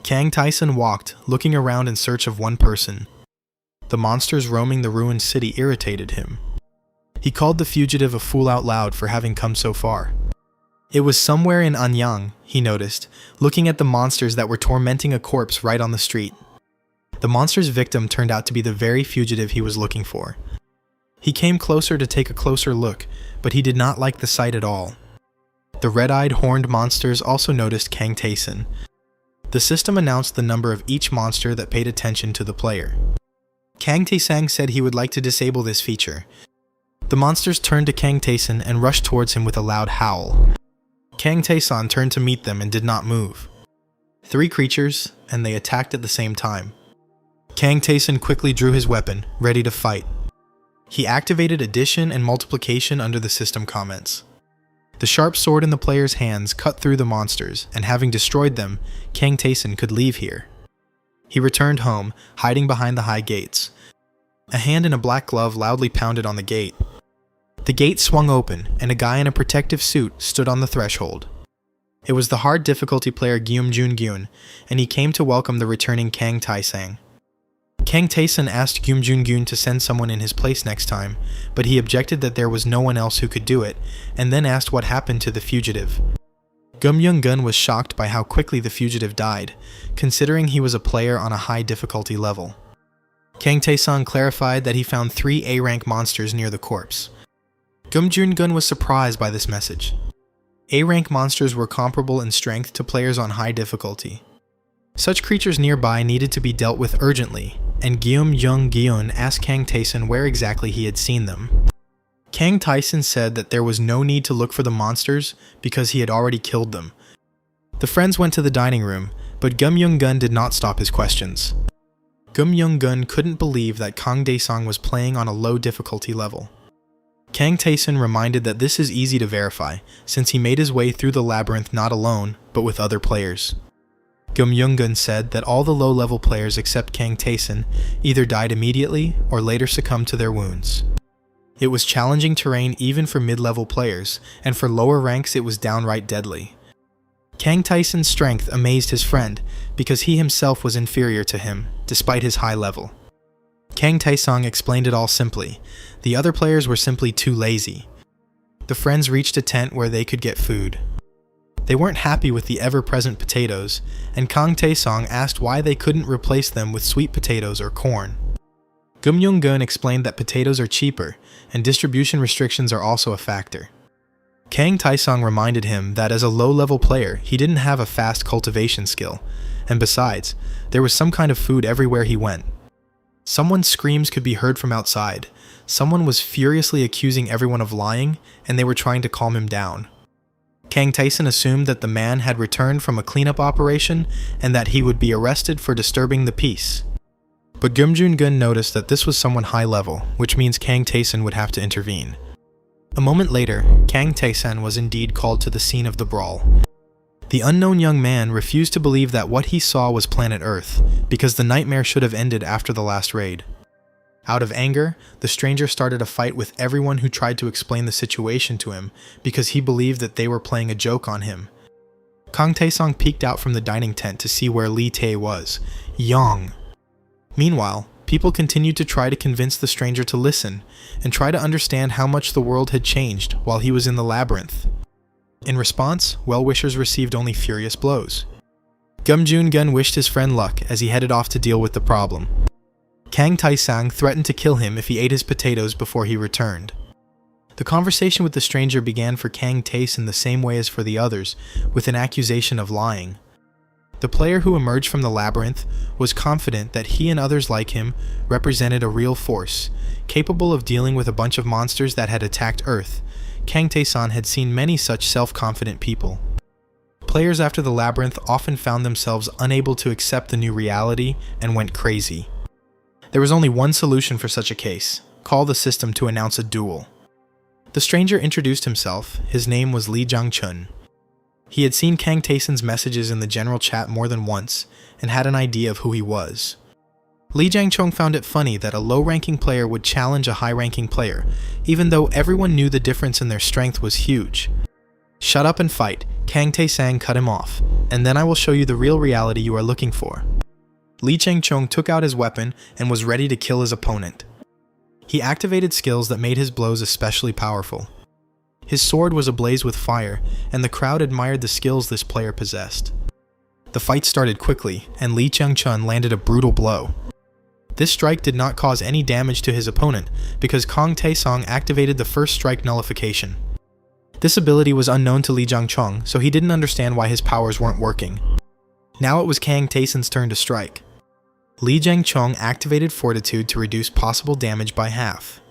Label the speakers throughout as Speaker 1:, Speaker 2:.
Speaker 1: Kang Tyson walked, looking around in search of one person. The monsters roaming the ruined city irritated him. He called the fugitive a fool out loud for having come so far. It was somewhere in Anyang, he noticed, looking at the monsters that were tormenting a corpse right on the street. The monster's victim turned out to be the very fugitive he was looking for. He came closer to take a closer look, but he did not like the sight at all. The red-eyed, horned monsters also noticed Kang Tyson. The system announced the number of each monster that paid attention to the player. Kang Tyson said he would like to disable this feature. The monsters turned to Kang Tyson and rushed towards him with a loud howl. Kang Tyson turned to meet them and did not move. 3 creatures, and they attacked at the same time. Kang Tyson quickly drew his weapon, ready to fight. He activated addition and multiplication under the system comments. The sharp sword in the player's hands cut through the monsters, and having destroyed them, Kang Tyson could leave here. He returned home, hiding behind the high gates. A hand in a black glove loudly pounded on the gate. The gate swung open, and a guy in a protective suit stood on the threshold. It was the hard difficulty player Gyun, and he came to welcome the returning Kang Tyson. Kang Tyson asked Gyun to send someone in his place next time, but he objected that there was no one else who could do it, and then asked what happened to the fugitive. Gyun was shocked by how quickly the fugitive died, considering he was a player on a high difficulty level. Kang Tyson clarified that he found 3 A-rank monsters near the corpse. Gyun was surprised by this message. A-rank monsters were comparable in strength to players on high difficulty. Such creatures nearby needed to be dealt with urgently, and Gyun asked Kang Tyson where exactly he had seen them. Kang Tyson said that there was no need to look for the monsters because he had already killed them. The friends went to the dining room, but Gyun did not stop his questions. Gyun couldn't believe that Kang Tyson was playing on a low difficulty level. Kang Tyson reminded that this is easy to verify, since he made his way through the labyrinth not alone, but with other players. Gyun said that all the low-level players except Kang Tyson either died immediately or later succumbed to their wounds. It was challenging terrain even for mid-level players, and for lower ranks it was downright deadly. Kang Tyson's strength amazed his friend, because he himself was inferior to him, despite his high level. Kang Tyson explained it all simply. The other players were simply too lazy. The friends reached a tent where they could get food. They weren't happy with the ever-present potatoes, and Kang Tyson asked why they couldn't replace them with sweet potatoes or corn. Gyun explained that potatoes are cheaper, and distribution restrictions are also a factor. Kang Tyson reminded him that as a low-level player, he didn't have a fast cultivation skill, and besides, there was some kind of food everywhere he went. Someone's screams could be heard from outside, someone was furiously accusing everyone of lying, and they were trying to calm him down. Kang Tyson assumed that the man had returned from a cleanup operation and that he would be arrested for disturbing the peace. But Gyun noticed that this was someone high level, which means Kang Tyson would have to intervene. A moment later, Kang Tyson was indeed called to the scene of the brawl. The unknown young man refused to believe that what he saw was planet Earth, because the nightmare should have ended after the last raid. Out of anger, the stranger started a fight with everyone who tried to explain the situation to him, because he believed that they were playing a joke on him. Kang Tyson peeked out from the dining tent to see where Lee Tae was. Young. Meanwhile, people continued to try to convince the stranger to listen, and try to understand how much the world had changed while he was in the labyrinth. In response, well-wishers received only furious blows. Gyun wished his friend luck as he headed off to deal with the problem. Kang Tyson threatened to kill him if he ate his potatoes before he returned. The conversation with the stranger began for Kang Tyson the same way as for the others, with an accusation of lying. The player who emerged from the labyrinth was confident that he and others like him represented a real force, capable of dealing with a bunch of monsters that had attacked Earth. Kang Tyson had seen many such self-confident people. Players after the labyrinth often found themselves unable to accept the new reality and went crazy. There was only one solution for such a case: call the system to announce a duel. The stranger introduced himself. His name was Lee Jang-chun. He had seen Kang Tyson's messages in the general chat more than once, and had an idea of who he was. Lee Jang-chun found it funny that a low-ranking player would challenge a high-ranking player, even though everyone knew the difference in their strength was huge. "Shut up and fight," Kang Tae-sang cut him off, and then I will show you the real reality you are looking for. Lee Chang-chung took out his weapon and was ready to kill his opponent. He activated skills that made his blows especially powerful. His sword was ablaze with fire, and the crowd admired the skills this player possessed. The fight started quickly, and Lee Chang-chun landed a brutal blow. This strike did not cause any damage to his opponent, because Kang Tae-sang activated the first strike nullification. This ability was unknown to Lee Chang-chung, so he didn't understand why his powers weren't working. Now it was Kang Tae-san's turn to strike. Lee Chang-chung activated Fortitude to reduce possible damage by half.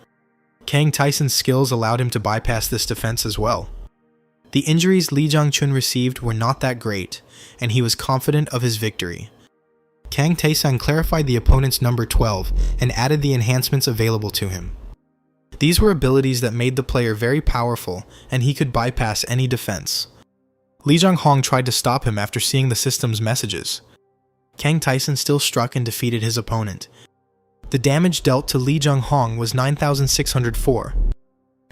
Speaker 1: Kang Tae-san's skills allowed him to bypass this defense as well. The injuries Lee Chang-chun received were not that great, and he was confident of his victory. Kang Tae-sang clarified the opponent's number 12 and added the enhancements available to him. These were abilities that made the player very powerful, and he could bypass any defense. Lee Jung-hong tried to stop him after seeing the system's messages. Kang Tae-san still struck and defeated his opponent. The damage dealt to Lee Jung-hong was 9,604.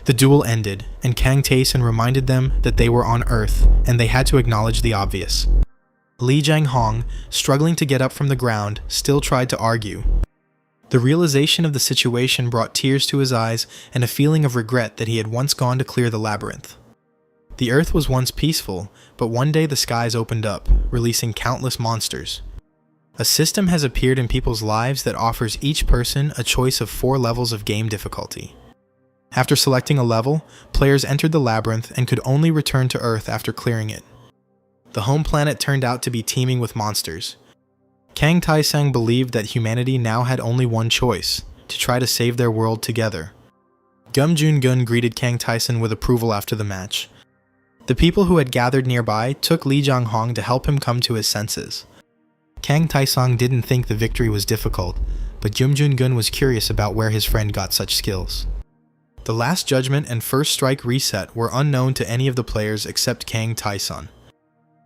Speaker 1: The duel ended, and Kang Tae-san reminded them that they were on Earth, and they had to acknowledge the obvious. Lee Jang-hong, struggling to get up from the ground, still tried to argue. The realization of the situation brought tears to his eyes and a feeling of regret that he had once gone to clear the labyrinth. The Earth was once peaceful, but one day the skies opened up, releasing countless monsters. A system has appeared in people's lives that offers each person a choice of 4 levels of game difficulty. After selecting a level, players entered the labyrinth and could only return to Earth after clearing it. The home planet turned out to be teeming with monsters. Kang Tae-sang believed that humanity now had only one choice, to try to save their world together. Gum Jun-gun greeted Kang Tae-san with approval after the match. The people who had gathered nearby took Lee Jang-hong to help him come to his senses. Kang Tae-sang didn't think the victory was difficult, but Gum Jun-gun was curious about where his friend got such skills. The last judgment and first strike reset were unknown to any of the players except Kang Tae-san.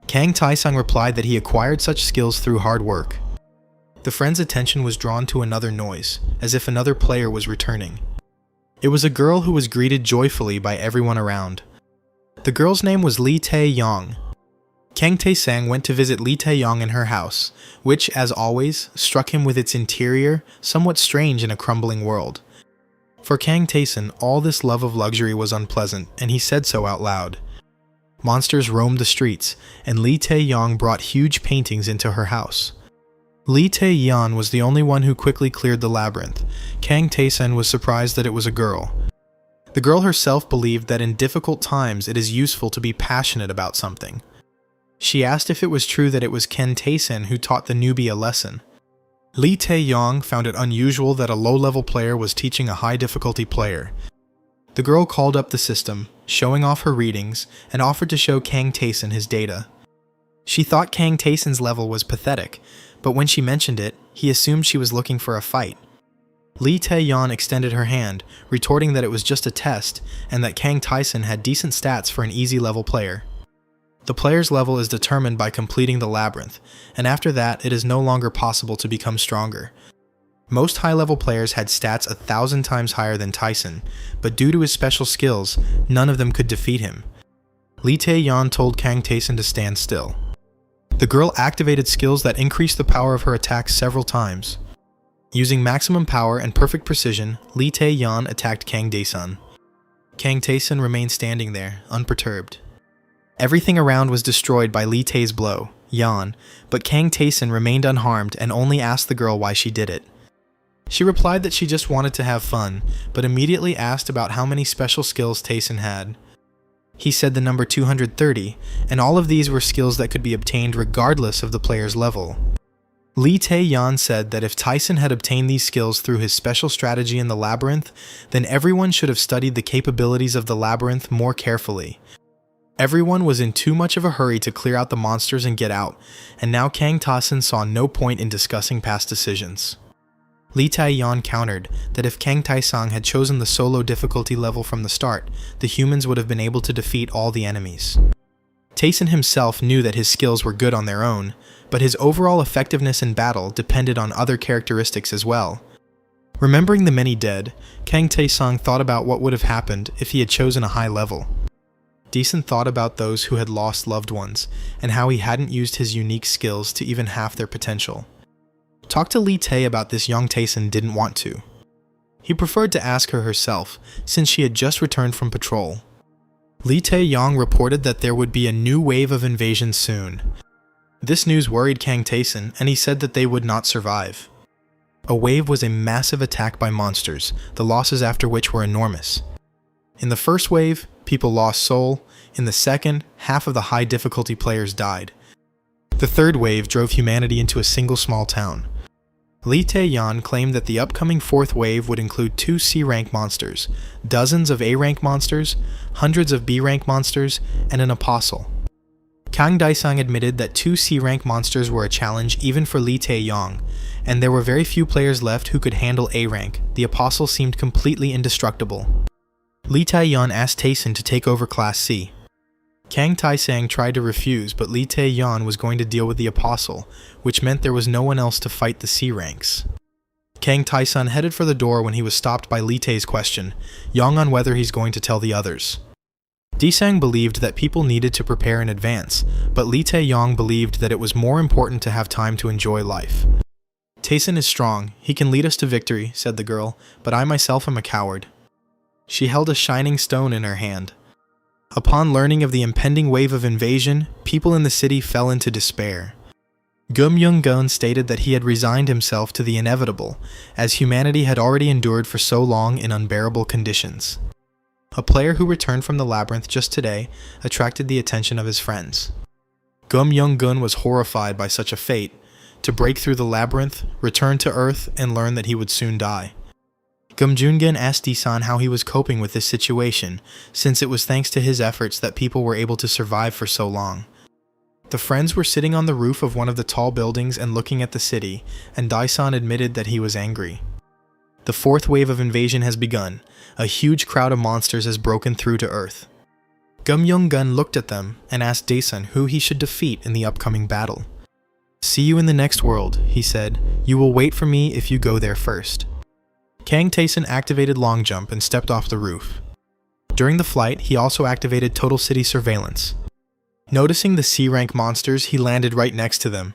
Speaker 1: Kang Tae-sang replied that he acquired such skills through hard work. The friend's attention was drawn to another noise, as if another player was returning. It was a girl who was greeted joyfully by everyone around. The girl's name was Lee Tae-yong. Kang Tae-sang went to visit Lee Tae-yong in her house, which, as always, struck him with its interior, somewhat strange in a crumbling world. For Kang Tae-san, all this love of luxury was unpleasant, and he said so out loud. Monsters roamed the streets, and Lee Tae-yong brought huge paintings into her house. Lee Tae-yeon was the only one who quickly cleared the labyrinth. Kang Tae-san was surprised that it was a girl. The girl herself believed that in difficult times it is useful to be passionate about something. She asked if it was true that it was Kang Tae-san who taught the newbie a lesson. Lee Tae-yong found it unusual that a low-level player was teaching a high-difficulty player. The girl called up the system, showing off her readings, and offered to show Kang Tae-san his data. She thought Kang Tae-san's level was pathetic, but when she mentioned it, he assumed she was looking for a fight. Lee Tae-yeon extended her hand, retorting that it was just a test, and that Kang Tae-san had decent stats for an easy-level player. The player's level is determined by completing the labyrinth, and after that it is no longer possible to become stronger. Most high-level players had stats 1,000 times higher than Tae-san, but due to his special skills, none of them could defeat him. Lee Tae-yeon told Kang Tae-san to stand still. The girl activated skills that increased the power of her attacks several times. Using maximum power and perfect precision, Lee Tae-yeon attacked Kang Tae-san. Kang Tae-san remained standing there, unperturbed. Everything around was destroyed by Lee Tae's blow, Yan, but Kang Tae-san remained unharmed and only asked the girl why she did it. She replied that she just wanted to have fun, but immediately asked about how many special skills Tae-san had. He said the number 230, and all of these were skills that could be obtained regardless of the player's level. Lee Tae-yeon said that if Tae-san had obtained these skills through his special strategy in the labyrinth, then everyone should have studied the capabilities of the labyrinth more carefully. Everyone was in too much of a hurry to clear out the monsters and get out, and now Kang Tae-san saw no point in discussing past decisions. Lee Tae-yeon countered that if Kang Tae-sang had chosen the solo difficulty level from the start, the humans would have been able to defeat all the enemies. Tae-san himself knew that his skills were good on their own, but his overall effectiveness in battle depended on other characteristics as well. Remembering the many dead, Kang Tae-sang thought about what would have happened if he had chosen a high level. Decent thought about those who had lost loved ones, and how he hadn't used his unique skills to even half their potential. Talk to Lee Tae about this young Taesun didn't want to. He preferred to ask her herself, since she had just returned from patrol. Lee Tae-yong reported that there would be a new wave of invasion soon. This news worried Kang Taesun, and he said that they would not survive. A wave was a massive attack by monsters, the losses after which were enormous. In the first wave, people lost soul. In the second, half of the high difficulty players died. The third wave drove humanity into a single small town. Lee Tae-yeon claimed that the upcoming fourth wave would include 2 C-rank monsters, dozens of A-rank monsters, hundreds of B-rank monsters, and an apostle. Kang Dae-sang admitted that 2 C-rank monsters were a challenge even for Lee Tae-yong, and there were very few players left who could handle A-rank. The apostle seemed completely indestructible. Lee Tae-yeon asked Taesun to take over Class C. Kang Tae-sang tried to refuse, but Lee Tae-yeon was going to deal with the apostle, which meant there was no one else to fight the C ranks. Kang Tae-sun headed for the door when he was stopped by Lee Tae's question, young on whether he's going to tell the others. Dae-sang believed that people needed to prepare in advance, but Lee Tae-yong believed that it was more important to have time to enjoy life. Taesun is strong, he can lead us to victory, said the girl, but I myself am a coward. She held a shining stone in her hand. Upon learning of the impending wave of invasion, people in the city fell into despair. Gum Young-gun stated that he had resigned himself to the inevitable, as humanity had already endured for so long in unbearable conditions. A player who returned from the labyrinth just today attracted the attention of his friends. Gum Young-gun was horrified by such a fate, to break through the labyrinth, return to Earth, and learn that he would soon die. Gum Joon-gun asked Dae-san how he was coping with this situation, since it was thanks to his efforts that people were able to survive for so long. The friends were sitting on the roof of one of the tall buildings and looking at the city, and Dae-san admitted that he was angry. The fourth wave of invasion has begun. A huge crowd of monsters has broken through to Earth. Gum Young-gun looked at them and asked Dae-san who he should defeat in the upcoming battle. "See you in the next world," he said. "You will wait for me if you go there first." Kang Taesun activated long jump and stepped off the roof. During the flight, he also activated total city surveillance. Noticing the C-rank monsters, he landed right next to them.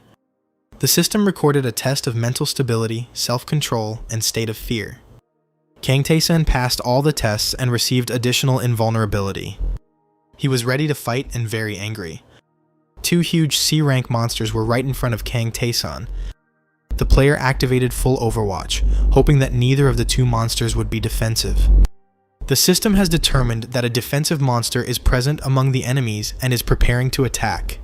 Speaker 1: The system recorded a test of mental stability, self-control, and state of fear. Kang Taesun passed all the tests and received additional invulnerability. He was ready to fight and very angry. 2 huge C-rank monsters were right in front of Kang Taesun. The player activated full Overwatch, hoping that neither of the 2 monsters would be defensive. The system has determined that a defensive monster is present among the enemies and is preparing to attack.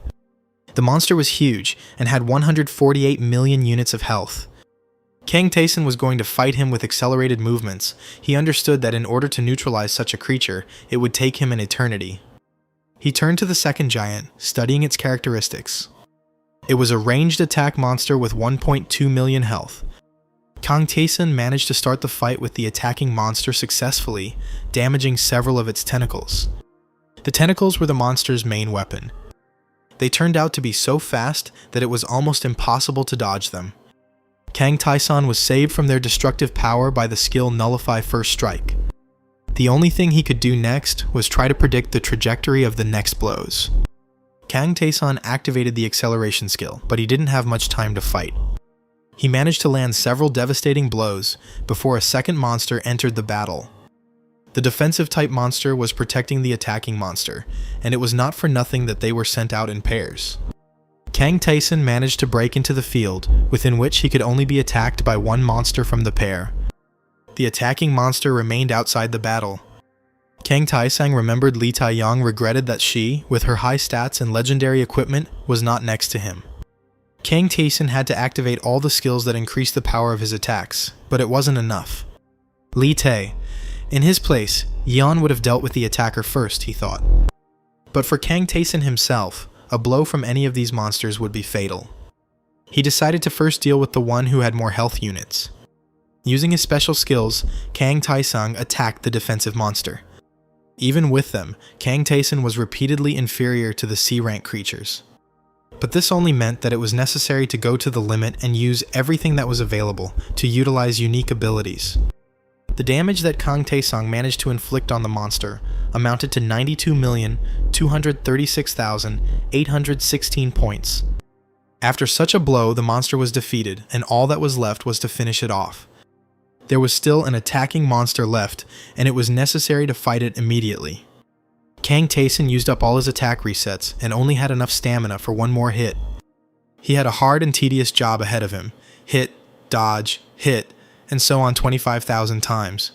Speaker 1: The monster was huge and had 148 million units of health. Kang Taesun was going to fight him with accelerated movements. He understood that in order to neutralize such a creature, it would take him an eternity. He turned to the second giant, studying its characteristics. It was a ranged attack monster with 1.2 million health. Kang Taesun managed to start the fight with the attacking monster successfully, damaging several of its tentacles. The tentacles were the monster's main weapon. They turned out to be so fast that it was almost impossible to dodge them. Kang Taesun was saved from their destructive power by the skill Nullify First Strike. The only thing he could do next was try to predict the trajectory of the next blows. Kang Taesun activated the acceleration skill, but he didn't have much time to fight. He managed to land several devastating blows before a second monster entered the battle. The defensive type monster was protecting the attacking monster, and it was not for nothing that they were sent out in pairs. Kang Taesun managed to break into the field, within which he could only be attacked by one monster from the pair. The attacking monster remained outside the battle. Kang Tae-sang remembered Lee Tae-yong regretted that she, with her high stats and legendary equipment, was not next to him. Kang Taesun had to activate all the skills that increased the power of his attacks, but it wasn't enough. Lee Tae. In his place, Yeon would have dealt with the attacker first, he thought. But for Kang Taesun himself, a blow from any of these monsters would be fatal. He decided to first deal with the one who had more health units. Using his special skills, Kang Tae-sang attacked the defensive monster. Even with them, Kang Taesun was repeatedly inferior to the C-rank creatures. But this only meant that it was necessary to go to the limit and use everything that was available to utilize unique abilities. The damage that Kang Taesung managed to inflict on the monster amounted to 92,236,816 points. After such a blow, the monster was defeated, and all that was left was to finish it off. There was still an attacking monster left, and it was necessary to fight it immediately. Kang Taesun used up all his attack resets and only had enough stamina for one more hit. He had a hard and tedious job ahead of him. Hit, dodge, hit, and so on 25,000 times.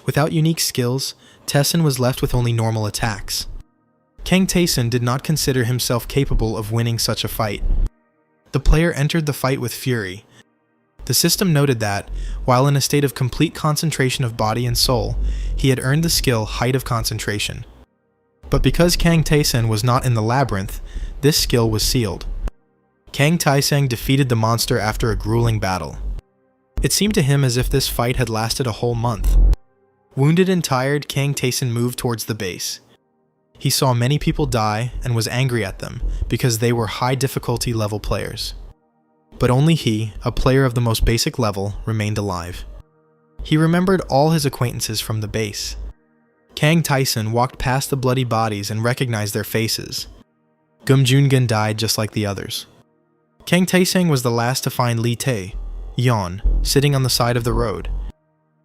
Speaker 1: Without unique skills, Taesun was left with only normal attacks. Kang Taesun did not consider himself capable of winning such a fight. The player entered the fight with fury. The system noted that, while in a state of complete concentration of body and soul, he had earned the skill Height of Concentration. But because Kang Taesun was not in the labyrinth, this skill was sealed. Kang Taesung defeated the monster after a grueling battle. It seemed to him as if this fight had lasted a whole month. Wounded and tired, Kang Taesun moved towards the base. He saw many people die and was angry at them because they were high difficulty level players. But only he, a player of the most basic level, remained alive. He remembered all his acquaintances from the base. Kang Taesun walked past the bloody bodies and recognized their faces. Gum Jungun died just like the others. Kang Taesung was the last to find Lee Tae, Yeon, sitting on the side of the road.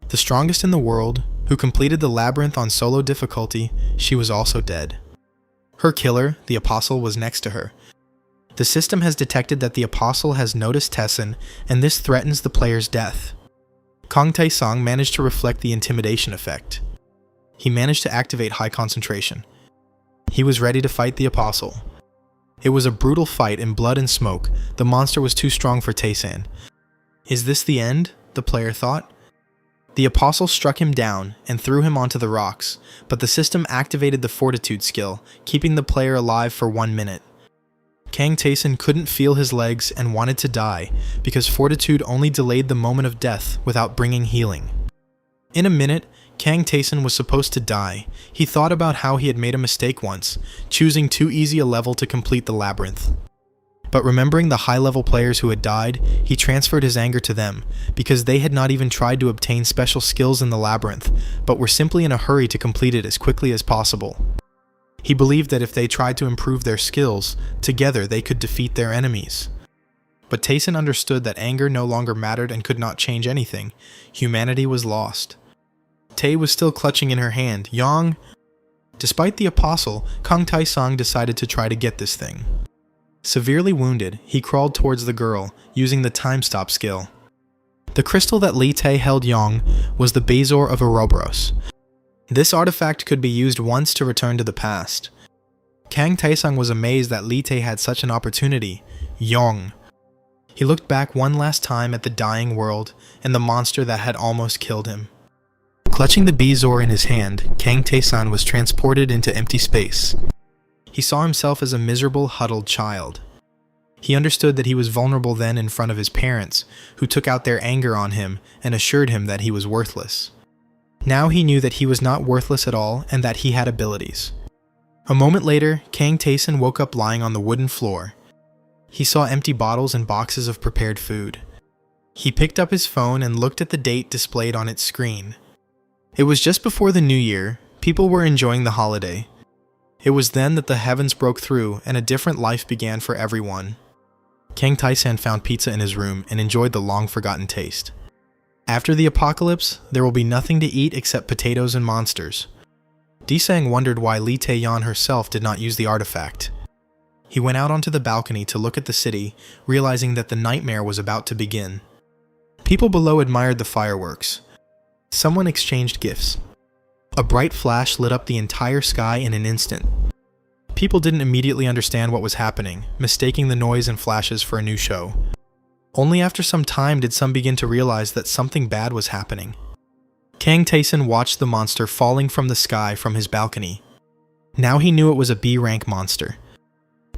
Speaker 1: The strongest in the world, who completed the labyrinth on solo difficulty, she was also dead. Her killer, the Apostle, was next to her. The system has detected that the Apostle has noticed Taesun, and this threatens the player's death. Kang Taesung managed to reflect the intimidation effect. He managed to activate high concentration. He was ready to fight the Apostle. It was a brutal fight in blood and smoke. The monster was too strong for Taesun. Is this the end? The player thought. The Apostle struck him down and threw him onto the rocks, but the system activated the Fortitude skill, keeping the player alive for 1 minute. Kang Taesun couldn't feel his legs and wanted to die, because Fortitude only delayed the moment of death without bringing healing. In a minute, Kang Taesun was supposed to die. He thought about how he had made a mistake once, choosing too easy a level to complete the labyrinth. But remembering the high-level players who had died, he transferred his anger to them, because they had not even tried to obtain special skills in the labyrinth, but were simply in a hurry to complete it as quickly as possible. He believed that if they tried to improve their skills, together they could defeat their enemies. But Taesun understood that anger no longer mattered and could not change anything. Humanity was lost. Tae was still clutching in her hand. Yang! Despite the Apostle, Kang Taesung decided to try to get this thing. Severely wounded, he crawled towards the girl, using the time stop skill. The crystal that Lee Tae held Yang was the Bezor of Ouroboros. This artifact could be used once to return to the past. Kang Taesung was amazed that Lee Tae had such an opportunity. Yang. He looked back one last time at the dying world and the monster that had almost killed him. Clutching the Bezor in his hand, Kang Taesung was transported into empty space. He saw himself as a miserable, huddled child. He understood that he was vulnerable then in front of his parents, who took out their anger on him and assured him that he was worthless. Now he knew that he was not worthless at all and that he had abilities. A moment later, Kang Taesun woke up lying on the wooden floor. He saw empty bottles and boxes of prepared food. He picked up his phone and looked at the date displayed on its screen. It was just before the New Year. People were enjoying the holiday. It was then that the heavens broke through and a different life began for everyone. Kang Taesun found pizza in his room and enjoyed the long-forgotten taste. After the apocalypse, there will be nothing to eat except potatoes and monsters. Disang wondered why Lee Tae-yeon herself did not use the artifact. He went out onto the balcony to look at the city, realizing that the nightmare was about to begin. People below admired the fireworks. Someone exchanged gifts. A bright flash lit up the entire sky in an instant. People didn't immediately understand what was happening, mistaking the noise and flashes for a new show. Only after some time did some begin to realize that something bad was happening. Kang Taesun watched the monster falling from the sky from his balcony. Now he knew it was a B-rank monster.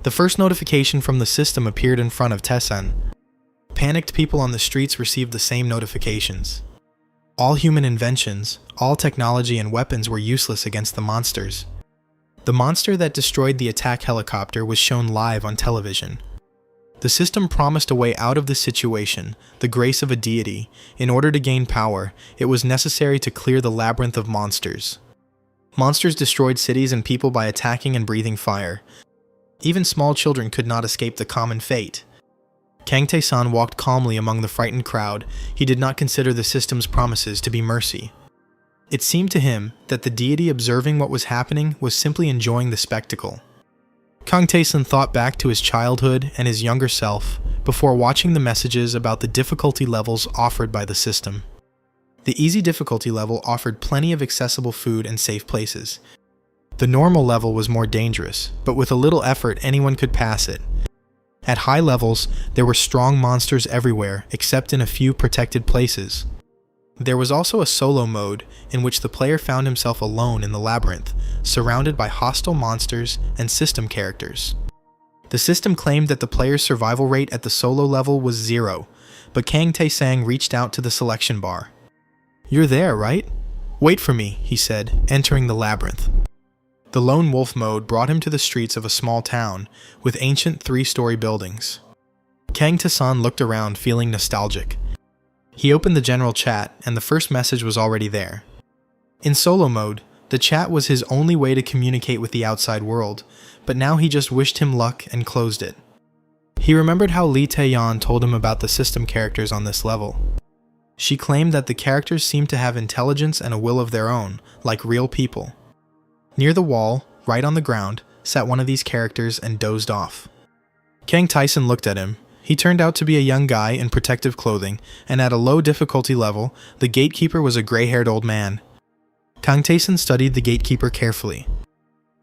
Speaker 1: The first notification from the system appeared in front of Taesun. Panicked people on the streets received the same notifications. All human inventions, all technology and weapons were useless against the monsters. The monster that destroyed the attack helicopter was shown live on television. The system promised a way out of this situation, the grace of a deity. In order to gain power, it was necessary to clear the labyrinth of monsters. Monsters destroyed cities and people by attacking and breathing fire. Even small children could not escape the common fate. Kang Tae-san walked calmly among the frightened crowd. He did not consider the system's promises to be mercy. It seemed to him that the deity observing what was happening was simply enjoying the spectacle. Kang Tae-san thought back to his childhood and his younger self before watching the messages about the difficulty levels offered by the system. The easy difficulty level offered plenty of accessible food and safe places. The normal level was more dangerous, but with a little effort anyone could pass it. At high levels, there were strong monsters everywhere except in a few protected places. There was also a solo mode in which the player found himself alone in the labyrinth, surrounded by hostile monsters and system characters. The system claimed that the player's survival rate at the solo level was 0, but Kang Tae-sang reached out to the selection bar. "You're there, right? Wait for me," he said, entering the labyrinth. The lone wolf mode brought him to the streets of a small town with ancient 3-story buildings. Kang Tae-san looked around feeling nostalgic. He opened the general chat and the first message was already there. In solo mode, the chat was his only way to communicate with the outside world, but now he just wished him luck and closed it. He remembered how Lee Tae-yeon told him about the system characters on this level. She claimed that the characters seemed to have intelligence and a will of their own, like real people. Near the wall, right on the ground, sat one of these characters and dozed off. Kang Tae-san looked at him. He turned out to be a young guy in protective clothing, and at a low difficulty level, the gatekeeper was a gray-haired old man. Kang Tae-san studied the gatekeeper carefully.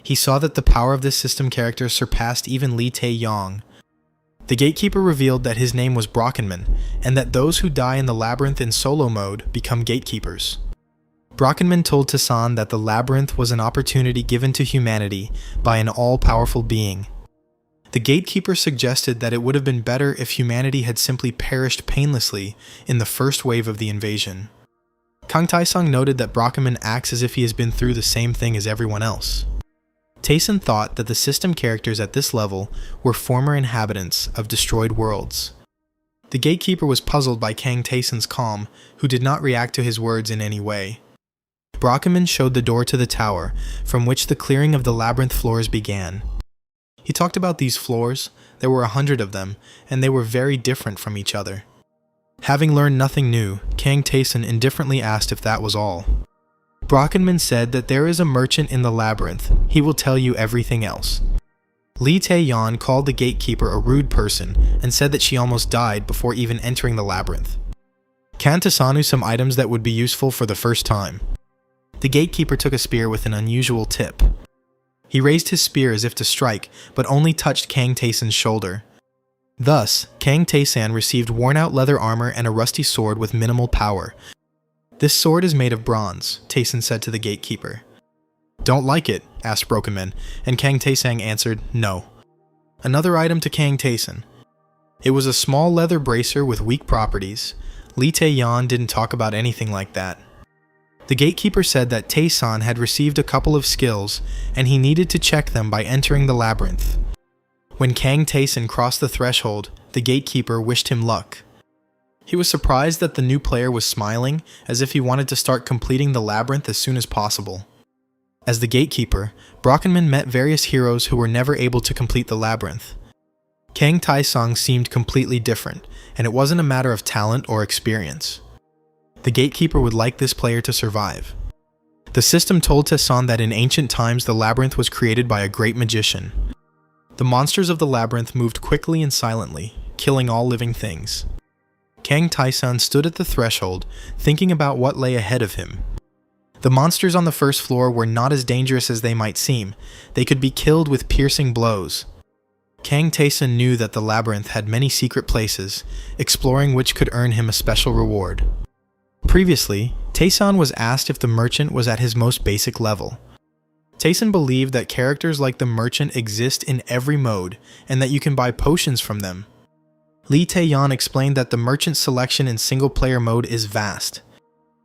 Speaker 1: He saw that the power of this system character surpassed even Lee Tae-yong. The gatekeeper revealed that his name was Brockenman, and that those who die in the labyrinth in solo mode become gatekeepers. Brockenman told Tae-san that the labyrinth was an opportunity given to humanity by an all-powerful being. The gatekeeper suggested that it would have been better if humanity had simply perished painlessly in the first wave of the invasion. Kang Tae-sang noted that Brockenman acts as if he has been through the same thing as everyone else. Tae-san thought that the system characters at this level were former inhabitants of destroyed worlds. The gatekeeper was puzzled by Kang Tae-san's calm, who did not react to his words in any way. Brockenman showed the door to the tower, from which the clearing of the labyrinth floors began. He talked about these floors. There were 100 of them, and they were very different from each other. Having learned nothing new, Kang Tae-san indifferently asked if that was all. Brockenman said that there is a merchant in the labyrinth. He will tell you everything else. Lee Tae-yeon called the gatekeeper a rude person and said that she almost died before even entering the labyrinth. Kang Tae-san knew some items that would be useful for the first time. The gatekeeper took a spear with an unusual tip. He raised his spear as if to strike, but only touched Kang Tae-san's shoulder. Thus, Kang Tae-san received worn-out leather armor and a rusty sword with minimal power. "This sword is made of bronze," Tae-san said to the gatekeeper. "Don't like it?" asked Brockenman, and Kang Tae-san answered, "No." Another item to Kang Tae-san. It was a small leather bracer with weak properties. Lee Tae-yeon didn't talk about anything like that. The gatekeeper said that Tae-san had received a couple of skills, and he needed to check them by entering the labyrinth. When Kang Tae-san crossed the threshold, the gatekeeper wished him luck. He was surprised that the new player was smiling, as if he wanted to start completing the labyrinth as soon as possible. As the gatekeeper, Brockenman met various heroes who were never able to complete the labyrinth. Kang Tae-sang seemed completely different, and it wasn't a matter of talent or experience. The gatekeeper would like this player to survive. The system told Tae-san that in ancient times the labyrinth was created by a great magician. The monsters of the labyrinth moved quickly and silently, killing all living things. Kang Tae-san stood at the threshold, thinking about what lay ahead of him. The monsters on the first floor were not as dangerous as they might seem. They could be killed with piercing blows. Kang Tae-san knew that the labyrinth had many secret places, exploring which could earn him a special reward. Previously, Tae-san was asked if the merchant was at his most basic level. Tae-san believed that characters like the merchant exist in every mode, and that you can buy potions from them. Lee Tae-yeon explained that the merchant selection in single-player mode is vast.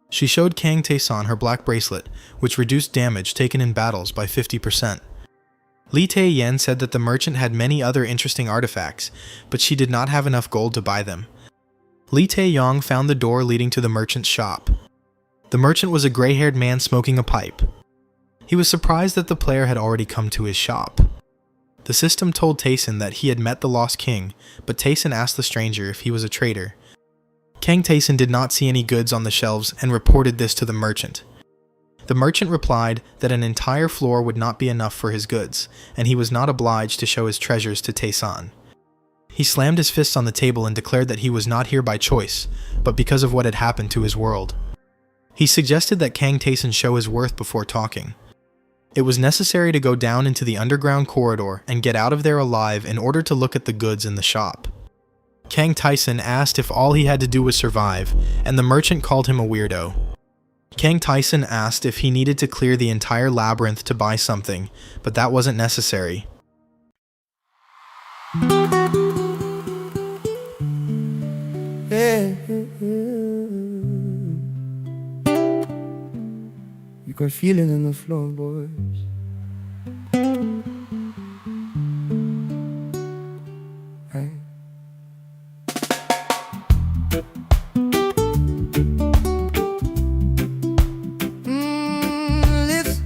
Speaker 1: She showed Kang Tae-san her black bracelet, which reduced damage taken in battles by 50%. Li Tae-yen said that the merchant had many other interesting artifacts, but she did not have enough gold to buy them. Li Tae-yong found the door leading to the merchant's shop. The merchant was a gray-haired man smoking a pipe. He was surprised that the player had already come to his shop. The system told Taeson that he had met the Lost King, but Taeson asked the stranger if he was a trader. Kang Taeson did not see any goods on the shelves and reported this to the merchant. The merchant replied that an entire floor would not be enough for his goods, and he was not obliged to show his treasures to Taeson. He slammed his fists on the table and declared that he was not here by choice, but because of what had happened to his world. He suggested that Kang Taeson show his worth before talking. It was necessary to go down into the underground corridor and get out of there alive in order to look at the goods in the shop. Kang Taeson asked if all he had to do was survive, and the merchant called him a weirdo. Kang Taeson asked if he needed to clear the entire labyrinth to buy something, but that wasn't necessary.
Speaker 2: You got feeling in the floor, boys. Hey. Listen.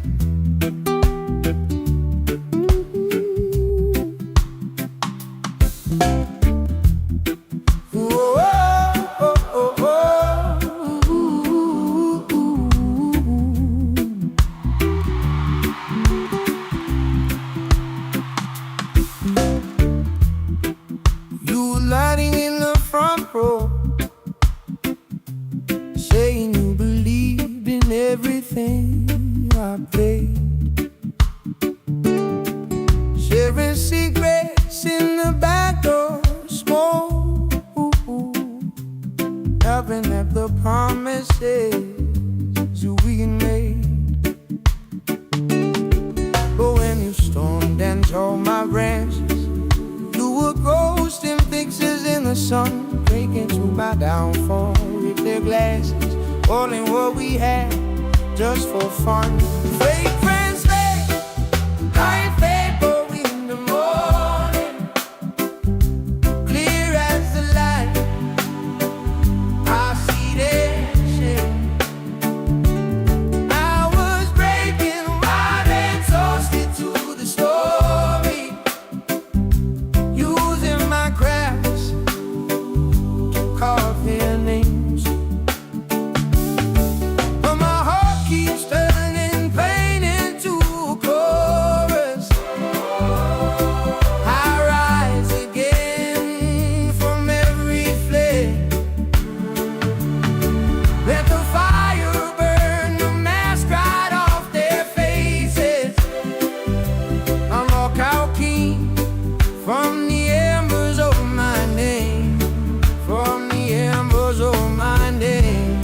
Speaker 2: Whoa, oh, oh, oh. Lying in the front row, saying you believed in everything I played, sharing secrets in the back door, smoke, helping at the promises we made. But when you stormed and tore my branches, you were ghosting fixes in the sun, drinking to my downfall with their glasses, holding what we had just for fun. Fake friends, fake, like vapor in the morning, clear as the light. I see their shame. I was breaking while they toasted to the story, using my crafts to carve their names. But my heart keeps turning pain into a chorus. I rise again from every flame. Let the fire burn the mask right off their faces. I'm walk out king from the embers of my name, from the embers of my name.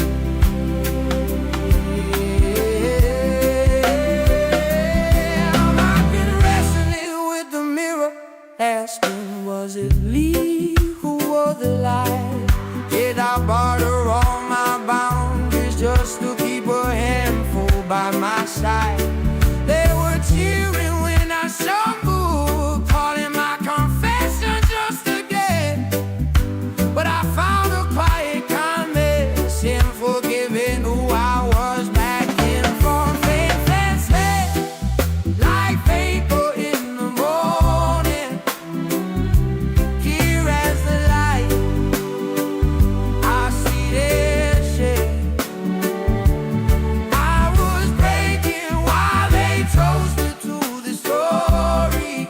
Speaker 2: I've been wrestling with the mirror, asking, was it Lee who wore the lie? Did I barter all my boundaries just to keep a handful by my side? They were cheering when I stumbled, calling my confession just again. But I found a quiet kindness in forgiving who I was back in. From faithless head, like vapor in the morning, clear as the light. I see their shade. I was breaking while they toasted to the story,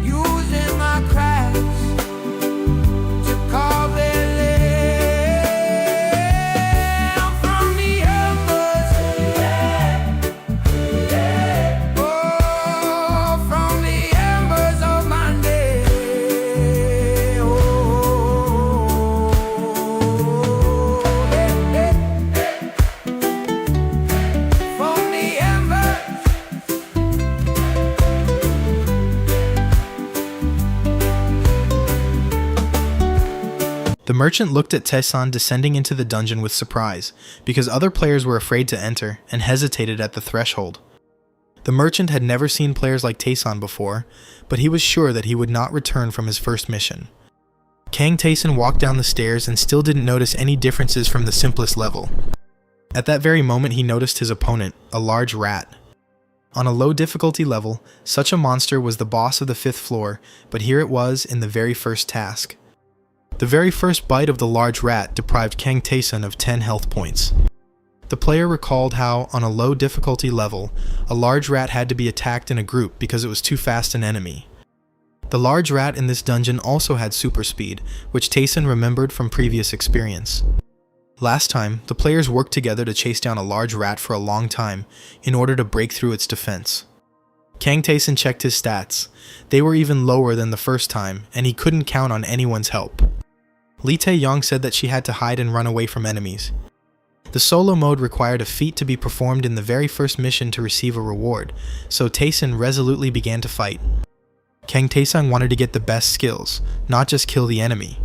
Speaker 2: using my crafts to carve their name. From the embers, oh, from the embers of my day, oh, from the embers.
Speaker 1: The merchant looked at Taeson descending into the dungeon with surprise, because other players were afraid to enter and hesitated at the threshold. The merchant had never seen players like Taesan before, but he was sure that he would not return from his first mission. Kang Taesan walked down the stairs and still didn't notice any differences from the simplest level. At that very moment he noticed his opponent, a large rat. On a low difficulty level, such a monster was the boss of the 5th floor, but here it was in the very first task. The very first bite of the large rat deprived Kang Taesan of 10 health points. The player recalled how, on a low difficulty level, a large rat had to be attacked in a group because it was too fast an enemy. The large rat in this dungeon also had super speed, which Taesan remembered from previous experience. Last time, the players worked together to chase down a large rat for a long time in order to break through its defense. Kang Taesan checked his stats. They were even lower than the first time, and he couldn't count on anyone's help. Lee Tae-yong said that she had to hide and run away from enemies. The solo mode required a feat to be performed in the very first mission to receive a reward, so Taesan resolutely began to fight. Kang Taesang wanted to get the best skills, not just kill the enemy.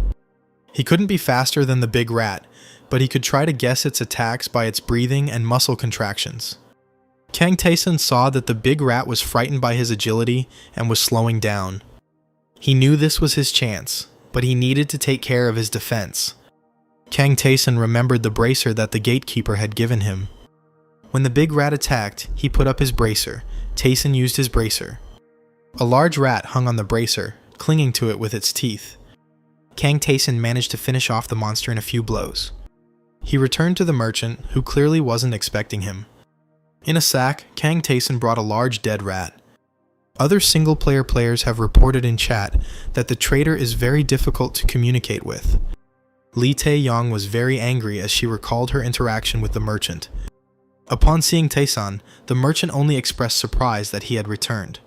Speaker 1: He couldn't be faster than the big rat, but he could try to guess its attacks by its breathing and muscle contractions. Kang Taesan saw that the big rat was frightened by his agility and was slowing down. He knew this was his chance, but he needed to take care of his defense. Kang Taesan remembered the bracer that the gatekeeper had given him. When the big rat attacked, he put up his bracer. Taesan used his bracer. A large rat hung on the bracer, clinging to it with its teeth. Kang Taesan managed to finish off the monster in a few blows. He returned to the merchant, who clearly wasn't expecting him. In a sack, Kang Taesan brought a large dead rat. Other single-player players have reported in chat that the trader is very difficult to communicate with. Lee Tae-yong was very angry as she recalled her interaction with the merchant. Upon seeing Taesan, the merchant only expressed surprise that he had returned.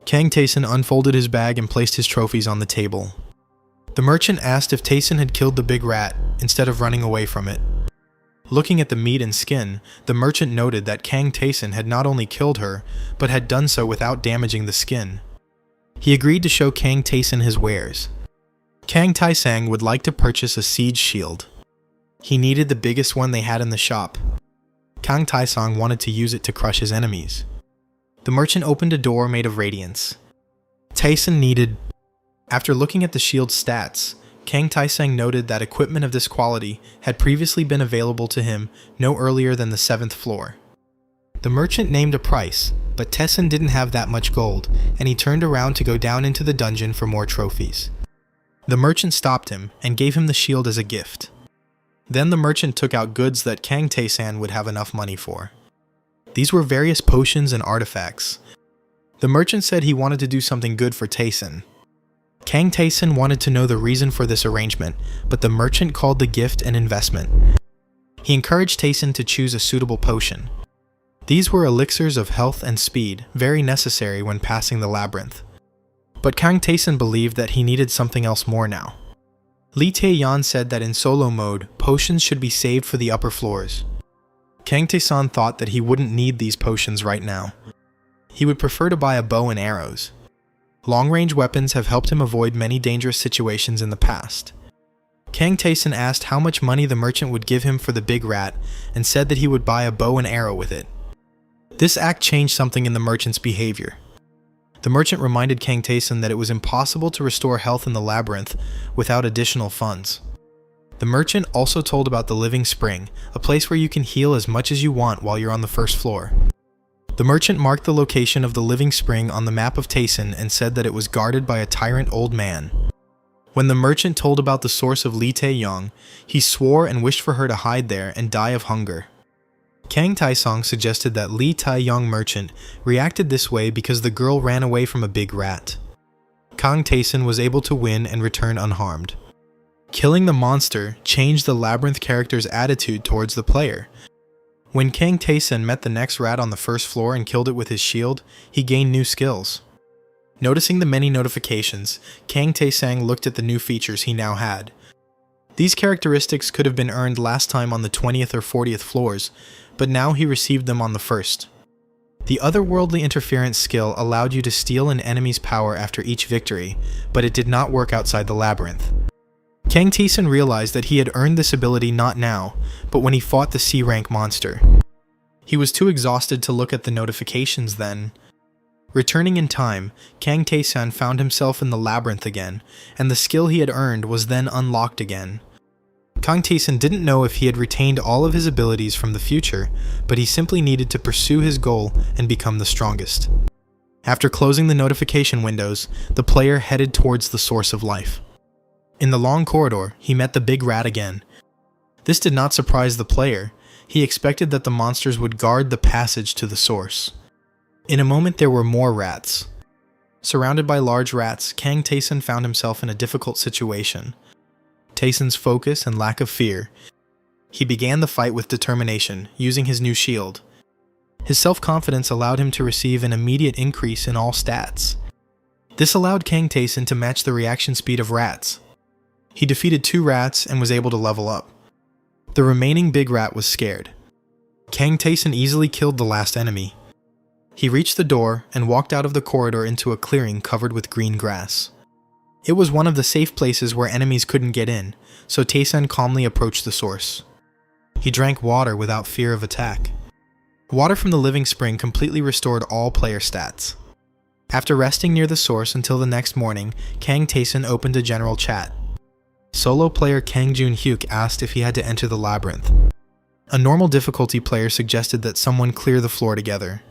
Speaker 1: Kang Taesan unfolded his bag and placed his trophies on the table. The merchant asked if Taesan had killed the big rat, instead of running away from it. Looking at the meat and skin, the merchant noted that Kang Taesan had not only killed her, but had done so without damaging the skin. He agreed to show Kang Taesan his wares. Kang Taesang would like to purchase a siege shield. He needed the biggest one they had in the shop. Kang Taesang wanted to use it to crush his enemies. The merchant opened a door made of radiance. Taesan needed... After looking at the shield's stats, Kang Taesang noted that equipment of this quality had previously been available to him no earlier than the 7th floor. The merchant named a price, but Taesan didn't have that much gold, and he turned around to go down into the dungeon for more trophies. The merchant stopped him and gave him the shield as a gift. Then the merchant took out goods that Kang Taesan would have enough money for. These were various potions and artifacts. The merchant said he wanted to do something good for Taesan. Kang Taesan wanted to know the reason for this arrangement, but the merchant called the gift an investment. He encouraged Taesan to choose a suitable potion. These were elixirs of health and speed, very necessary when passing the labyrinth. But Kang Taesan believed that he needed something else more now. Lee Tae-yan said that in solo mode, potions should be saved for the upper floors. Kang Taesan thought that he wouldn't need these potions right now. He would prefer to buy a bow and arrows. Long-range weapons have helped him avoid many dangerous situations in the past. Kang Taesan asked how much money the merchant would give him for the big rat and said that he would buy a bow and arrow with it. This act changed something in the merchant's behavior. The merchant reminded Kang Taesan that it was impossible to restore health in the labyrinth without additional funds. The merchant also told about the Living Spring, a place where you can heal as much as you want while you're on the first floor. The merchant marked the location of the Living Spring on the map of Taesan and said that it was guarded by a tyrant old man. When the merchant told about the source of Lee Tae-yong, he swore and wished for her to hide there and die of hunger. Kang Taesang suggested that Lee Tae-yong merchant reacted this way because the girl ran away from a big rat. Kang Taesan was able to win and return unharmed. Killing the monster changed the labyrinth character's attitude towards the player. When Kang Taesan met the next rat on the first floor and killed it with his shield, he gained new skills. Noticing the many notifications, Kang Taesang looked at the new features he now had. These characteristics could have been earned last time on the 20th or 40th floors, but now he received them on the first. The otherworldly interference skill allowed you to steal an enemy's power after each victory, but it did not work outside the labyrinth. Kang Taesan realized that he had earned this ability not now, but when he fought the C-rank monster. He was too exhausted to look at the notifications then. Returning in time, Kang Tae-san found himself in the labyrinth again, and the skill he had earned was then unlocked again. Kang Tae-san didn't know if he had retained all of his abilities from the future, but he simply needed to pursue his goal and become the strongest. After closing the notification windows, the player headed towards the source of life. In the long corridor, he met the big rat again. This did not surprise the player. He expected that the monsters would guard the passage to the source. In a moment there were more rats. Surrounded by large rats, Kang Tae-san found himself in a difficult situation. Tae-san's focus and lack of fear. He began the fight with determination, using his new shield. His self-confidence allowed him to receive an immediate increase in all stats. This allowed Kang Tae-san to match the reaction speed of rats. He defeated 2 rats and was able to level up. The remaining big rat was scared. Kang Tae-san easily killed the last enemy. He reached the door and walked out of the corridor into a clearing covered with green grass. It was one of the safe places where enemies couldn't get in, so Tae-san calmly approached the source. He drank water without fear of attack. Water from the living spring completely restored all player stats. After resting near the source until the next morning, Kang Tae-san opened a general chat. Solo player Kang Jun-hyuk asked if he had to enter the labyrinth. A normal difficulty player suggested that someone clear the floor together.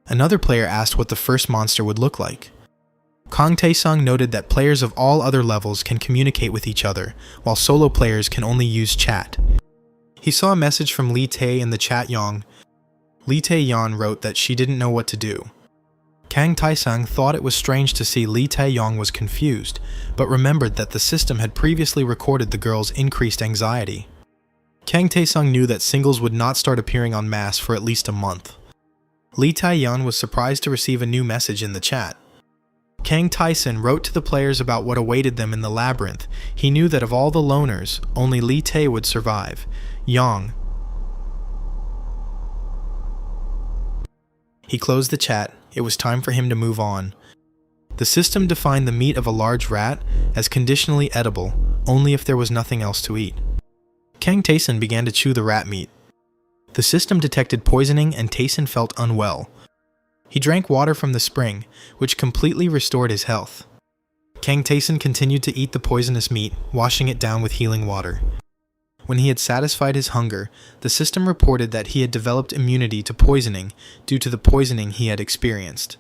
Speaker 1: Another player asked what the first monster would look like. Kang Tae-sang noted that players of all other levels can communicate with each other, while solo players can only use chat. He saw a message from Lee Tae in the chat Yong. Lee Tae-yeon wrote that she didn't know what to do. Kang Tae-sang thought it was strange to see Lee Tae-yong was confused, but remembered that the system had previously recorded the girl's increased anxiety. Kang Tae-sang knew that singles would not start appearing en masse for at least a month. Lee Tae-yeon was surprised to receive a new message in the chat. Kang Tae-san wrote to the players about what awaited them in the labyrinth. He knew that of all the loners, only Lee Tae would survive. Yong. He closed the chat. It was time for him to move on. The system defined the meat of a large rat as conditionally edible, only if there was nothing else to eat. Kang Tae-san began to chew the rat meat. The system detected poisoning and Tae-san felt unwell. He drank water from the spring, which completely restored his health. Kang Tae-san continued to eat the poisonous meat, washing it down with healing water. When he had satisfied his hunger, the system reported that he had developed immunity to poisoning due to the poisoning he had experienced.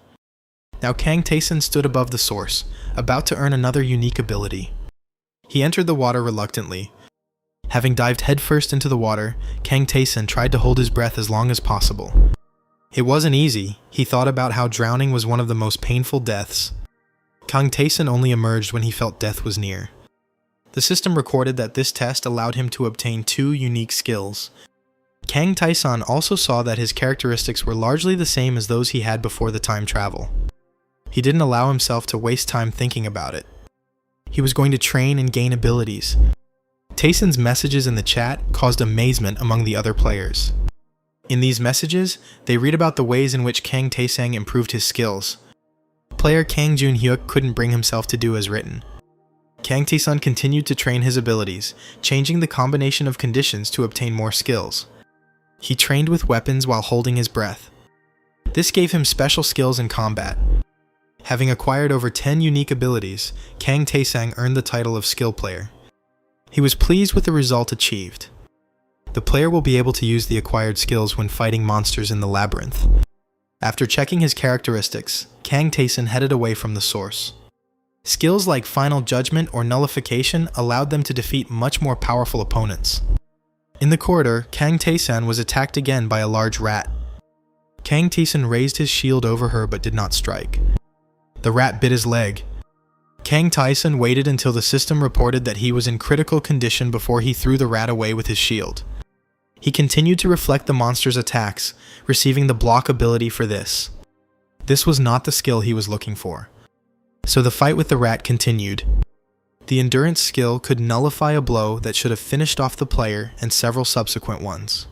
Speaker 1: Now Kang Tae-san stood above the source, about to earn another unique ability. He entered the water reluctantly. Having dived headfirst into the water, Kang Tae-san tried to hold his breath as long as possible. It wasn't easy. He thought about how drowning was one of the most painful deaths. Kang Tae-san only emerged when he felt death was near. The system recorded that this test allowed him to obtain 2 unique skills. Kang Tae-san also saw that his characteristics were largely the same as those he had before the time travel. He didn't allow himself to waste time thinking about it. He was going to train and gain abilities. Tae-san's messages in the chat caused amazement among the other players. In these messages, they read about the ways in which Kang Tae-sang improved his skills. Player Kang Jun-hyuk couldn't bring himself to do as written. Kang Tae-san continued to train his abilities, changing the combination of conditions to obtain more skills. He trained with weapons while holding his breath. This gave him special skills in combat. Having acquired over 10 unique abilities, Kang Tae-sang earned the title of skill player. He was pleased with the result achieved. The player will be able to use the acquired skills when fighting monsters in the labyrinth. After checking his characteristics, Kang Tae-san headed away from the source. Skills like Final Judgment or Nullification allowed them to defeat much more powerful opponents. In the corridor, Kang Tae-san was attacked again by a large rat. Kang Tae-san raised his shield over her but did not strike. The rat bit his leg. Kang Tae-san waited until the system reported that he was in critical condition before he threw the rat away with his shield. He continued to reflect the monster's attacks, receiving the block ability for this. This was not the skill he was looking for. So the fight with the rat continued. The endurance skill could nullify a blow that should have finished off the player and several subsequent ones.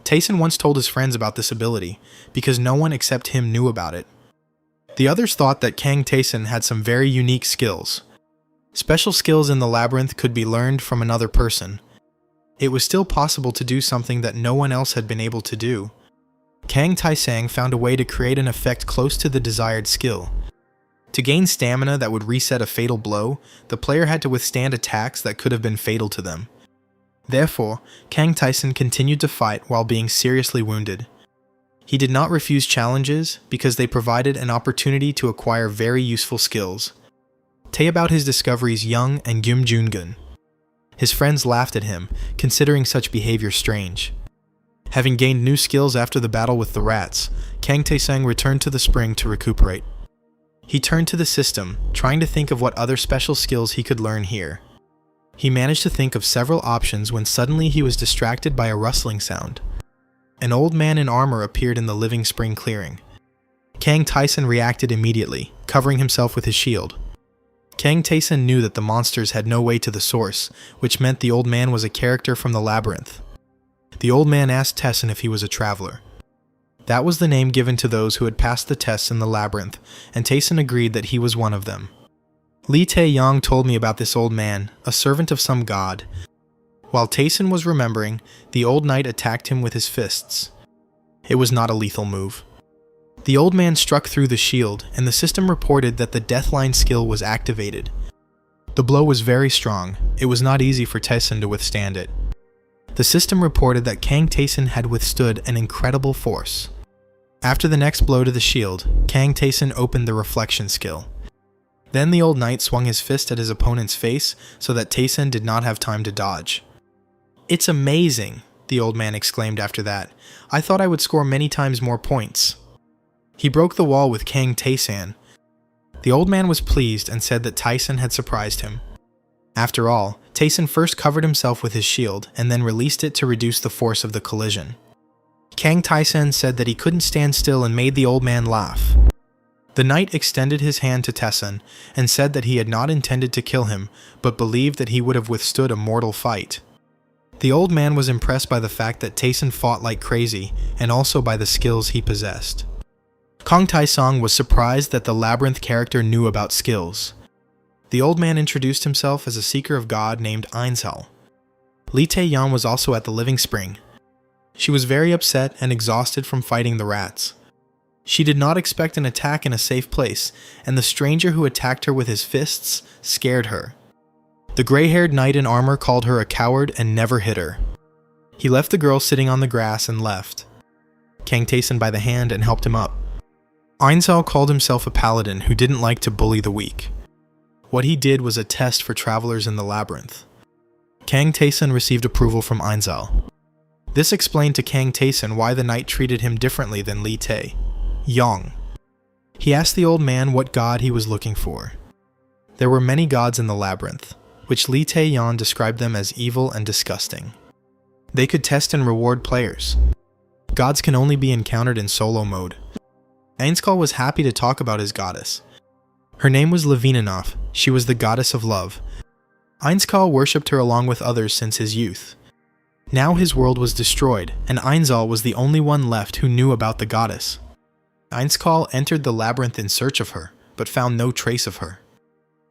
Speaker 1: Tae-san once told his friends about this ability, because no one except him knew about it. The others thought that Kang Tae-san had some very unique skills. Special skills in the labyrinth could be learned from another person. It was still possible to do something that no one else had been able to do. Kang Taisang found a way to create an effect close to the desired skill. To gain stamina that would reset a fatal blow, the player had to withstand attacks that could have been fatal to them. Therefore, Kang Taisang continued to fight while being seriously wounded. He did not refuse challenges because they provided an opportunity to acquire very useful skills. Tay about his discoveries Young and Gyum Jungun. His friends laughed at him, considering such behavior strange. Having gained new skills after the battle with the rats, Kang Taisang returned to the spring to recuperate. He turned to the system, trying to think of what other special skills he could learn here. He managed to think of several options when suddenly he was distracted by a rustling sound. An old man in armor appeared in the living spring clearing. Kang Taisang reacted immediately, covering himself with his shield. Kang Taisang knew that the monsters had no way to the source, which meant the old man was a character from the labyrinth. The old man asked Taisang if he was a traveler. That was the name given to those who had passed the tests in the labyrinth, and Taisang agreed that he was one of them. Li Tae-yong told me about this old man, a servant of some god. While Taisang was remembering, the old knight attacked him with his fists. It was not a lethal move. The old man struck through the shield, and the system reported that the Deathline skill was activated. The blow was very strong. It was not easy for Taisang to withstand it. The system reported that Kang Taisang had withstood an incredible force. After the next blow to the shield, Kang Taisang opened the reflection skill. Then the old knight swung his fist at his opponent's face so that Taisang did not have time to dodge. "It's amazing," the old man exclaimed after that. "I thought I would score many times more points." He broke the wall with Kang Taisang. The old man was pleased and said that Taisang had surprised him. After all, Taisang first covered himself with his shield and then released it to reduce the force of the collision. Kang Taisang said that he couldn't stand still and made the old man laugh. The knight extended his hand to Taisang and said that he had not intended to kill him, but believed that he would have withstood a mortal fight. The old man was impressed by the fact that Taisang fought like crazy, and also by the skills he possessed. Kang Taisang was surprised that the labyrinth character knew about skills. The old man introduced himself as a seeker of God named Ainsal. Li Tae-yan was also at the living spring. She was very upset and exhausted from fighting the rats. She did not expect an attack in a safe place, and the stranger who attacked her with his fists scared her. The gray-haired knight in armor called her a coward and never hit her. He left the girl sitting on the grass and left. Kang Taisang by the hand and helped him up. Ainsal called himself a paladin who didn't like to bully the weak. What he did was a test for travelers in the labyrinth. Kang Taisang received approval from Ainsal. This explained to Kang Taisang why the knight treated him differently than Li Tae-yong. He asked the old man what god he was looking for. There were many gods in the labyrinth, which Li Tae-yong described them as evil and disgusting. They could test and reward players. Gods can only be encountered in solo mode. Ainsal was happy to talk about his goddess. Her name was Levininoff. She was the goddess of love. Ainsal worshipped her along with others since his youth. Now his world was destroyed, and Ainsal was the only one left who knew about the goddess. Ainsal entered the labyrinth in search of her, but found no trace of her.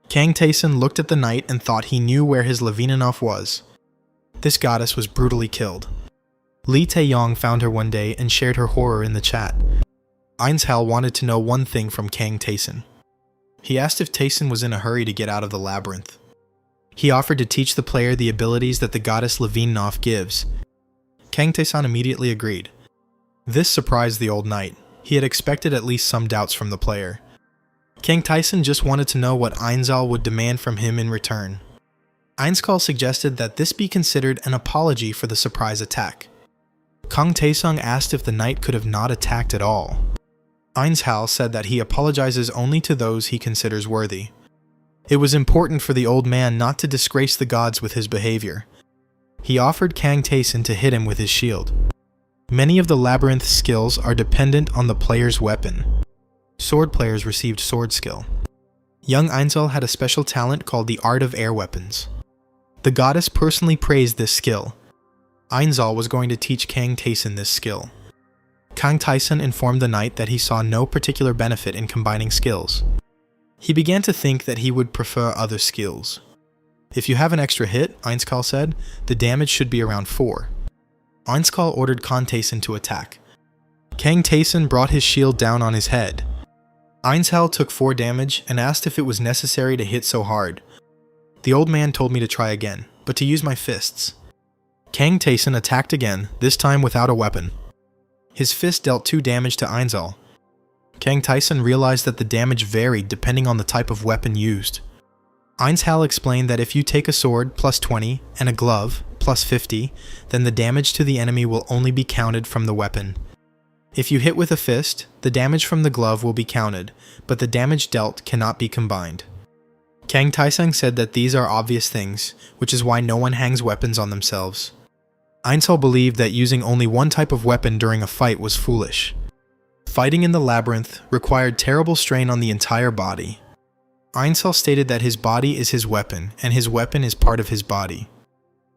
Speaker 1: Kang Taisang looked at the knight and thought he knew where his Levininoff was. This goddess was brutally killed. Li Tae-yong found her one day and shared her horror in the chat. Ainsal wanted to know one thing from Kang Taisang. He asked if Taisang was in a hurry to get out of the labyrinth. He offered to teach the player the abilities that the goddess Levininoff gives. Kang Taisang immediately agreed. This surprised the old knight. He had expected at least some doubts from the player. Kang Taisang just wanted to know what Ainsal would demand from him in return. Ainsal suggested that this be considered an apology for the surprise attack. Kang Taisang asked if the knight could have not attacked at all. Ainsal said that he apologizes only to those he considers worthy. It was important for the old man not to disgrace the gods with his behavior. He offered Kang Taisang to hit him with his shield. Many of the labyrinth skills are dependent on the player's weapon. Sword players received sword skill. Young Ainsal had a special talent called the Art of Air Weapons. The goddess personally praised this skill. Ainsal was going to teach Kang Taisang this skill. Kang Taisang informed the knight that he saw no particular benefit in combining skills. He began to think that he would prefer other skills. If you have an extra hit, Ainsal said, the damage should be around 4. Ainsal ordered Kang Taisang to attack. Kang Taeson brought his shield down on his head. Ainshal took 4 damage and asked if it was necessary to hit so hard. The old man told me to try again, but to use my fists. Kang Taeson attacked again, this time without a weapon. His fist dealt 2 damage to Ainshal. Kang Taeson realized that the damage varied depending on the type of weapon used. Ainshal explained that if you take a sword plus 20 and a glove plus 50, then the damage to the enemy will only be counted from the weapon. If you hit with a fist, the damage from the glove will be counted, but the damage dealt cannot be combined. Kang Taesang said that these are obvious things, which is why no one hangs weapons on themselves. Ainshal believed that using only one type of weapon during a fight was foolish. Fighting in the labyrinth required terrible strain on the entire body. Ainshal stated that his body is his weapon, and his weapon is part of his body.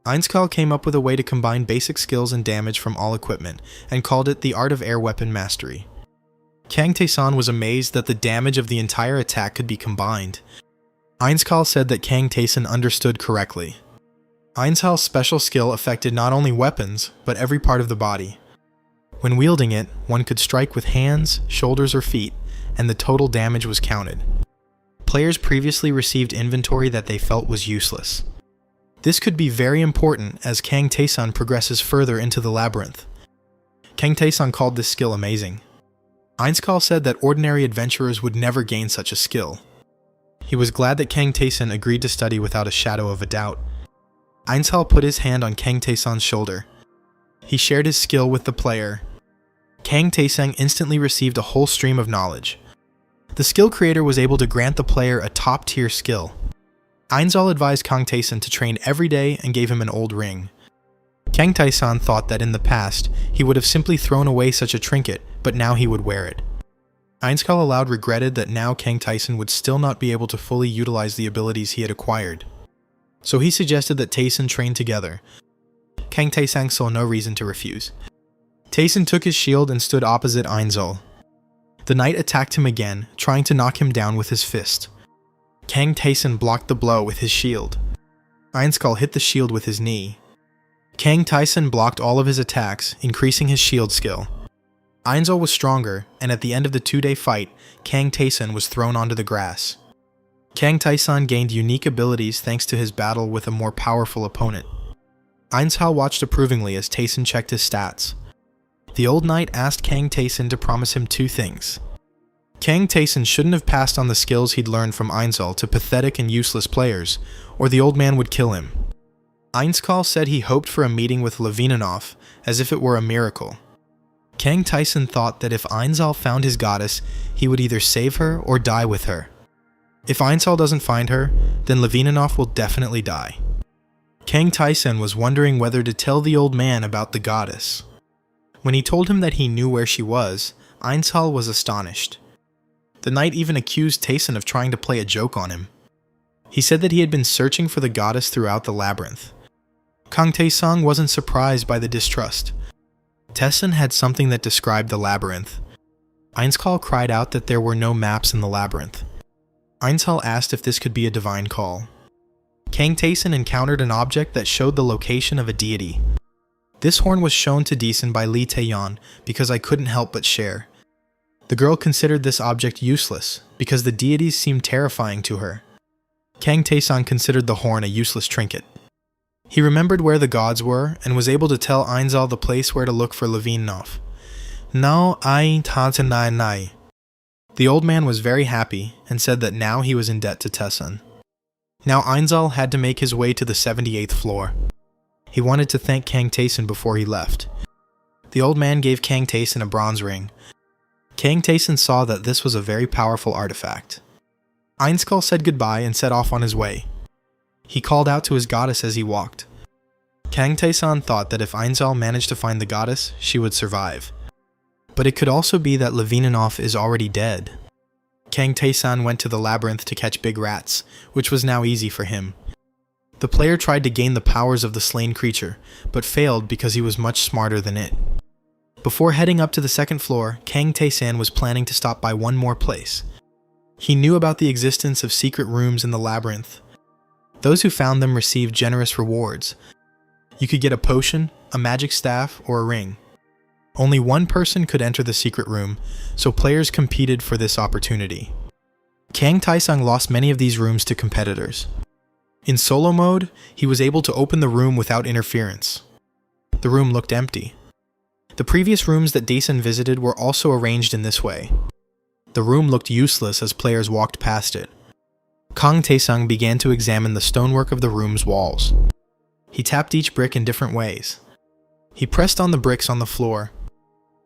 Speaker 1: Ainshal came up with a way to combine basic skills and damage from all equipment, and called it the Art of Air Weapon Mastery. Kang Taeson was amazed that the damage of the entire attack could be combined. Ainshal said that Kang Taeson understood correctly. Ainshal's special skill affected not only weapons, but every part of the body. When wielding it, one could strike with hands, shoulders, or feet, and the total damage was counted. Players previously received inventory that they felt was useless. This could be very important as Kang Taeson progresses further into the labyrinth. Kang Taeson called this skill amazing. Ainshal said that ordinary adventurers would never gain such a skill. He was glad that Kang Taeson agreed to study without a shadow of a doubt. Ainshal put his hand on Kang Taeson's shoulder. He shared his skill with the player. Kang Taesang instantly received a whole stream of knowledge. The skill creator was able to grant the player a top-tier skill. Ainshal advised Kang Taeson to train every day and gave him an old ring. Kang Taeson thought that in the past, he would have simply thrown away such a trinket, but now he would wear it. Ainshal aloud regretted that now Kang Taeson would still not be able to fully utilize the abilities he had acquired. So he suggested that Taeson train together. Kang Taesang saw no reason to refuse. Taeson took his shield and stood opposite Ainshal. The knight attacked him again, trying to knock him down with his fist. Kang Taeson blocked the blow with his shield. Ainshal hit the shield with his knee. Kang Taeson blocked all of his attacks, increasing his shield skill. Ainshal was stronger, and at the end of the 2-day fight, Kang Taeson was thrown onto the grass. Kang Taeson gained unique abilities thanks to his battle with a more powerful opponent. Ainshal watched approvingly as Taeson checked his stats. The old knight asked Kang Taeson to promise him 2 things. Kang Taeson shouldn't have passed on the skills he'd learned from Ainshal to pathetic and useless players, or the old man would kill him. Ainshal said he hoped for a meeting with Levininov, as if it were a miracle. Kang Taeson thought that if Ainshal found his goddess, he would either save her or die with her. If Ainshal doesn't find her, then Levininov will definitely die. Kang Taeson was wondering whether to tell the old man about the goddess. When he told him that he knew where she was, Ainshal was astonished. The knight even accused Taeson of trying to play a joke on him. He said that he had been searching for the goddess throughout the labyrinth. Kang Taesang wasn't surprised by the distrust. Taeson had something that described the labyrinth. Ainshal cried out that there were no maps in the labyrinth. Ainshal asked if this could be a divine call. Kang Taeson encountered an object that showed the location of a deity. This horn was shown to Taeson by Lee Taeyeon because I couldn't help but share. The girl considered this object useless because the deities seemed terrifying to her. Kang Taesang considered the horn a useless trinket. He remembered where the gods were and was able to tell Ainshal the place where to look for Levininov. Now I nai. The old man was very happy and said that now he was in debt to Taeson. Now Ainshal had to make his way to the 78th floor. He wanted to thank Kang Taeson before he left. The old man gave Kang Taeson a bronze ring. Kang Taeson saw that this was a very powerful artifact. Ainshal said goodbye and set off on his way. He called out to his goddess as he walked. Kang Taeson thought that if Ainshal managed to find the goddess, she would survive. But it could also be that Levininov is already dead. Kang Taeson went to the labyrinth to catch big rats, which was now easy for him. The player tried to gain the powers of the slain creature, but failed because he was much smarter than it. Before heading up to the 2nd floor, Kang Taeson was planning to stop by one more place. He knew about the existence of secret rooms in the labyrinth. Those who found them received generous rewards. You could get a potion, a magic staff, or a ring. Only one person could enter the secret room, so players competed for this opportunity. Kang Taesung lost many of these rooms to competitors. In solo mode, he was able to open the room without interference. The room looked empty. The previous rooms that Daesun visited were also arranged in this way. The room looked useless as players walked past it. Kang Taesung began to examine the stonework of the room's walls. He tapped each brick in different ways. He pressed on the bricks on the floor.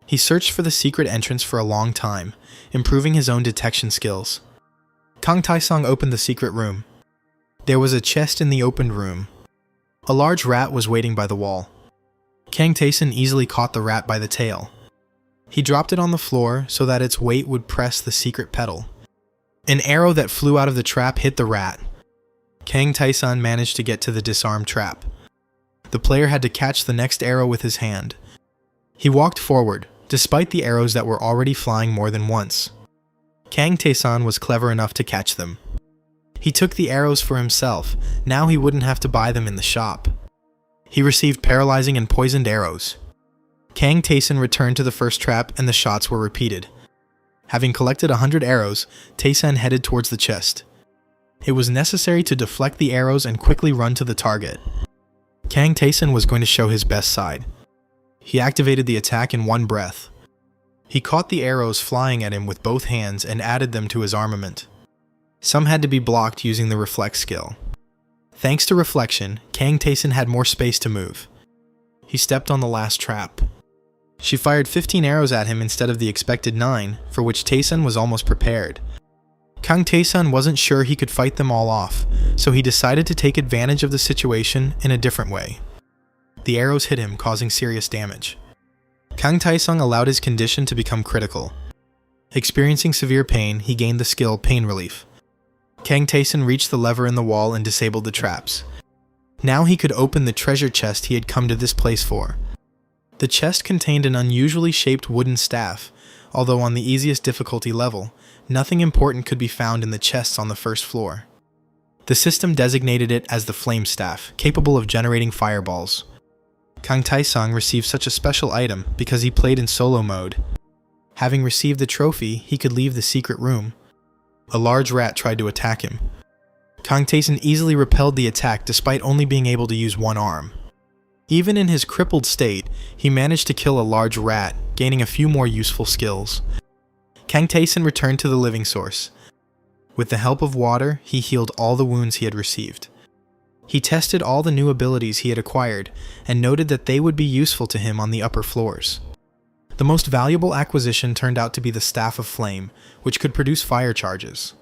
Speaker 1: He searched for the secret entrance for a long time, improving his own detection skills. Kang Taesung opened the secret room. There was a chest in the opened room. A large rat was waiting by the wall. Kang Taesung easily caught the rat by the tail. He dropped it on the floor so that its weight would press the secret pedal. An arrow that flew out of the trap hit the rat. Kang Taesung managed to get to the disarmed trap. The player had to catch the next arrow with his hand. He walked forward, despite the arrows that were already flying more than once. Kang Taesung was clever enough to catch them. He took the arrows for himself. Now he wouldn't have to buy them in the shop. He received paralyzing and poisoned arrows. Kang Taesung returned to the first trap and the shots were repeated. Having collected 100 arrows, Taesung headed towards the chest. It was necessary to deflect the arrows and quickly run to the target. Kang Taesung was going to show his best side. He activated the attack in one breath. He caught the arrows flying at him with both hands and added them to his armament. Some had to be blocked using the reflect skill. Thanks to reflection, Kang Taesung had more space to move. He stepped on the last trap. She fired 15 arrows at him instead of the expected 9, for which Taesung was almost prepared. Kang Taesung wasn't sure he could fight them all off, so he decided to take advantage of the situation in a different way. The arrows hit him, causing serious damage. Kang Taesung allowed his condition to become critical. Experiencing severe pain, he gained the skill Pain Relief. Kang Taesung reached the lever in the wall and disabled the traps. Now he could open the treasure chest he had come to this place for. The chest contained an unusually shaped wooden staff, although on the easiest difficulty level, nothing important could be found in the chests on the first floor. The system designated it as the Flame Staff, capable of generating fireballs. Kang Taesung received such a special item because he played in solo mode. Having received the trophy, he could leave the secret room. A large rat tried to attack him. Kang Taesung easily repelled the attack despite only being able to use one arm. Even in his crippled state, he managed to kill a large rat, gaining a few more useful skills. Kang Taesung returned to the living source. With the help of water, he healed all the wounds he had received. He tested all the new abilities he had acquired, and noted that they would be useful to him on the upper floors. The most valuable acquisition turned out to be the Staff of Flame, which could produce fire charges.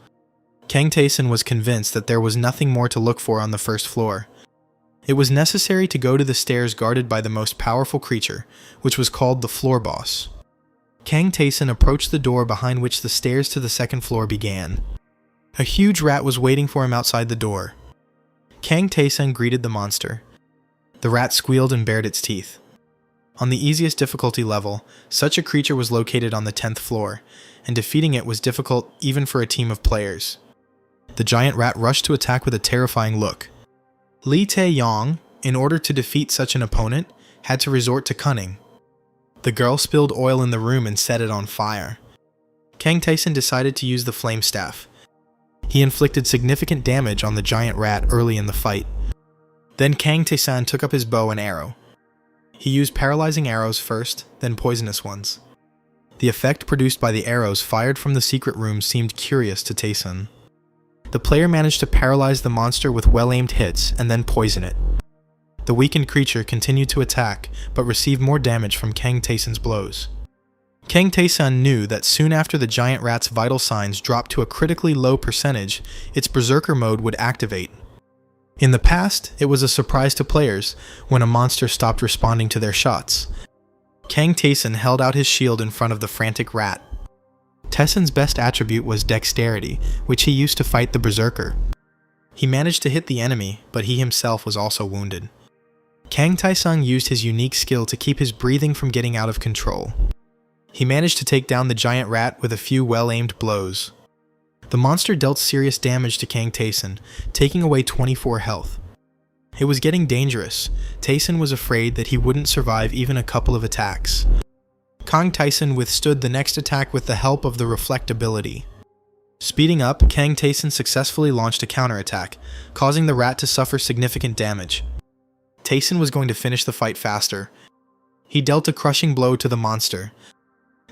Speaker 1: Kang Taesung was convinced that there was nothing more to look for on the first floor. It was necessary to go to the stairs guarded by the most powerful creature, which was called the Floor Boss. Kang Taesung approached the door behind which the stairs to the second floor began. A huge rat was waiting for him outside the door. Kang Taesung greeted the monster. The rat squealed and bared its teeth. On the easiest difficulty level, such a creature was located on the 10th floor, and defeating it was difficult even for a team of players. The giant rat rushed to attack with a terrifying look. Lee Tae-yong, in order to defeat such an opponent, had to resort to cunning. The girl spilled oil in the room and set it on fire. Kang Taesung decided to use the flame staff. He inflicted significant damage on the giant rat early in the fight. Then Kang Taesung took up his bow and arrow. He used paralyzing arrows first, then poisonous ones. The effect produced by the arrows fired from the secret room seemed curious to Taesung. The player managed to paralyze the monster with well-aimed hits and then poison it. The weakened creature continued to attack, but received more damage from Kang Taesung's blows. Kang Taesung knew that soon after the giant rat's vital signs dropped to a critically low percentage, its berserker mode would activate. In the past, it was a surprise to players when a monster stopped responding to their shots. Kang Taesung held out his shield in front of the frantic rat. Taesung's best attribute was dexterity, which he used to fight the berserker. He managed to hit the enemy, but he himself was also wounded. Kang Taesung used his unique skill to keep his breathing from getting out of control. He managed to take down the giant rat with a few well-aimed blows. The monster dealt serious damage to Kang Taesung, taking away 24 health. It was getting dangerous. Taesung was afraid that he wouldn't survive even a couple of attacks. Kang Taeson withstood the next attack with the help of the reflect ability. Speeding up, Kang Taeson successfully launched a counterattack, causing the rat to suffer significant damage. Taeson was going to finish the fight faster. He dealt a crushing blow to the monster.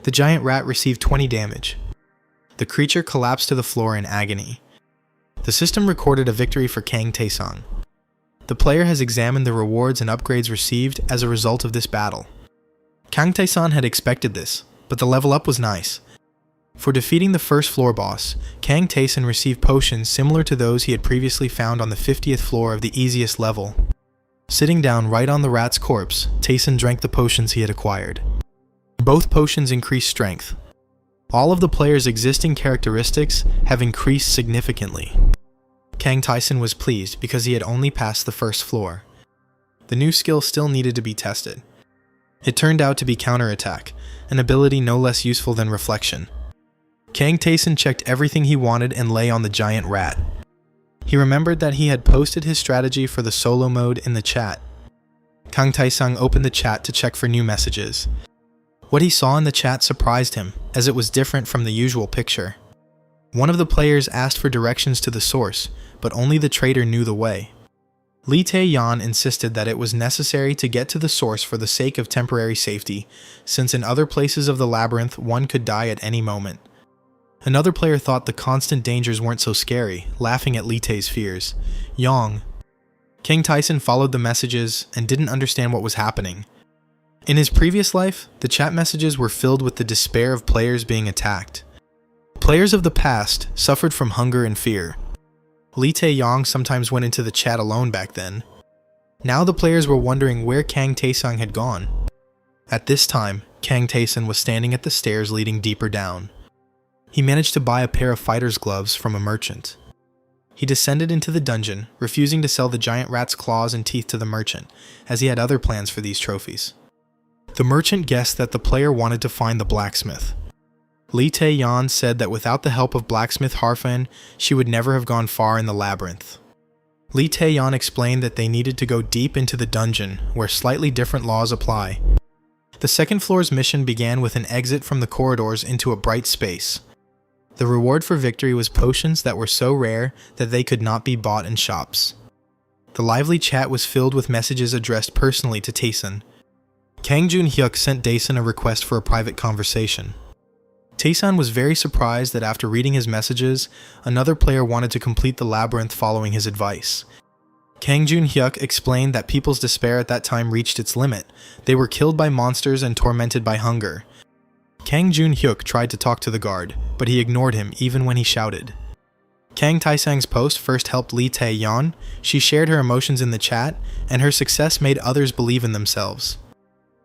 Speaker 1: The giant rat received 20 damage. The creature collapsed to the floor in agony. The system recorded a victory for Kang Taeson. The player has examined the rewards and upgrades received as a result of this battle. Kang Taeson had expected this, but the level up was nice. For defeating the first floor boss, Kang Taeson received potions similar to those he had previously found on the 50th floor of the easiest level. Sitting down right on the rat's corpse, Taeson drank the potions he had acquired. Both potions increased strength. All of the player's existing characteristics have increased significantly. Kang Taeson was pleased because he had only passed the first floor. The new skill still needed to be tested. It turned out to be counterattack, an ability no less useful than reflection. Kang Taeson checked everything he wanted and lay on the giant rat. He remembered that he had posted his strategy for the solo mode in the chat. Kang Taeson opened the chat to check for new messages. What he saw in the chat surprised him, as it was different from the usual picture. One of the players asked for directions to the source, but only the traitor knew the way. Lee Tae-yeon insisted that it was necessary to get to the source for the sake of temporary safety, since in other places of the labyrinth one could die at any moment. Another player thought the constant dangers weren't so scary, laughing at Lee Tae's fears. Yong. Kang Taeson followed the messages and didn't understand what was happening. In his previous life, the chat messages were filled with the despair of players being attacked. Players of the past suffered from hunger and fear. Lee Tae-yong sometimes went into the chat alone back then. Now the players were wondering where Kang Taeson had gone. At this time, Kang Taeson was standing at the stairs leading deeper down. He managed to buy a pair of fighter's gloves from a merchant. He descended into the dungeon, refusing to sell the giant rat's claws and teeth to the merchant, as he had other plans for these trophies. The merchant guessed that the player wanted to find the blacksmith. Lee Tae-yeon said that without the help of blacksmith Harfan, she would never have gone far in the labyrinth. Lee Tae-yeon explained that they needed to go deep into the dungeon, where slightly different laws apply. The second floor's mission began with an exit from the corridors into a bright space. The reward for victory was potions that were so rare that they could not be bought in shops. The lively chat was filled with messages addressed personally to Taeson. Kang Jun-hyuk sent Daesun a request for a private conversation. Taeson was very surprised that after reading his messages, another player wanted to complete the labyrinth following his advice. Kang Jun-hyuk explained that people's despair at that time reached its limit. They were killed by monsters and tormented by hunger. Kang Jun-hyuk tried to talk to the guard, but he ignored him even when he shouted. Kang Taesang's post first helped Lee Tae-yeon. She shared her emotions in the chat, and her success made others believe in themselves.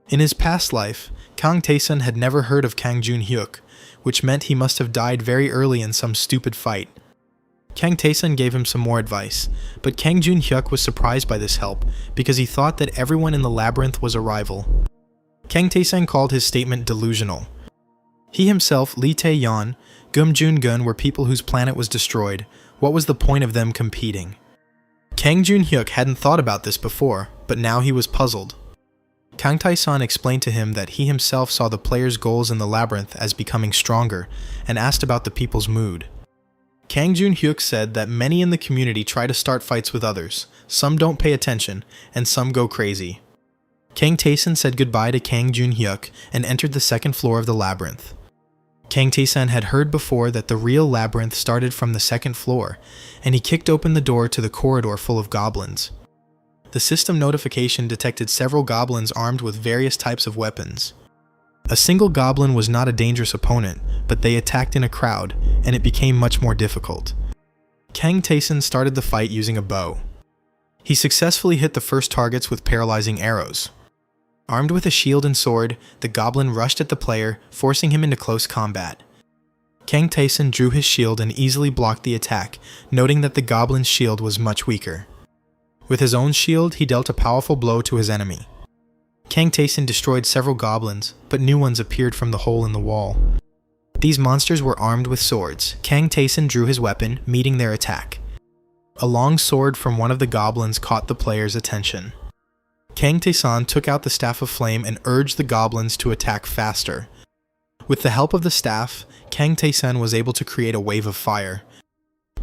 Speaker 1: In his past life, Kang Taeson had never heard of Kang Jun-hyuk, which meant he must have died very early in some stupid fight. Kang Taeson gave him some more advice, but Kang Jun-hyuk was surprised by this help because he thought that everyone in the labyrinth was a rival. Kang Taeson called his statement delusional. He himself, Lee Tae-yeon, Gum Jun-gun were people whose planet was destroyed. What was the point of them competing? Kang Jun-hyuk hadn't thought about this before, but now he was puzzled. Kang Taeson explained to him that he himself saw the players' goals in the labyrinth as becoming stronger, and asked about the people's mood. Kang Jun-hyuk said that many in the community try to start fights with others, some don't pay attention, and some go crazy. Kang Taeson said goodbye to Kang Jun-hyuk and entered the second floor of the labyrinth. Kang Taeson had heard before that the real labyrinth started from the second floor, and he kicked open the door to the corridor full of goblins. The system notification detected several goblins armed with various types of weapons. A single goblin was not a dangerous opponent, but they attacked in a crowd, and it became much more difficult. Kang Taeson started the fight using a bow. He successfully hit the first targets with paralyzing arrows. Armed with a shield and sword, the goblin rushed at the player, forcing him into close combat. Kang Taeson drew his shield and easily blocked the attack, noting that the goblin's shield was much weaker. With his own shield, he dealt a powerful blow to his enemy. Kang Taeson destroyed several goblins, but new ones appeared from the hole in the wall. These monsters were armed with swords. Kang Taeson drew his weapon, meeting their attack. A long sword from one of the goblins caught the player's attention. Kang Tae-san took out the Staff of Flame and urged the goblins to attack faster. With the help of the staff, Kang Tae-san was able to create a wave of fire.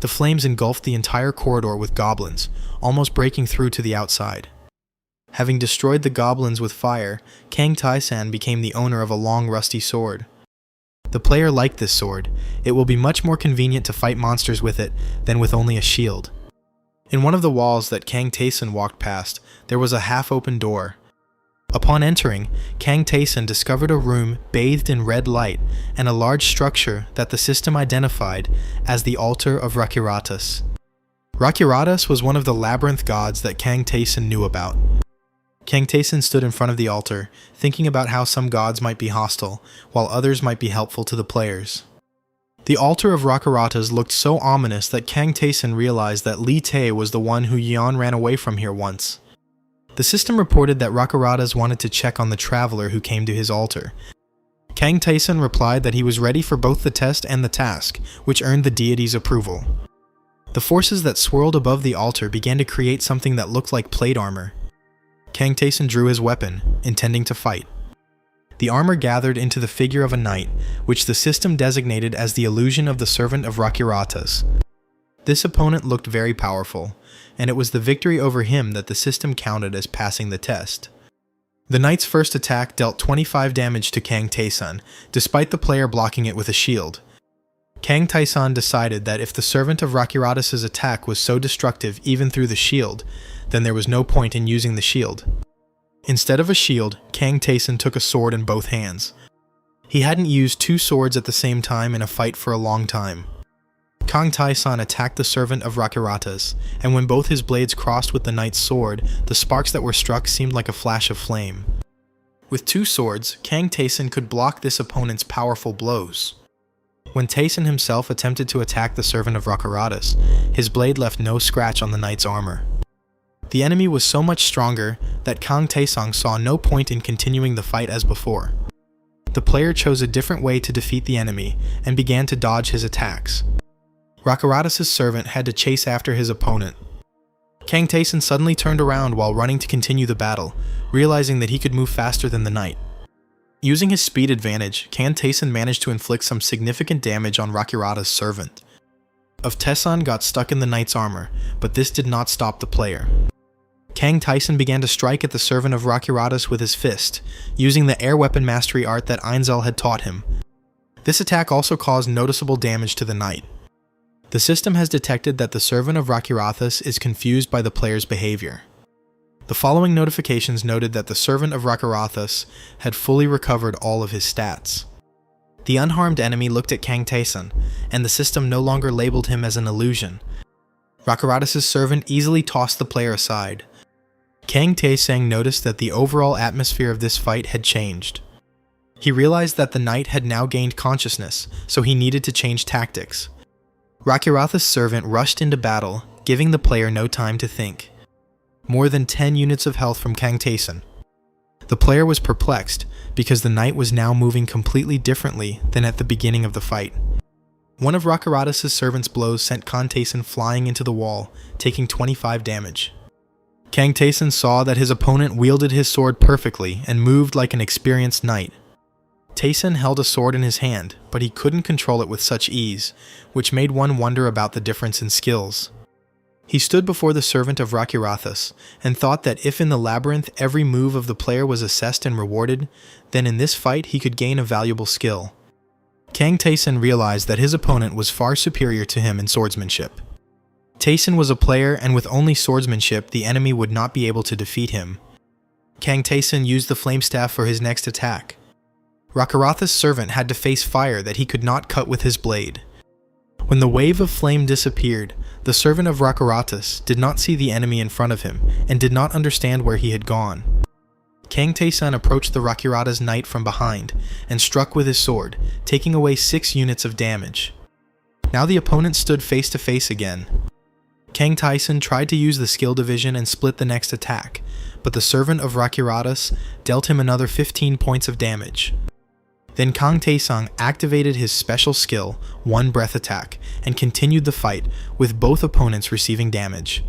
Speaker 1: The flames engulfed the entire corridor with goblins, almost breaking through to the outside. Having destroyed the goblins with fire, Kang Tae-san became the owner of a long rusty sword. The player liked this sword. It will be much more convenient to fight monsters with it than with only a shield. In one of the walls that Kang Tae-san walked past, there was a half-open door. Upon entering, Kang Tae-san discovered a room bathed in red light and a large structure that the system identified as the altar of Rakiratas. Rakiratas was one of the labyrinth gods that Kang Tae-san knew about. Kang Tae-san stood in front of the altar, thinking about how some gods might be hostile, while others might be helpful to the players. The altar of Rakiratas looked so ominous that Kang Tae-san realized that Lee Tae was the one who Yeon ran away from here once. The system reported that Rakiratas wanted to check on the traveler who came to his altar. Kang Tae-san replied that he was ready for both the test and the task, which earned the deity's approval. The forces that swirled above the altar began to create something that looked like plate armor. Kang Tae-san drew his weapon, intending to fight. The armor gathered into the figure of a knight, which the system designated as the illusion of the servant of Rakiratas. This opponent looked very powerful, and it was the victory over him that the system counted as passing the test. The knight's first attack dealt 25 damage to Kang Tae-san, despite the player blocking it with a shield. Kang Tae-san decided that if the servant of Rakiratas' attack was so destructive even through the shield, then there was no point in using the shield. Instead of a shield, Kang Tae-san took a sword in both hands. He hadn't used two swords at the same time in a fight for a long time. Kang Tae-san attacked the servant of Rakiratas, and when both his blades crossed with the knight's sword, the sparks that were struck seemed like a flash of flame. With two swords, Kang Tae-san could block this opponent's powerful blows. When Tae-san himself attempted to attack the servant of Rakiratas, his blade left no scratch on the knight's armor. The enemy was so much stronger that Kang Tae-san saw no point in continuing the fight as before. The player chose a different way to defeat the enemy and began to dodge his attacks. Rakiratas' servant had to chase after his opponent. Kang Tae-san suddenly turned around while running to continue the battle, realizing that he could move faster than the knight. Using his speed advantage, Kang Tae-san managed to inflict some significant damage on Rakiratas' servant. Tae-san got stuck in the knight's armor, but this did not stop the player. Kang Tae-san began to strike at the servant of Rakiratas with his fist, using the air weapon mastery art that Ainzel had taught him. This attack also caused noticeable damage to the knight. The system has detected that the servant of Rakiratas is confused by the player's behavior. The following notifications noted that the servant of Rakiratas had fully recovered all of his stats. The unharmed enemy looked at Kang Tae-san, and the system no longer labeled him as an illusion. Rakiratas' servant easily tossed the player aside. Kang Tae-san noticed that the overall atmosphere of this fight had changed. He realized that the knight had now gained consciousness, so he needed to change tactics. Rakiratas' servant rushed into battle, giving the player no time to think. More than 10 units of health from Kang Tae-san. The player was perplexed, because the knight was now moving completely differently than at the beginning of the fight. One of Rakiratas' servant's blows sent Kang Tae-san flying into the wall, taking 25 damage. Kang Tae-san saw that his opponent wielded his sword perfectly and moved like an experienced knight. Tae-san held a sword in his hand, but he couldn't control it with such ease, which made one wonder about the difference in skills. He stood before the servant of Rakiratas, and thought that if in the labyrinth every move of the player was assessed and rewarded, then in this fight he could gain a valuable skill. Kang Tae-san realized that his opponent was far superior to him in swordsmanship. Tae-san was a player, and with only swordsmanship the enemy would not be able to defeat him. Kang Tae-san used the flame staff for his next attack. Rakiratas' servant had to face fire that he could not cut with his blade. When the wave of flame disappeared, the servant of Rakiratas did not see the enemy in front of him and did not understand where he had gone. Kang Tae-san approached the Rakiratas knight from behind and struck with his sword, taking away 6 units of damage. Now the opponent stood face to face again. Kang Tae-san tried to use the skill division and split the next attack, but the servant of Rakiratas dealt him another 15 points of damage. Then Kang Tae-san activated his special skill, One Breath Attack, and continued the fight, with both opponents receiving damage.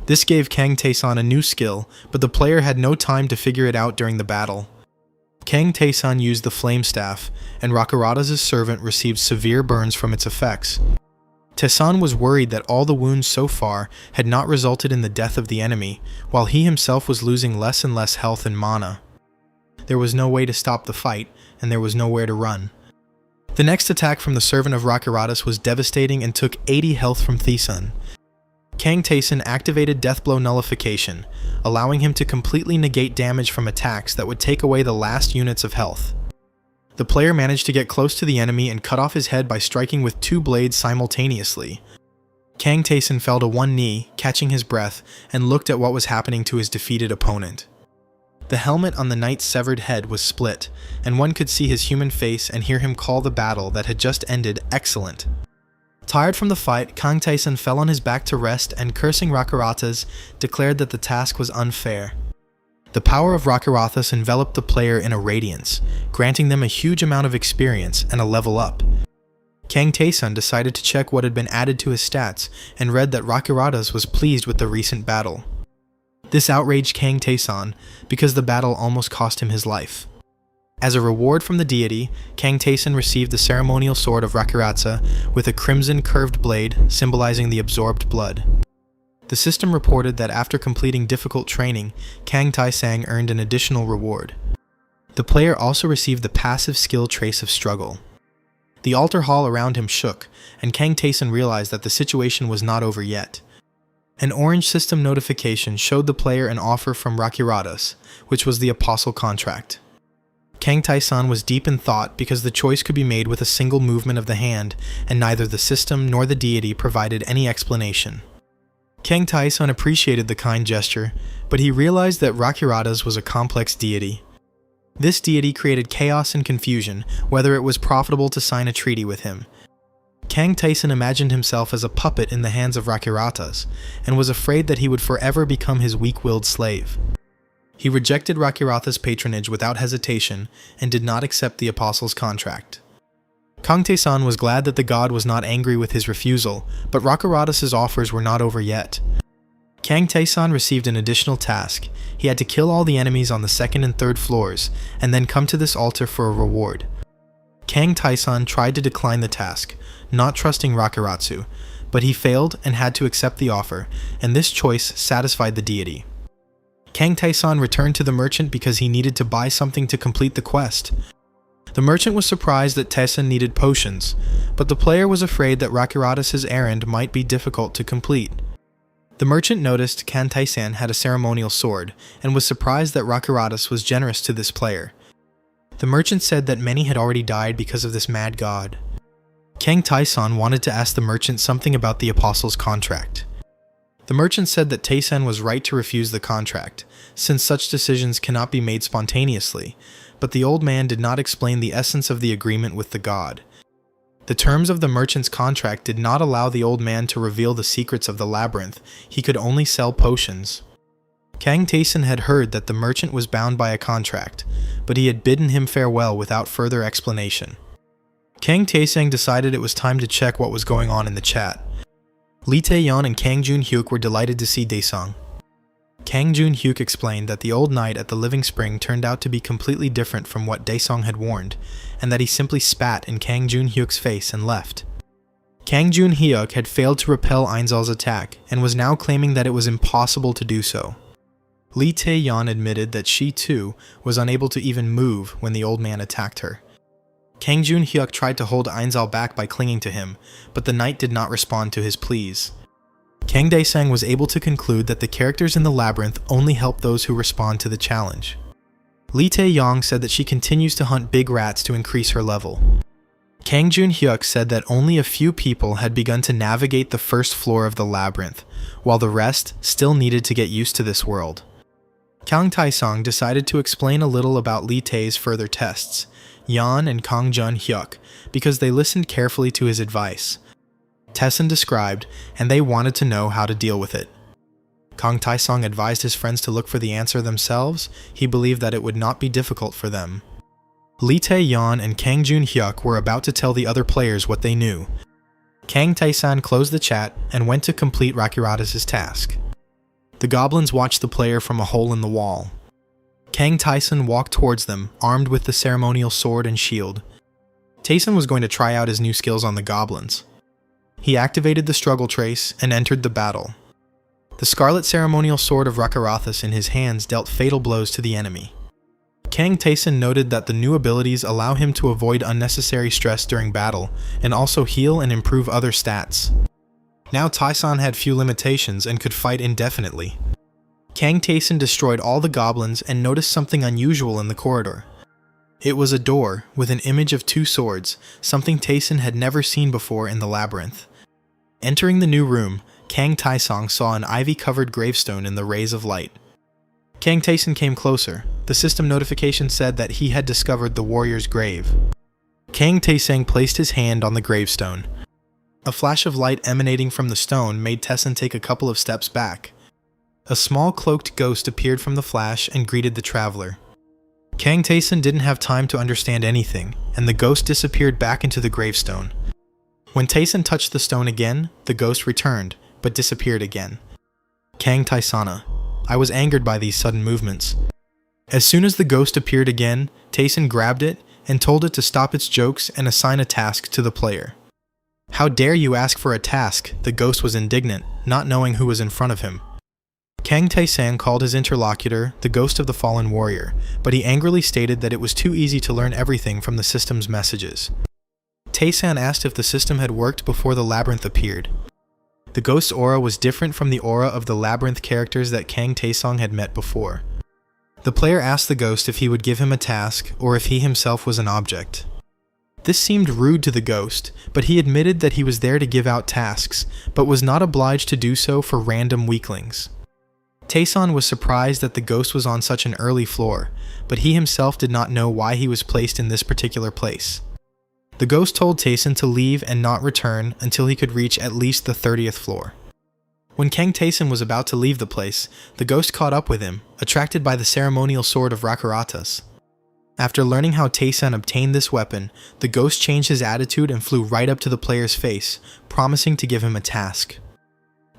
Speaker 1: This gave Kang Tae-san a new skill, but the player had no time to figure it out during the battle. Kang Tae-san used the flame staff, and Rakurata's servant received severe burns from its effects. Tae-san was worried that all the wounds so far had not resulted in the death of the enemy, while he himself was losing less and less health and mana. There was no way to stop the fight, and there was nowhere to run. The next attack from the servant of Rakuratas was devastating and took 80 health from Tae-san. Kang Tae-san activated Deathblow Nullification, allowing him to completely negate damage from attacks that would take away the last units of health. The player managed to get close to the enemy and cut off his head by striking with 2 blades simultaneously. Kang Tae-san fell to one knee, catching his breath, and looked at what was happening to his defeated opponent. The helmet on the knight's severed head was split, and one could see his human face and hear him call the battle that had just ended excellent. Tired from the fight, Kang Tae-san fell on his back to rest and, cursing Rakuratas, declared that the task was unfair. The power of Rakuratas enveloped the player in a radiance, granting them a huge amount of experience and a level up. Kang Tae-san decided to check what had been added to his stats and read that Rakuratas was pleased with the recent battle. This outraged Kang Tae-san because the battle almost cost him his life. As a reward from the deity, Kang Tae-san received the ceremonial sword of Rakuratsa with a crimson curved blade symbolizing the absorbed blood. The system reported that after completing difficult training, Kang Tae-san earned an additional reward. The player also received the passive skill Trace of Struggle. The altar hall around him shook, and Kang Tae-san realized that the situation was not over yet. An orange system notification showed the player an offer from Rakuratas, which was the Apostle Contract. Kang Tae-san was deep in thought because the choice could be made with a single movement of the hand, and neither the system nor the deity provided any explanation. Kang Tae-san appreciated the kind gesture, but he realized that Rakuratas was a complex deity. This deity created chaos and confusion, whether it was profitable to sign a treaty with him. Kang Tae-san imagined himself as a puppet in the hands of Rakuratas, and was afraid that he would forever become his weak-willed slave. He rejected Rakuratas' patronage without hesitation, and did not accept the Apostle's Contract. Kang Tae-san was glad that the god was not angry with his refusal, but Rakuratas' offers were not over yet. Kang Tae-san received an additional task. He had to kill all the enemies on the 2nd and 3rd floors, and then come to this altar for a reward. Kang Tae-san tried to decline the task, not trusting Rakuratsu, but he failed and had to accept the offer, and this choice satisfied the deity. Kang Tae-san returned to the merchant because he needed to buy something to complete the quest. The merchant was surprised that Tae-san needed potions, but the player was afraid that Rakuratas' errand might be difficult to complete. The merchant noticed Kang Tae-san had a ceremonial sword, and was surprised that Rakuratas was generous to this player. The merchant said that many had already died because of this mad god. Kang Tae-san wanted to ask the merchant something about the Apostle's Contract. The merchant said that Tae-san was right to refuse the contract, since such decisions cannot be made spontaneously, but the old man did not explain the essence of the agreement with the god. The terms of the merchant's contract did not allow the old man to reveal the secrets of the labyrinth. He could only sell potions. Kang Tae-san had heard that the merchant was bound by a contract, but he had bidden him farewell without further explanation. Kang Tae-san decided it was time to check what was going on in the chat. Lee Tae-yeon and Kang Jun-hyuk were delighted to see Daesung. Kang Jun-hyuk explained that the old knight at the Living Spring turned out to be completely different from what Daesung had warned, and that he simply spat in Kang Jun-hyuk's face and left. Kang Jun-hyuk had failed to repel Ainzal's attack, and was now claiming that it was impossible to do so. Lee Tae-yeon admitted that she too was unable to even move when the old man attacked her. Kang Jun-hyuk tried to hold Ainzal back by clinging to him, but the knight did not respond to his pleas. Kang Daesung was able to conclude that the characters in the labyrinth only help those who respond to the challenge. Lee Tae-yeon said that she continues to hunt big rats to increase her level. Kang Jun-hyuk said that only a few people had begun to navigate the first floor of the labyrinth, while the rest still needed to get used to this world. Kang Taesung decided to explain a little about Lee Tae's further tests, Yeon and Kang Jun-hyuk, because they listened carefully to his advice. Taesung described, and they wanted to know how to deal with it. Kang Taesung advised his friends to look for the answer themselves. He believed that it would not be difficult for them. Lee Tae-yeon and Kang Jun-hyuk were about to tell the other players what they knew. Kang Taesung closed the chat and went to complete Rakuratas' task. The goblins watched the player from a hole in the wall. Kang Taesun walked towards them, armed with the ceremonial sword and shield. Taesun was going to try out his new skills on the goblins. He activated the struggle trace and entered the battle. The scarlet ceremonial sword of Rakarathas in his hands dealt fatal blows to the enemy. Kang Taesun noted that the new abilities allow him to avoid unnecessary stress during battle and also heal and improve other stats. Now Taesun had few limitations and could fight indefinitely. Kang Taesun destroyed all the goblins and noticed something unusual in the corridor. It was a door with an image of two swords, something Taesun had never seen before in the labyrinth. Entering the new room, Kang Taesung saw an ivy-covered gravestone in the rays of light. Kang Taesun came closer. The system notification said that he had discovered the warrior's grave. Kang Taesung placed his hand on the gravestone. A flash of light emanating from the stone made Taesun take a couple of steps back. A small cloaked ghost appeared from the flash and greeted the traveler. Kang Taesun didn't have time to understand anything, and the ghost disappeared back into the gravestone. When Taesun touched the stone again, the ghost returned, but disappeared again. Kang Taesana. I was angered by these sudden movements. As soon as the ghost appeared again, Taesun grabbed it and told it to stop its jokes and assign a task to the player. How dare you ask for a task? The ghost was indignant, not knowing who was in front of him. Kang Taesang called his interlocutor the ghost of the fallen warrior, but he angrily stated that it was too easy to learn everything from the system's messages. Taesan asked if the system had worked before the labyrinth appeared. The ghost's aura was different from the aura of the labyrinth characters that Kang Taesong had met before. The player asked the ghost if he would give him a task or if he himself was an object. This seemed rude to the ghost, but he admitted that he was there to give out tasks, but was not obliged to do so for random weaklings. Taeson was surprised that the ghost was on such an early floor, but he himself did not know why he was placed in this particular place. The ghost told Taeson to leave and not return until he could reach at least the 30th floor. When Kang Taeson was about to leave the place, the ghost caught up with him, attracted by the ceremonial sword of Rakaratas. After learning how Taeson obtained this weapon, the ghost changed his attitude and flew right up to the player's face, promising to give him a task.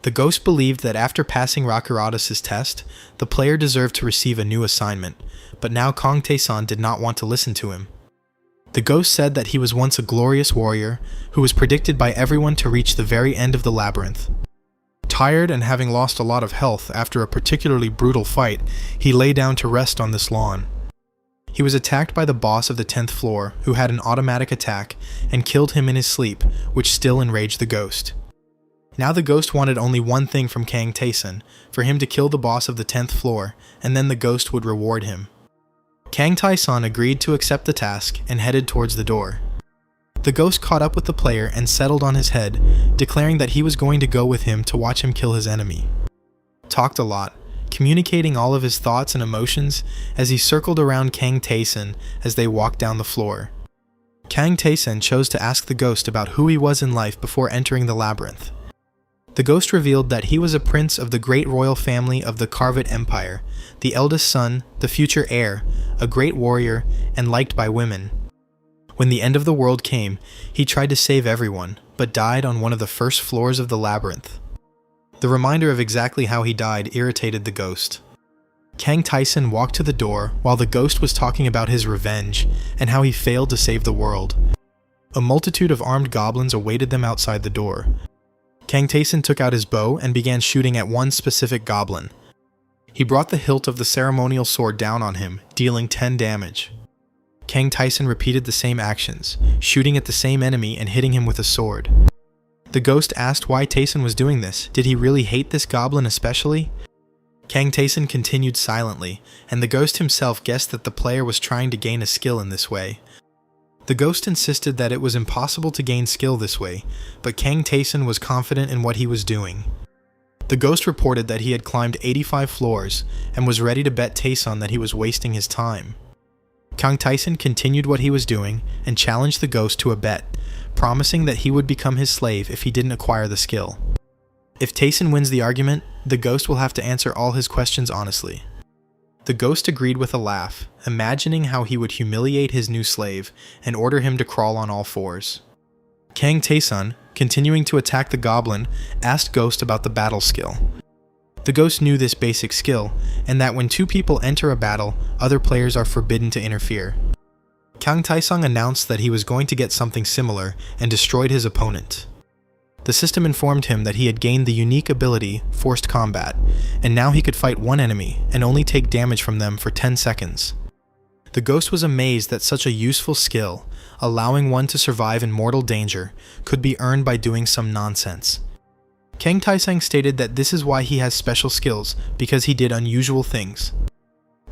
Speaker 1: The ghost believed that after passing Rakaratas' test, the player deserved to receive a new assignment, but now Kang Taeson did not want to listen to him. The ghost said that he was once a glorious warrior who was predicted by everyone to reach the very end of the labyrinth. Tired and having lost a lot of health after a particularly brutal fight, he lay down to rest on this lawn. He was attacked by the boss of the 10th floor, who had an automatic attack and killed him in his sleep, which still enraged the ghost. Now the ghost wanted only one thing from Kang Taeson, for him to kill the boss of the 10th floor, and then the ghost would reward him. Kang Taeson agreed to accept the task and headed towards the door. The ghost caught up with the player and settled on his head, declaring that he was going to go with him to watch him kill his enemy. Talked a lot, communicating all of his thoughts and emotions as he circled around Kang Taeson as they walked down the floor. Kang Taeson chose to ask the ghost about who he was in life before entering the labyrinth. The ghost revealed that he was a prince of the great royal family of the Karvat Empire, the eldest son, the future heir, a great warrior, and liked by women. When the end of the world came, he tried to save everyone, but died on one of the first floors of the labyrinth. The reminder of exactly how he died irritated the ghost. Kang Taeson walked to the door while the ghost was talking about his revenge and how he failed to save the world. A multitude of armed goblins awaited them outside the door. Kang Taeson took out his bow and began shooting at one specific goblin. He brought the hilt of the ceremonial sword down on him, dealing 10 damage. Kang Taeson repeated the same actions, shooting at the same enemy and hitting him with a sword. The ghost asked why Taeson was doing this. Did he really hate this goblin especially? Kang Taeson continued silently, and the ghost himself guessed that the player was trying to gain a skill in this way. The ghost insisted that it was impossible to gain skill this way, but Kang Taeson was confident in what he was doing. The ghost reported that he had climbed 85 floors and was ready to bet Taeson that he was wasting his time. Kang Taeson continued what he was doing and challenged the ghost to a bet, promising that he would become his slave if he didn't acquire the skill. If Taeson wins the argument, the ghost will have to answer all his questions honestly. The ghost agreed with a laugh, imagining how he would humiliate his new slave and order him to crawl on all fours. Kang Taeson, continuing to attack the goblin, asked Ghost about the battle skill. The ghost knew this basic skill, and that when two people enter a battle, other players are forbidden to interfere. Kang Taesung announced that he was going to get something similar and destroyed his opponent. The system informed him that he had gained the unique ability, Forced Combat, and now he could fight one enemy and only take damage from them for 10 seconds. The ghost was amazed that such a useful skill, allowing one to survive in mortal danger, could be earned by doing some nonsense. Kang Taesung stated that this is why he has special skills, because he did unusual things.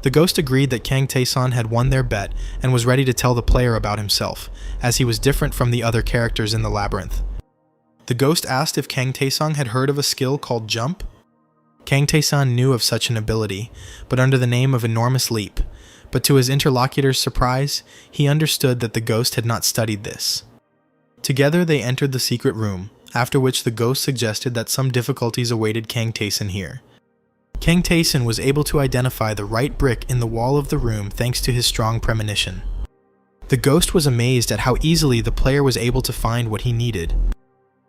Speaker 1: The ghost agreed that Kang Taesung had won their bet and was ready to tell the player about himself, as he was different from the other characters in the labyrinth. The ghost asked if Kang Taesung had heard of a skill called Jump. Kang Taesung knew of such an ability, but under the name of Enormous Leap, but to his interlocutor's surprise, he understood that the ghost had not studied this. Together they entered the secret room, after which the ghost suggested that some difficulties awaited Kang Taesung here. Kang Taesung was able to identify the right brick in the wall of the room thanks to his strong premonition. The ghost was amazed at how easily the player was able to find what he needed.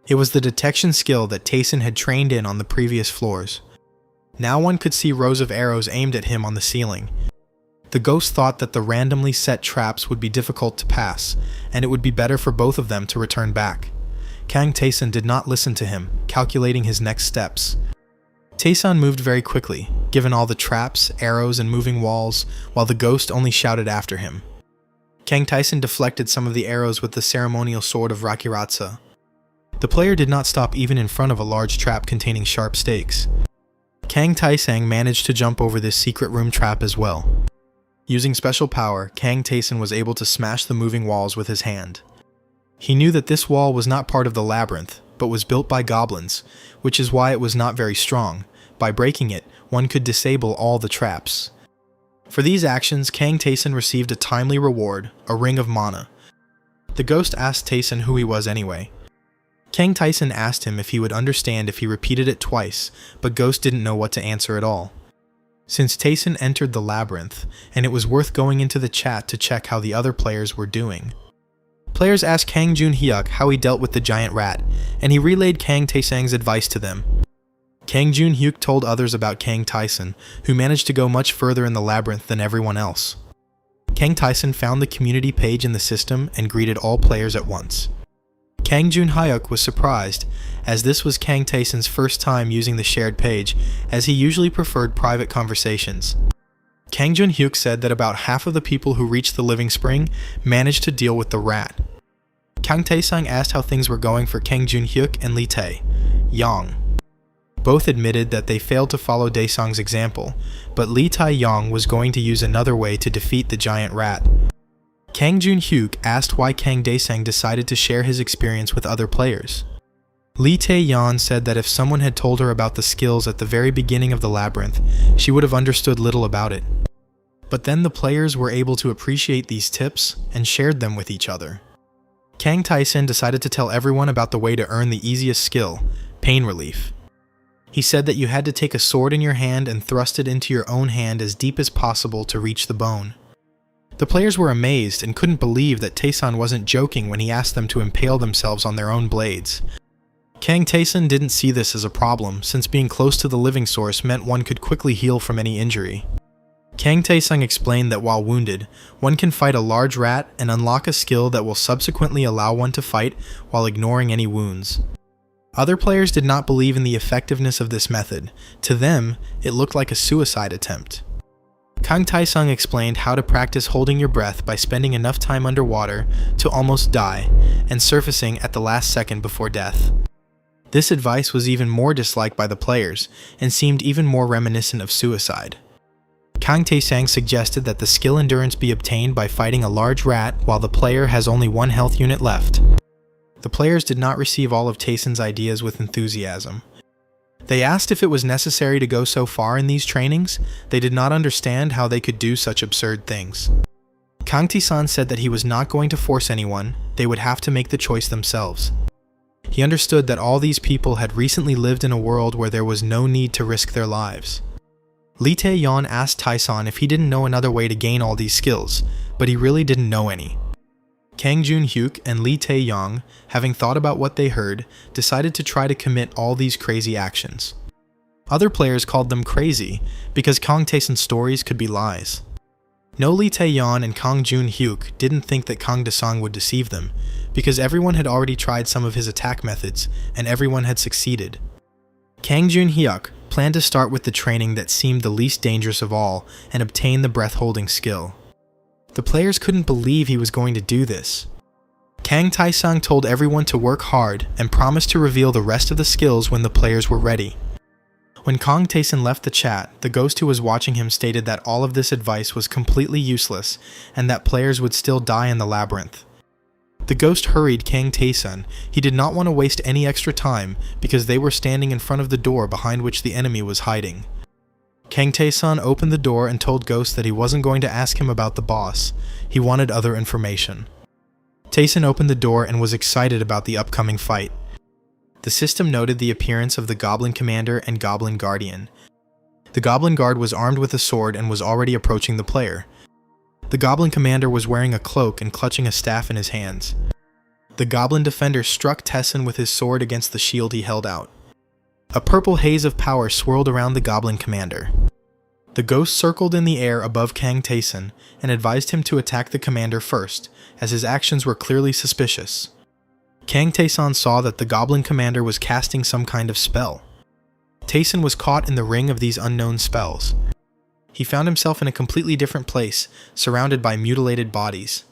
Speaker 1: It was the detection skill that Taesung had trained in on the previous floors. Now one could see rows of arrows aimed at him on the ceiling. The ghost thought that the randomly set traps would be difficult to pass, and it would be better for both of them to return back. Kang Taesung did not listen to him, calculating his next steps. Taesung moved very quickly, given all the traps, arrows, and moving walls, while the ghost only shouted after him. Kang Taesung deflected some of the arrows with the ceremonial sword of Rakiratsa. The player did not stop even in front of a large trap containing sharp stakes. Kang Taesung managed to jump over this secret room trap as well. Using special power, Kang Taesung was able to smash the moving walls with his hand. He knew that this wall was not part of the labyrinth, but was built by goblins, which is why it was not very strong. By breaking it, one could disable all the traps. For these actions, Kang Taesung received a timely reward, a ring of mana. The ghost asked Taesung who he was anyway. Kang Taesung asked him if he would understand if he repeated it twice, but Ghost didn't know what to answer at all. Since Taesung entered the labyrinth, and it was worth going into the chat to check how the other players were doing. Players asked Kang Jun-hyuk how he dealt with the giant rat, and he relayed Kang Taesung's advice to them. Kang Jun-hyuk told others about Kang Taesung, who managed to go much further in the labyrinth than everyone else. Kang Taesung found the community page in the system and greeted all players at once. Kang Jun-hyuk was surprised, as this was Kang Taesung's first time using the shared page, as he usually preferred private conversations. Kang Jun-hyuk said that about half of the people who reached the Living Spring managed to deal with the rat. Kang Taesung asked how things were going for Kang Jun-hyuk and Lee Tae-yong. Both admitted that they failed to follow Daesung's example, but Lee Tae-yong was going to use another way to defeat the giant rat. Kang Jun-hyuk asked why Kang Daesung decided to share his experience with other players. Lee Tae-yeon said that if someone had told her about the skills at the very beginning of the labyrinth, she would have understood little about it. But then the players were able to appreciate these tips and shared them with each other. Kang Taesung decided to tell everyone about the way to earn the easiest skill, pain relief. He said that you had to take a sword in your hand and thrust it into your own hand as deep as possible to reach the bone. The players were amazed and couldn't believe that Taesung wasn't joking when he asked them to impale themselves on their own blades. Kang Taesung didn't see this as a problem, since being close to the living source meant one could quickly heal from any injury. Kang Taesung explained that while wounded, one can fight a large rat and unlock a skill that will subsequently allow one to fight while ignoring any wounds. Other players did not believe in the effectiveness of this method. To them, it looked like a suicide attempt. Kang Taesung explained how to practice holding your breath by spending enough time underwater to almost die and surfacing at the last second before death. This advice was even more disliked by the players and seemed even more reminiscent of suicide. Kang Taesung suggested that the skill endurance be obtained by fighting a large rat while the player has only one health unit left. The players did not receive all of Taesung's ideas with enthusiasm. They asked if it was necessary to go so far in these trainings. They did not understand how they could do such absurd things. Kang Taesung said that he was not going to force anyone, they would have to make the choice themselves. He understood that all these people had recently lived in a world where there was no need to risk their lives. Lee Tae-yeon asked Taesung if he didn't know another way to gain all these skills, but he really didn't know any. Kang Jun-hyuk and Lee Tae-yong, having thought about what they heard, decided to try to commit all these crazy actions. Other players called them crazy because Kang Tae-sun's stories could be lies. No Lee Tae-yeon and Kang Jun-hyuk didn't think that Kang Da-sung would deceive them because everyone had already tried some of his attack methods and everyone had succeeded. Kang Jun-hyuk planned to start with the training that seemed the least dangerous of all and obtain the breath-holding skill. The players couldn't believe he was going to do this. Kang Tae-sung told everyone to work hard and promised to reveal the rest of the skills when the players were ready. When Kang Tae-sun left the chat, the ghost who was watching him stated that all of this advice was completely useless and that players would still die in the labyrinth. The ghost hurried Kang Tae-sun. He did not want to waste any extra time because they were standing in front of the door behind which the enemy was hiding. Kang Tae-sun opened the door and told Ghost that he wasn't going to ask him about the boss. He wanted other information. Tae-sun opened the door and was excited about the upcoming fight. The system noted the appearance of the Goblin Commander and Goblin Guardian. The Goblin Guard was armed with a sword and was already approaching the player. The Goblin Commander was wearing a cloak and clutching a staff in his hands. The Goblin Defender struck Tae-sun with his sword against the shield he held out. A purple haze of power swirled around the Goblin Commander. The ghost circled in the air above Kang Tae-sun and advised him to attack the commander first, as his actions were clearly suspicious. Kang Tae-sun saw that the Goblin Commander was casting some kind of spell. Tae-sun was caught in the ring of these unknown spells. He found himself in a completely different place, surrounded by mutilated bodies.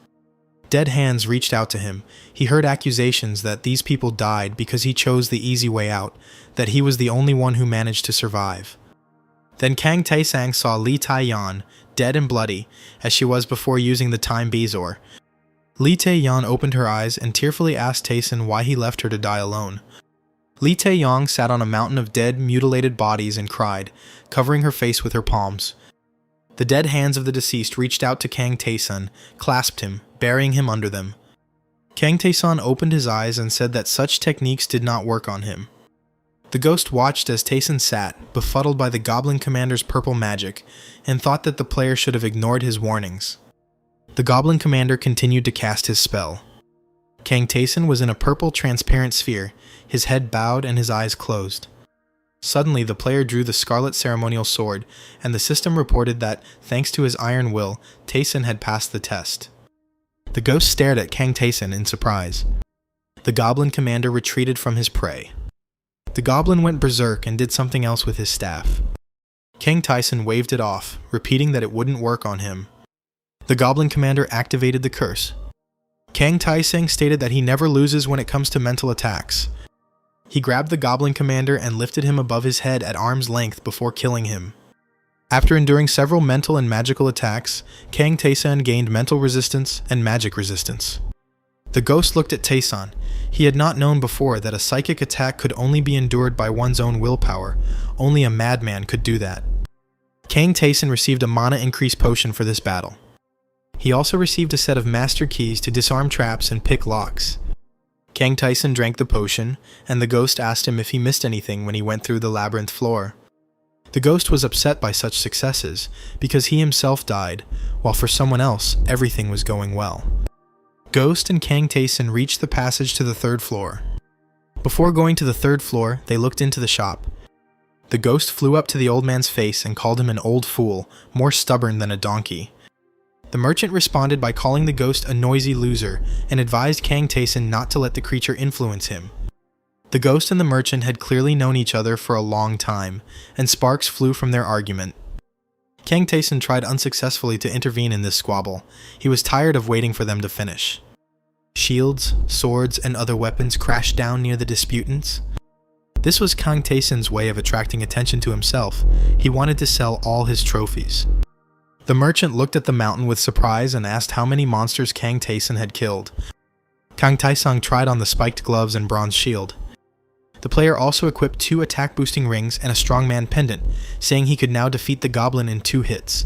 Speaker 1: Dead hands reached out to him. He heard accusations that these people died because he chose the easy way out, that he was the only one who managed to survive. Then Kang Tae-sang saw Lee Tae-yeon, dead and bloody, as she was before using the Time Bezoar. Lee Tae-yeon opened her eyes and tearfully asked Tae-sun why he left her to die alone. Lee Tae-yeon sat on a mountain of dead, mutilated bodies and cried, covering her face with her palms. The dead hands of the deceased reached out to Kang Tae-sun, clasped him, burying him under them. Kang Tae-sun opened his eyes and said that such techniques did not work on him. The ghost watched as Tae-sun sat, befuddled by the Goblin Commander's purple magic, and thought that the player should have ignored his warnings. The Goblin Commander continued to cast his spell. Kang Tae-sun was in a purple transparent sphere, his head bowed and his eyes closed. Suddenly, the player drew the Scarlet Ceremonial Sword, and the system reported that, thanks to his iron will, Tae-sun had passed the test. The ghost stared at Kang Tae-sun in surprise. The Goblin Commander retreated from his prey. The Goblin went berserk and did something else with his staff. Kang Tae-sun waved it off, repeating that it wouldn't work on him. The Goblin Commander activated the curse. Kang Tae-sun stated that he never loses when it comes to mental attacks. He grabbed the Goblin Commander and lifted him above his head at arm's length before killing him. After enduring several mental and magical attacks, Kang Tae-sun gained mental resistance and magic resistance. The ghost looked at Tae-sun. He had not known before that a psychic attack could only be endured by one's own willpower. Only a madman could do that. Kang Tae-sun received a mana increase potion for this battle. He also received a set of master keys to disarm traps and pick locks. Kang Tae-sun drank the potion, and the ghost asked him if he missed anything when he went through the labyrinth floor. The ghost was upset by such successes, because he himself died, while for someone else, everything was going well. Ghost and Kang Tae-sun reached the passage to the third floor. Before going to the third floor, they looked into the shop. The ghost flew up to the old man's face and called him an old fool, more stubborn than a donkey. The merchant responded by calling the ghost a noisy loser and advised Kang Tae-sun not to let the creature influence him. The ghost and the merchant had clearly known each other for a long time, and sparks flew from their argument. Kang Tae-sun tried unsuccessfully to intervene in this squabble. He was tired of waiting for them to finish. Shields, swords, and other weapons crashed down near the disputants. This was Kang Tae-sun's way of attracting attention to himself. He wanted to sell all his trophies. The merchant looked at the mountain with surprise and asked how many monsters Kang Tae-sun had killed. Kang Tae-sun tried on the spiked gloves and bronze shield. The player also equipped 2 attack-boosting rings and a strongman pendant, saying he could now defeat the goblin in 2 hits.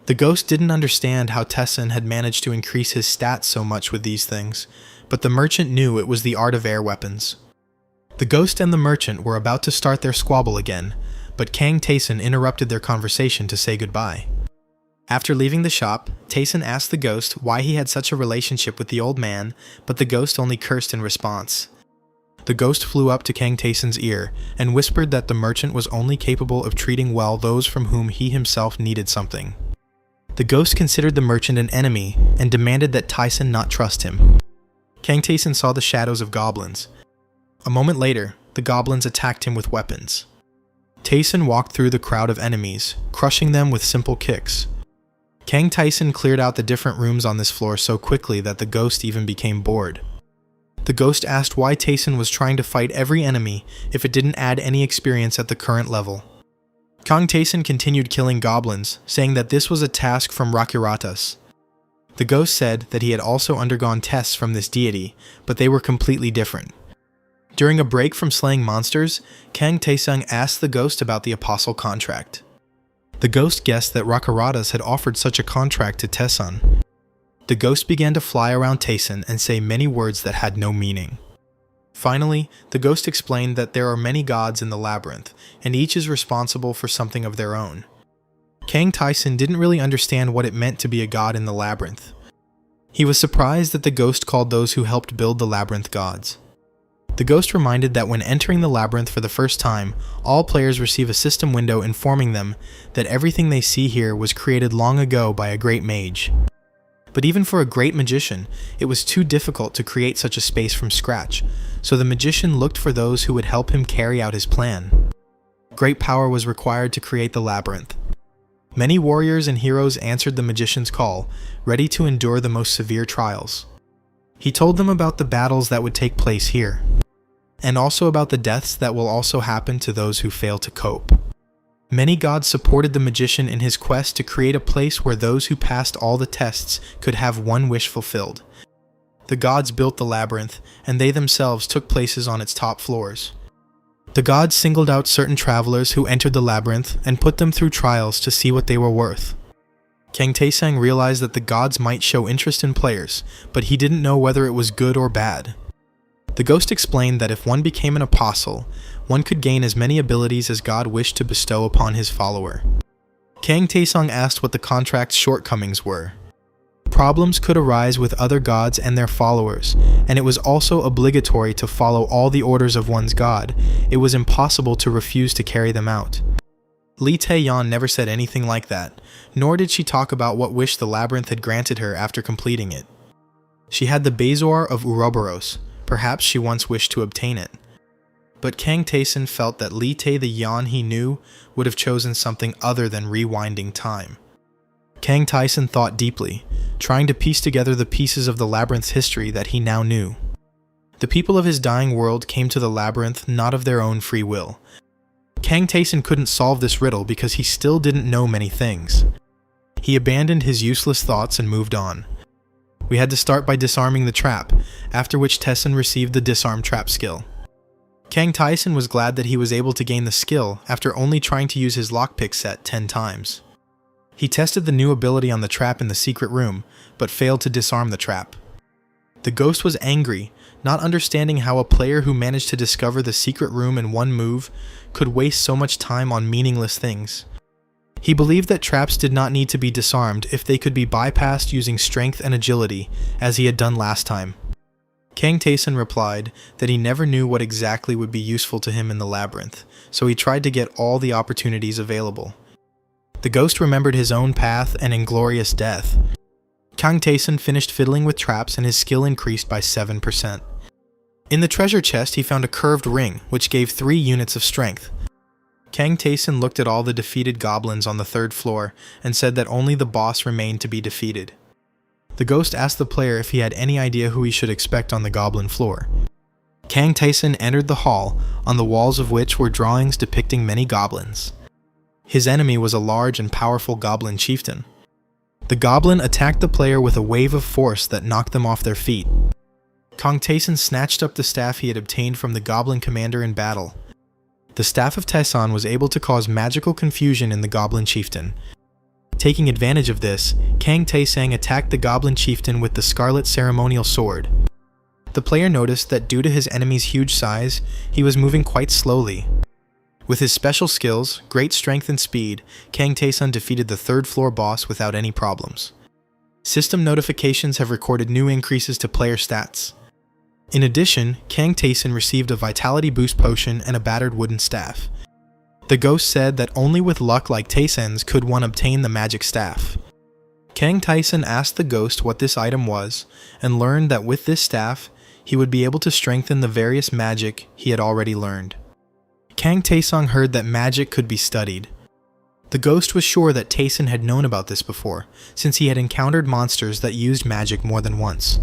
Speaker 1: The ghost didn't understand how Tae-sun had managed to increase his stats so much with these things, but the merchant knew it was the art of air weapons. The ghost and the merchant were about to start their squabble again, but Kang Tae-sun interrupted their conversation to say goodbye. After leaving the shop, Tae-sun asked the ghost why he had such a relationship with the old man, but the ghost only cursed in response. The ghost flew up to Kang Taeson's ear and whispered that the merchant was only capable of treating well those from whom he himself needed something. The ghost considered the merchant an enemy and demanded that Taeson not trust him. Kang Taeson saw the shadows of goblins. A moment later, the goblins attacked him with weapons. Taeson walked through the crowd of enemies, crushing them with simple kicks. Kang Taeson cleared out the different rooms on this floor so quickly that the ghost even became bored. The ghost asked why Taeson was trying to fight every enemy if it didn't add any experience at the current level. Kang Taeson continued killing goblins, saying that this was a task from Rakiratas. The ghost said that he had also undergone tests from this deity, but they were completely different. During a break from slaying monsters, Kang Taesung asked the ghost about the apostle contract. The ghost guessed that Rakiratas had offered such a contract to Taeson. The ghost began to fly around Taeson and say many words that had no meaning. Finally, the ghost explained that there are many gods in the labyrinth, and each is responsible for something of their own. Kang Taeson didn't really understand what it meant to be a god in the labyrinth. He was surprised that the ghost called those who helped build the labyrinth gods. The ghost reminded that when entering the labyrinth for the first time, all players receive a system window informing them that everything they see here was created long ago by a great mage. But even for a great magician, it was too difficult to create such a space from scratch, so the magician looked for those who would help him carry out his plan. Great power was required to create the labyrinth. Many warriors and heroes answered the magician's call, ready to endure the most severe trials. He told them about the battles that would take place here, and also about the deaths that will also happen to those who fail to cope. Many gods supported the magician in his quest to create a place where those who passed all the tests could have one wish fulfilled. The gods built the labyrinth, and they themselves took places on its top floors. The gods singled out certain travelers who entered the labyrinth and put them through trials to see what they were worth. Kang Taesung realized that the gods might show interest in players, but he didn't know whether it was good or bad. The ghost explained that if one became an apostle, one could gain as many abilities as God wished to bestow upon his follower. Kang Taesung asked what the contract's shortcomings were. Problems could arise with other gods and their followers, and it was also obligatory to follow all the orders of one's god. It was impossible to refuse to carry them out. Lee Tae-yeon never said anything like that, nor did she talk about what wish the labyrinth had granted her after completing it. She had the Bezoar of Ouroboros. Perhaps she once wished to obtain it. But Kang Taeson felt that Lee Tae, the Yeon he knew, would have chosen something other than rewinding time. Kang Taeson thought deeply, trying to piece together the pieces of the labyrinth's history that he now knew. The people of his dying world came to the labyrinth not of their own free will. Kang Taeson couldn't solve this riddle because he still didn't know many things. He abandoned his useless thoughts and moved on. We had to start by disarming the trap, after which Taeson received the disarm trap skill. Kang Taeson was glad that he was able to gain the skill after only trying to use his lockpick set 10 times. He tested the new ability on the trap in the secret room, but failed to disarm the trap. The ghost was angry, not understanding how a player who managed to discover the secret room in one move could waste so much time on meaningless things. He believed that traps did not need to be disarmed if they could be bypassed using strength and agility, as he had done last time. Kang Taeson replied that he never knew what exactly would be useful to him in the labyrinth, so he tried to get all the opportunities available. The ghost remembered his own path and inglorious death. Kang Taeson finished fiddling with traps and his skill increased by 7%. In the treasure chest he found a curved ring, which gave 3 units of strength. Kang Taeson looked at all the defeated goblins on the 3rd floor and said that only the boss remained to be defeated. The ghost asked the player if he had any idea who he should expect on the goblin floor. Kang Taeson entered the hall, on the walls of which were drawings depicting many goblins. His enemy was a large and powerful goblin chieftain. The goblin attacked the player with a wave of force that knocked them off their feet. Kang Taeson snatched up the staff he had obtained from the goblin commander in battle. The staff of Taeson was able to cause magical confusion in the goblin chieftain. Taking advantage of this, Kang Taesung attacked the goblin chieftain with the scarlet ceremonial sword. The player noticed that due to his enemy's huge size, he was moving quite slowly. With his special skills, great strength and speed, Kang Taeson defeated the 3rd floor boss without any problems. System notifications have recorded new increases to player stats. In addition, Kang Taeson received a vitality boost potion and a battered wooden staff. The ghost said that only with luck like Taeson's could one obtain the magic staff. Kang Taeson asked the ghost what this item was, and learned that with this staff, he would be able to strengthen the various magic he had already learned. Kang Taesong heard that magic could be studied. The ghost was sure that Taeson had known about this before, since he had encountered monsters that used magic more than once.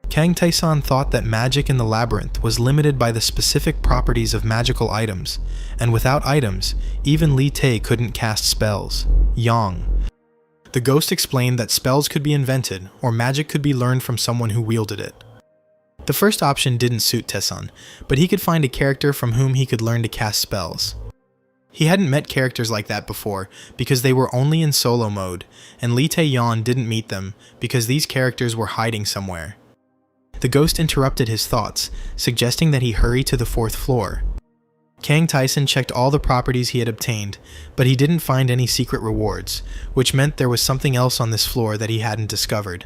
Speaker 1: Kang Taeson thought that magic in the labyrinth was limited by the specific properties of magical items, and without items, even Lee Tae couldn't cast spells. Yang. The ghost explained that spells could be invented, or magic could be learned from someone who wielded it. The first option didn't suit Taeson, but he could find a character from whom he could learn to cast spells. He hadn't met characters like that before because they were only in solo mode, and Lee Tae-yeon didn't meet them because these characters were hiding somewhere. The ghost interrupted his thoughts, suggesting that he hurry to the 4th floor. Kang Taeson checked all the properties he had obtained, but he didn't find any secret rewards, which meant there was something else on this floor that he hadn't discovered.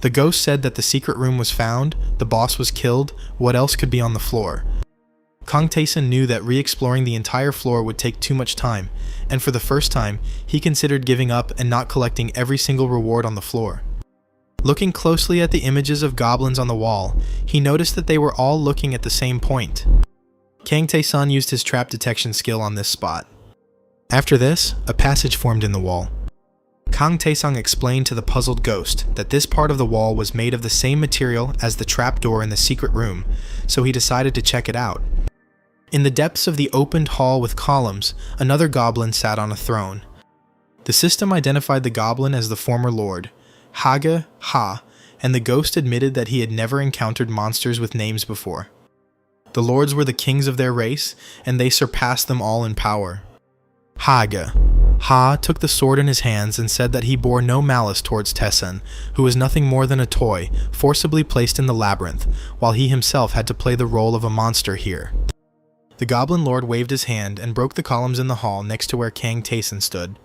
Speaker 1: The ghost said that the secret room was found, the boss was killed, what else could be on the floor? Kang Taeson knew that re-exploring the entire floor would take too much time, and for the first time, he considered giving up and not collecting every single reward on the floor. Looking closely at the images of goblins on the wall, he noticed that they were all looking at the same point. Kang Taeson used his trap detection skill on this spot. After this, a passage formed in the wall. Kang Taesong explained to the puzzled ghost that this part of the wall was made of the same material as the trapdoor in the secret room, so he decided to check it out. In the depths of the opened hall with columns, another goblin sat on a throne. The system identified the goblin as the former lord, Haga Ha, and the ghost admitted that he had never encountered monsters with names before. The lords were the kings of their race, and they surpassed them all in power. Haga Ha took the sword in his hands and said that he bore no malice towards Taeson, who was nothing more than a toy, forcibly placed in the labyrinth, while he himself had to play the role of a monster here. The Goblin Lord waved his hand and broke the columns in the hall next to where Kang Taeson stood.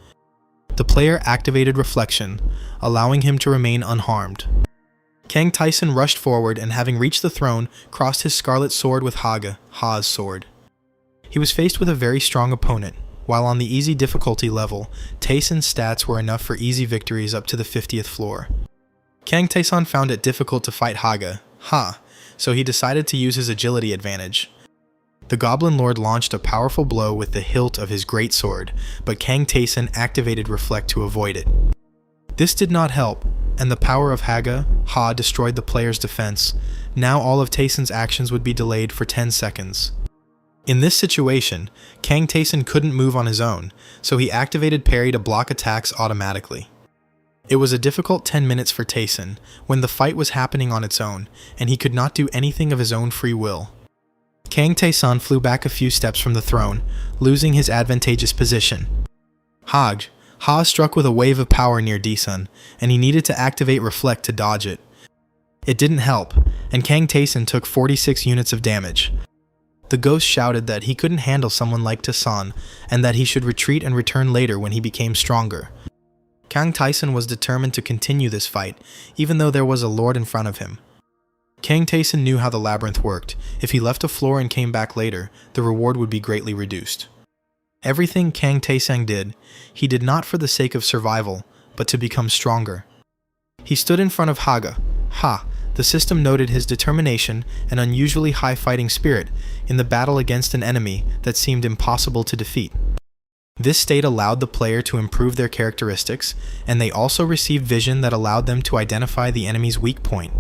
Speaker 1: The player activated Reflection, allowing him to remain unharmed. Kang Taeson rushed forward and, having reached the throne, crossed his scarlet sword with Haga Ha's sword. He was faced with a very strong opponent. While on the easy difficulty level, Taeson's stats were enough for easy victories up to the 50th floor. Kang Taeson found it difficult to fight Haga Ha, so he decided to use his agility advantage. The Goblin Lord launched a powerful blow with the hilt of his greatsword, but Kang Taeson activated Reflect to avoid it. This did not help, and the power of Haga Ha destroyed the player's defense. Now all of Taeson's actions would be delayed for 10 seconds. In this situation, Kang Taeson couldn't move on his own, so he activated parry to block attacks automatically. It was a difficult 10 minutes for Taeson, when the fight was happening on its own, and he could not do anything of his own free will. Kang Taeson flew back a few steps from the throne, losing his advantageous position. Ha struck with a wave of power near Daesun, and he needed to activate Reflect to dodge it. It didn't help, and Kang Taeson took 46 units of damage. The ghost shouted that he couldn't handle someone like Taeson, and that he should retreat and return later when he became stronger. Kang Taeson was determined to continue this fight, even though there was a lord in front of him. Kang Taeson knew how the labyrinth worked. If he left a floor and came back later, the reward would be greatly reduced. Everything Kang Taesong did, he did not for the sake of survival, but to become stronger. He stood in front of Haga Ha. The system noted his determination and unusually high fighting spirit in the battle against an enemy that seemed impossible to defeat. This state allowed the player to improve their characteristics, and they also received vision that allowed them to identify the enemy's weak point.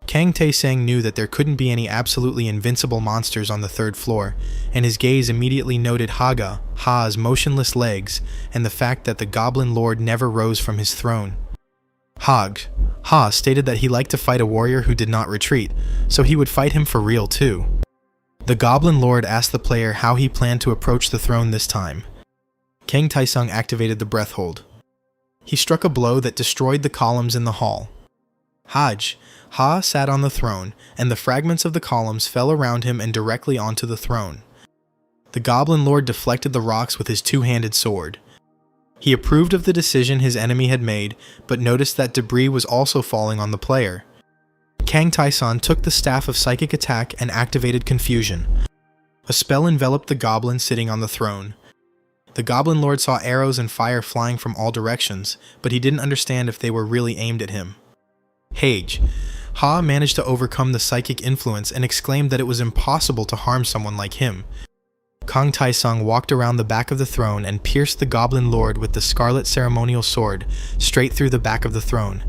Speaker 1: Kang Taesong knew that there couldn't be any absolutely invincible monsters on the 3rd floor, and his gaze immediately noted Haga Ha's motionless legs and the fact that the Goblin Lord never rose from his throne. Ha stated that he liked to fight a warrior who did not retreat, so he would fight him for real too. The Goblin Lord asked the player how he planned to approach the throne this time. Kang Taesong activated the breath hold. He struck a blow that destroyed the columns in the hall. Ha sat on the throne, and the fragments of the columns fell around him and directly onto the throne. The Goblin Lord deflected the rocks with his two-handed sword. He approved of the decision his enemy had made, but noticed that debris was also falling on the player. Kang Tae-san took the staff of psychic attack and activated confusion. A spell enveloped the goblin sitting on the throne. The Goblin Lord saw arrows and fire flying from all directions, but he didn't understand if they were really aimed at him. Hage. Ha managed to overcome the psychic influence and exclaimed that it was impossible to harm someone like him. Kang Tae-sung walked around the back of the throne and pierced the Goblin Lord with the scarlet ceremonial sword, straight through the back of the throne.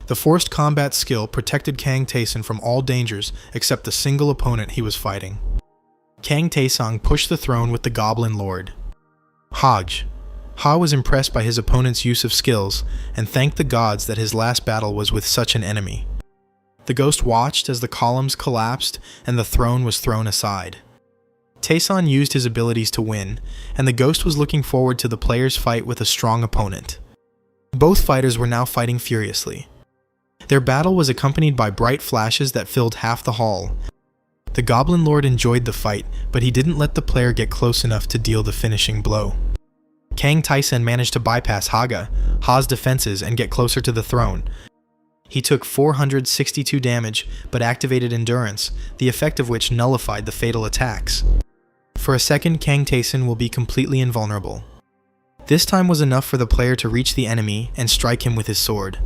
Speaker 1: The forced combat skill protected Kang Tae-sun from all dangers except the single opponent he was fighting. Kang Tae-sung pushed the throne with the Goblin Lord. Hage. Ha was impressed by his opponent's use of skills and thanked the gods that his last battle was with such an enemy. The ghost watched as the columns collapsed and the throne was thrown aside. Tae-san used his abilities to win, and the ghost was looking forward to the player's fight with a strong opponent. Both fighters were now fighting furiously. Their battle was accompanied by bright flashes that filled half the hall. The Goblin Lord enjoyed the fight, but he didn't let the player get close enough to deal the finishing blow. Kang Tae-san managed to bypass Ha's defenses and get closer to the throne. He took 462 damage, but activated Endurance, the effect of which nullified the fatal attacks. For a second, Kang Tae-san will be completely invulnerable. This time was enough for the player to reach the enemy and strike him with his sword.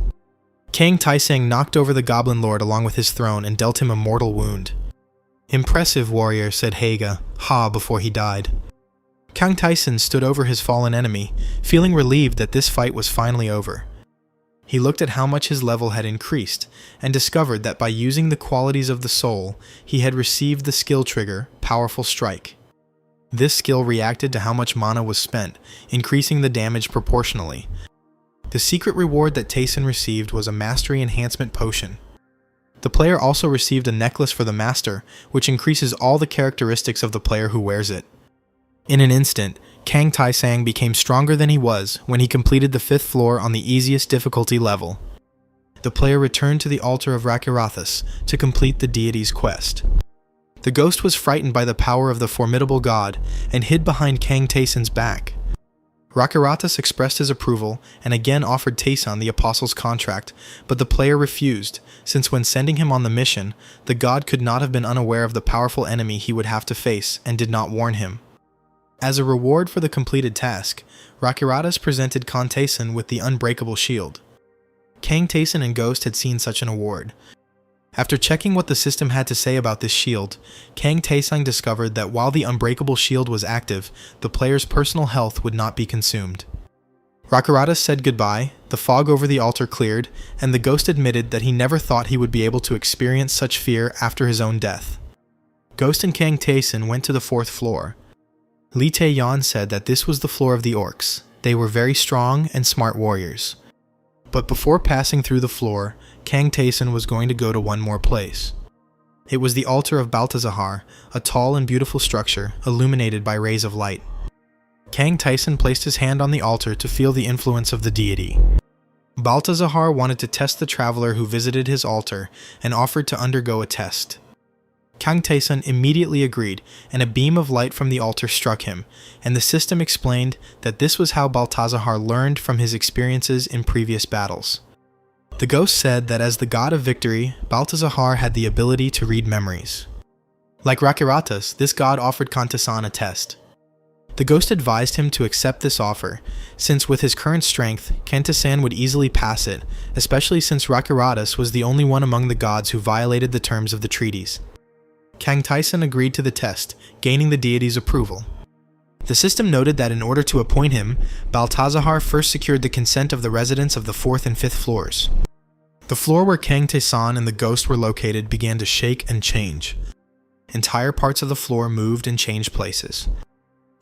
Speaker 1: Kang Tae-sang knocked over the Goblin Lord along with his throne and dealt him a mortal wound. "Impressive, warrior," said Ha before he died. Kang Tae-san stood over his fallen enemy, feeling relieved that this fight was finally over. He looked at how much his level had increased, and discovered that by using the qualities of the soul, he had received the skill trigger, Powerful Strike. This skill reacted to how much mana was spent, increasing the damage proportionally. The secret reward that Tae-san received was a Mastery Enhancement Potion. The player also received a necklace for the master, which increases all the characteristics of the player who wears it. In an instant, Kang Tae-sang became stronger than he was when he completed the 5th floor on the easiest difficulty level. The player returned to the altar of Rakirathas to complete the deity's quest. The ghost was frightened by the power of the formidable god and hid behind Kang Tae-san's back. Rakirathas expressed his approval and again offered Tae-san the apostle's contract, but the player refused, since when sending him on the mission, the god could not have been unaware of the powerful enemy he would have to face and did not warn him. As a reward for the completed task, Rakirathas presented Kang Tae-san with the Unbreakable Shield. Kang Tae-san and Ghost had seen such an award. After checking what the system had to say about this shield, Kang Tae-san discovered that while the Unbreakable Shield was active, the player's personal health would not be consumed. Rakirathas said goodbye, the fog over the altar cleared, and the ghost admitted that he never thought he would be able to experience such fear after his own death. Ghost and Kang Tae-san went to the 4th floor. Lee Tae-yeon said that this was the floor of the orcs. They were very strong and smart warriors. But before passing through the floor, Kang Tae-san was going to go to one more place. It was the altar of Balthazar, a tall and beautiful structure illuminated by rays of light. Kang Tae-san placed his hand on the altar to feel the influence of the deity. Balthazar wanted to test the traveler who visited his altar and offered to undergo a test. Kang Tae-san immediately agreed, and a beam of light from the altar struck him, and the system explained that this was how Balthazar learned from his experiences in previous battles. The ghost said that as the god of victory, Balthazar had the ability to read memories. Like Rakirathas, this god offered Kang Tae-san a test. The ghost advised him to accept this offer, since with his current strength, Kang Tae-san would easily pass it, especially since Rakirathas was the only one among the gods who violated the terms of the treaties. Kang Tae-san agreed to the test, gaining the deity's approval. The system noted that in order to appoint him, Balthazar first secured the consent of the residents of the 4th and 5th floors. The floor where Kang Tae-san and the ghost were located began to shake and change. Entire parts of the floor moved and changed places.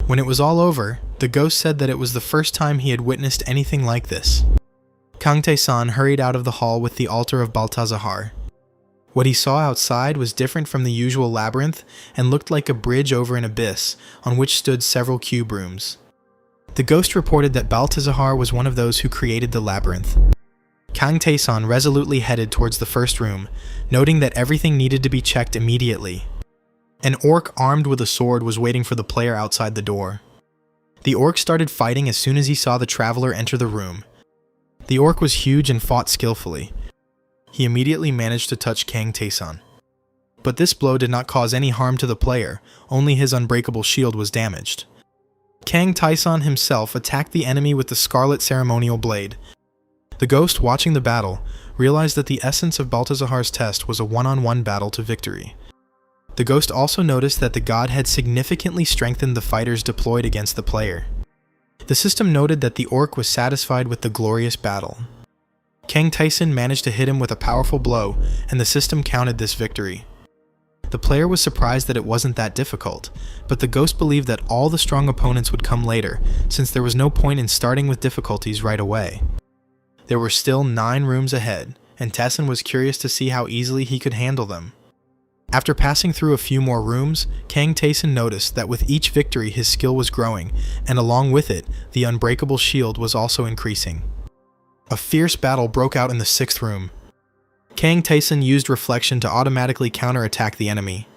Speaker 1: When it was all over, the ghost said that it was the first time he had witnessed anything like this. Kang Tae-san hurried out of the hall with the altar of Balthazar. What he saw outside was different from the usual labyrinth and looked like a bridge over an abyss on which stood several cube rooms. The ghost reported that Balthazar was one of those who created the labyrinth. Kang Tae-san resolutely headed towards the first room, noting that everything needed to be checked immediately. An orc armed with a sword was waiting for the player outside the door. The orc started fighting as soon as he saw the traveler enter the room. The orc was huge and fought skillfully. he immediately managed to touch Kang Tae-san. But this blow did not cause any harm to the player, only his unbreakable shield was damaged. Kang Tae-san himself attacked the enemy with the Scarlet Ceremonial Blade. The ghost, watching the battle, realized that the essence of Baltazar's test was a one-on-one battle to victory. The ghost also noticed that the god had significantly strengthened the fighters deployed against the player. The system noted that the orc was satisfied with the glorious battle. Kang Tae-san managed to hit him with a powerful blow, and the system counted this victory. The player was surprised that it wasn't that difficult, but the ghost believed that all the strong opponents would come later, since there was no point in starting with difficulties right away. There were still 9 rooms ahead, and Tae-san was curious to see how easily he could handle them. After passing through a few more rooms, Kang Tae-san noticed that with each victory his skill was growing, and along with it, the unbreakable shield was also increasing. A fierce battle broke out in the 6th room. Kang Tae-san used reflection to automatically counterattack the enemy.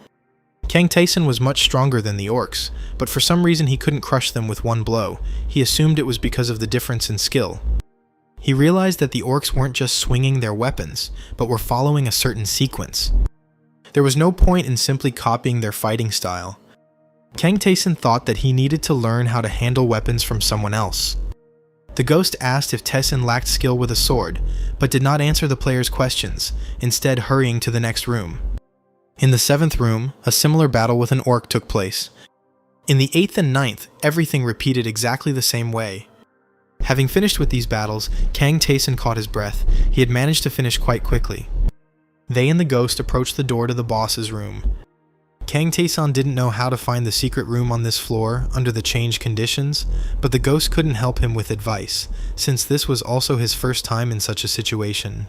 Speaker 1: Kang Tae-san was much stronger than the orcs, but for some reason he couldn't crush them with one blow. He assumed it was because of the difference in skill. He realized that the orcs weren't just swinging their weapons, but were following a certain sequence. There was no point in simply copying their fighting style. Kang Tae-san thought that he needed to learn how to handle weapons from someone else. The ghost asked if Tae-san lacked skill with a sword, but did not answer the player's questions, instead hurrying to the next room. In the 7th room, a similar battle with an orc took place. In the 8th and 9th, everything repeated exactly the same way. Having finished with these battles, Kang Tae-san caught his breath. He had managed to finish quite quickly. They and the ghost approached the door to the boss's room. Kang Tae-san didn't know how to find the secret room on this floor under the changed conditions, but the ghost couldn't help him with advice, since this was also his first time in such a situation.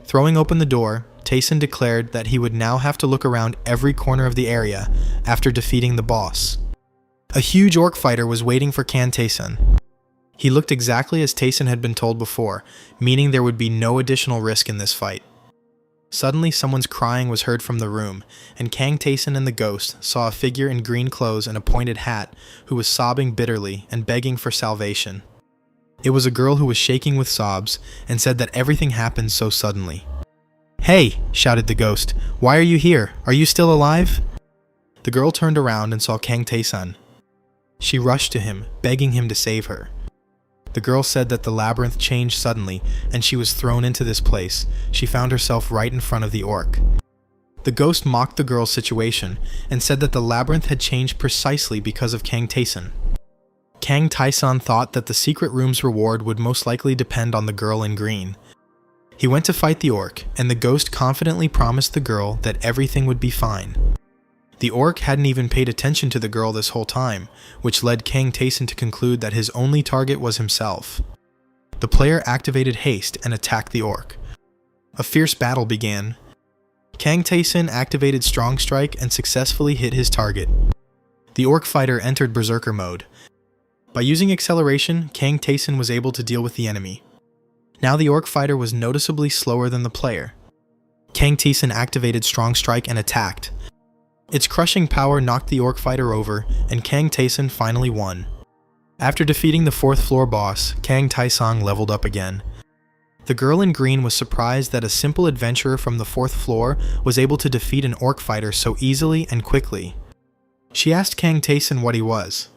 Speaker 1: Throwing open the door, Tae-san declared that he would now have to look around every corner of the area after defeating the boss. A huge orc fighter was waiting for Kang Tae-san. He looked exactly as Tae-san had been told before, meaning there would be no additional risk in this fight. Suddenly, someone's crying was heard from the room, and Kang Tae-san and the ghost saw a figure in green clothes and a pointed hat who was sobbing bitterly and begging for salvation. It was a girl who was shaking with sobs and said that everything happened so suddenly. "Hey!" shouted the ghost. "Why are you here? Are you still alive?" The girl turned around and saw Kang Tae-san. She rushed to him, begging him to save her. The girl said that the labyrinth changed suddenly, and she was thrown into this place. She found herself right in front of the orc. The ghost mocked the girl's situation, and said that the labyrinth had changed precisely because of Kang Tae-san. Kang Tae-san thought that the secret room's reward would most likely depend on the girl in green. He went to fight the orc, and the ghost confidently promised the girl that everything would be fine. The orc hadn't even paid attention to the girl this whole time, which led Kang Tae-san to conclude that his only target was himself. The player activated haste and attacked the orc. A fierce battle began. Kang Tae-san activated Strong Strike and successfully hit his target. The orc fighter entered Berserker mode. By using acceleration, Kang Tae-san was able to deal with the enemy. Now the orc fighter was noticeably slower than the player. Kang Tae-san activated Strong Strike and attacked. Its crushing power knocked the orc fighter over, and Kang Tae-san finally won. After defeating the 4th floor boss, Kang Tae-san leveled up again. The girl in green was surprised that a simple adventurer from the 4th floor was able to defeat an orc fighter so easily and quickly. She asked Kang Tae-san what he was.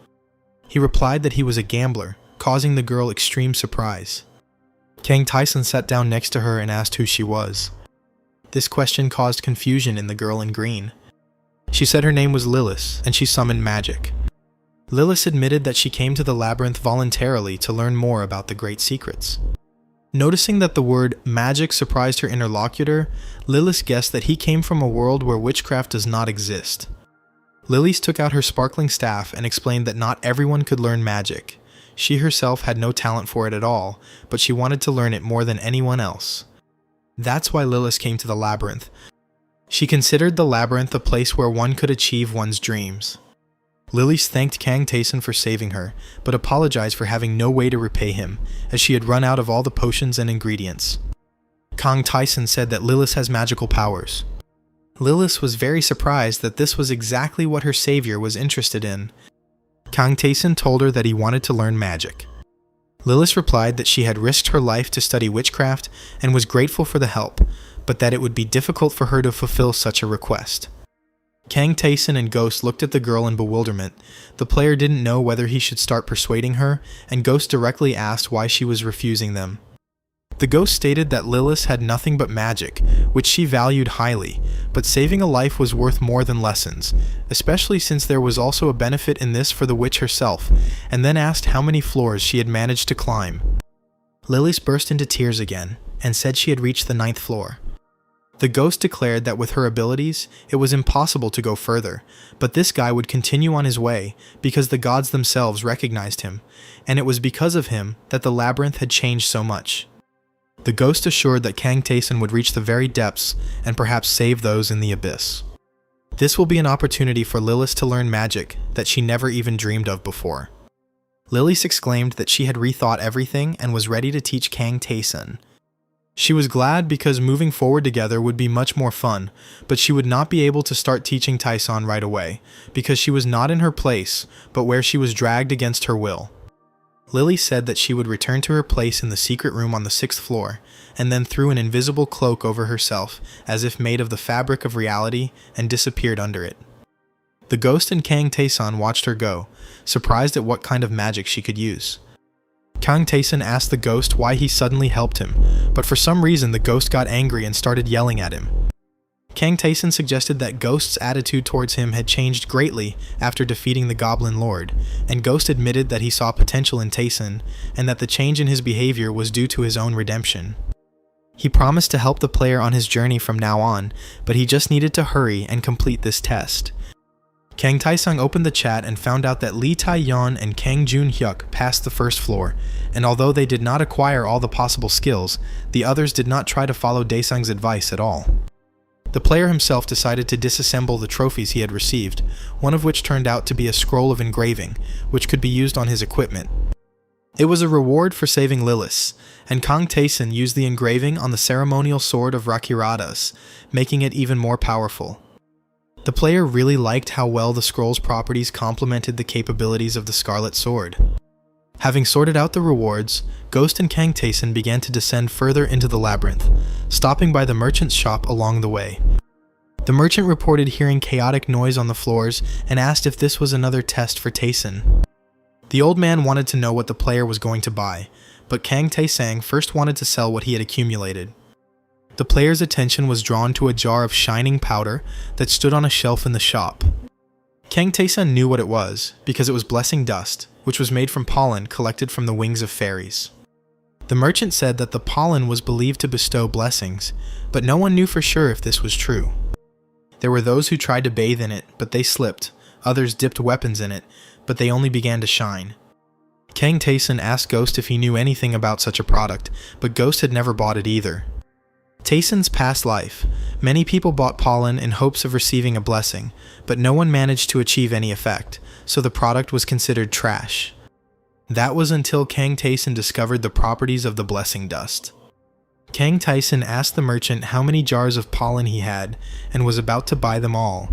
Speaker 1: He replied that he was a gambler, causing the girl extreme surprise. Kang Tae-san sat down next to her and asked who she was. This question caused confusion in the girl in green. She said her name was Lilith, and she summoned magic. Lilith admitted that she came to the labyrinth voluntarily to learn more about the great secrets. Noticing that the word magic surprised her interlocutor, Lilith guessed that he came from a world where witchcraft does not exist. Lilith took out her sparkling staff and explained that not everyone could learn magic. She herself had no talent for it at all, but she wanted to learn it more than anyone else. That's why Lilith came to the labyrinth. She considered the labyrinth a place where one could achieve one's dreams. Lilith thanked Kang Tae-san for saving her, but apologized for having no way to repay him, as she had run out of all the potions and ingredients. Kang Tae-san said that Lilith has magical powers. Lilith was very surprised that this was exactly what her savior was interested in. Kang Tae-san told her that he wanted to learn magic. Lilith replied that she had risked her life to study witchcraft and was grateful for the help, but that it would be difficult for her to fulfill such a request. Kang Tae-sun and Ghost looked at the girl in bewilderment. The player didn't know whether he should start persuading her, and Ghost directly asked why she was refusing them. The ghost stated that Lilith had nothing but magic, which she valued highly, but saving a life was worth more than lessons, especially since there was also a benefit in this for the witch herself, and then asked how many floors she had managed to climb. Lilith burst into tears again, and said she had reached the 9th floor. The ghost declared that with her abilities, it was impossible to go further, but this guy would continue on his way because the gods themselves recognized him, and it was because of him that the labyrinth had changed so much. The ghost assured that Kang Tae-sun would reach the very depths and perhaps save those in the abyss. This will be an opportunity for Lilith to learn magic that she never even dreamed of before. Lilith exclaimed that she had rethought everything and was ready to teach Kang Tae-sun. She was glad because moving forward together would be much more fun, but she would not be able to start teaching Tae-sun right away, because she was not in her place, but where she was dragged against her will. Lilith said that she would return to her place in the secret room on the 6th floor, and then threw an invisible cloak over herself, as if made of the fabric of reality, and disappeared under it. The ghost and Kang Tae-sun watched her go, surprised at what kind of magic she could use. Kang Tae-sun asked the ghost why he suddenly helped him, but for some reason the ghost got angry and started yelling at him. Kang Tae-sun suggested that Ghost's attitude towards him had changed greatly after defeating the Goblin Lord, and Ghost admitted that he saw potential in Tae-sun, and that the change in his behavior was due to his own redemption. He promised to help the player on his journey from now on, but he just needed to hurry and complete this test. Kang Tae-sun opened the chat and found out that Lee Tae-yeon and Kang Jun-hyuk passed the 1st floor, and although they did not acquire all the possible skills, the others did not try to follow Daesung's advice at all. The player himself decided to disassemble the trophies he had received, one of which turned out to be a scroll of engraving, which could be used on his equipment. It was a reward for saving Lilith, and Kang Tae-sun used the engraving on the ceremonial sword of Rakiradas, making it even more powerful. The player really liked how well the scroll's properties complemented the capabilities of the Scarlet Sword. Having sorted out the rewards, Ghost and Kang Tae-sun began to descend further into the labyrinth, stopping by the merchant's shop along the way. The merchant reported hearing chaotic noise on the floors and asked if this was another test for Tae-sun. The old man wanted to know what the player was going to buy, but Kang Tae-sun first wanted to sell what he had accumulated. The player's attention was drawn to a jar of shining powder that stood on a shelf in the shop. Kang Tae-sun knew what it was, because it was blessing dust, which was made from pollen collected from the wings of fairies. The merchant said that the pollen was believed to bestow blessings, but no one knew for sure if this was true. There were those who tried to bathe in it, but they slipped, others dipped weapons in it, but they only began to shine. Kang Tae-sun asked Ghost if he knew anything about such a product, but Ghost had never bought it either. Tae-sun's past life. Many people bought pollen in hopes of receiving a blessing, but no one managed to achieve any effect, so the product was considered trash. That was until Kang Tae-sun discovered the properties of the blessing dust. Kang Tae-sun asked the merchant how many jars of pollen he had, and was about to buy them all.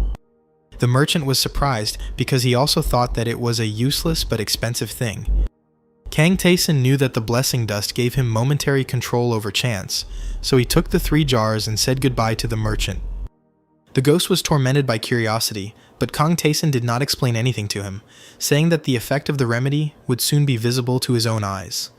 Speaker 1: The merchant was surprised because he also thought that it was a useless but expensive thing. Kang Tae-sun knew that the blessing dust gave him momentary control over chance, so he took the 3 jars and said goodbye to the merchant. The ghost was tormented by curiosity, but Kang Tae-sun did not explain anything to him, saying that the effect of the remedy would soon be visible to his own eyes.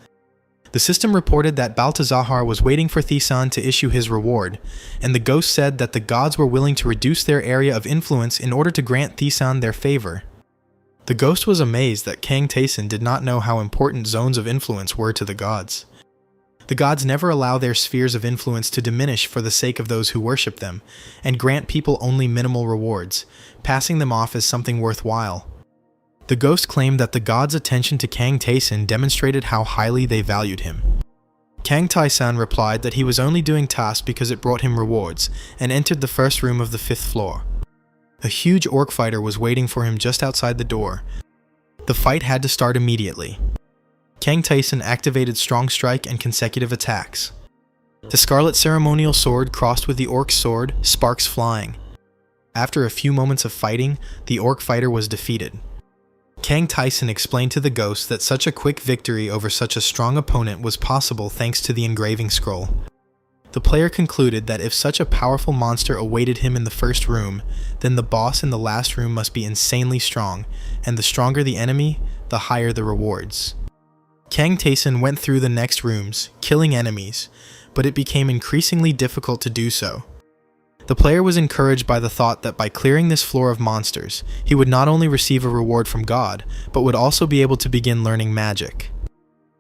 Speaker 1: The system reported that Baltazar was waiting for Tae-sun to issue his reward, and the ghost said that the gods were willing to reduce their area of influence in order to grant Tae-sun their favor. The ghost was amazed that Kang Tae-sun did not know how important zones of influence were to the gods. The gods never allow their spheres of influence to diminish for the sake of those who worship them, and grant people only minimal rewards, passing them off as something worthwhile. The ghost claimed that the gods' attention to Kang Tae-sun demonstrated how highly they valued him. Kang Tae-sun replied that he was only doing tasks because it brought him rewards, and entered the first room of the 5th floor. A huge orc fighter was waiting for him just outside the door. The fight had to start immediately. Kang Tae-sun activated Strong Strike and consecutive attacks. The Scarlet Ceremonial Sword crossed with the Orc's sword, sparks flying. After a few moments of fighting, the orc fighter was defeated. Kang Tyson explained to the ghost that such a quick victory over such a strong opponent was possible thanks to the engraving scroll. The player concluded that if such a powerful monster awaited him in the first room, then the boss in the last room must be insanely strong, and the stronger the enemy, the higher the rewards. Kang Tyson went through the next rooms, killing enemies, but it became increasingly difficult to do so. The player was encouraged by the thought that by clearing this floor of monsters, he would not only receive a reward from God, but would also be able to begin learning magic.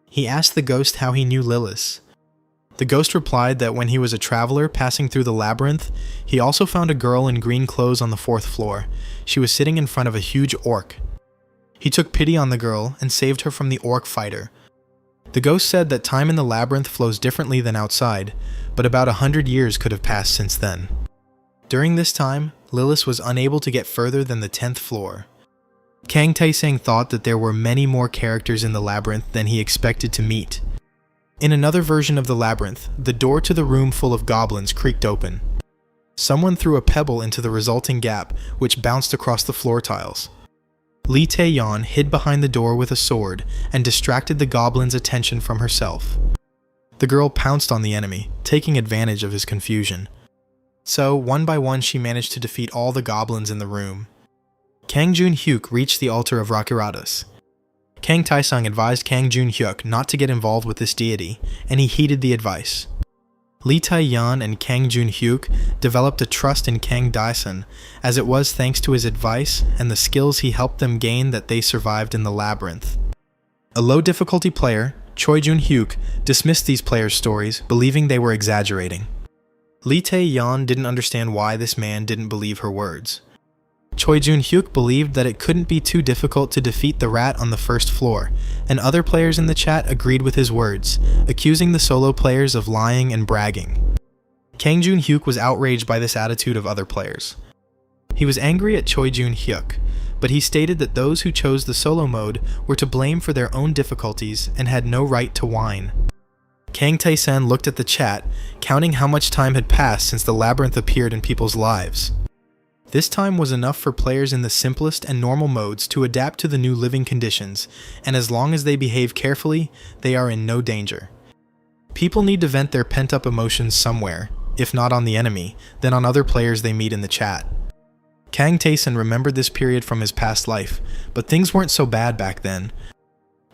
Speaker 1: He asked the ghost how he knew Lilith. The ghost replied that when he was a traveler passing through the labyrinth, he also found a girl in green clothes on the 4th floor. She was sitting in front of a huge orc. He took pity on the girl and saved her from the orc fighter. The ghost said that time in the labyrinth flows differently than outside, but about 100 years could have passed since then. During this time, Lilith was unable to get further than the 10th floor. Kang Taesang thought that there were many more characters in the labyrinth than he expected to meet. In another version of the labyrinth, the door to the room full of goblins creaked open. Someone threw a pebble into the resulting gap, which bounced across the floor tiles. Lee Tae-yeon hid behind the door with a sword and distracted the goblin's attention from herself. The girl pounced on the enemy, taking advantage of his confusion. So, one by one, she managed to defeat all the goblins in the room. Kang Jun-hyuk reached the altar of Rakiratas. Kang Taesang advised Kang Jun-hyuk not to get involved with this deity, and he heeded the advice. Lee Tae-yeon and Kang Jun-hyuk developed a trust in Kang Daesan, as it was thanks to his advice and the skills he helped them gain that they survived in the labyrinth. A low-difficulty player, Choi Jun-hyuk, dismissed these players' stories, believing they were exaggerating. Lee Tae-yeon didn't understand why this man didn't believe her words. Choi Jun-hyuk believed that it couldn't be too difficult to defeat the rat on the 1st floor, and other players in the chat agreed with his words, accusing the solo players of lying and bragging. Kang Jun-hyuk was outraged by this attitude of other players. He was angry at Choi Jun-hyuk, but he stated that those who chose the solo mode were to blame for their own difficulties and had no right to whine. Kang Tae-san looked at the chat, counting how much time had passed since the labyrinth appeared in people's lives. This time was enough for players in the simplest and normal modes to adapt to the new living conditions, and as long as they behave carefully, they are in no danger. People need to vent their pent-up emotions somewhere, if not on the enemy, then on other players they meet in the chat. Kang Taesan remembered this period from his past life, but things weren't so bad back then.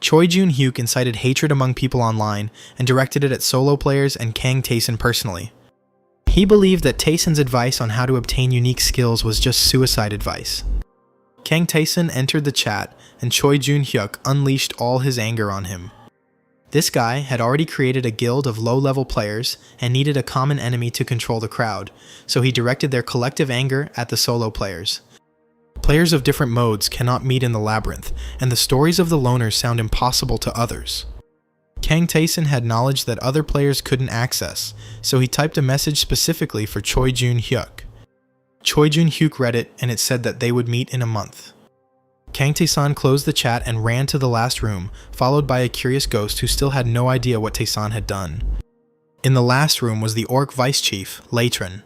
Speaker 1: Choi Jun-hyuk incited hatred among people online and directed it at solo players and Kang Taesan personally. He believed that Taesan's advice on how to obtain unique skills was just suicide advice. Kang Taesan entered the chat, and Choi Jun-hyuk unleashed all his anger on him. This guy had already created a guild of low-level players and needed a common enemy to control the crowd, so he directed their collective anger at the solo players. Players of different modes cannot meet in the labyrinth, and the stories of the loners sound impossible to others. Kang Taesan had knowledge that other players couldn't access, so he typed a message specifically for Choi Jun-hyuk. Choi Jun-hyuk read it, and it said that they would meet in a month. Kang Taesan closed the chat and ran to the last room, followed by a curious ghost who still had no idea what Taesan had done. In the last room was the orc vice chief, Latran.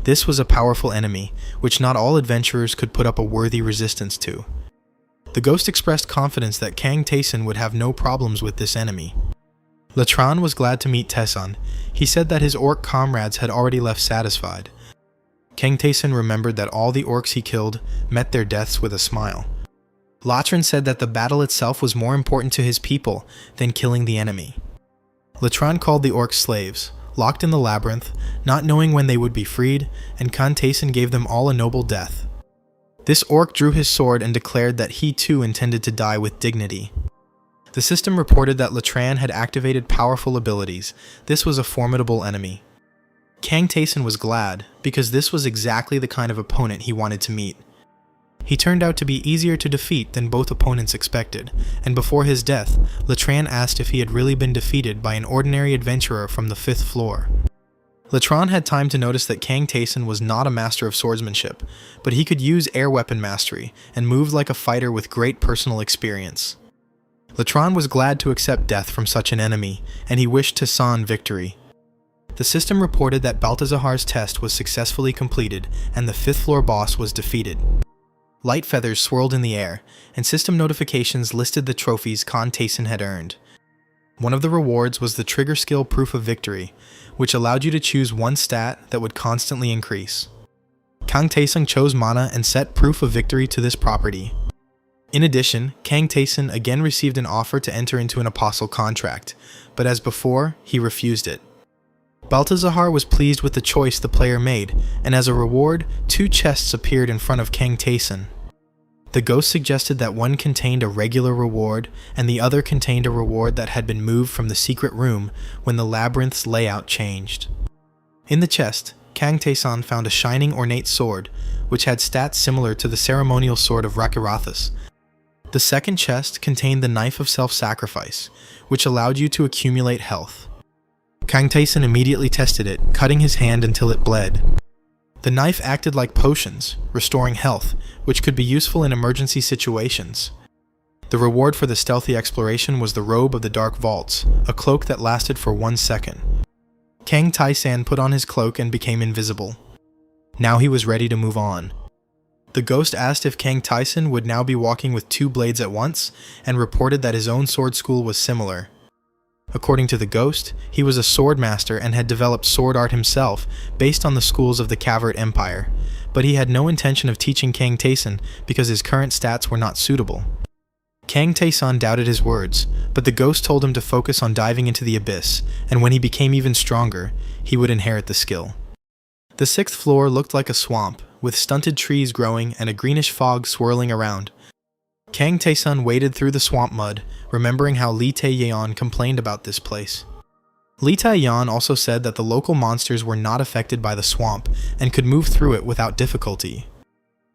Speaker 1: This was a powerful enemy, which not all adventurers could put up a worthy resistance to. The ghost expressed confidence that Kang Taesan would have no problems with this enemy. Latran was glad to meet Taesan. He said that his orc comrades had already left satisfied. Kang Taesan remembered that all the orcs he killed met their deaths with a smile. Latran said that the battle itself was more important to his people than killing the enemy. Latran called the orcs slaves, locked in the labyrinth, not knowing when they would be freed, and Kang Taesan gave them all a noble death. This orc drew his sword and declared that he too intended to die with dignity. The system reported that Latran had activated powerful abilities. This was a formidable enemy. Kang Taesan was glad, because this was exactly the kind of opponent he wanted to meet. He turned out to be easier to defeat than both opponents expected, and before his death, Latran asked if he had really been defeated by an ordinary adventurer from the 5th floor. Latran had time to notice that Kang Taesan was not a master of swordsmanship, but he could use air weapon mastery, and moved like a fighter with great personal experience. Latran was glad to accept death from such an enemy, and he wished Taesan victory. The system reported that Baltazar's test was successfully completed, and the 5th floor boss was defeated. Light feathers swirled in the air, and system notifications listed the trophies Kang Tae-sun had earned. One of the rewards was the trigger skill Proof of Victory, which allowed you to choose one stat that would constantly increase. Kang Tae-sun chose Mana and set Proof of Victory to this property. In addition, Kang Tae-sun again received an offer to enter into an apostle contract, but as before, he refused it. Baltazar was pleased with the choice the player made, and as a reward, 2 chests appeared in front of Kang Tae-sun. The ghost suggested that one contained a regular reward, and the other contained a reward that had been moved from the secret room when the labyrinth's layout changed. In the chest, Kang Tae-sun found a shining ornate sword, which had stats similar to the ceremonial sword of Rakirathas. The second chest contained the Knife of Self-Sacrifice, which allowed you to accumulate health. Kang Tae-sun immediately tested it, cutting his hand until it bled. The knife acted like potions, restoring health, which could be useful in emergency situations. The reward for the stealthy exploration was the Robe of the Dark Vaults, a cloak that lasted for 1 second. Kang Tae-sun put on his cloak and became invisible. Now he was ready to move on. The ghost asked if Kang Tae-sun would now be walking with 2 blades at once, and reported that his own sword school was similar. According to the ghost, he was a sword master and had developed sword art himself based on the schools of the Kavert Empire, but he had no intention of teaching Kang Tae-sun because his current stats were not suitable. Kang Tae-sun doubted his words, but the ghost told him to focus on diving into the abyss, and when he became even stronger, he would inherit the skill. The 6th floor looked like a swamp, with stunted trees growing and a greenish fog swirling around. Kang Tae-sun waded through the swamp mud, remembering how Lee Tae-yeon complained about this place. Lee Tae-yeon also said that the local monsters were not affected by the swamp and could move through it without difficulty.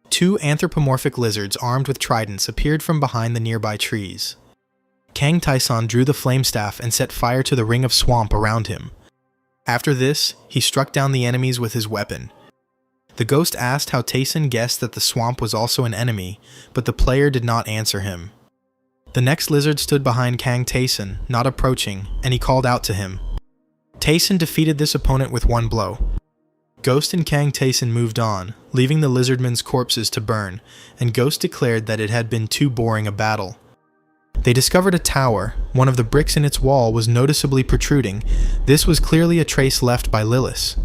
Speaker 1: 2 anthropomorphic lizards armed with tridents appeared from behind the nearby trees. Kang Tae-sun drew the flame staff and set fire to the ring of swamp around him. After this, he struck down the enemies with his weapon. The ghost asked how Tae-sun guessed that the swamp was also an enemy, but the player did not answer him. The next lizard stood behind Kang Tae-sun, not approaching, and he called out to him. Tae-sun defeated this opponent with 1 blow. Ghost and Kang Tae-sun moved on, leaving the lizardmen's corpses to burn, and Ghost declared that it had been too boring a battle. They discovered a tower. One of the bricks in its wall was noticeably protruding. This was clearly a trace left by Lilith.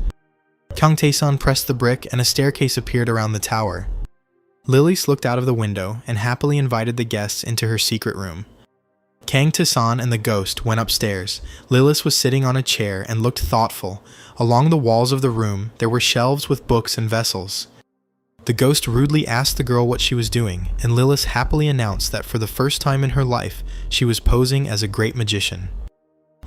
Speaker 1: Kang Tae-sun pressed the brick and a staircase appeared around the tower. Lilith looked out of the window and happily invited the guests into her secret room. Kang Tae-sun and the ghost went upstairs. Lilith was sitting on a chair and looked thoughtful. Along the walls of the room, there were shelves with books and vessels. The ghost rudely asked the girl what she was doing, and Lilith happily announced that for the first time in her life, she was posing as a great magician.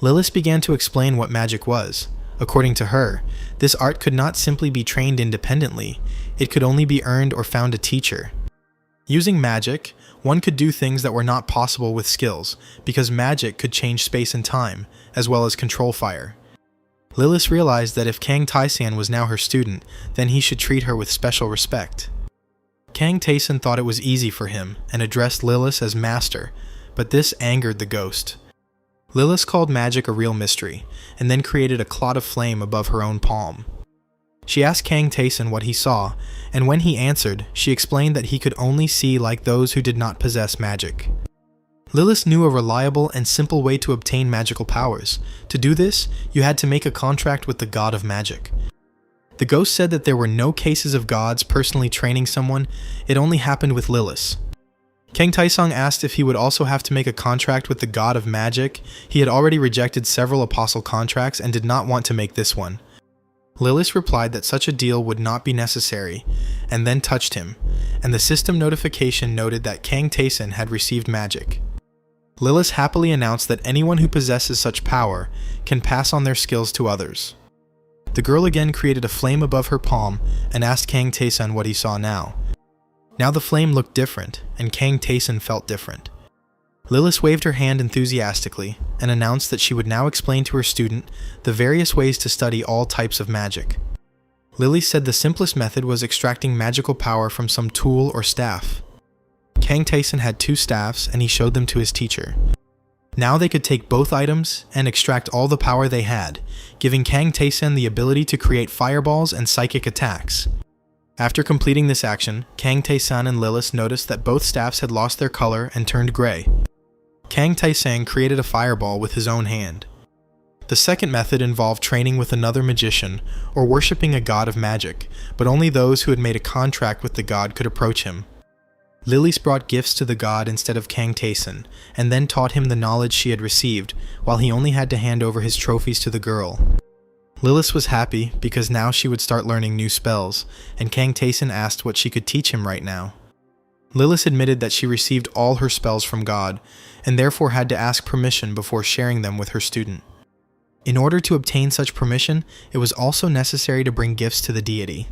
Speaker 1: Lilith began to explain what magic was. According to her, this art could not simply be trained independently, it could only be earned or found a teacher. Using magic, one could do things that were not possible with skills, because magic could change space and time, as well as control fire. Lilith realized that if Kang Tae-sun was now her student, then he should treat her with special respect. Kang Tae-sun thought it was easy for him, and addressed Lilith as master, but this angered the ghost. Lilith called magic a real mystery, and then created a clot of flame above her own palm. She asked Kang Tae-sun what he saw, and when he answered, she explained that he could only see like those who did not possess magic. Lilith knew a reliable and simple way to obtain magical powers. To do this, you had to make a contract with the god of magic. The ghost said that there were no cases of gods personally training someone, it only happened with Lilith. Kang Tae-sun asked if he would also have to make a contract with the god of magic. He had already rejected several apostle contracts and did not want to make this one. Lilith replied that such a deal would not be necessary, and then touched him, and the system notification noted that Kang Tae-sun had received magic. Lilith happily announced that anyone who possesses such power can pass on their skills to others. The girl again created a flame above her palm and asked Kang Tae-sun what he saw now. Now the flame looked different, and Kang Tae-sun felt different. Lilith waved her hand enthusiastically and announced that she would now explain to her student the various ways to study all types of magic. Lilith said the simplest method was extracting magical power from some tool or staff. Kang Tae-sun had 2 staffs and he showed them to his teacher. Now they could take both items and extract all the power they had, giving Kang Tae-sun the ability to create fireballs and psychic attacks. After completing this action, Kang Tae-san and Lilith noticed that both staffs had lost their color and turned gray. Kang Tae-sang created a fireball with his own hand. The second method involved training with another magician or worshipping a god of magic, but only those who had made a contract with the god could approach him. Lilith brought gifts to the god instead of Kang Tae-san, and then taught him the knowledge she had received, while he only had to hand over his trophies to the girl. Lilith was happy because now she would start learning new spells, and Kang Tae-san asked what she could teach him right now. Lilith admitted that she received all her spells from God, and therefore had to ask permission before sharing them with her student. In order to obtain such permission, it was also necessary to bring gifts to the deity.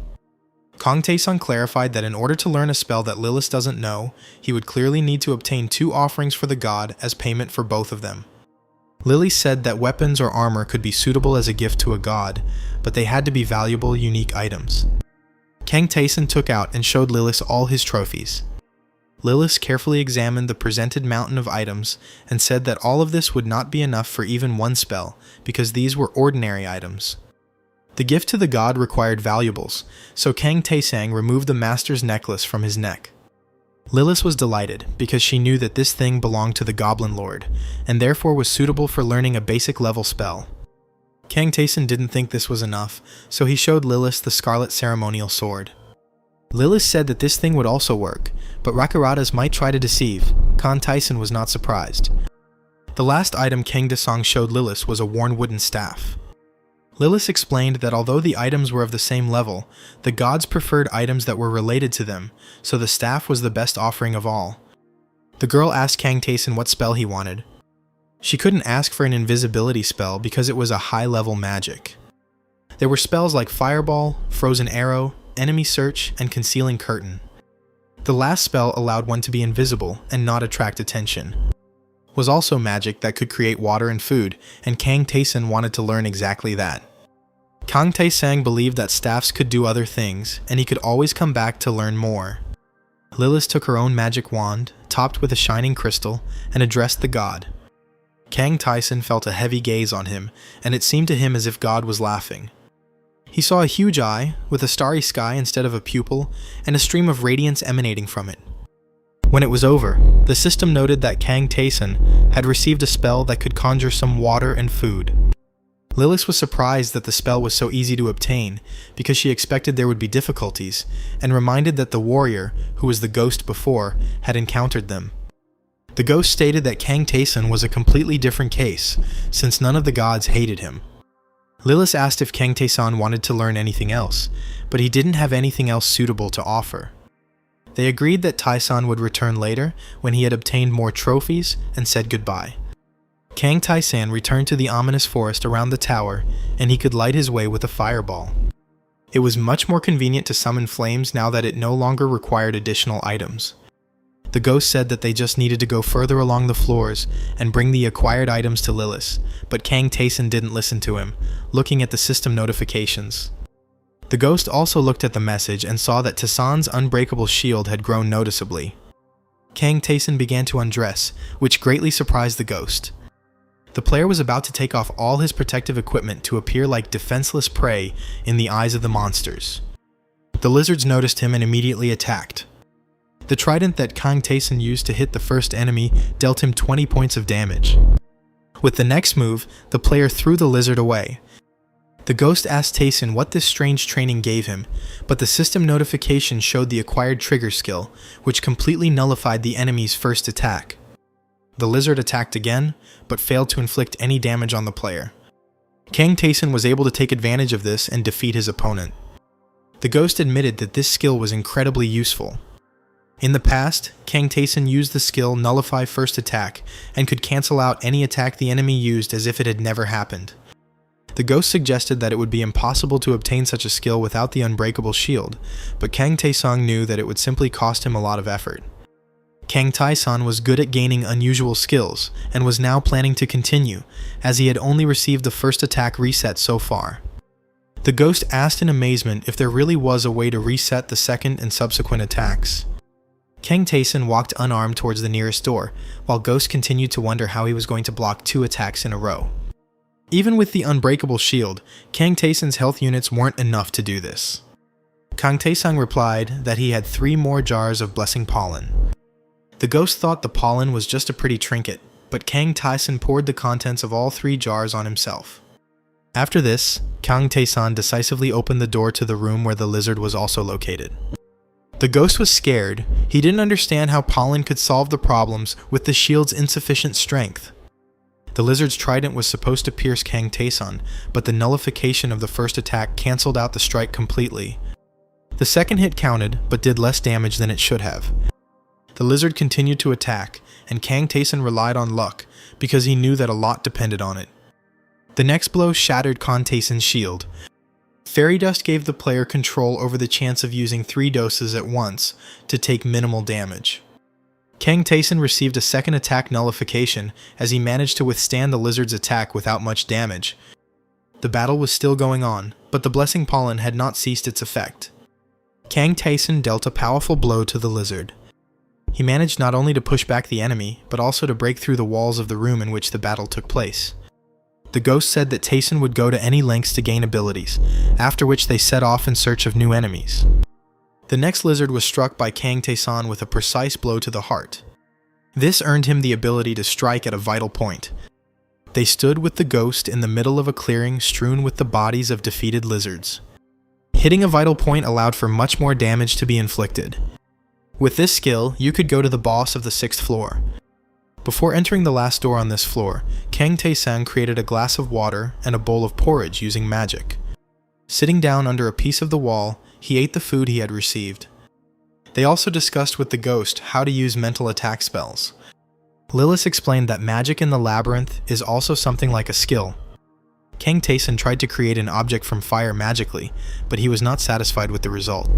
Speaker 1: Kang Tae-san clarified that in order to learn a spell that Lilith doesn't know, he would clearly need to obtain 2 offerings for the god as payment for both of them. Lilith said that weapons or armor could be suitable as a gift to a god, but they had to be valuable, unique items. Kang Tae-san took out and showed Lilith all his trophies. Lilith carefully examined the presented mountain of items and said that all of this would not be enough for even one spell, because these were ordinary items. The gift to the god required valuables, so Kang Tae-sang removed the master's necklace from his neck. Lilith was delighted because she knew that this thing belonged to the Goblin Lord, and therefore was suitable for learning a basic level spell. Kang Tae-san didn't think this was enough, so he showed Lilith the Scarlet Ceremonial Sword. Lilith said that this thing would also work, but Rakuratas might try to deceive. Kang Tae-san was not surprised. The last item Kang Tae-sang showed Lilith was a worn wooden staff. Lilith explained that although the items were of the same level, the gods preferred items that were related to them, so the staff was the best offering of all. The girl asked Kang Tae-san what spell he wanted. She couldn't ask for an invisibility spell because it was a high-level magic. There were spells like Fireball, Frozen Arrow, Enemy Search, and Concealing Curtain. The last spell allowed one to be invisible and not attract attention. Was also magic that could create water and food, and Kang Tae-san wanted to learn exactly that. Kang Tae-sang believed that staffs could do other things, and he could always come back to learn more. Lilith took her own magic wand, topped with a shining crystal, and addressed the god. Kang Tae-san felt a heavy gaze on him, and it seemed to him as if God was laughing. He saw a huge eye, with a starry sky instead of a pupil, and a stream of radiance emanating from it. When it was over, the system noted that Kang Tae-san had received a spell that could conjure some water and food. Lilith was surprised that the spell was so easy to obtain, because she expected there would be difficulties, and reminded that the warrior, who was the ghost before, had encountered them. The ghost stated that Kang Tae-san was a completely different case, since none of the gods hated him. Lilith asked if Kang Tae-san wanted to learn anything else, but he didn't have anything else suitable to offer. They agreed that Tae-san would return later when he had obtained more trophies and said goodbye. Kang Tae-san returned to the ominous forest around the tower, and he could light his way with a fireball. It was much more convenient to summon flames now that it no longer required additional items. The ghost said that they just needed to go further along the floors and bring the acquired items to Lilith, but Kang Tae-san didn't listen to him, looking at the system notifications. The ghost also looked at the message and saw that Tae-san's unbreakable shield had grown noticeably. Kang Tae-san began to undress, which greatly surprised the ghost. The player was about to take off all his protective equipment to appear like defenseless prey in the eyes of the monsters. The lizards noticed him and immediately attacked. The trident that Kang Tae-san used to hit the first enemy dealt him 20 points of damage. With the next move, the player threw the lizard away. The ghost asked Tae-san what this strange training gave him, but the system notification showed the acquired trigger skill, which completely nullified the enemy's first attack. The lizard attacked again, but failed to inflict any damage on the player. Kang Tae-san was able to take advantage of this and defeat his opponent. The ghost admitted that this skill was incredibly useful. In the past, Kang Tae-san used the skill Nullify First Attack and could cancel out any attack the enemy used as if it had never happened. The ghost suggested that it would be impossible to obtain such a skill without the unbreakable shield, but Kang Tae-san knew that it would simply cost him a lot of effort. Kang Tae-san was good at gaining unusual skills, and was now planning to continue, as he had only received the first attack reset so far. The ghost asked in amazement if there really was a way to reset the second and subsequent attacks. Kang Tae-san walked unarmed towards the nearest door, while Ghost continued to wonder how he was going to block 2 attacks in a row. Even with the unbreakable shield, Kang Tae-san's health units weren't enough to do this. Kang Taesung replied that he had 3 more jars of blessing pollen. The ghost thought the pollen was just a pretty trinket, but Kang Taesung poured the contents of all 3 jars on himself. After this, Kang Taesung decisively opened the door to the room where the lizard was also located. The ghost was scared. He didn't understand how pollen could solve the problems with the shield's insufficient strength. The lizard's trident was supposed to pierce Kang Taesung, but the nullification of the first attack cancelled out the strike completely. The second hit counted, but did less damage than it should have. The lizard continued to attack, and Kang Taesung relied on luck, because he knew that a lot depended on it. The next blow shattered Kang Taesung's shield. Fairy dust gave the player control over the chance of using 3 doses at once to take minimal damage. Kang Taesung received a second attack nullification as he managed to withstand the lizard's attack without much damage. The battle was still going on, but the blessing pollen had not ceased its effect. Kang Taesung dealt a powerful blow to the lizard. He managed not only to push back the enemy, but also to break through the walls of the room in which the battle took place. The ghost said that Taesung would go to any lengths to gain abilities, after which they set off in search of new enemies. The next lizard was struck by Kang Taesung with a precise blow to the heart. This earned him the ability to strike at a vital point. They stood with the ghost in the middle of a clearing strewn with the bodies of defeated lizards. Hitting a vital point allowed for much more damage to be inflicted. With this skill, you could go to the boss of the 6th floor. Before entering the last door on this floor, Kang Taesung created a glass of water and a bowl of porridge using magic. Sitting down under a piece of the wall, he ate the food he had received. They also discussed with the ghost how to use mental attack spells. Lilith explained that magic in the labyrinth is also something like a skill. Kang Taesung tried to create an object from fire magically, but he was not satisfied with the result.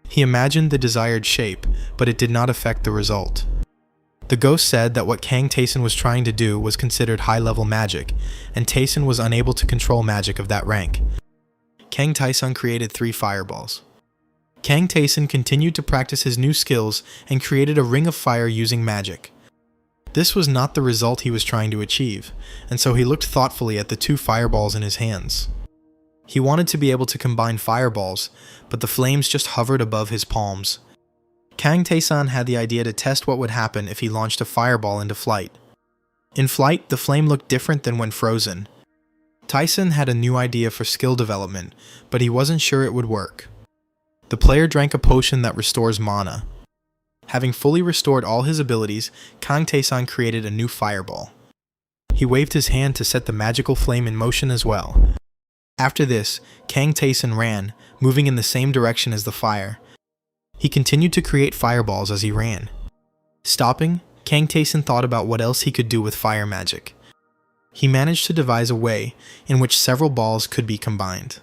Speaker 1: He imagined the desired shape, but it did not affect the result. The ghost said that what Kang Taesung was trying to do was considered high-level magic, and Taesung was unable to control magic of that rank. Kang Taesung created 3 fireballs. Kang Taesung continued to practice his new skills and created a ring of fire using magic. This was not the result he was trying to achieve, and so he looked thoughtfully at the 2 fireballs in his hands. He wanted to be able to combine fireballs, but the flames just hovered above his palms. Kang Taesung had the idea to test what would happen if he launched a fireball into flight. In flight, the flame looked different than when frozen. Taesung had a new idea for skill development, but he wasn't sure it would work. The player drank a potion that restores mana. Having fully restored all his abilities, Kang Taesung created a new fireball. He waved his hand to set the magical flame in motion as well. After this, Kang Taesung ran, moving in the same direction as the fire. He continued to create fireballs as he ran. Stopping, Kang Taesung thought about what else he could do with fire magic. He managed to devise a way in which several balls could be combined.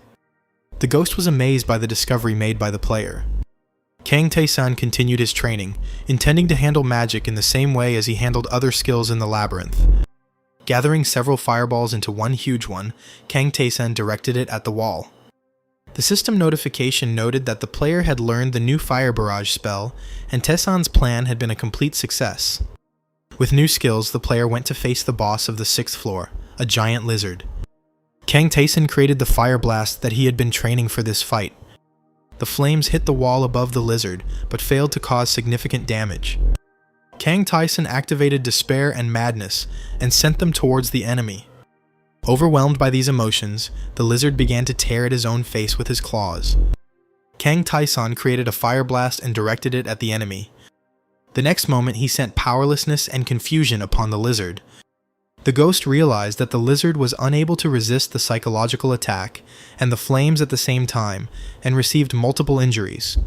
Speaker 1: The ghost was amazed by the discovery made by the player. Kang Taesung continued his training, intending to handle magic in the same way as he handled other skills in the labyrinth. Gathering several fireballs into one huge one, Kang Taesung directed it at the wall. The system notification noted that the player had learned the new fire barrage spell, and Taesung's plan had been a complete success. With new skills, the player went to face the boss of the 6th floor, a giant lizard. Kang Taesung created the fire blast that he had been training for this fight. The flames hit the wall above the lizard, but failed to cause significant damage. Kang Taesung activated despair and madness, and sent them towards the enemy. Overwhelmed by these emotions, the lizard began to tear at his own face with his claws. Kang Taesung created a fire blast and directed it at the enemy. The next moment he sent powerlessness and confusion upon the lizard. The ghost realized that the lizard was unable to resist the psychological attack and the flames at the same time, and received multiple injuries.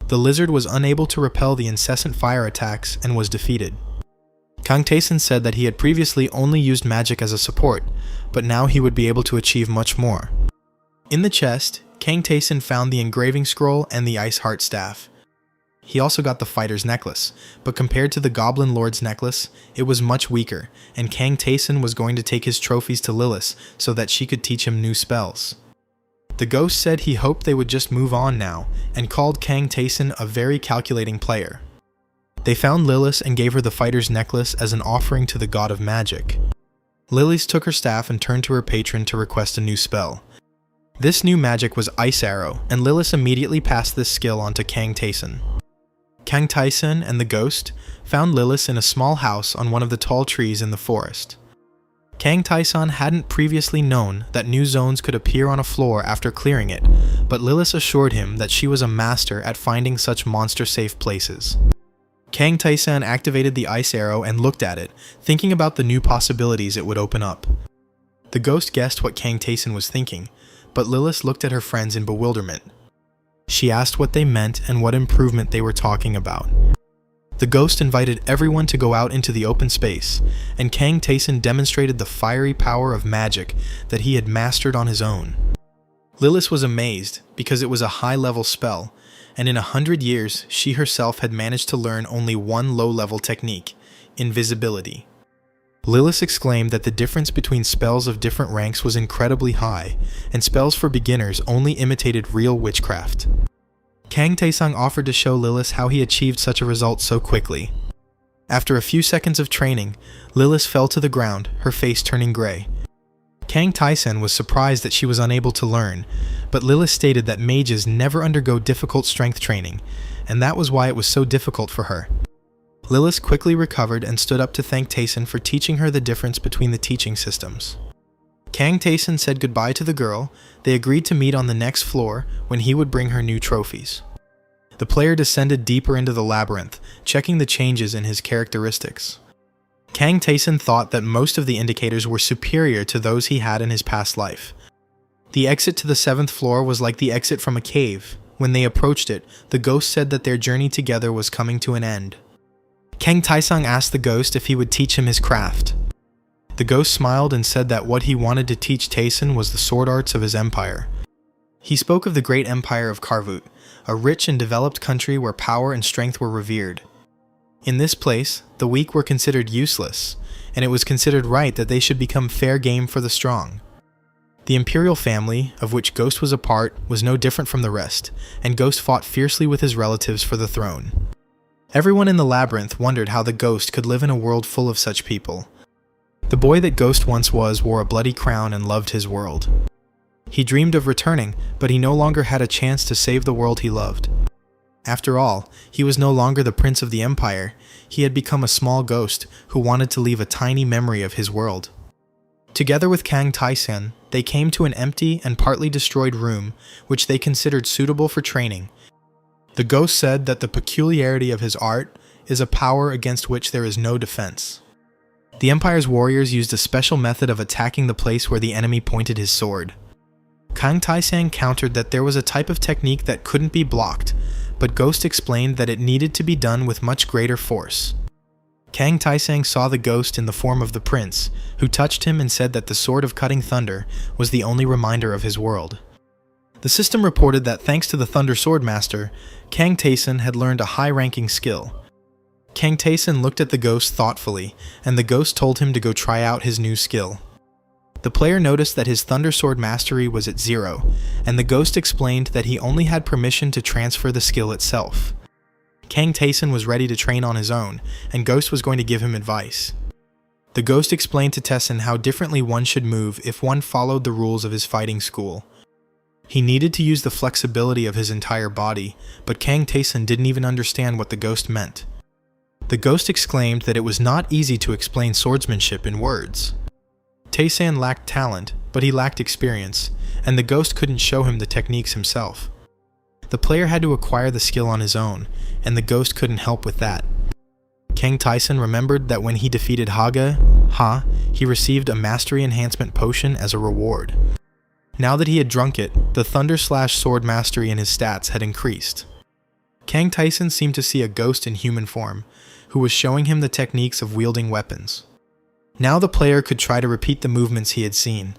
Speaker 1: The lizard was unable to repel the incessant fire attacks and was defeated. Kang Taesung said that he had previously only used magic as a support, but now he would be able to achieve much more. In the chest, Kang Taesung found the engraving scroll and the ice heart staff. He also got the fighter's necklace, but compared to the Goblin Lord's necklace, it was much weaker, and Kang Taesung was going to take his trophies to Lilith so that she could teach him new spells. The ghost said he hoped they would just move on now, and called Kang Taesung a very calculating player. They found Lilith and gave her the fighter's necklace as an offering to the god of magic. Lilith took her staff and turned to her patron to request a new spell. This new magic was Ice Arrow, and Lilith immediately passed this skill on to Kang Taesun. Kang Taesun and the ghost found Lilith in a small house on one of the tall trees in the forest. Kang Taesun hadn't previously known that new zones could appear on a floor after clearing it, but Lilith assured him that she was a master at finding such monster-safe places. Kang Taesun activated the ice arrow and looked at it, thinking about the new possibilities it would open up. The ghost guessed what Kang Taesun was thinking, but Lilith looked at her friends in bewilderment. She asked what they meant and what improvement they were talking about. The ghost invited everyone to go out into the open space, and Kang Taesun demonstrated the fiery power of magic that he had mastered on his own. Lilith was amazed because it was a high-level spell, and in 100 years she herself had managed to learn only one low-level technique, invisibility. Lilith exclaimed that the difference between spells of different ranks was incredibly high, and spells for beginners only imitated real witchcraft. Kang Taesun offered to show Lilith how he achieved such a result so quickly. After a few seconds of training, Lilith fell to the ground, her face turning gray. Kang Taesun was surprised that she was unable to learn, but Lilith stated that mages never undergo difficult strength training, and that was why it was so difficult for her. Lilith quickly recovered and stood up to thank Taesun for teaching her the difference between the teaching systems. Kang Taesun said goodbye to the girl. They agreed to meet on the next floor when he would bring her new trophies. The player descended deeper into the labyrinth, checking the changes in his characteristics. Kang Taesun thought that most of the indicators were superior to those he had in his past life. The exit to the 7th floor was like the exit from a cave. When they approached it, the ghost said that their journey together was coming to an end. Kang Taesun asked the ghost if he would teach him his craft. The ghost smiled and said that what he wanted to teach Taesun was the sword arts of his empire. He spoke of the great empire of Karvut, a rich and developed country where power and strength were revered. In this place, the weak were considered useless, and it was considered right that they should become fair game for the strong. The imperial family, of which Ghost was a part, was no different from the rest, and Ghost fought fiercely with his relatives for the throne. Everyone in the labyrinth wondered how the ghost could live in a world full of such people. The boy that Ghost once was wore a bloody crown and loved his world. He dreamed of returning, but he no longer had a chance to save the world he loved. After all, he was no longer the prince of the empire. He had become a small ghost who wanted to leave a tiny memory of his world. Together with Kang Taesun, they came to an empty and partly destroyed room, which they considered suitable for training. The ghost said that the peculiarity of his art is a power against which there is no defense. The Empire's warriors used a special method of attacking the place where the enemy pointed his sword. Kang Taesun countered that there was a type of technique that couldn't be blocked, but Ghost explained that it needed to be done with much greater force. Kang Taesun saw the ghost in the form of the prince, who touched him and said that the sword of cutting thunder was the only reminder of his world. The system reported that thanks to the Thunder Sword Master, Kang Taesun had learned a high-ranking skill. Kang Taesun looked at the ghost thoughtfully, and the ghost told him to go try out his new skill. The player noticed that his Thunder Sword mastery was at 0, and the ghost explained that he only had permission to transfer the skill itself. Kang Taesun was ready to train on his own, and Ghost was going to give him advice. The ghost explained to Taesun how differently one should move if one followed the rules of his fighting school. He needed to use the flexibility of his entire body, but Kang Taesun didn't even understand what the ghost meant. The ghost exclaimed that it was not easy to explain swordsmanship in words. Taesun lacked talent, but he lacked experience, and the ghost couldn't show him the techniques himself. The player had to acquire the skill on his own, and the ghost couldn't help with that. Kang Taesun remembered that when he defeated Ha, he received a mastery enhancement potion as a reward. Now that he had drunk it, the Thunder/Sword mastery in his stats had increased. Kang Taesun seemed to see a ghost in human form, who was showing him the techniques of wielding weapons. Now the player could try to repeat the movements he had seen.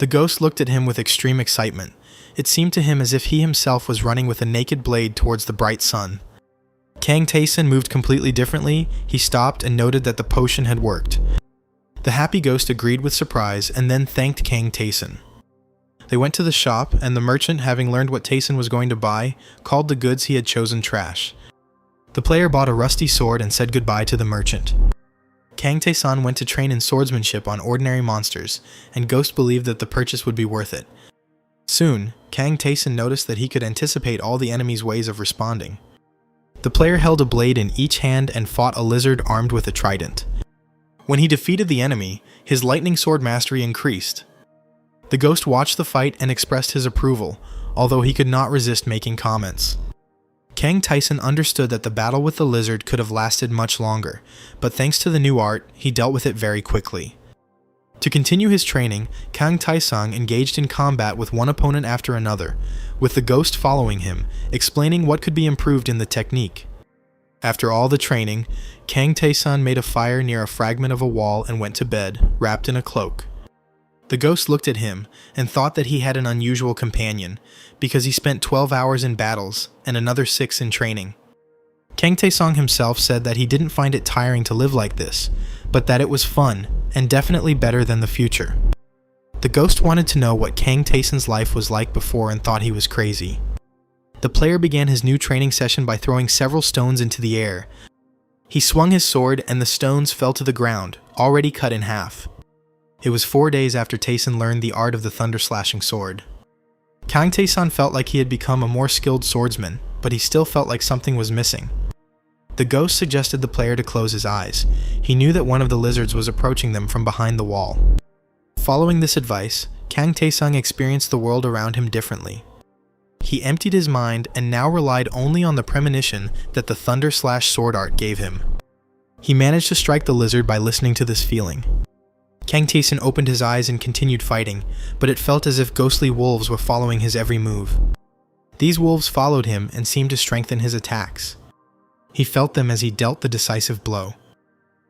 Speaker 1: The ghost looked at him with extreme excitement. It seemed to him as if he himself was running with a naked blade towards the bright sun. Kang Taesun moved completely differently. He stopped and noted that the potion had worked. The happy ghost agreed with surprise and then thanked Kang Taesun. They went to the shop, and the merchant, having learned what Taesun was going to buy, called the goods he had chosen trash. The player bought a rusty sword and said goodbye to the merchant. Kang Taesun went to train in swordsmanship on ordinary monsters, and Ghost believed that the purchase would be worth it. Soon, Kang Taeson noticed that he could anticipate all the enemy's ways of responding. The player held a blade in each hand and fought a lizard armed with a trident. When he defeated the enemy, his lightning sword mastery increased. The ghost watched the fight and expressed his approval, although he could not resist making comments. Kang Taeson understood that the battle with the lizard could have lasted much longer, but thanks to the new art, he dealt with it very quickly. To continue his training, Kang Taesung engaged in combat with one opponent after another, with the ghost following him, explaining what could be improved in the technique. After all the training, Kang Taesun made a fire near a fragment of a wall and went to bed, wrapped in a cloak. The ghost looked at him and thought that he had an unusual companion, because he spent 12 hours in battles and another 6 in training. Kang Taesung himself said that he didn't find it tiring to live like this, but that it was fun and definitely better than the future. The ghost wanted to know what Kang Taesung's life was like before and thought he was crazy. The player began his new training session by throwing several stones into the air. He swung his sword and the stones fell to the ground, already cut in half. It was 4 days after Taeson learned the art of the thunder-slashing sword. Kang Taeson felt like he had become a more skilled swordsman, but he still felt like something was missing. The ghost suggested the player to close his eyes. He knew that one of the lizards was approaching them from behind the wall. Following this advice, Kang Taesung experienced the world around him differently. He emptied his mind and now relied only on the premonition that the thunder-slash-sword art gave him. He managed to strike the lizard by listening to this feeling. Kang Taeson opened his eyes and continued fighting, but it felt as if ghostly wolves were following his every move. These wolves followed him and seemed to strengthen his attacks. He felt them as he dealt the decisive blow.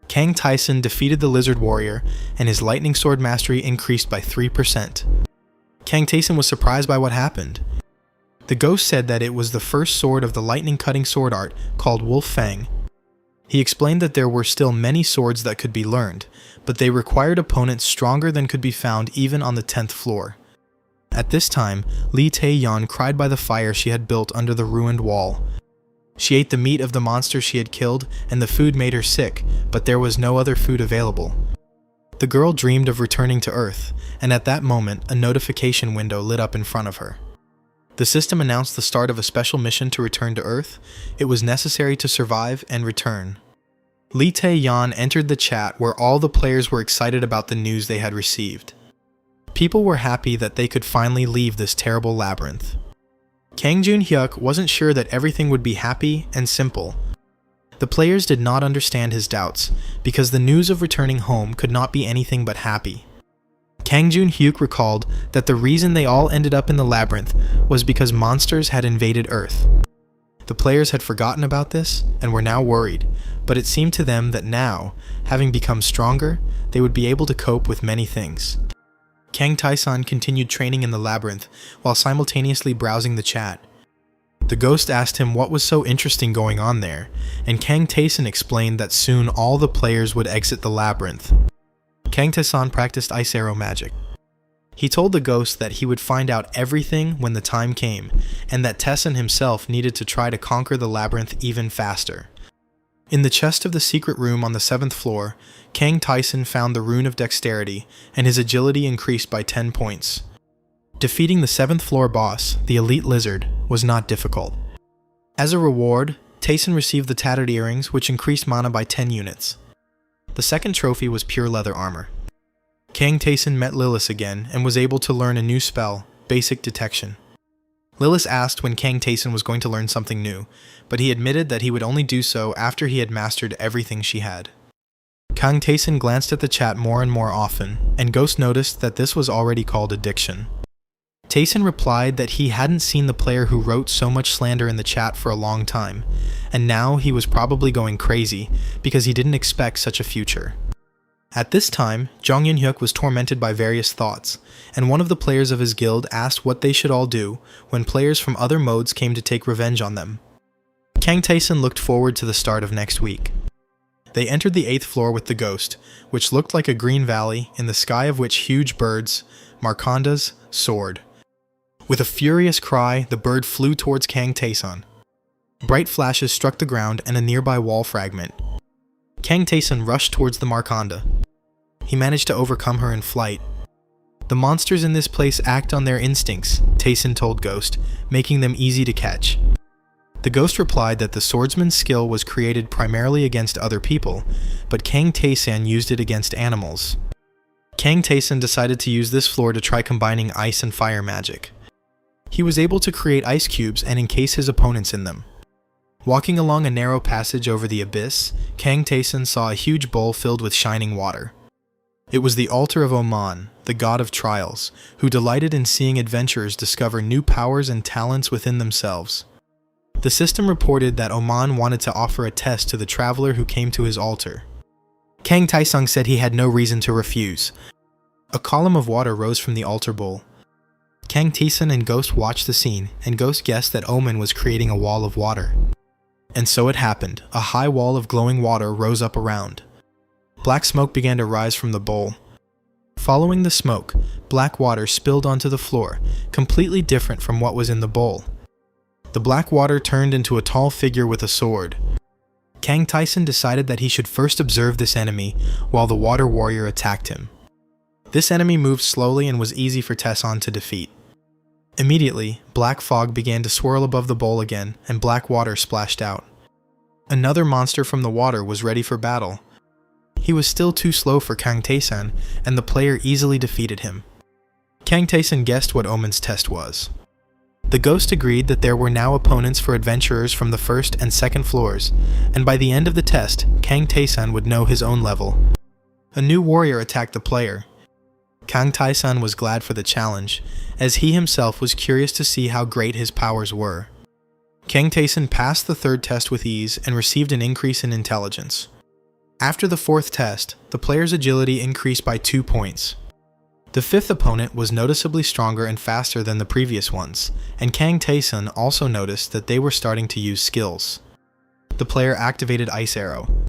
Speaker 1: Kang Taeson defeated the lizard warrior, and his lightning sword mastery increased by 3%. Kang Taeson was surprised by what happened. The ghost said that it was the first sword of the lightning-cutting sword art called Wolf Fang. He explained that there were still many swords that could be learned, but they required opponents stronger than could be found even on the 10th floor. At this time, Lee Tae-yeon cried by the fire she had built under the ruined wall. She ate the meat of the monster she had killed, and the food made her sick, but there was no other food available. The girl dreamed of returning to Earth, and at that moment, a notification window lit up in front of her. The system announced the start of a special mission to return to Earth. It was necessary to survive and return. Lee Tae-yeon entered the chat where all the players were excited about the news they had received. People were happy that they could finally leave this terrible labyrinth. Kang Jun-hyuk wasn't sure that everything would be happy and simple. The players did not understand his doubts, because the news of returning home could not be anything but happy. Kang Jun-hyuk recalled that the reason they all ended up in the labyrinth was because monsters had invaded Earth. The players had forgotten about this and were now worried, but it seemed to them that now, having become stronger, they would be able to cope with many things. Kang Taeson continued training in the labyrinth while simultaneously browsing the chat. The ghost asked him what was so interesting going on there, and Kang Taeson explained that soon all the players would exit the labyrinth. Kang Taeson practiced ice arrow magic. He told the ghost that he would find out everything when the time came, and that Taeson himself needed to try to conquer the labyrinth even faster. In the chest of the secret room on the 7th floor, Kang Taeson found the rune of dexterity, and his agility increased by 10 points. Defeating the 7th floor boss, the elite lizard, was not difficult. As a reward, Taeson received the tattered earrings, which increased mana by 10 units. The second trophy was pure leather armor. Kang Taeson met Lilith again and was able to learn a new spell, Basic Detection. Lilith asked when Kang Taeson was going to learn something new, but he admitted that he would only do so after he had mastered everything she had. Kang Taeson glanced at the chat more and more often, and Ghost noticed that this was already called addiction. Taeson replied that he hadn't seen the player who wrote so much slander in the chat for a long time, and now he was probably going crazy because he didn't expect such a future. At this time, Jong Yun-hyuk was tormented by various thoughts, and one of the players of his guild asked what they should all do when players from other modes came to take revenge on them. Kang Taeson looked forward to the start of next week. They entered the 8th floor with the ghost, which looked like a green valley in the sky of which huge birds, Marcondas, soared. With a furious cry, the bird flew towards Kang Taeson. Bright flashes struck the ground and a nearby wall fragment. Kang Taeson rushed towards the Marconda. He managed to overcome her in flight. The monsters in this place act on their instincts, Taeson told Ghost, making them easy to catch. The Ghost replied that the swordsman's skill was created primarily against other people, but Kang Taesan used it against animals. Kang Taesan decided to use this floor to try combining ice and fire magic. He was able to create ice cubes and encase his opponents in them. Walking along a narrow passage over the abyss, Kang Taesan saw a huge bowl filled with shining water. It was the altar of Oman, the god of trials, who delighted in seeing adventurers discover new powers and talents within themselves. The system reported that Oman wanted to offer a test to the traveler who came to his altar. Kang Taesung said he had no reason to refuse. A column of water rose from the altar bowl. Kang Taesan and Ghost watched the scene, and Ghost guessed that Oman was creating a wall of water. And so it happened. A high wall of glowing water rose up around. Black smoke began to rise from the bowl. Following the smoke, black water spilled onto the floor, completely different from what was in the bowl. The black water turned into a tall figure with a sword. Kang Taesan decided that he should first observe this enemy while the water warrior attacked him. This enemy moved slowly and was easy for Taesan to defeat. Immediately, black fog began to swirl above the bowl again, and black water splashed out. Another monster from the water was ready for battle. He was still too slow for Kang Taesan, and the player easily defeated him. Kang Taesan guessed what Omen's test was. The Ghost agreed that there were now opponents for adventurers from the first and second floors, and by the end of the test, Kang Taesan would know his own level. A new warrior attacked the player. Kang Taesan was glad for the challenge, as he himself was curious to see how great his powers were. Kang Taesan passed the third test with ease and received an increase in intelligence. After the fourth test, the player's agility increased by 2 points. The fifth opponent was noticeably stronger and faster than the previous ones, and Kang Taesan also noticed that they were starting to use skills. The player activated Ice Arrow.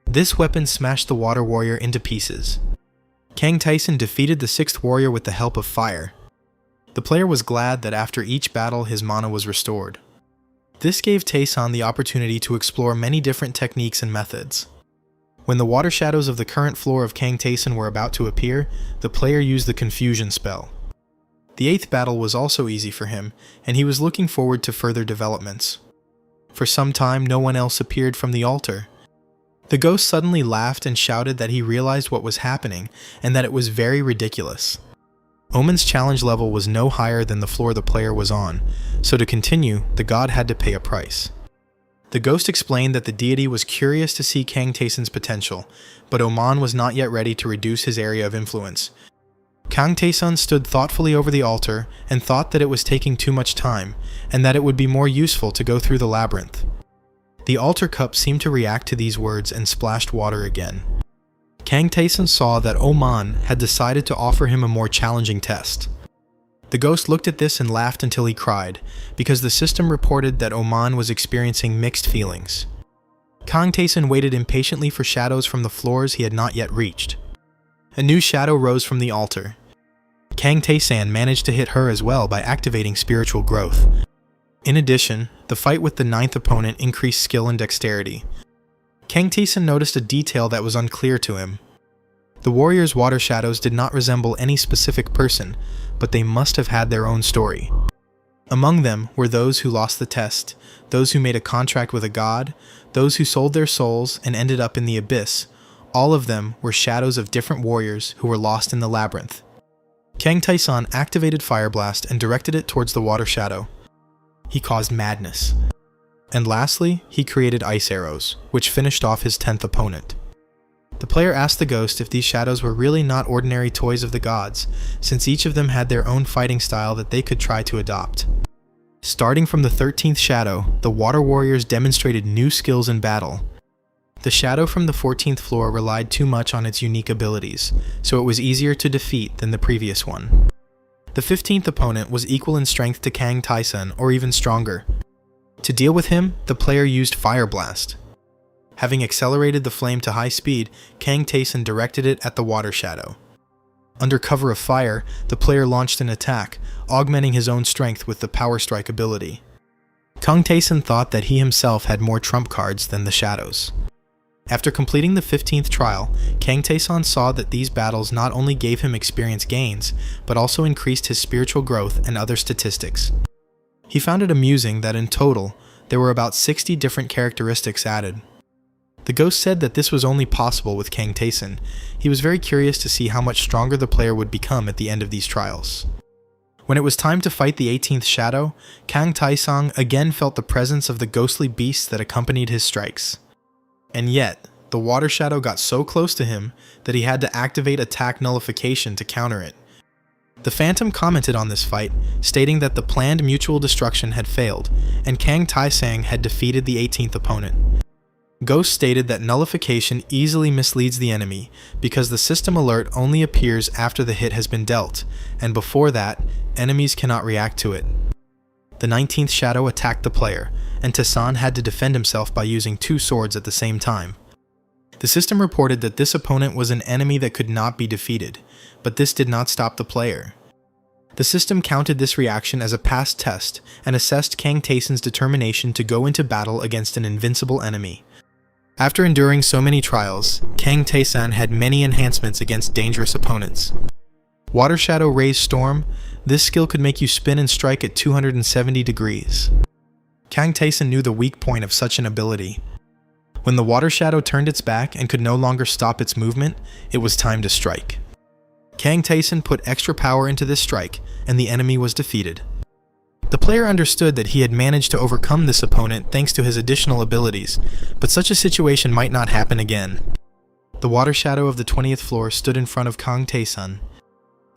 Speaker 1: This weapon smashed the water warrior into pieces. Kang Taesan defeated the sixth warrior with the help of fire. The player was glad that after each battle his mana was restored. This gave Taesan the opportunity to explore many different techniques and methods. When the water shadows of the current floor of Kang Taesan were about to appear, the player used the confusion spell. The eighth battle was also easy for him, and he was looking forward to further developments. For some time, no one else appeared from the altar. The Ghost suddenly laughed and shouted that he realized what was happening, and that it was very ridiculous. Omen's challenge level was no higher than the floor the player was on, so to continue, the god had to pay a price. The Ghost explained that the deity was curious to see Kang Taesan's potential, but Oman was not yet ready to reduce his area of influence. Kang Taesan stood thoughtfully over the altar and thought that it was taking too much time, and that it would be more useful to go through the labyrinth. The altar cup seemed to react to these words and splashed water again. Kang Taesan saw that Oman had decided to offer him a more challenging test. The Ghost looked at this and laughed until he cried, because the system reported that Oman was experiencing mixed feelings. Kang Taesan waited impatiently for shadows from the floors he had not yet reached. A new shadow rose from the altar. Kang Taesan managed to hit her as well by activating spiritual growth. In addition, the fight with the ninth opponent increased skill and dexterity. Kang Taesan noticed a detail that was unclear to him. The warrior's water shadows did not resemble any specific person, but they must have had their own story. Among them were those who lost the test, those who made a contract with a god, those who sold their souls and ended up in the abyss. All of them were shadows of different warriors who were lost in the labyrinth. Kang Taesan activated Fire Blast and directed it towards the water shadow. He caused madness. And lastly, he created Ice Arrows, which finished off his 10th opponent. The player asked the Ghost if these shadows were really not ordinary toys of the gods, since each of them had their own fighting style that they could try to adopt. Starting from the 13th shadow, the water warriors demonstrated new skills in battle. The shadow from the 14th floor relied too much on its unique abilities, so it was easier to defeat than the previous one. The 15th opponent was equal in strength to Kang Taesan, or even stronger. To deal with him, the player used Fire Blast. Having accelerated the flame to high speed, Kang Taesan directed it at the water shadow. Under cover of fire, the player launched an attack, augmenting his own strength with the Power Strike ability. Kang Taesan thought that he himself had more trump cards than the shadows. After completing the 15th trial, Kang Tae-san saw that these battles not only gave him experience gains, but also increased his spiritual growth and other statistics. He found it amusing that in total, there were about 60 different characteristics added. The ghost said that this was only possible with Kang Tae-san. He was very curious to see how much stronger the player would become at the end of these trials. When it was time to fight the 18th shadow, Kang Tae-san again felt the presence of the ghostly beasts that accompanied his strikes. And yet, the water shadow got so close to him that he had to activate attack nullification to counter it. The Phantom commented on this fight, stating that the planned mutual destruction had failed, and Kang Tae-san had defeated the 18th opponent. Ghost stated that nullification easily misleads the enemy because the system alert only appears after the hit has been dealt, and before that, enemies cannot react to it. The 19th shadow attacked the player, and Tae-san had to defend himself by using 2 swords at the same time. The system reported that this opponent was an enemy that could not be defeated, but this did not stop the player. The system counted this reaction as a passed test and assessed Kang Tae-san's determination to go into battle against an invincible enemy. After enduring so many trials, Kang Tae-san had many enhancements against dangerous opponents. Water Shadow Raise Storm, this skill could make you spin and strike at 270 degrees. Kang Tae-san knew the weak point of such an ability. When the Water Shadow turned its back and could no longer stop its movement, it was time to strike. Kang Tae-san put extra power into this strike, and the enemy was defeated. The player understood that he had managed to overcome this opponent thanks to his additional abilities, but such a situation might not happen again. The Water Shadow of the 20th floor stood in front of Kang Tae-san.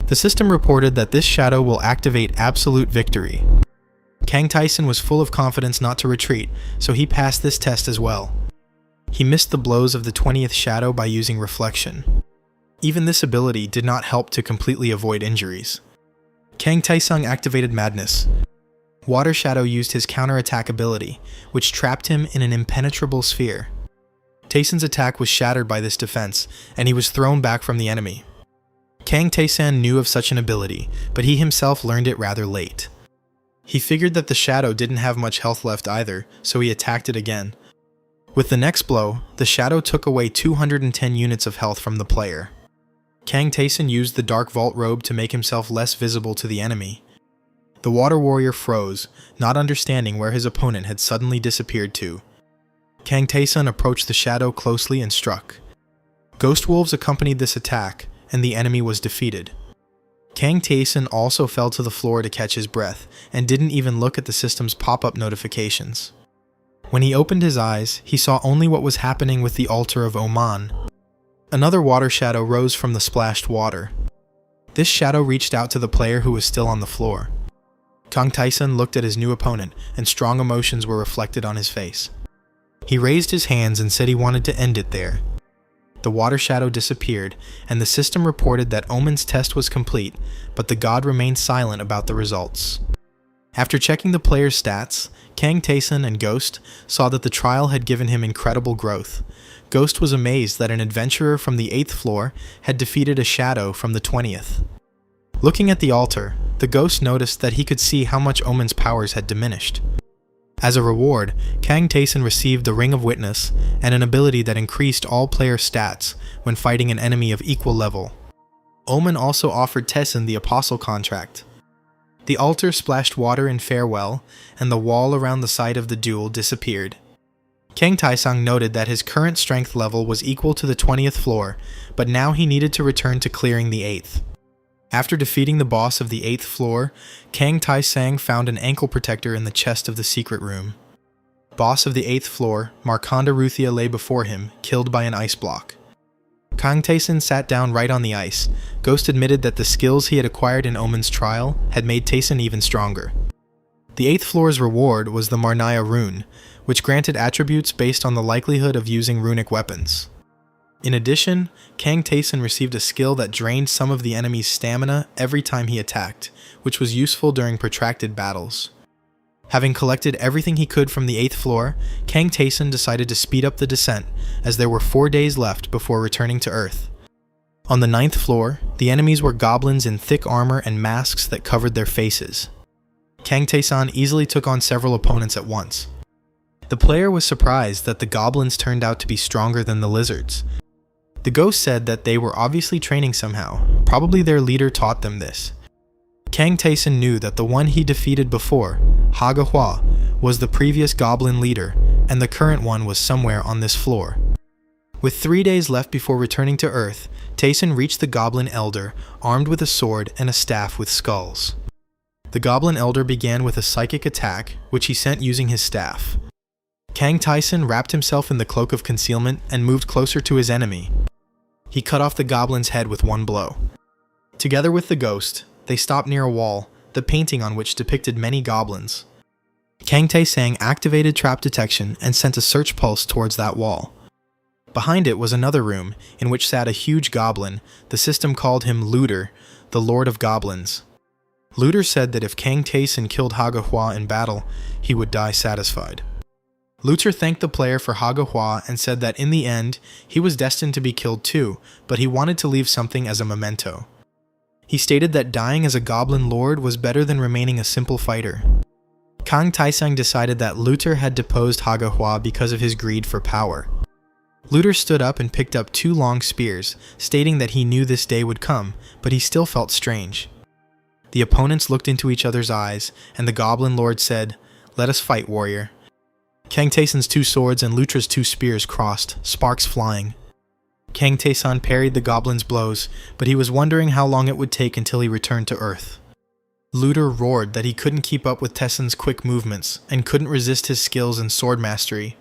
Speaker 1: The system reported that this shadow will activate absolute victory. Kang Tae-san was full of confidence not to retreat, so he passed this test as well. He missed the blows of the 20th shadow by using reflection. Even this ability did not help to completely avoid injuries. Kang Tae-san activated Madness. Water Shadow used his counterattack ability, which trapped him in an impenetrable sphere. Tae-san's attack was shattered by this defense, and he was thrown back from the enemy. Kang Tae-san knew of such an ability, but he himself learned it rather late. He figured that the shadow didn't have much health left either, so he attacked it again. With the next blow, the shadow took away 210 units of health from the player. Kang Tae-san used the Dark Vault robe to make himself less visible to the enemy. The Water Warrior froze, not understanding where his opponent had suddenly disappeared to. Kang Tae-san approached the shadow closely and struck. Ghost Wolves accompanied this attack, and the enemy was defeated. Kang Tae-san also fell to the floor to catch his breath, and didn't even look at the system's pop-up notifications. When he opened his eyes, he saw only what was happening with the altar of Oman. Another water shadow rose from the splashed water. This shadow reached out to the player who was still on the floor. Kang Tae-san looked at his new opponent, and strong emotions were reflected on his face. He raised his hands and said he wanted to end it there. The water shadow disappeared, and the system reported that Omen's test was complete, but the god remained silent about the results. After checking the player's stats, Kang Tae-san and Ghost saw that the trial had given him incredible growth. Ghost was amazed that an adventurer from the 8th floor had defeated a shadow from the 20th. Looking at the altar, the Ghost noticed that he could see how much Omen's powers had diminished. As a reward, Kang Tae-san received the Ring of Witness and an ability that increased all player stats when fighting an enemy of equal level. Omen also offered Tae-san the Apostle contract. The altar splashed water in farewell, and the wall around the site of the duel disappeared. Kang Tae-san noted that his current strength level was equal to the 20th floor, but now he needed to return to clearing the 8th. After defeating the boss of the 8th floor, Kang Tae-san found an ankle protector in the chest of the secret room. Boss of the 8th floor, Marconda Ruthia lay before him, killed by an ice block. Kang Tae-san sat down right on the ice. Ghost admitted that the skills he had acquired in Omen's trial had made Tae-san even stronger. The 8th floor's reward was the Marnaya rune, which granted attributes based on the likelihood of using runic weapons. In addition, Kang Tae-san received a skill that drained some of the enemy's stamina every time he attacked, which was useful during protracted battles. Having collected everything he could from the 8th floor, Kang Tae-san decided to speed up the descent, as there were 4 days left before returning to Earth. On the 9th floor, the enemies were goblins in thick armor and masks that covered their faces. Kang Tae-san easily took on several opponents at once. The player was surprised that the goblins turned out to be stronger than the lizards. The ghost said that they were obviously training somehow, probably their leader taught them this. Kang Taeson knew that the one he defeated before, Hagahwa, was the previous goblin leader, and the current one was somewhere on this floor. With 3 days left before returning to Earth, Taeson reached the Goblin Elder, armed with a sword and a staff with skulls. The Goblin Elder began with a psychic attack, which he sent using his staff. Kang Taeson wrapped himself in the cloak of concealment and moved closer to his enemy. He cut off the goblin's head with one blow. Together with the ghost, they stopped near a wall, the painting on which depicted many goblins. Kang Taesang activated trap detection and sent a search pulse towards that wall. Behind it was another room, in which sat a huge goblin. The system called him Looter, the Lord of Goblins. Looter said that if Kang Taeson killed Hagahwa in battle, he would die satisfied. Looter thanked the player for Hagahwa and said that in the end, he was destined to be killed too, but he wanted to leave something as a memento. He stated that dying as a goblin lord was better than remaining a simple fighter. Kang Taesang decided that Looter had deposed Hagahwa because of his greed for power. Looter stood up and picked up 2 long spears, stating that he knew this day would come, but he still felt strange. The opponents looked into each other's eyes, and the Goblin Lord said, "Let us fight, warrior." Kang Taeson's 2 swords and Looter's 2 spears crossed, sparks flying. Kang Taeson parried the goblin's blows, but he was wondering how long it would take until he returned to Earth. Looter roared that he couldn't keep up with Taeson's quick movements, and couldn't resist his skills in sword mastery.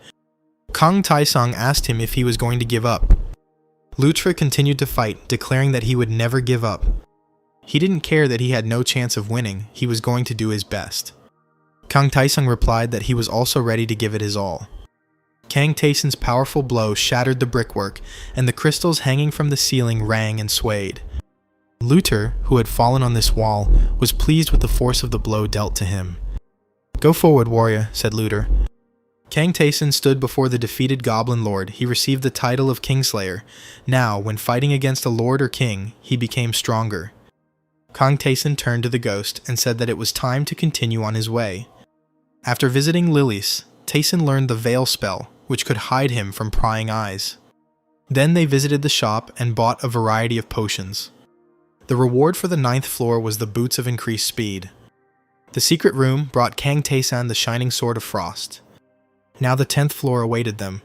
Speaker 1: Kang Taesong asked him if he was going to give up. Looter continued to fight, declaring that he would never give up. He didn't care that he had no chance of winning, he was going to do his best. Kang Taesong replied that he was also ready to give it his all. Kang Taeson's powerful blow shattered the brickwork, and the crystals hanging from the ceiling rang and swayed. Looter, who had fallen on this wall, was pleased with the force of the blow dealt to him. "Go forward, warrior," said Looter. Kang Taeson stood before the defeated Goblin Lord. He received the title of Kingslayer. Now, when fighting against a lord or king, he became stronger. Kang Taeson turned to the ghost and said that it was time to continue on his way. After visiting Lily's, Taeson learned the Veil spell, which could hide him from prying eyes. Then they visited the shop and bought a variety of potions. The reward for the 9th floor was the boots of increased speed. The secret room brought Kang Taeson the shining sword of frost. Now the 10th floor awaited them.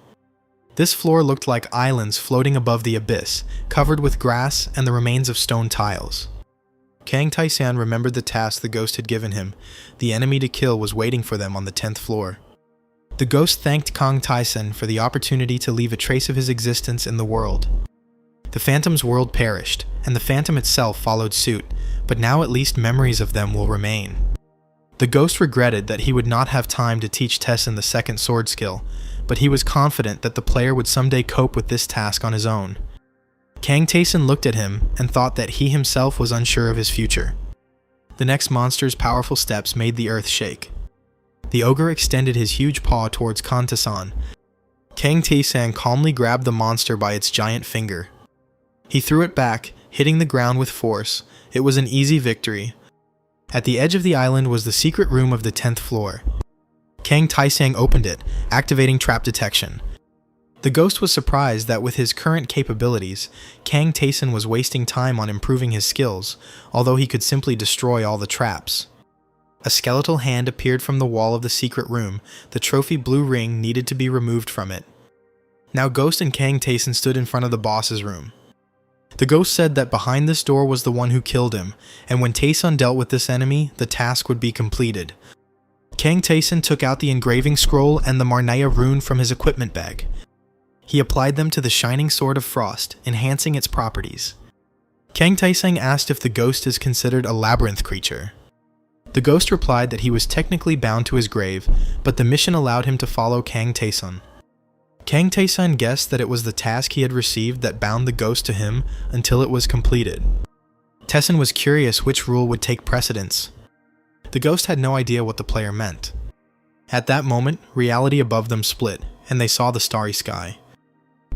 Speaker 1: This floor looked like islands floating above the abyss, covered with grass and the remains of stone tiles. Kang Taeson remembered the task the ghost had given him. The enemy to kill was waiting for them on the 10th floor. The ghost thanked Kang Taeson for the opportunity to leave a trace of his existence in the world. The Phantom's world perished, and the Phantom itself followed suit, but now at least memories of them will remain. The ghost regretted that he would not have time to teach Taeson the 2nd sword skill, but he was confident that the player would someday cope with this task on his own. Kang Taeson looked at him and thought that he himself was unsure of his future. The next monster's powerful steps made the earth shake. The ogre extended his huge paw towards Kang Taeson. Kang Taeson calmly grabbed the monster by its giant finger. He threw it back, hitting the ground with force. It was an easy victory. At the edge of the island was the secret room of the 10th floor. Kang Taesang opened it, activating trap detection. The ghost was surprised that with his current capabilities, Kang Taeson was wasting time on improving his skills, although he could simply destroy all the traps. A skeletal hand appeared from the wall of the secret room. The trophy blue ring needed to be removed from it. Now Ghost and Kang Taeson stood in front of the boss's room. The ghost said that behind this door was the one who killed him, and when Taeson dealt with this enemy, the task would be completed. Kang Taeson took out the engraving scroll and the Marnaya rune from his equipment bag. He applied them to the shining sword of frost, enhancing its properties. Kang Taesang asked if the ghost is considered a labyrinth creature. The ghost replied that he was technically bound to his grave, but the mission allowed him to follow Kang Taeson. Kang Taeson guessed that it was the task he had received that bound the ghost to him until it was completed. Taeson was curious which rule would take precedence. The ghost had no idea what the player meant. At that moment, reality above them split, and they saw the starry sky.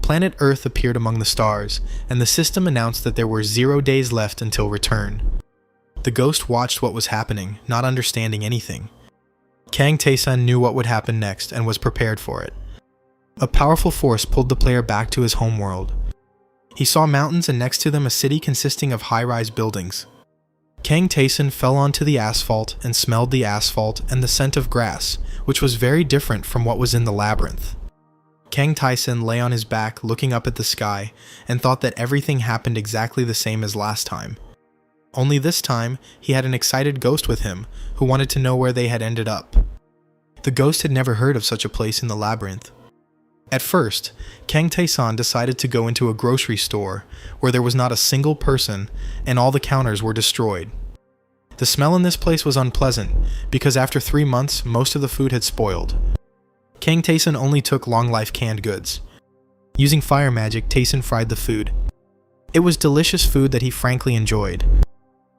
Speaker 1: Planet Earth appeared among the stars, and the system announced that there were 0 days left until return. The ghost watched what was happening, not understanding anything. Kang Tae-sun knew what would happen next and was prepared for it. A powerful force pulled the player back to his homeworld. He saw mountains and next to them a city consisting of high-rise buildings. Kang Tae-sun fell onto the asphalt and smelled the asphalt and the scent of grass, which was very different from what was in the labyrinth. Kang Tae-sun lay on his back looking up at the sky and thought that everything happened exactly the same as last time. Only this time, he had an excited ghost with him who wanted to know where they had ended up. The ghost had never heard of such a place in the labyrinth. At first, Kang Tae-sun decided to go into a grocery store where there was not a single person and all the counters were destroyed. The smell in this place was unpleasant because after 3 months, most of the food had spoiled. Kang Tae-sun only took long-life canned goods. Using fire magic, Tae-sun fried the food. It was delicious food that he frankly enjoyed.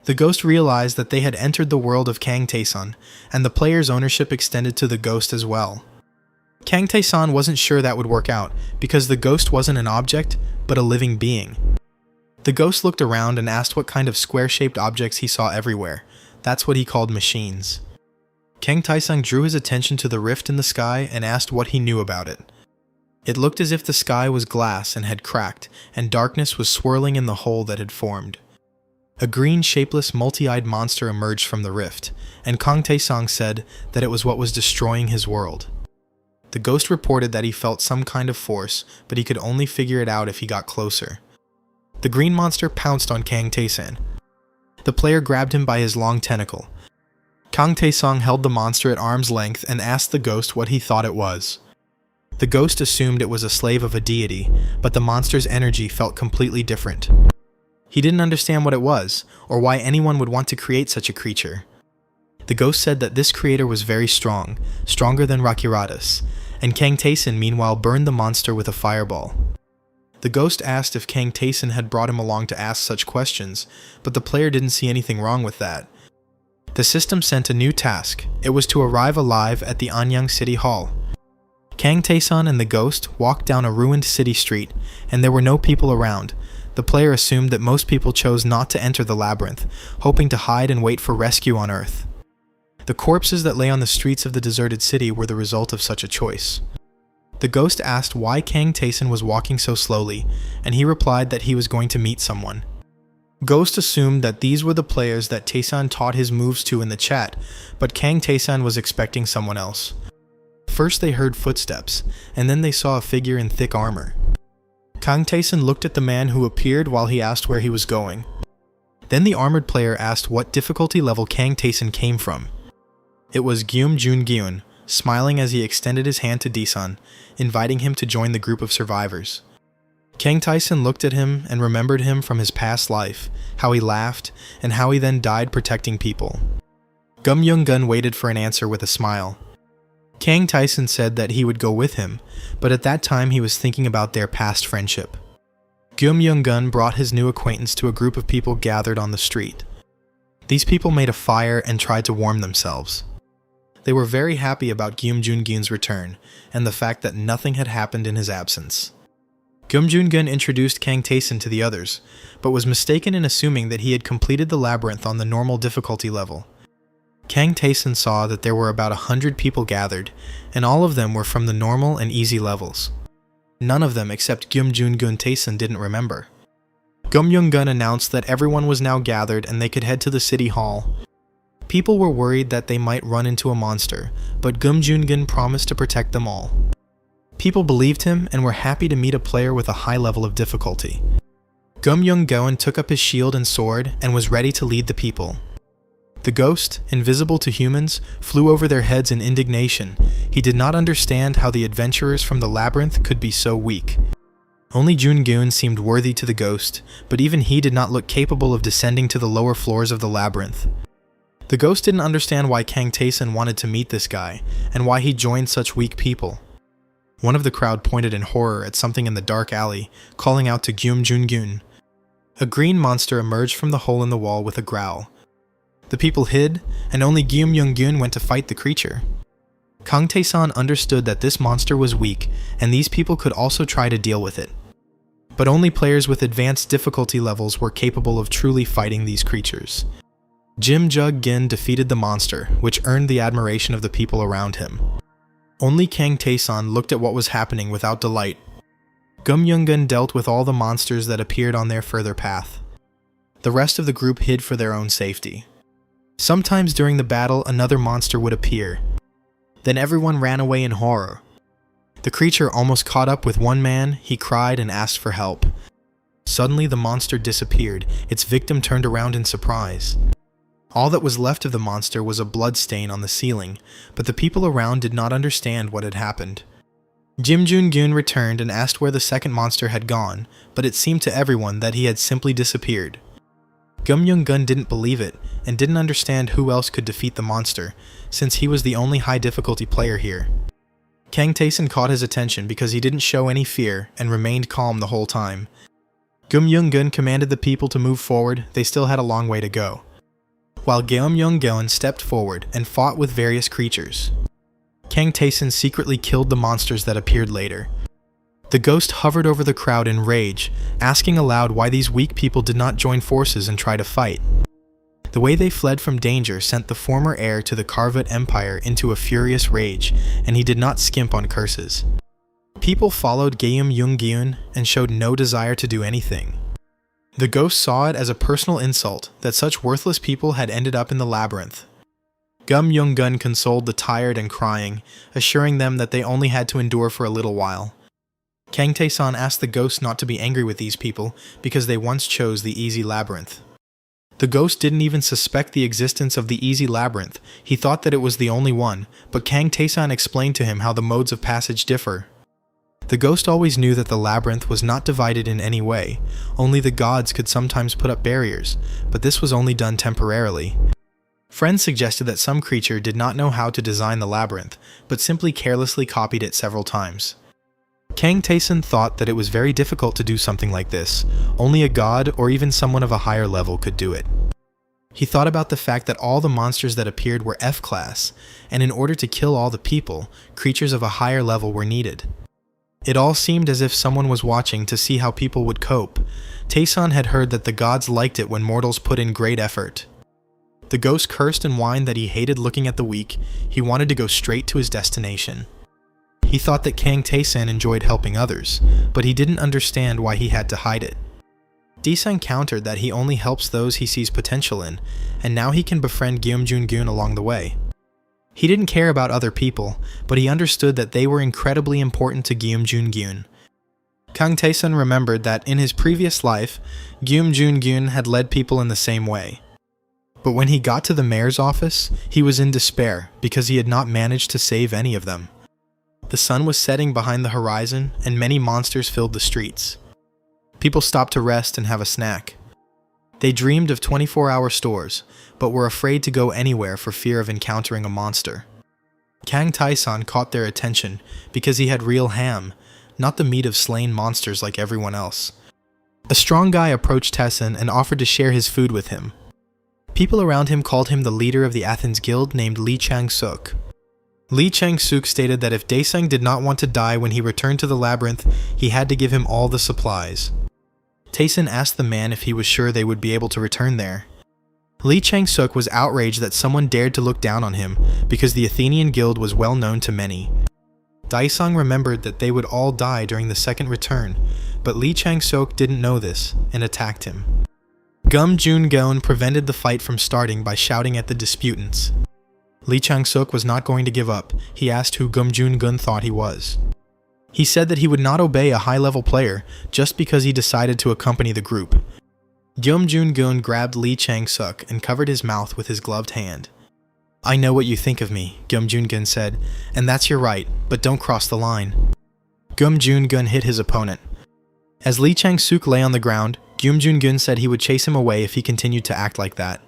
Speaker 1: The ghost realized that they had entered the world of Kang Tae-sun, and the player's ownership extended to the ghost as well. Kang Tae-sun wasn't sure that would work out, because the ghost wasn't an object, but a living being. The ghost looked around and asked what kind of square-shaped objects he saw everywhere. That's what he called machines. Kang Tae-sun drew his attention to the rift in the sky and asked what he knew about it. It looked as if the sky was glass and had cracked, and darkness was swirling in the hole that had formed. A green, shapeless, multi-eyed monster emerged from the rift, and Kang Tae-sun said that it was what was destroying his world. The ghost reported that he felt some kind of force, but he could only figure it out if he got closer. The green monster pounced on Kang Tae-sun. The player grabbed him by his long tentacle. Kang Tae-sun held the monster at arm's length and asked the ghost what he thought it was. The ghost assumed it was a slave of a deity, but the monster's energy felt completely different. He didn't understand what it was, or why anyone would want to create such a creature. The ghost said that this creator was very strong, stronger than Rakiratus, and Kang Tae-sun meanwhile burned the monster with a fireball. The ghost asked if Kang Tae-sun had brought him along to ask such questions, but the player didn't see anything wrong with that. The system sent a new task. It was to arrive alive at the Anyang City Hall. Kang Tae-sun and the ghost walked down a ruined city street, and there were no people around. The player assumed that most people chose not to enter the labyrinth, hoping to hide and wait for rescue on Earth. The corpses that lay on the streets of the deserted city were the result of such a choice. The ghost asked why Kang Tae-sun was walking so slowly, and he replied that he was going to meet someone. Ghost assumed that these were the players that Tae-sun taught his moves to in the chat, but Kang Tae-sun was expecting someone else. First they heard footsteps, and then they saw a figure in thick armor. Kang Tae-sun looked at the man who appeared while he asked where he was going. Then the armored player asked what difficulty level Kang Tae-sun came from. It was Gyeom Jun-gyun, smiling as he extended his hand to D-sun, inviting him to join the group of survivors. Kang Tae-sun looked at him and remembered him from his past life, how he laughed, and how he then died protecting people. Gum Young-gun waited for an answer with a smile. Kang Tae-sun said that he would go with him, but at that time he was thinking about their past friendship. Gum Young-gun brought his new acquaintance to a group of people gathered on the street. These people made a fire and tried to warm themselves. They were very happy about Gyeom Jun-gyun's return, and the fact that nothing had happened in his absence. Gyeom Jun-gyun introduced Kang Tae-sun to the others, but was mistaken in assuming that he had completed the labyrinth on the normal difficulty level. Kang Tae-sun saw that there were about 100 people gathered, and all of them were from the normal and easy levels. None of them except Gyeom Jun-gyun Tae-sun didn't remember. Gum Young-gun announced that everyone was now gathered and they could head to the city hall. People were worried that they might run into a monster, but Gum Jun-gyun promised to protect them all. People believed him and were happy to meet a player with a high level of difficulty. Gum Young-gun took up his shield and sword and was ready to lead the people. The ghost, invisible to humans, flew over their heads in indignation. He did not understand how the adventurers from the labyrinth could be so weak. Only Jun-gyun seemed worthy to the ghost, but even he did not look capable of descending to the lower floors of the labyrinth. The ghost didn't understand why Kang Tae-sun wanted to meet this guy, and why he joined such weak people. One of the crowd pointed in horror at something in the dark alley, calling out to Gyeom Jun-gyun. A green monster emerged from the hole in the wall with a growl. The people hid, and only Gyeom Young-gyun went to fight the creature. Kang Tae-sun understood that this monster was weak, and these people could also try to deal with it. But only players with advanced difficulty levels were capable of truly fighting these creatures. Jim Jug Gin defeated the monster, which earned the admiration of the people around him. Only Kang Tae-san looked at what was happening without delight. Gum Young-gun dealt with all the monsters that appeared on their further path. The rest of the group hid for their own safety. Sometimes during the battle, another monster would appear. Then everyone ran away in horror. The creature almost caught up with one man. He cried and asked for help. Suddenly the monster disappeared. Its victim turned around in surprise. All that was left of the monster was a blood stain on the ceiling, but the people around did not understand what had happened. Jim Joon-gyun returned and asked where the second monster had gone, but it seemed to everyone that he had simply disappeared. Gum Young-gun didn't believe it, and didn't understand who else could defeat the monster, since he was the only high-difficulty player here. Kang Tae-san caught his attention because he didn't show any fear and remained calm the whole time. Gum Young-gun commanded the people to move forward. They still had a long way to go. While Gum Young-gun stepped forward and fought with various creatures. Kang Tae-san secretly killed the monsters that appeared later. The ghost hovered over the crowd in rage, asking aloud why these weak people did not join forces and try to fight. The way they fled from danger sent the former heir to the Karvat Empire into a furious rage, and he did not skimp on curses. People followed Gyeum Young-gyun and showed no desire to do anything. The ghost saw it as a personal insult that such worthless people had ended up in the labyrinth. Gum Young-gun consoled the tired and crying, assuring them that they only had to endure for a little while. Kang Tae-san asked the ghost not to be angry with these people because they once chose the easy labyrinth. The ghost didn't even suspect the existence of the easy labyrinth. He thought that it was the only one, but Kang Tae-san explained to him how the modes of passage differ. The ghost always knew that the labyrinth was not divided in any way. Only the gods could sometimes put up barriers, but this was only done temporarily. Friends suggested that some creature did not know how to design the labyrinth, but simply carelessly copied it several times. Kang Tae-san thought that it was very difficult to do something like this. Only a god or even someone of a higher level could do it. He thought about the fact that all the monsters that appeared were F-class, and in order to kill all the people, creatures of a higher level were needed. It all seemed as if someone was watching to see how people would cope. Tae-san had heard that the gods liked it when mortals put in great effort. The ghost cursed and whined that he hated looking at the weak. He wanted to go straight to his destination. He thought that Kang Tae-san enjoyed helping others, but he didn't understand why he had to hide it. D-san countered that he only helps those he sees potential in, and now he can befriend Gyeum Joon-gyun along the way. He didn't care about other people, but he understood that they were incredibly important to Gyeum Joon-gyun. Kang Tae-san remembered that in his previous life, Gyeum Joon-gyun had led people in the same way. But when he got to the mayor's office, he was in despair because he had not managed to save any of them. The sun was setting behind the horizon, and many monsters filled the streets. People stopped to rest and have a snack. They dreamed of 24-hour stores, but were afraid to go anywhere for fear of encountering a monster. Kang Tae-san caught their attention because he had real ham, not the meat of slain monsters like everyone else. A strong guy approached Tae-san and offered to share his food with him. People around him called him the leader of the Athens Guild named Lee Chang-suk. Lee Chang-suk stated that if Daesung did not want to die when he returned to the labyrinth, he had to give him all the supplies. Tae-san asked the man if he was sure they would be able to return there. Lee Chang-suk was outraged that someone dared to look down on him because the Athenian Guild was well known to many. Daesung remembered that they would all die during the second return, but Lee Chang-suk didn't know this and attacked him. Gum Joon-gyun prevented the fight from starting by shouting at the disputants. Lee Chang-suk was not going to give up. He asked who Gum Joon-gyun thought he was. He said that he would not obey a high-level player just because he decided to accompany the group. Gum Joon-gyun grabbed Lee Chang-suk and covered his mouth with his gloved hand. "I know what you think of me," Gum Joon-gyun said, "and that's your right, but don't cross the line." Gum Joon-gyun hit his opponent. As Lee Chang-suk lay on the ground, Gum Joon-gyun said he would chase him away if he continued to act like that.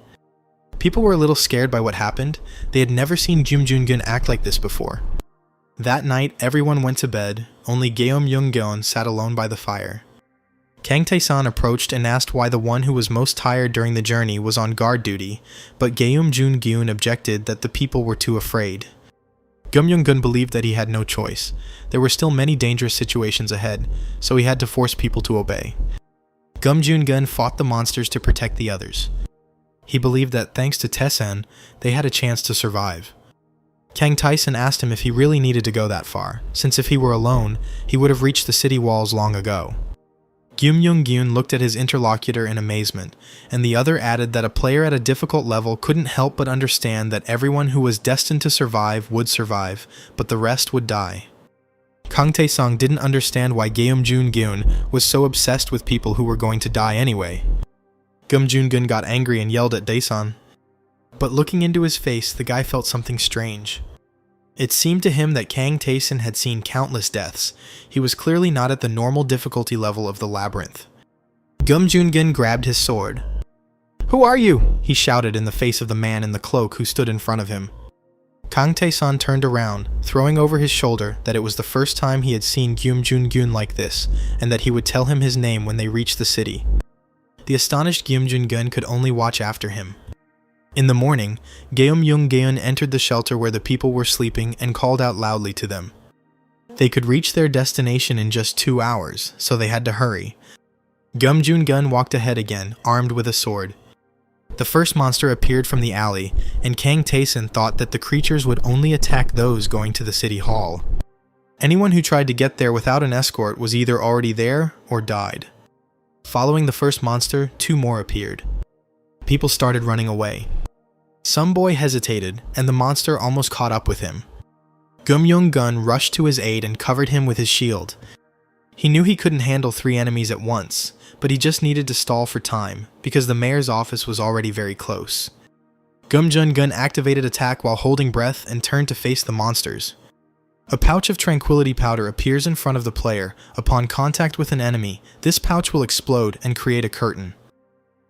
Speaker 1: People were a little scared by what happened. They had never seen Gum Joon-gyun act like this before. That night, everyone went to bed. Only Gyeom Young-gyun sat alone by the fire. Kang Tae-san approached and asked why the one who was most tired during the journey was on guard duty, but Gyeom Joon-gyun objected that the people were too afraid. Gum Young-gun believed that he had no choice. There were still many dangerous situations ahead, so he had to force people to obey. Gum Joon-gun fought the monsters to protect the others. He believed that thanks to Taesan, they had a chance to survive. Kang Taesan asked him if he really needed to go that far, since if he were alone, he would have reached the city walls long ago. Gyun looked at his interlocutor in amazement, and the other added that a player at a difficult level couldn't help but understand that everyone who was destined to survive would survive, but the rest would die. Kang Taesang didn't understand why Gyun was so obsessed with people who were going to die anyway. Gyun got angry and yelled at Daesan. But looking into his face, the guy felt something strange. It seemed to him that Kang Taesan had seen countless deaths. He was clearly not at the normal difficulty level of the labyrinth. Gyun grabbed his sword. "Who are you?" he shouted in the face of the man in the cloak who stood in front of him. Kang Taesan turned around, throwing over his shoulder that it was the first time he had seen Gyun like this, and that he would tell him his name when they reached the city. The astonished Gyun could only watch after him. In the morning, Geum entered the shelter where the people were sleeping and called out loudly to them. They could reach their destination in just 2 hours, so they had to hurry. Gun walked ahead again, armed with a sword. The first monster appeared from the alley, and Kang Taesan thought that the creatures would only attack those going to the city hall. Anyone who tried to get there without an escort was either already there or died. Following the first monster, 2 more appeared. People started running away. Some boy hesitated, and the monster almost caught up with him. Gun rushed to his aid and covered him with his shield. He knew he couldn't handle 3 enemies at once, but he just needed to stall for time, because the mayor's office was already very close. Gun activated attack while holding breath and turned to face the monsters. A pouch of tranquility powder appears in front of the player. Upon contact with an enemy, this pouch will explode and create a curtain.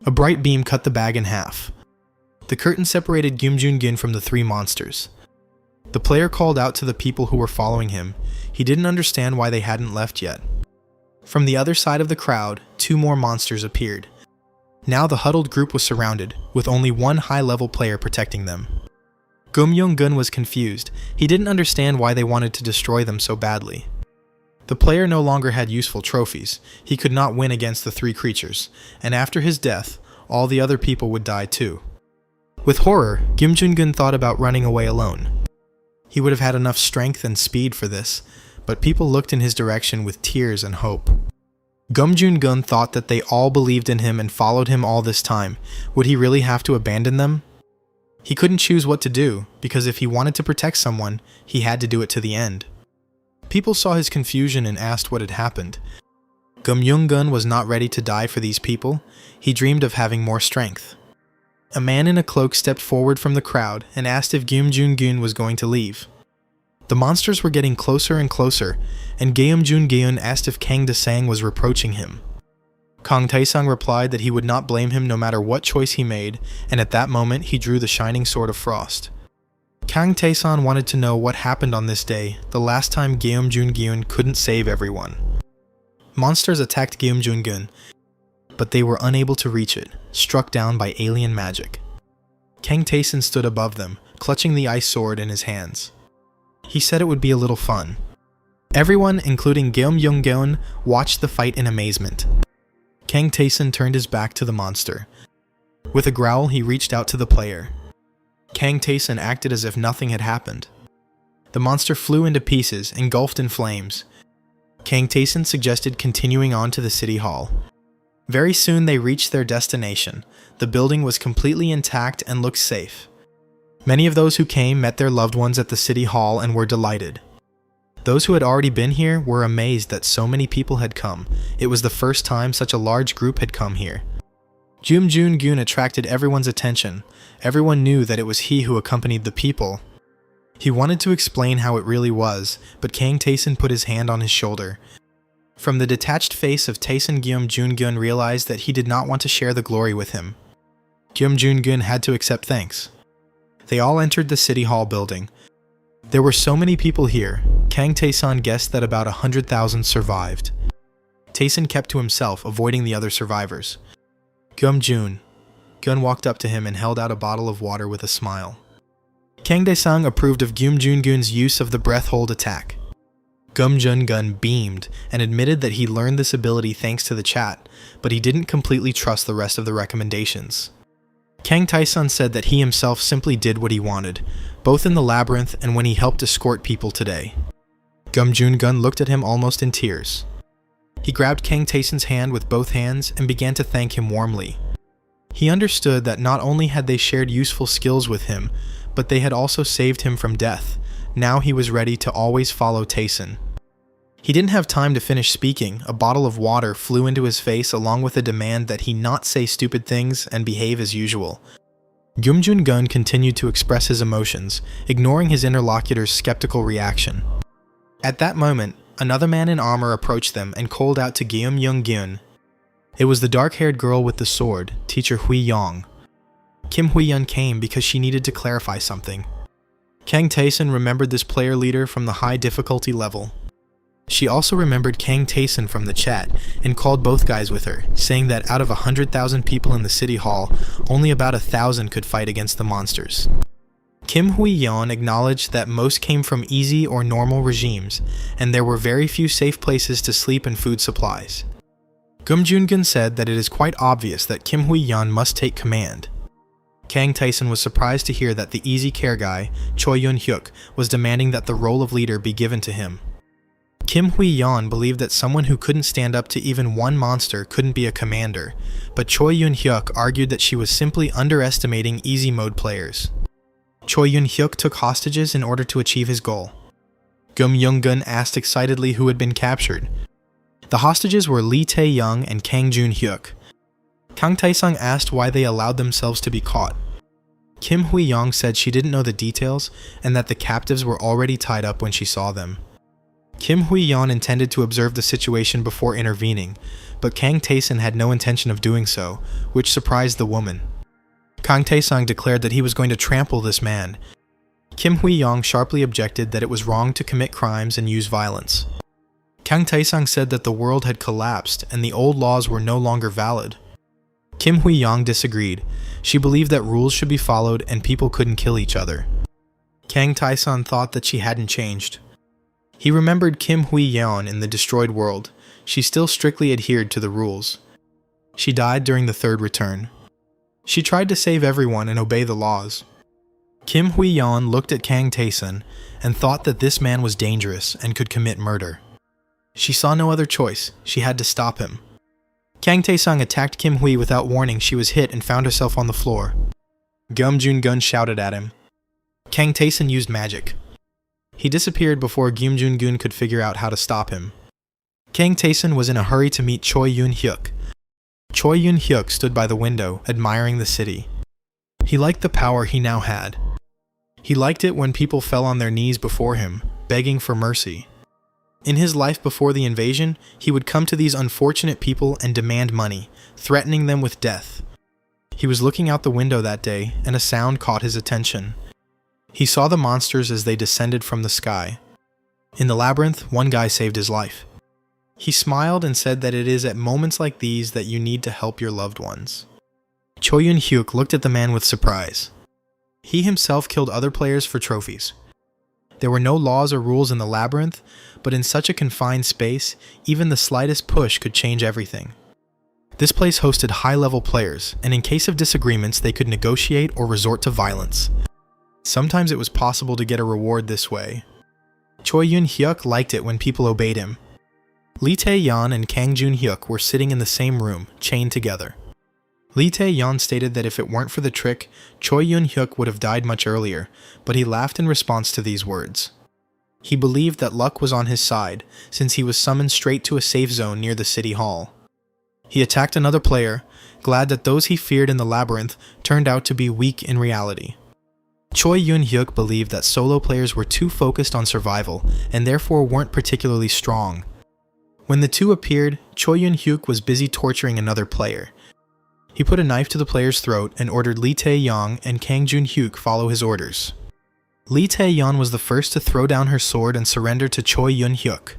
Speaker 1: A bright beam cut the bag in half. The curtain separated Gyun from the 3 monsters. The player called out to the people who were following him. He didn't understand why they hadn't left yet. From the other side of the crowd, 2 more monsters appeared. Now the huddled group was surrounded, with only 1 high-level player protecting them. Gun was confused. He didn't understand why they wanted to destroy them so badly. The player no longer had useful trophies. He could not win against the 3 creatures, and after his death, all the other people would die too. With horror, Gun thought about running away alone. He would have had enough strength and speed for this, but people looked in his direction with tears and hope. Gun thought that they all believed in him and followed him all this time. Would he really have to abandon them? He couldn't choose what to do, because if he wanted to protect someone, he had to do it to the end. People saw his confusion and asked what had happened. Gun was not ready to die for these people. He dreamed of having more strength. A man in a cloak stepped forward from the crowd and asked if Gun was going to leave. The monsters were getting closer and closer, and Gyun asked if Kang Taesang was reproaching him. Kang Taesang replied that he would not blame him no matter what choice he made, and at that moment he drew the shining sword of frost. Kang Taesang wanted to know what happened on this day, the last time Gyun couldn't save everyone. Monsters attacked Gyun, but they were unable to reach it, struck down by alien magic. Kang Taesang stood above them, clutching the ice sword in his hands. He said it would be a little fun. Everyone, including Gyun, watched the fight in amazement. Kang Taesang turned his back to the monster. With a growl, he reached out to the player. Kang Taesang acted as if nothing had happened. The monster flew into pieces, engulfed in flames. Kang Taesang suggested continuing on to the city hall. Very soon they reached their destination. The building was completely intact and looked safe. Many of those who came met their loved ones at the city hall and were delighted. Those who had already been here were amazed that so many people had come. It was the first time such a large group had come here. Gyun attracted everyone's attention. Everyone knew that it was he who accompanied the people. He wanted to explain how it really was, but Kang Taesang put his hand on his shoulder. From the detached face of Taesang, Gyun realized that he did not want to share the glory with him. Gyun had to accept thanks. They all entered the city hall building. There were so many people here. Kang Taesang guessed that about 100,000 survived. Taesang kept to himself, avoiding the other survivors. Gun walked up to him and held out a bottle of water with a smile. Kang Taesang approved of Gyun's use of the breath hold attack. Gun beamed and admitted that he learned this ability thanks to the chat, but he didn't completely trust the rest of the recommendations. Kang Tae-sun said that he himself simply did what he wanted, both in the labyrinth and when he helped escort people today. Gum Joon-gun looked at him almost in tears. He grabbed Kang Tae-sun's hand with both hands and began to thank him warmly. He understood that not only had they shared useful skills with him, but they had also saved him from death. Now he was ready to always follow Tae-sun. He didn't have time to finish speaking. A bottle of water flew into his face along with a demand that he not say stupid things and behave as usual. Gum Joon-gun continued to express his emotions, ignoring his interlocutor's skeptical reaction. At that moment, another man in armor approached them and called out to Geum Young-gyun. It was the dark-haired girl with the sword, Teacher Hui-yong. Kim Hui-yun came because she needed to clarify something. Kang Tae-sun remembered this player leader from the high difficulty level. She also remembered Kang Tae-sun from the chat and called both guys with her, saying that out of 100,000 people in the city hall, only about 1,000 could fight against the monsters. Kim Hui-yeon acknowledged that most came from easy or normal regimes, and there were very few safe places to sleep and food supplies. Gum Joon-gun said that it is quite obvious that Kim Hui-yeon must take command. Kang Tae-sun was surprised to hear that the easy care guy, Choi Yun-hyuk, was demanding that the role of leader be given to him. Kim Hui-yeon believed that someone who couldn't stand up to even one monster couldn't be a commander, but Choi Yun-hyuk argued that she was simply underestimating easy mode players. Choi Yun-hyuk took hostages in order to achieve his goal. Gum Young-gun asked excitedly who had been captured. The hostages were Lee Tae-young and Kang Joon-hyuk. Kang Tae-sung asked why they allowed themselves to be caught. Kim Hui-yong said she didn't know the details and that the captives were already tied up when she saw them. Kim Hui-yeon intended to observe the situation before intervening, but Kang Tae-sun had no intention of doing so, which surprised the woman. Kang Tae-sung declared that he was going to trample this man. Kim Hui-yong sharply objected that it was wrong to commit crimes and use violence. Kang Tae-sung said that the world had collapsed and the old laws were no longer valid. Kim Hui-yong disagreed. She believed that rules should be followed and people couldn't kill each other. Kang Tae-sun thought that she hadn't changed. He remembered Kim Hui-yeon in the destroyed world. She still strictly adhered to the rules. She died during the third return. She tried to save everyone and obey the laws. Kim Hui-yeon looked at Kang Tae-sun and thought that this man was dangerous and could commit murder. She saw no other choice. She had to stop him. Kang Tae-sung attacked Kim Hui without warning. She was hit and found herself on the floor. Gum Joon-gun shouted at him. Kang Tae-sun used magic. He disappeared before Gum Joon-gun could figure out how to stop him. Kang Tae-sun was in a hurry to meet Choi Yun-hyuk. Choi Yun-hyuk stood by the window, admiring the city. He liked the power he now had. He liked it when people fell on their knees before him, begging for mercy. In his life before the invasion, he would come to these unfortunate people and demand money, threatening them with death. He was looking out the window that day, and a sound caught his attention. He saw the monsters as they descended from the sky. In the labyrinth, one guy saved his life. He smiled and said that it is at moments like these that you need to help your loved ones. Choi Yun-hyuk looked at the man with surprise. He himself killed other players for trophies. There were no laws or rules in the labyrinth, but in such a confined space, even the slightest push could change everything. This place hosted high-level players, and in case of disagreements, they could negotiate or resort to violence. Sometimes it was possible to get a reward this way. Choi Yun-hyuk liked it when people obeyed him. Lee Tae-yeon and Kang Joon-hyuk were sitting in the same room, chained together. Lee Tae-yeon stated that if it weren't for the trick, Choi Yun-hyuk would have died much earlier, but he laughed in response to these words. He believed that luck was on his side, since he was summoned straight to a safe zone near the city hall. He attacked another player, glad that those he feared in the labyrinth turned out to be weak in reality. Choi Yun-hyuk believed that solo players were too focused on survival, and therefore weren't particularly strong. When the two appeared, Choi Yun-hyuk was busy torturing another player. He put a knife to the player's throat and ordered Lee Tae-yeon and Kang Joon-hyuk follow his orders. Lee Tae-yeon was the first to throw down her sword and surrender to Choi Yun-hyuk.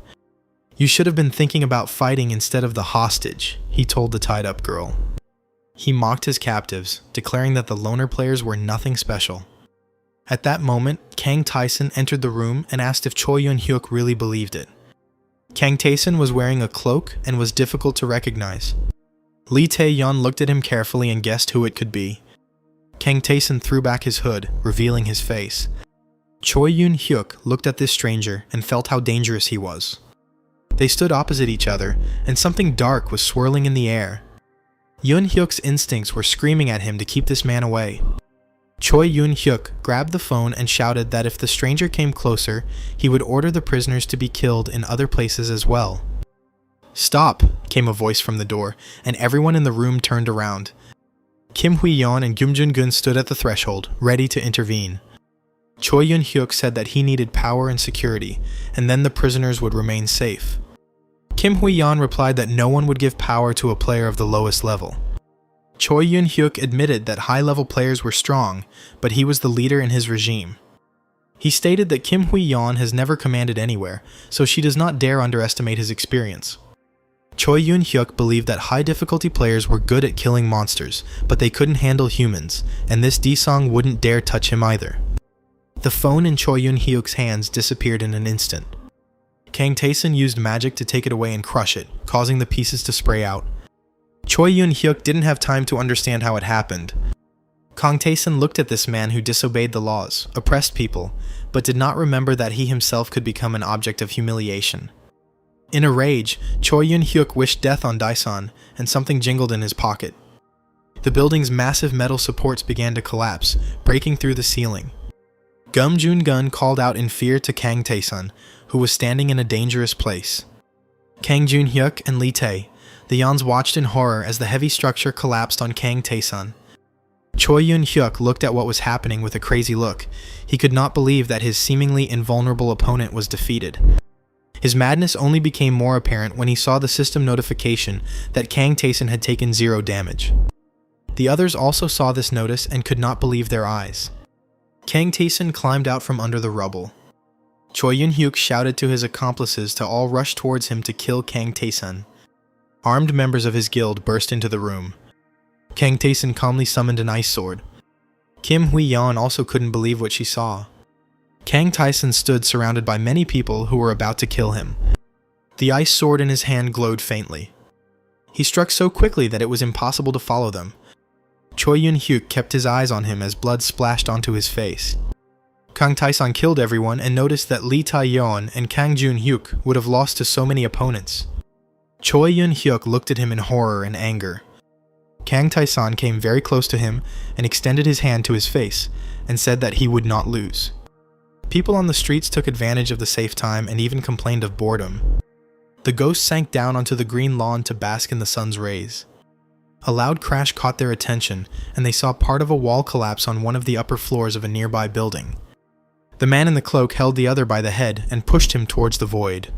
Speaker 1: "You should have been thinking about fighting instead of the hostage," he told the tied-up girl. He mocked his captives, declaring that the loner players were nothing special. At that moment, Kang Tae-sun entered the room and asked if Choi Yun-hyuk really believed it. Kang Tae-sun was wearing a cloak and was difficult to recognize. Lee Tae-yeon looked at him carefully and guessed who it could be. Kang Tae-sun threw back his hood, revealing his face. Choi Yoon-hyuk looked at this stranger and felt how dangerous he was. They stood opposite each other, and something dark was swirling in the air. Yoon-hyuk's instincts were screaming at him to keep this man away. Choi Yoon-hyuk grabbed the phone and shouted that if the stranger came closer, he would order the prisoners to be killed in other places as well. "Stop," came a voice from the door, and everyone in the room turned around. Kim Hui-yeon and Kim Jun-gun stood at the threshold, ready to intervene. Choi Yoon-hyuk said that he needed power and security, and then the prisoners would remain safe. Kim Hui-yeon replied that no one would give power to a player of the lowest level. Choi Yoon-hyuk admitted that high-level players were strong, but he was the leader in his regime. He stated that Kim Hui-yeon has never commanded anywhere, so she does not dare underestimate his experience. Choi Yoon-hyuk believed that high-difficulty players were good at killing monsters, but they couldn't handle humans, and this D-Song wouldn't dare touch him either. The phone in Choi Yoon-hyuk's hands disappeared in an instant. Kang Tae-sun used magic to take it away and crush it, causing the pieces to spray out. Choi Yoon-hyuk didn't have time to understand how it happened. Kang Tae-sun looked at this man who disobeyed the laws, oppressed people, but did not remember that he himself could become an object of humiliation. In a rage, Choi Yoon-hyuk wished death on Dae-san, and something jingled in his pocket. The building's massive metal supports began to collapse, breaking through the ceiling. Gum Jun-gun called out in fear to Kang Tae-sun, who was standing in a dangerous place. Kang Jun-hyuk and Lee Tae, the Yons watched in horror as the heavy structure collapsed on Kang Tae-sun. Choi Yoon-hyuk looked at what was happening with a crazy look. He could not believe that his seemingly invulnerable opponent was defeated. His madness only became more apparent when he saw the system notification that Kang Tae-sun had taken 0 damage. The others also saw this notice and could not believe their eyes. Kang Tae-sun climbed out from under the rubble. Choi Yoon-hyuk shouted to his accomplices to all rush towards him to kill Kang Tae-sun. Armed members of his guild burst into the room. Kang Tae-sun calmly summoned an ice sword. Kim Hui-yeon also couldn't believe what she saw. Kang Tae-sun stood surrounded by many people who were about to kill him. The ice sword in his hand glowed faintly. He struck so quickly that it was impossible to follow them. Choi Yoon-hyuk kept his eyes on him as blood splashed onto his face. Kang Tae-sun killed everyone and noticed that Lee Tae-yeon and Kang Jun-hyuk would have lost to so many opponents. Choi Yoon-hyuk looked at him in horror and anger. Kang Tae-sun came very close to him and extended his hand to his face and said that he would not lose. People on the streets took advantage of the safe time and even complained of boredom. The ghost sank down onto the green lawn to bask in the sun's rays. A loud crash caught their attention, and they saw part of a wall collapse on one of the upper floors of a nearby building. The man in the cloak held the other by the head and pushed him towards the void.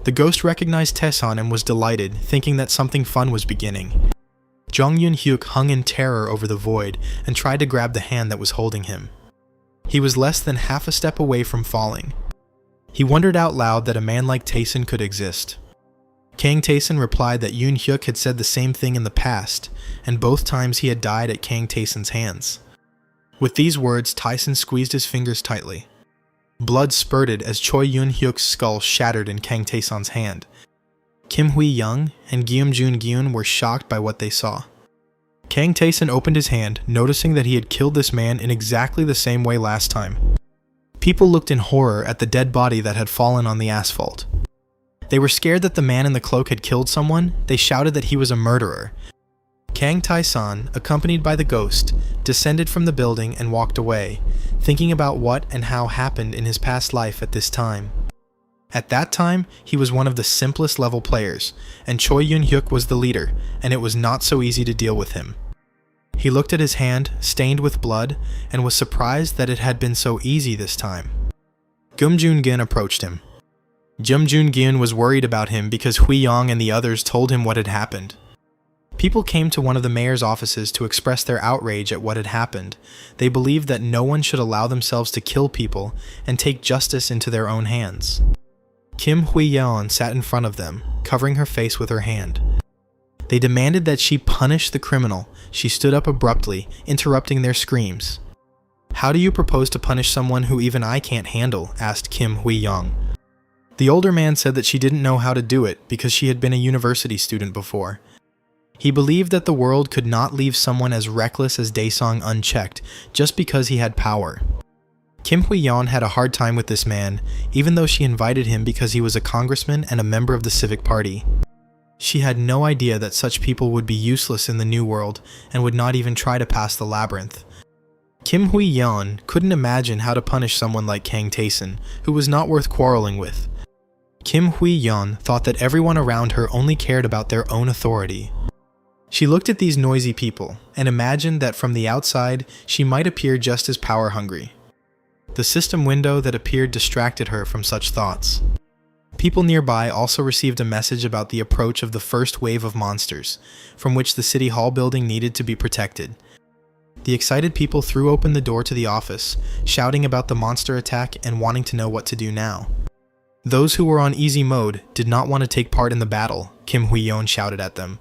Speaker 1: The ghost recognized Tae-sun and was delighted, thinking that something fun was beginning. Jung Yoon-hyuk hung in terror over the void and tried to grab the hand that was holding him. He was less than half a step away from falling. He wondered out loud that a man like Tae-sun could exist. Kang Tae-sun replied that Yoon-hyuk had said the same thing in the past, and both times he had died at Kang Tae-sun's hands. With these words, Tae-sun squeezed his fingers tightly. Blood spurted as Choi Yoon-hyuk's skull shattered in Kang Tae-sun's hand. Kim Hui-young and Gyum Jun-gyun were shocked by what they saw. Kang Tae-sun opened his hand, noticing that he had killed this man in exactly the same way last time. People looked in horror at the dead body that had fallen on the asphalt. They were scared that the man in the cloak had killed someone. They shouted that he was a murderer. Kang Tae-sun, accompanied by the ghost, descended from the building and walked away, thinking about what and how happened in his past life at this time. At that time, he was one of the simplest level players, and Choi Yoon-hyuk was the leader, and it was not so easy to deal with him. He looked at his hand, stained with blood, and was surprised that it had been so easy this time. Gum Jun-gin approached him. Jum Jun-gin was worried about him because Hui-yong and the others told him what had happened. People came to one of the mayor's offices to express their outrage at what had happened. They believed that no one should allow themselves to kill people and take justice into their own hands. Kim Hui-yeon sat in front of them, covering her face with her hand. They demanded that she punish the criminal. She stood up abruptly, interrupting their screams. "How do you propose to punish someone who even I can't handle?" asked Kim Hui-young. The older man said that she didn't know how to do it because she had been a university student before. He believed that the world could not leave someone as reckless as Daesung unchecked just because he had power. Kim Hui-yeon had a hard time with this man, even though she invited him because he was a congressman and a member of the Civic Party. She had no idea that such people would be useless in the new world and would not even try to pass the labyrinth. Kim Hui-yeon couldn't imagine how to punish someone like Kang Tae-sun, who was not worth quarreling with. Kim Hui-yeon thought that everyone around her only cared about their own authority. She looked at these noisy people and imagined that from the outside she might appear just as power-hungry. The system window that appeared distracted her from such thoughts. People nearby also received a message about the approach of the first wave of monsters, from which the City Hall building needed to be protected. The excited people threw open the door to the office, shouting about the monster attack and wanting to know what to do now. Those who were on easy mode did not want to take part in the battle, Kim Hui-yeon shouted at them.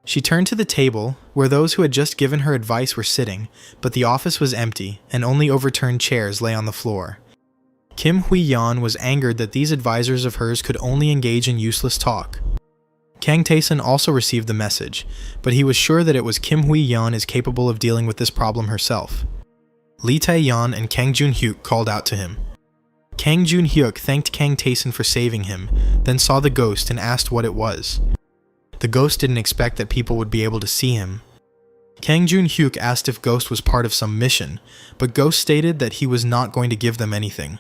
Speaker 1: She turned to the table, where those who had just given her advice were sitting, but the office was empty, and only overturned chairs lay on the floor. Kim Hui-yeon was angered that these advisors of hers could only engage in useless talk. Kang Tae-sun also received the message, but he was sure that it was Kim Hui-yeon is capable of dealing with this problem herself. Lee Tae-yeon and Kang Jun-hyuk called out to him. Kang Jun-hyuk thanked Kang Tae-sun for saving him, then saw the ghost and asked what it was. The ghost didn't expect that people would be able to see him. Kang Jun-hyuk asked if Ghost was part of some mission, but Ghost stated that he was not going to give them anything.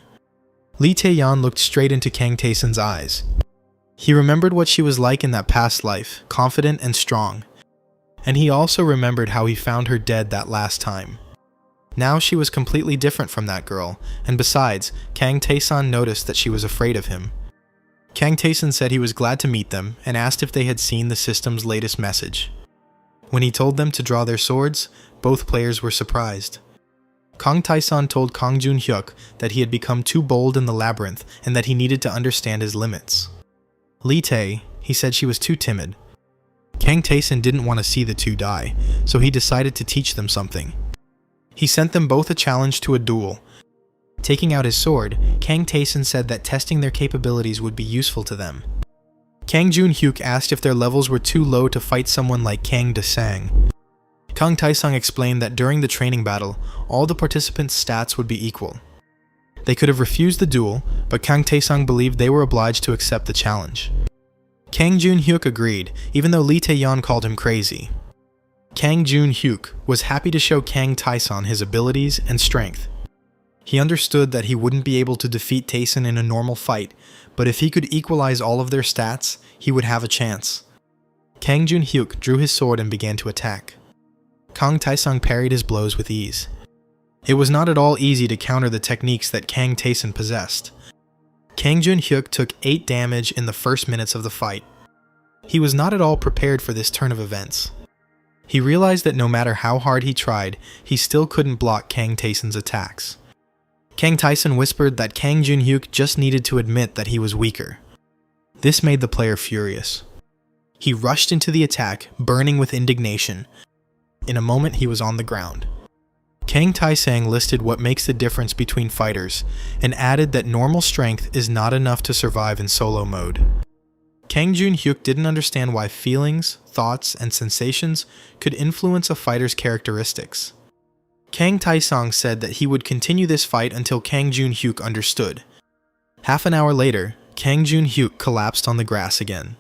Speaker 1: Lee Tae-yeon looked straight into Kang Tae-sun's eyes. He remembered what she was like in that past life, confident and strong. And he also remembered how he found her dead that last time. Now she was completely different from that girl, and besides, Kang Tae-sun noticed that she was afraid of him. Kang Tae-sun said he was glad to meet them and asked if they had seen the system's latest message. When he told them to draw their swords, both players were surprised. Kang Tae-sun told Kang Jun-hyuk that he had become too bold in the labyrinth and that he needed to understand his limits. Lee Tae, he said she was too timid. Kang Tae-sun didn't want to see the two die, so he decided to teach them something. He sent them both a challenge to a duel. Taking out his sword, Kang Tae-sun said that testing their capabilities would be useful to them. Kang Jun-hyuk asked if their levels were too low to fight someone like Kang Da-sang. Kang Tae-sung explained that during the training battle, all the participants' stats would be equal. They could have refused the duel, but Kang Tae-sung believed they were obliged to accept the challenge. Kang Jun-hyuk agreed, even though Lee Tae-yeon called him crazy. Kang Jun-hyuk was happy to show Kang Tae-sun his abilities and strength. He understood that he wouldn't be able to defeat Tae-sun in a normal fight, but if he could equalize all of their stats, he would have a chance. Kang Jun-hyuk drew his sword and began to attack. Kang Tae-sung parried his blows with ease. It was not at all easy to counter the techniques that Kang Tae-sun possessed. Kang Jun-hyuk took 8 damage in the first minutes of the fight. He was not at all prepared for this turn of events. He realized that no matter how hard he tried, he still couldn't block Kang Tae-sun's attacks. Kang Tae-sun whispered that Kang Jun-hyuk just needed to admit that he was weaker. This made the player furious. He rushed into the attack, burning with indignation. In a moment, he was on the ground. Kang Tae-sang listed what makes the difference between fighters, and added that normal strength is not enough to survive in solo mode. Kang Jun-hyuk didn't understand why feelings, thoughts, and sensations could influence a fighter's characteristics. Kang Tae-sung said that he would continue this fight until Kang Jun-hyuk understood. Half an hour later, Kang Jun-hyuk collapsed on the grass again.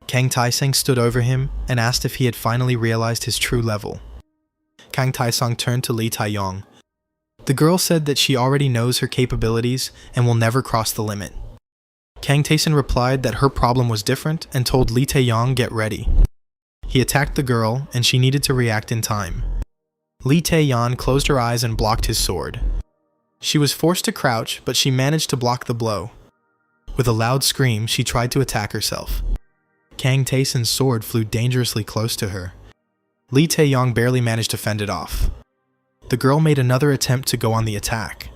Speaker 1: Kang Tae-sang stood over him and asked if he had finally realized his true level. Kang Tae-sung turned to Lee Tae-yong. The girl said that she already knows her capabilities and will never cross the limit. Kang Tae-sun replied that her problem was different and told Lee Tae-yong get ready. He attacked the girl and she needed to react in time. Lee Tae-yeon closed her eyes and blocked his sword. She was forced to crouch, but she managed to block the blow. With a loud scream, she tried to attack herself. Kang Tae-sun's sword flew dangerously close to her. Lee Tae-yong barely managed to fend it off. The girl made another attempt to go on the attack.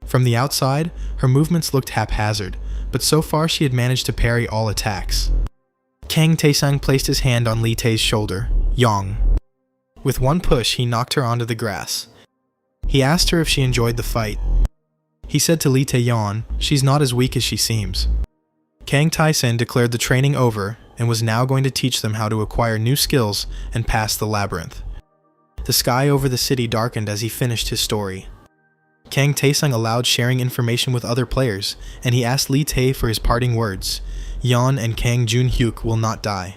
Speaker 1: From the outside, her movements looked haphazard, but so far she had managed to parry all attacks. Kang Tae-sung placed his hand on Lee Tae's shoulder, Yong. With one push, he knocked her onto the grass. He asked her if she enjoyed the fight. He said to Lee Tae-yeon, "She's not as weak as she seems." Kang Tae-sun declared the training over and was now going to teach them how to acquire new skills and pass the labyrinth. The sky over the city darkened as he finished his story. Kang Taesung allowed sharing information with other players, and he asked Lee Tae for his parting words. Yeon and Kang Jun-hyuk will not die.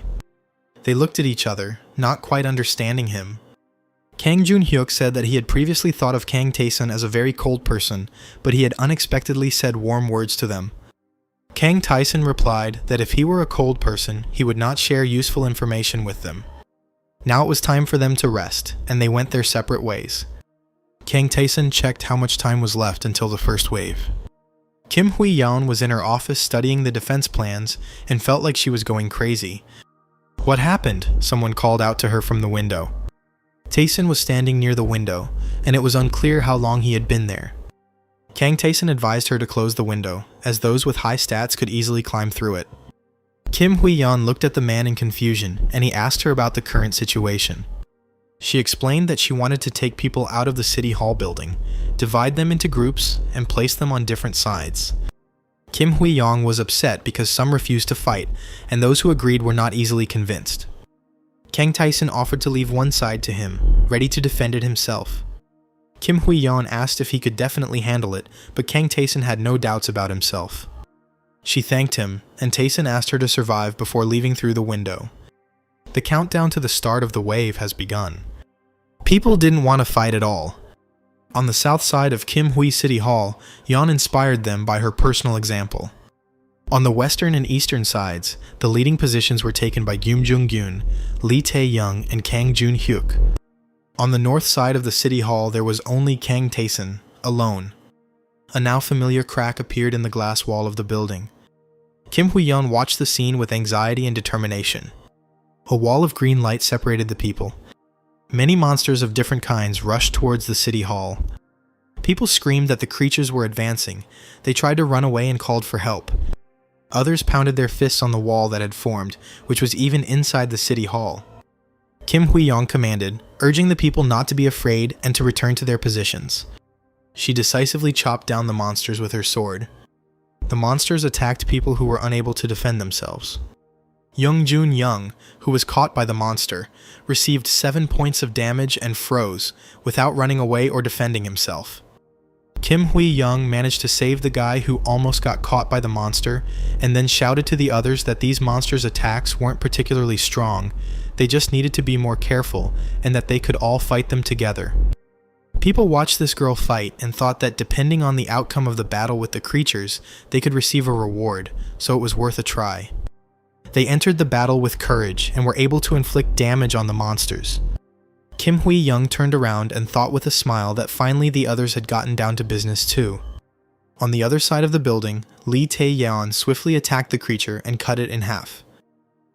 Speaker 1: They looked at each other, not quite understanding him. Kang Jun-hyuk said that he had previously thought of Kang Taesun as a very cold person, but he had unexpectedly said warm words to them. Kang Taesun replied that if he were a cold person, he would not share useful information with them. Now it was time for them to rest, and they went their separate ways. Kang Taesun checked how much time was left until the first wave. Kim Hui-yeon was in her office studying the defense plans and felt like she was going crazy. "What happened?" someone called out to her from the window. Taesun was standing near the window, and it was unclear how long he had been there. Kang Taesun advised her to close the window, as those with high stats could easily climb through it. Kim Hui-yeon looked at the man in confusion, and he asked her about the current situation. She explained that she wanted to take people out of the City Hall building, divide them into groups, and place them on different sides. Kim Hui-yeon was upset because some refused to fight, and those who agreed were not easily convinced. Kang Taesun offered to leave one side to him, ready to defend it himself. Kim Hui-yeon asked if he could definitely handle it, but Kang Taesun had no doubts about himself. She thanked him, and Taesun asked her to survive before leaving through the window. The countdown to the start of the wave has begun. People didn't want to fight at all. On the south side of Kim Hui City Hall, Yeon inspired them by her personal example. On the western and eastern sides, the leading positions were taken by Gyum Jung-gyun, Lee Tae-young, and Kang Jun-hyuk. On the north side of the City Hall there was only Kang Taesun, alone. A now familiar crack appeared in the glass wall of the building. Kim Hui-yeon watched the scene with anxiety and determination. A wall of green light separated the people. Many monsters of different kinds rushed towards the City Hall. People screamed that the creatures were advancing. They tried to run away and called for help. Others pounded their fists on the wall that had formed, which was even inside the City Hall. Kim Hui-yeon commanded, urging the people not to be afraid and to return to their positions. She decisively chopped down the monsters with her sword. The monsters attacked people who were unable to defend themselves. Young-jun Young, who was caught by the monster, received 7 points of damage and froze, without running away or defending himself. Kim Hui-young managed to save the guy who almost got caught by the monster, and then shouted to the others that these monsters' attacks weren't particularly strong, they just needed to be more careful, and that they could all fight them together. People watched this girl fight and thought that depending on the outcome of the battle with the creatures, they could receive a reward, so it was worth a try. They entered the battle with courage and were able to inflict damage on the monsters. Kim Hui-young turned around and thought with a smile that finally the others had gotten down to business too. On the other side of the building, Lee Tae-yeon swiftly attacked the creature and cut it in half.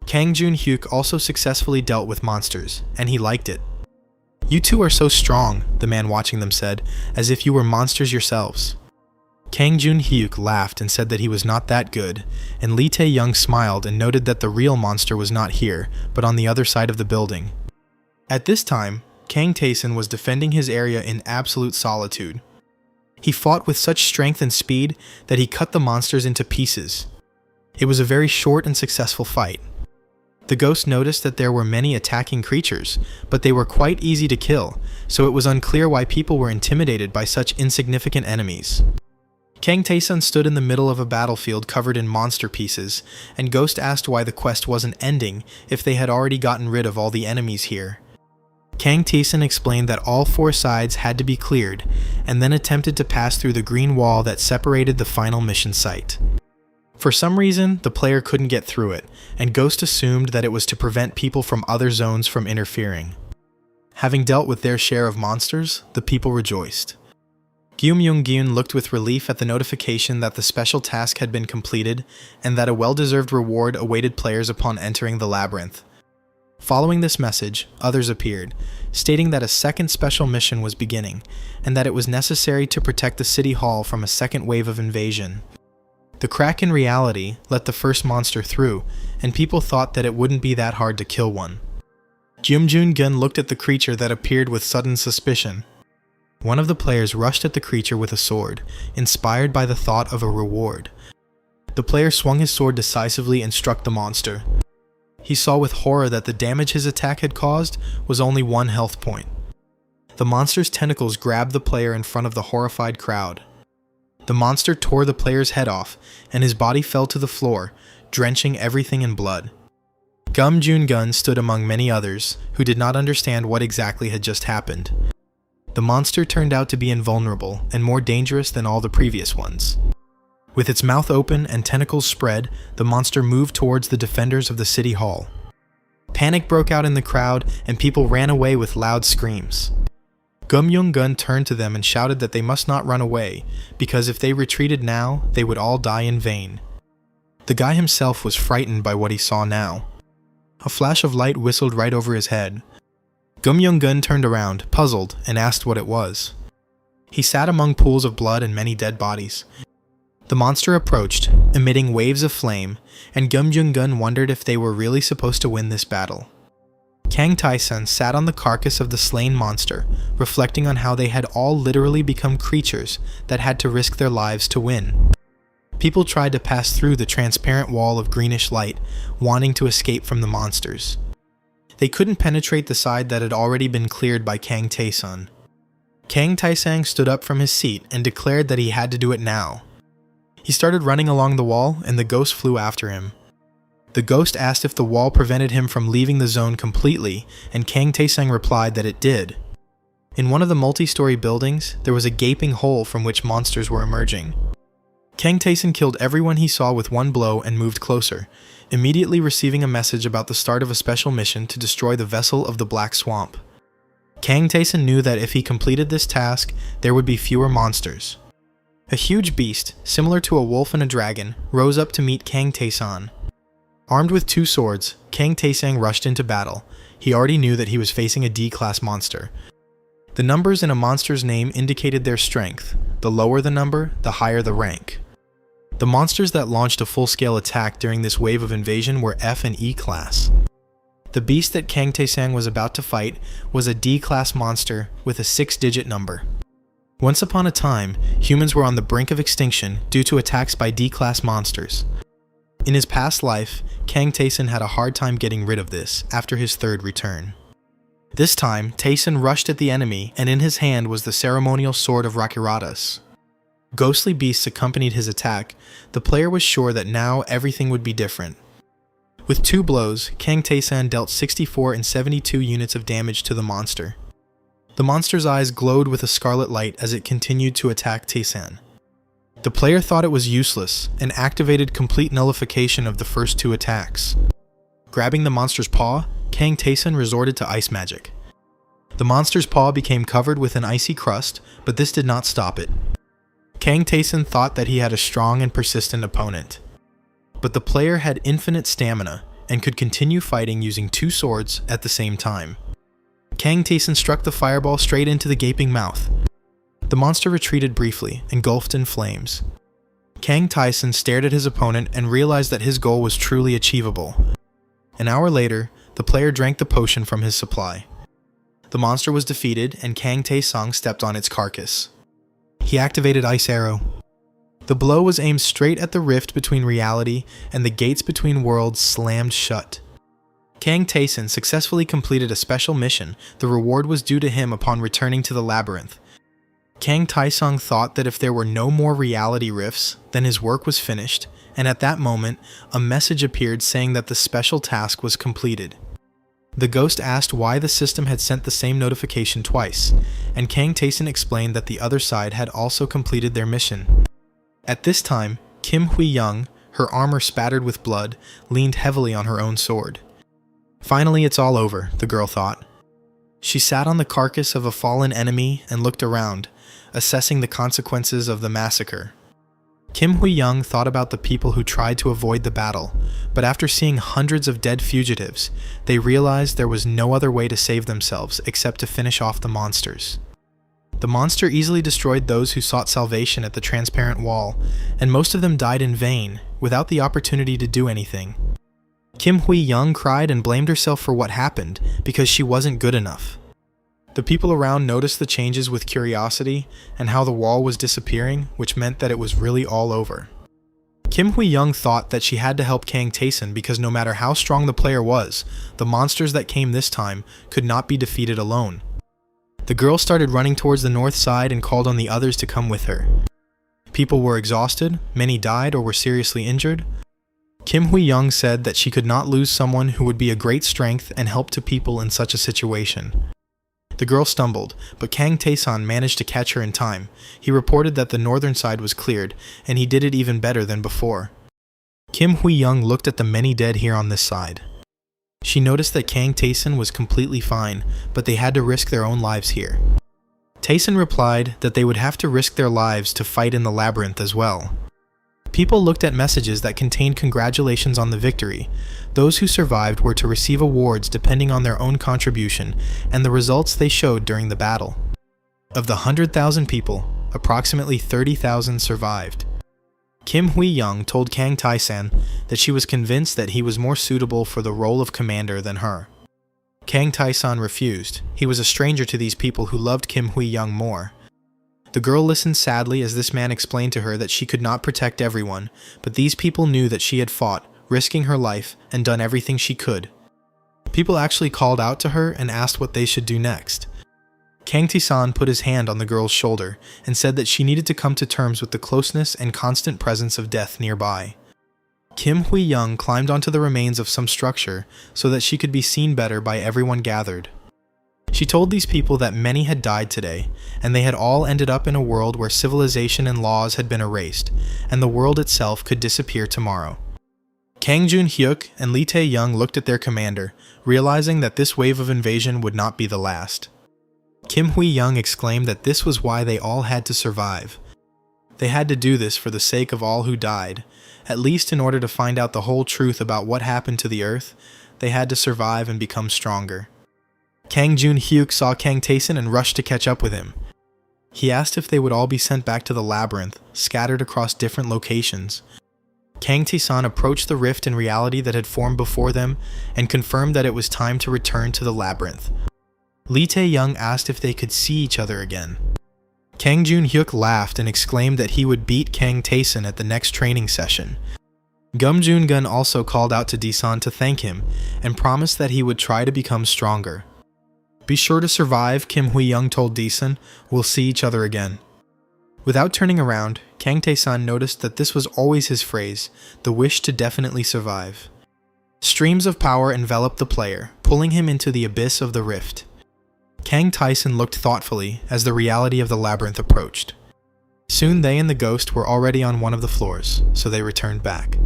Speaker 1: Kang Jun-hyuk also successfully dealt with monsters, and he liked it. "You two are so strong," the man watching them said, "as if you were monsters yourselves." Kang Jun-hyuk laughed and said that he was not that good, and Lee Tae-young smiled and noted that the real monster was not here, but on the other side of the building. At this time, Kang Taesun was defending his area in absolute solitude. He fought with such strength and speed that he cut the monsters into pieces. It was a very short and successful fight. The ghost noticed that there were many attacking creatures, but they were quite easy to kill, so it was unclear why people were intimidated by such insignificant enemies. Kang Taesun stood in the middle of a battlefield covered in monster pieces, and Ghost asked why the quest wasn't ending if they had already gotten rid of all the enemies here. Kang Taesun explained that all 4 sides had to be cleared, and then attempted to pass through the green wall that separated the final mission site. For some reason, the player couldn't get through it, and Ghost assumed that it was to prevent people from other zones from interfering. Having dealt with their share of monsters, the people rejoiced. Gyum Young-gyun looked with relief at the notification that the special task had been completed, and that a well-deserved reward awaited players upon entering the labyrinth. Following this message, others appeared, stating that a second special mission was beginning, and that it was necessary to protect the City Hall from a second wave of invasion. The crack in reality let the first monster through, and people thought that it wouldn't be that hard to kill one. Gyum Jun-gun looked at the creature that appeared with sudden suspicion. One of the players rushed at the creature with a sword, inspired by the thought of a reward. The player swung his sword decisively and struck the monster. He saw with horror that the damage his attack had caused was only 1 health point. The monster's tentacles grabbed the player in front of the horrified crowd. The monster tore the player's head off, and his body fell to the floor, drenching everything in blood. Gum Jun-gun stood among many others who did not understand what exactly had just happened. The monster turned out to be invulnerable and more dangerous than all the previous ones. With its mouth open and tentacles spread, the monster moved towards the defenders of the city hall. Panic broke out in the crowd, and people ran away with loud screams. Gum Jun-gun turned to them and shouted that they must not run away, because if they retreated now, they would all die in vain. The guy himself was frightened by what he saw now. A flash of light whistled right over his head. Gum Jun-gun turned around, puzzled, and asked what it was. He sat among pools of blood and many dead bodies. The monster approached, emitting waves of flame, and Gum Jun-gun wondered if they were really supposed to win this battle. Kang Tai-sun sat on the carcass of the slain monster, reflecting on how they had all literally become creatures that had to risk their lives to win. People tried to pass through the transparent wall of greenish light, wanting to escape from the monsters. They couldn't penetrate the side that had already been cleared by Kang Tai-sun. Kang Tai-sun stood up from his seat and declared that he had to do it now. He started running along the wall, and the ghost flew after him. The ghost asked if the wall prevented him from leaving the zone completely, and Kang Tai-sun replied that it did. In one of the multi-story buildings, there was a gaping hole from which monsters were emerging. Kang Tai-sun killed everyone he saw with 1 blow and moved closer, immediately receiving a message about the start of a special mission to destroy the vessel of the Black Swamp. Kang Tai-sun knew that if he completed this task, there would be fewer monsters. A huge beast, similar to a wolf and a dragon, rose up to meet Kang Tai-sun. Armed with 2 swords, Kang Tai-sun rushed into battle. He already knew that he was facing a D-class monster. The numbers in a monster's name indicated their strength. The lower the number, the higher the rank. The monsters that launched a full-scale attack during this wave of invasion were F and E class. The beast that Kang Tai-sun was about to fight was a D-class monster with a 6-digit number. Once upon a time, humans were on the brink of extinction due to attacks by D-class monsters. In his past life, Kang Tai-sun had a hard time getting rid of this after his 3rd return. This time, Tai-sun rushed at the enemy, and in his hand was the ceremonial sword of Rakiratas. Ghostly beasts accompanied his attack. The player was sure that now everything would be different. With 2 blows, Kang Tai-sun dealt 64 and 72 units of damage to the monster. The monster's eyes glowed with a scarlet light as it continued to attack Tai-sun. The player thought it was useless and activated complete nullification of the first 2 attacks. Grabbing the monster's paw, Kang Tai-sun resorted to ice magic. The monster's paw became covered with an icy crust, but this did not stop it. Kang Tai-sun thought that he had a strong and persistent opponent. But the player had infinite stamina and could continue fighting using 2 swords at the same time. Kang Tai-sun struck the fireball straight into the gaping mouth. The monster retreated briefly, engulfed in flames. Kang Tai-sun stared at his opponent and realized that his goal was truly achievable. An hour later, the player drank the potion from his supply. The monster was defeated, and Kang Tai-sun stepped on its carcass. He activated Ice Arrow. The blow was aimed straight at the rift between reality, and the gates between worlds slammed shut. Kang Tai-sun successfully completed a special mission. The reward was due to him upon returning to the labyrinth. Kang Tai-sun thought that if there were no more reality rifts, then his work was finished, and at that moment, a message appeared saying that the special task was completed. The ghost asked why the system had sent the same notification twice, and Kang Tai-sun explained that the other side had also completed their mission. At this time, Kim Hui-young, her armor spattered with blood, leaned heavily on her own sword. Finally, it's all over, the girl thought. She sat on the carcass of a fallen enemy and looked around, assessing the consequences of the massacre. Kim Hui-young thought about the people who tried to avoid the battle, but after seeing hundreds of dead fugitives, they realized there was no other way to save themselves except to finish off the monsters. The monster easily destroyed those who sought salvation at the transparent wall, and most of them died in vain, without the opportunity to do anything. Kim Hui-young cried and blamed herself for what happened, because she wasn't good enough. The people around noticed the changes with curiosity and how the wall was disappearing, which meant that it was really all over. Kim Hui-young thought that she had to help Kang Tae-sun because no matter how strong the player was, the monsters that came this time could not be defeated alone. The girl started running towards the north side and called on the others to come with her. People were exhausted, many died or were seriously injured. Kim Hui-young said that she could not lose someone who would be a great strength and help to people in such a situation. The girl stumbled, but Kang Tae-sun managed to catch her in time. He reported that the northern side was cleared, and he did it even better than before. Kim Hui-young looked at the many dead here on this side. She noticed that Kang Tae-sun was completely fine, but they had to risk their own lives here. Tae-sun replied that they would have to risk their lives to fight in the labyrinth as well. People looked at messages that contained congratulations on the victory. Those who survived were to receive awards depending on their own contribution and the results they showed during the battle. Of the 100,000 people, approximately 30,000 survived. Kim Hui-young told Kang Tae-san that she was convinced that he was more suitable for the role of commander than her. Kang Tae-san refused. He was a stranger to these people who loved Kim Hui-young more. The girl listened sadly as this man explained to her that she could not protect everyone, but these people knew that she had fought, risking her life, and done everything she could. People actually called out to her and asked what they should do next. Kang Tae-san put his hand on the girl's shoulder and said that she needed to come to terms with the closeness and constant presence of death nearby. Kim Hui-young climbed onto the remains of some structure so that she could be seen better by everyone gathered. She told these people that many had died today, and they had all ended up in a world where civilization and laws had been erased, and the world itself could disappear tomorrow. Kang Jun-hyuk and Lee Tae-young looked at their commander, realizing that this wave of invasion would not be the last. Kim Hui-young exclaimed that this was why they all had to survive. They had to do this for the sake of all who died, at least in order to find out the whole truth about what happened to the earth. They had to survive and become stronger. Kang Jun-hyuk saw Kang Tae-sun and rushed to catch up with him. He asked if they would all be sent back to the labyrinth, scattered across different locations. Kang Tae-sun approached the rift in reality that had formed before them and confirmed that it was time to return to the labyrinth. Lee Tae-young asked if they could see each other again. Kang Jun-hyuk laughed and exclaimed that he would beat Kang Tae-sun at the next training session. Gum Jun-gun also called out to Dae-san to thank him and promised that he would try to become stronger. Be sure to survive, Kim Hui-young told Dae-san. We'll see each other again. Without turning around, Kang Tae-san noticed that this was always his phrase, the wish to definitely survive. Streams of power enveloped the player, pulling him into the abyss of the rift. Kang Tae-san looked thoughtfully as the reality of the labyrinth approached. Soon they and the ghost were already on one of the floors, so they returned back.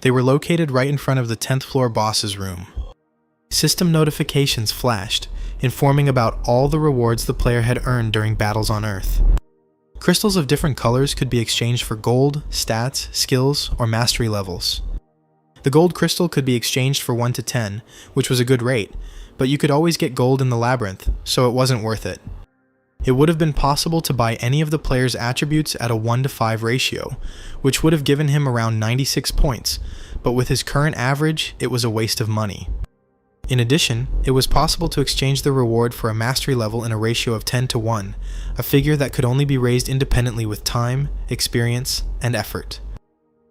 Speaker 1: They were located right in front of the 10th floor boss's room. System notifications flashed, informing about all the rewards the player had earned during battles on Earth. Crystals of different colors could be exchanged for gold, stats, skills, or mastery levels. The gold crystal could be exchanged for 1 to 10, which was a good rate, but you could always get gold in the labyrinth, so it wasn't worth it. It would have been possible to buy any of the player's attributes at a 1 to 5 ratio, which would have given him around 96 points, but with his current average, it was a waste of money. In addition, it was possible to exchange the reward for a mastery level in a ratio of 10 to 1, a figure that could only be raised independently with time, experience, and effort.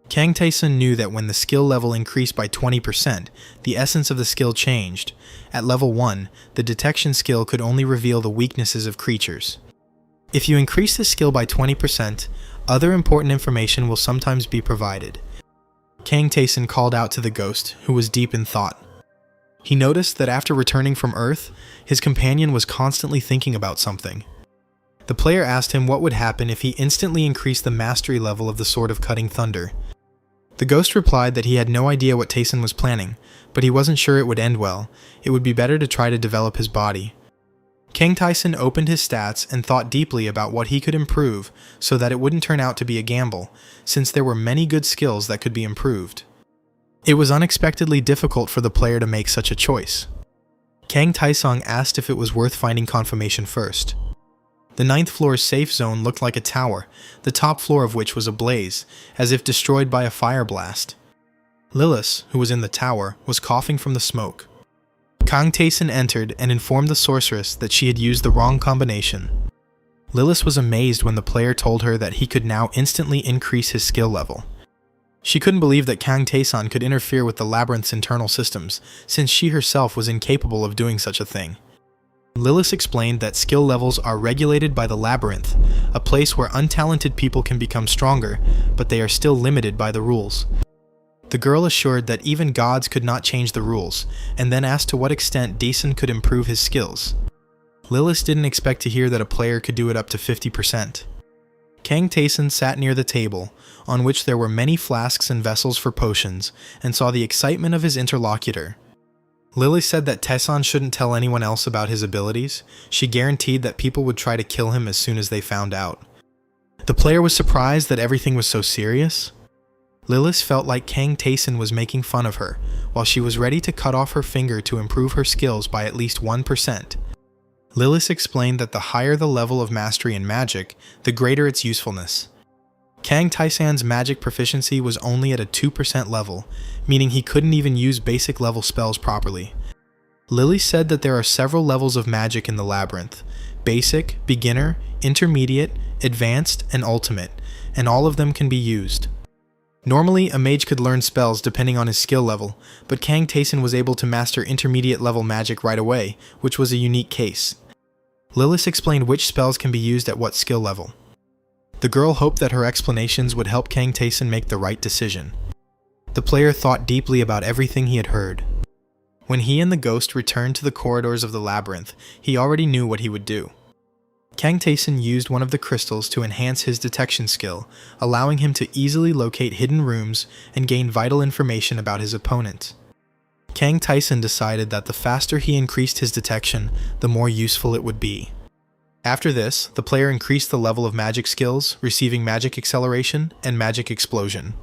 Speaker 1: Kang Tae-sun knew that when the skill level increased by 20%, the essence of the skill changed. At level 1, the detection skill could only reveal the weaknesses of creatures. If you increase the skill by 20%, other important information will sometimes be provided. Kang Tae-sun called out to the ghost, who was deep in thought. He noticed that after returning from Earth, his companion was constantly thinking about something. The player asked him what would happen if he instantly increased the mastery level of the Sword of Cutting Thunder. The ghost replied that he had no idea what Tae-sun was planning, but he wasn't sure it would end well. It would be better to try to develop his body. Kang Tae-sun opened his stats and thought deeply about what he could improve so that it wouldn't turn out to be a gamble, since there were many good skills that could be improved. It was unexpectedly difficult for the player to make such a choice. Kang Tae-sung asked if it was worth finding confirmation first. The 9th floor's safe zone looked like a tower, the top floor of which was ablaze, as if destroyed by a fire blast. Lilith, who was in the tower, was coughing from the smoke. Kang Tae-sun entered and informed the sorceress that she had used the wrong combination. Lilith was amazed when the player told her that he could now instantly increase his skill level. She couldn't believe that Kang Tae-san could interfere with the labyrinth's internal systems, since she herself was incapable of doing such a thing. Lilith explained that skill levels are regulated by the labyrinth, a place where untalented people can become stronger, but they are still limited by the rules. The girl assured that even gods could not change the rules, and then asked to what extent Daesun could improve his skills. Lilith didn't expect to hear that a player could do it up to 50%. Kang Tae-san sat near the table, on which there were many flasks and vessels for potions, and saw the excitement of his interlocutor. Lily said that Tae-san shouldn't tell anyone else about his abilities. She guaranteed that people would try to kill him as soon as they found out. The player was surprised that everything was so serious. Lilith felt like Kang Tae-san was making fun of her, while she was ready to cut off her finger to improve her skills by at least 1%. Lilith explained that the higher the level of mastery in magic, the greater its usefulness. Kang Tae-san's magic proficiency was only at a 2% level, meaning he couldn't even use basic level spells properly. Lily said that there are several levels of magic in the labyrinth: basic, beginner, intermediate, advanced, and ultimate, and all of them can be used. Normally, a mage could learn spells depending on his skill level, but Kang Tae-san was able to master intermediate level magic right away, which was a unique case. Lilith explained which spells can be used at what skill level. The girl hoped that her explanations would help Kang Tae-san make the right decision. The player thought deeply about everything he had heard. When he and the ghost returned to the corridors of the labyrinth, he already knew what he would do. Kang Tae-san used one of the crystals to enhance his detection skill, allowing him to easily locate hidden rooms and gain vital information about his opponent. Kang Tae-san decided that the faster he increased his detection, the more useful it would be. After this, the player increased the level of magic skills, receiving magic acceleration and magic explosion.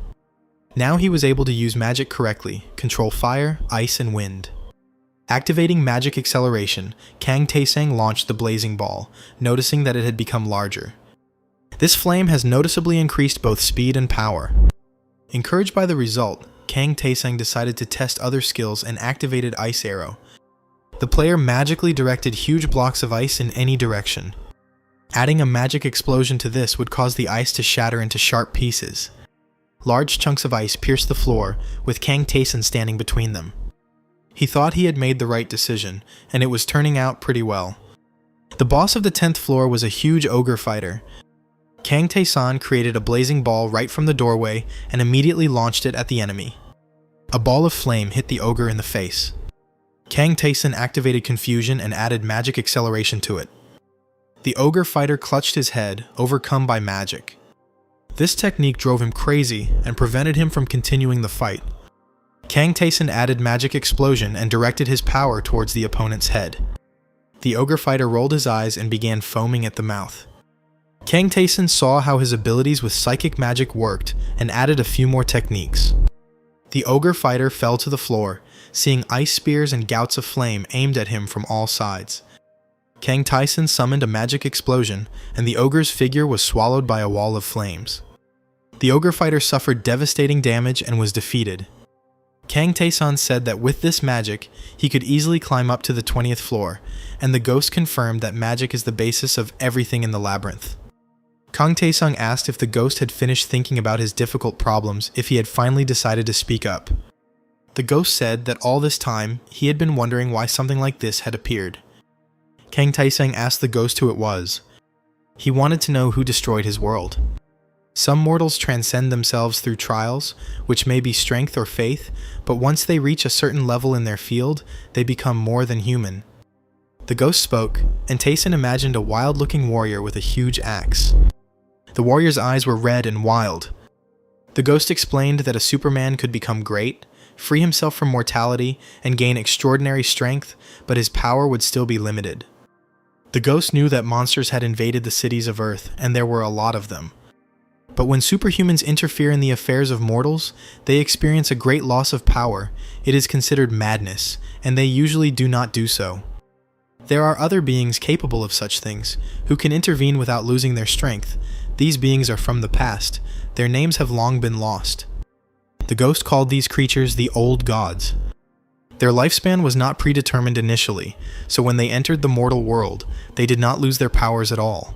Speaker 1: Now he was able to use magic correctly, control fire, ice, and wind. Activating magic acceleration, Kang Tae-san launched the blazing ball, noticing that it had become larger. This flame has noticeably increased both speed and power. Encouraged by the result, Kang Tae-san decided to test other skills and activated Ice Arrow. The player magically directed huge blocks of ice in any direction. Adding a magic explosion to this would cause the ice to shatter into sharp pieces. Large chunks of ice pierced the floor, with Kang Tae-san standing between them. He thought he had made the right decision, and it was turning out pretty well. The boss of the 10th floor was a huge ogre fighter. Kang Tae-san created a blazing ball right from the doorway and immediately launched it at the enemy. A ball of flame hit the ogre in the face. Kang Tae-san activated confusion and added magic acceleration to it. The ogre fighter clutched his head, overcome by magic. This technique drove him crazy and prevented him from continuing the fight. Kang Tae-san added magic explosion and directed his power towards the opponent's head. The ogre fighter rolled his eyes and began foaming at the mouth. Kang Tae-san saw how his abilities with psychic magic worked and added a few more techniques. The ogre fighter fell to the floor, seeing ice spears and gouts of flame aimed at him from all sides. Kang Tae-san summoned a magic explosion, and the ogre's figure was swallowed by a wall of flames. The ogre fighter suffered devastating damage and was defeated. Kang Tae-san said that with this magic, he could easily climb up to the 20th floor, and the ghost confirmed that magic is the basis of everything in the labyrinth. Kang Tae-san asked if the ghost had finished thinking about his difficult problems if he had finally decided to speak up. The ghost said that all this time, he had been wondering why something like this had appeared. Kang Tae-san asked the ghost who it was. He wanted to know who destroyed his world. Some mortals transcend themselves through trials, which may be strength or faith, but once they reach a certain level in their field, they become more than human. The ghost spoke, and Tae-san imagined a wild-looking warrior with a huge axe. The warrior's eyes were red and wild. The ghost explained that a Superman could become great, free himself from mortality, and gain extraordinary strength, but his power would still be limited. The ghost knew that monsters had invaded the cities of Earth, and there were a lot of them. But when superhumans interfere in the affairs of mortals, they experience a great loss of power. It is considered madness, and they usually do not do so. There are other beings capable of such things, who can intervene without losing their strength. These beings are from the past. Their names have long been lost. The ghost called these creatures the Old Gods. Their lifespan was not predetermined initially, so when they entered the mortal world, they did not lose their powers at all.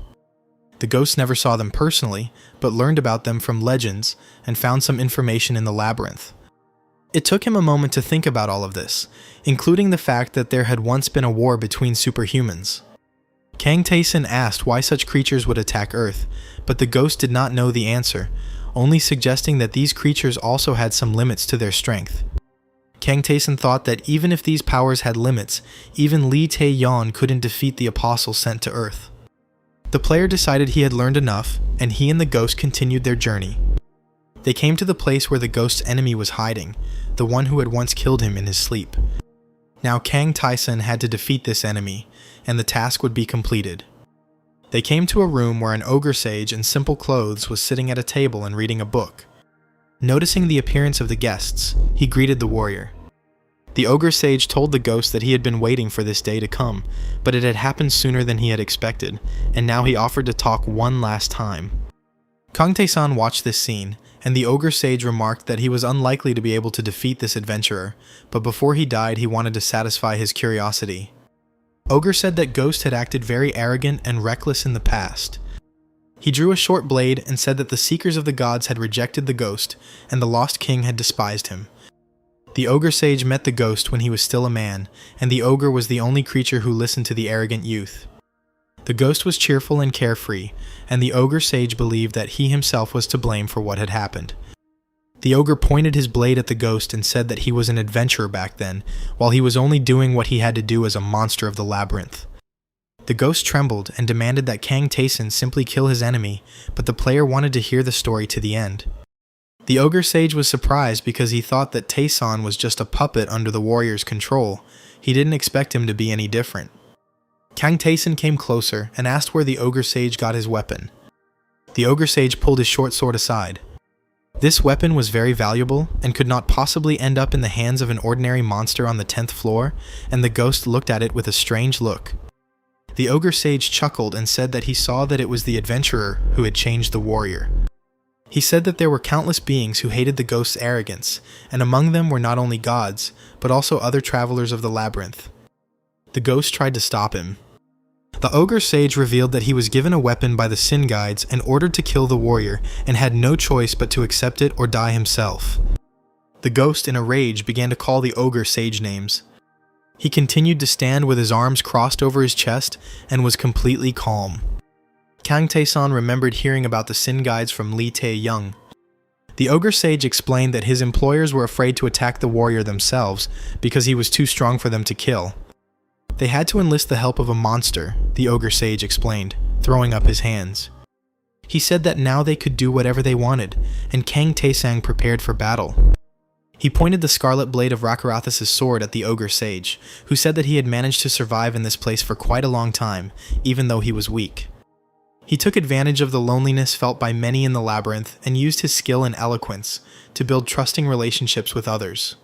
Speaker 1: The ghost never saw them personally, but learned about them from legends and found some information in the labyrinth. It took him a moment to think about all of this, including the fact that there had once been a war between superhumans. Kang Tae-san asked why such creatures would attack Earth, but the ghost did not know the answer, only suggesting that these creatures also had some limits to their strength. Kang Tae-san thought that even if these powers had limits, even Lee Tae-yeon couldn't defeat the apostle sent to Earth. The player decided he had learned enough, and he and the ghost continued their journey. They came to the place where the ghost's enemy was hiding, the one who had once killed him in his sleep. Now Kang Tae-san had to defeat this enemy, and the task would be completed. They came to a room where an ogre sage in simple clothes was sitting at a table and reading a book. Noticing the appearance of the guests, he greeted the warrior. The ogre sage told the ghost that he had been waiting for this day to come, but it had happened sooner than he had expected, and now he offered to talk one last time. Kang Tae-san watched this scene, and the ogre sage remarked that he was unlikely to be able to defeat this adventurer, but before he died he wanted to satisfy his curiosity. Ogre said that Ghost had acted very arrogant and reckless in the past. He drew a short blade and said that the Seekers of the Gods had rejected the ghost, and the Lost King had despised him. The ogre sage met the ghost when he was still a man, and the ogre was the only creature who listened to the arrogant youth. The ghost was cheerful and carefree, and the ogre sage believed that he himself was to blame for what had happened. The ogre pointed his blade at the ghost and said that he was an adventurer back then, while he was only doing what he had to do as a monster of the labyrinth. The ghost trembled and demanded that Kang Tae-san simply kill his enemy, but the player wanted to hear the story to the end. The ogre sage was surprised because he thought that Tae-san was just a puppet under the warrior's control. He didn't expect him to be any different. Kang Tae-san came closer and asked where the ogre sage got his weapon. The ogre sage pulled his short sword aside. This weapon was very valuable and could not possibly end up in the hands of an ordinary monster on the 10th floor, and the ghost looked at it with a strange look. The ogre sage chuckled and said that he saw that it was the adventurer who had changed the warrior. He said that there were countless beings who hated the ghost's arrogance, and among them were not only gods, but also other travelers of the labyrinth. The ghost tried to stop him. The ogre sage revealed that he was given a weapon by the Sin Guides and ordered to kill the warrior, and had no choice but to accept it or die himself. The ghost, in a rage, began to call the ogre sage names. He continued to stand with his arms crossed over his chest and was completely calm. Kang Tae-san remembered hearing about the Sin Guides from Lee Tae-young. The ogre sage explained that his employers were afraid to attack the warrior themselves because he was too strong for them to kill. They had to enlist the help of a monster, the ogre sage explained, throwing up his hands. He said that now they could do whatever they wanted, and Kang Tae-san prepared for battle. He pointed the scarlet blade of Rakarathas' sword at the ogre sage, who said that he had managed to survive in this place for quite a long time, even though he was weak. He took advantage of the loneliness felt by many in the labyrinth and used his skill and eloquence to build trusting relationships with others.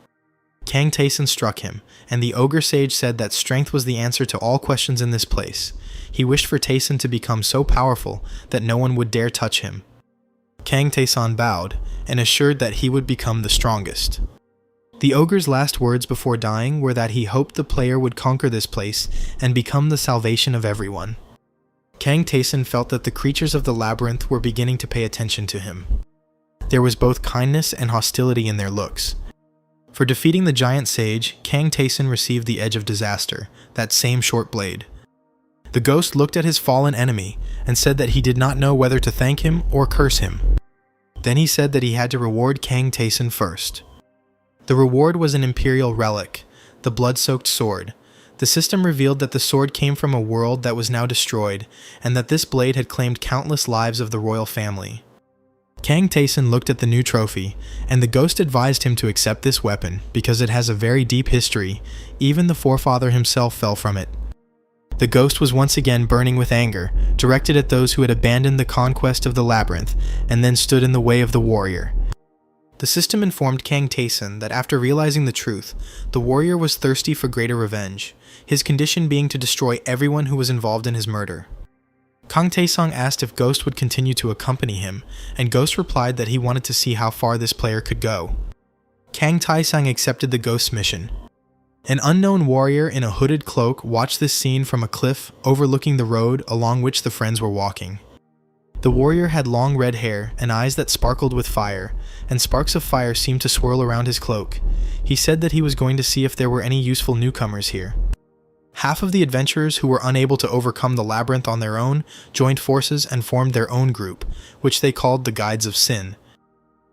Speaker 1: Kang Tae-san struck him, and the ogre sage said that strength was the answer to all questions in this place. He wished for Tae-san to become so powerful that no one would dare touch him. Kang Tae-san bowed, and assured that he would become the strongest. The ogre's last words before dying were that he hoped the player would conquer this place and become the salvation of everyone. Kang Tae-san felt that the creatures of the labyrinth were beginning to pay attention to him. There was both kindness and hostility in their looks. For defeating the giant sage, Kang Tae-san received the Edge of Disaster, that same short blade. The ghost looked at his fallen enemy and said that he did not know whether to thank him or curse him. Then he said that he had to reward Kang Tae-san first. The reward was an imperial relic, the blood-soaked sword. The system revealed that the sword came from a world that was now destroyed, and that this blade had claimed countless lives of the royal family. Kang Tae-san looked at the new trophy, and the ghost advised him to accept this weapon because it has a very deep history. Even the forefather himself fell from it. The ghost was once again burning with anger, directed at those who had abandoned the conquest of the labyrinth and then stood in the way of the warrior. The system informed Kang Tae-san that after realizing the truth, the warrior was thirsty for greater revenge, his condition being to destroy everyone who was involved in his murder. Kang Tae-san asked if Ghost would continue to accompany him, and Ghost replied that he wanted to see how far this player could go. Kang Tae-san accepted the Ghost's mission. An unknown warrior in a hooded cloak watched this scene from a cliff overlooking the road along which the friends were walking. The warrior had long red hair and eyes that sparkled with fire, and sparks of fire seemed to swirl around his cloak. He said that he was going to see if there were any useful newcomers here. Half of the adventurers who were unable to overcome the labyrinth on their own joined forces and formed their own group, which they called the Guides of Sin.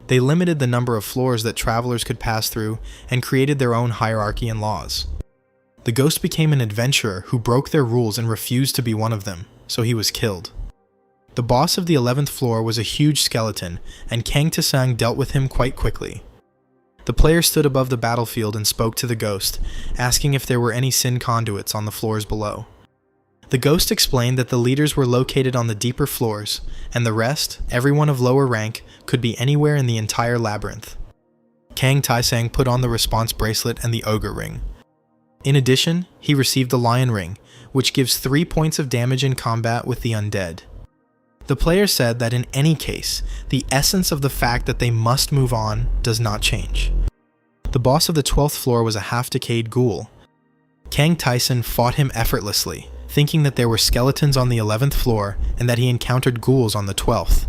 Speaker 1: They limited the number of floors that travelers could pass through and created their own hierarchy and laws. The ghost became an adventurer who broke their rules and refused to be one of them, so he was killed. The boss of the 11th floor was a huge skeleton, and Kang Taesang dealt with him quite quickly. The player stood above the battlefield and spoke to the ghost, asking if there were any sin conduits on the floors below. The ghost explained that the leaders were located on the deeper floors, and the rest, everyone of lower rank, could be anywhere in the entire labyrinth. Kang Taesang put on the response bracelet and the ogre ring. In addition, he received the lion ring, which gives 3 points of damage in combat with the undead. The player said that in any case, the essence of the fact that they must move on does not change. The boss of the 12th floor was a half-decayed ghoul. Kang Taesang fought him effortlessly, thinking that there were skeletons on the 11th floor and that he encountered ghouls on the 12th.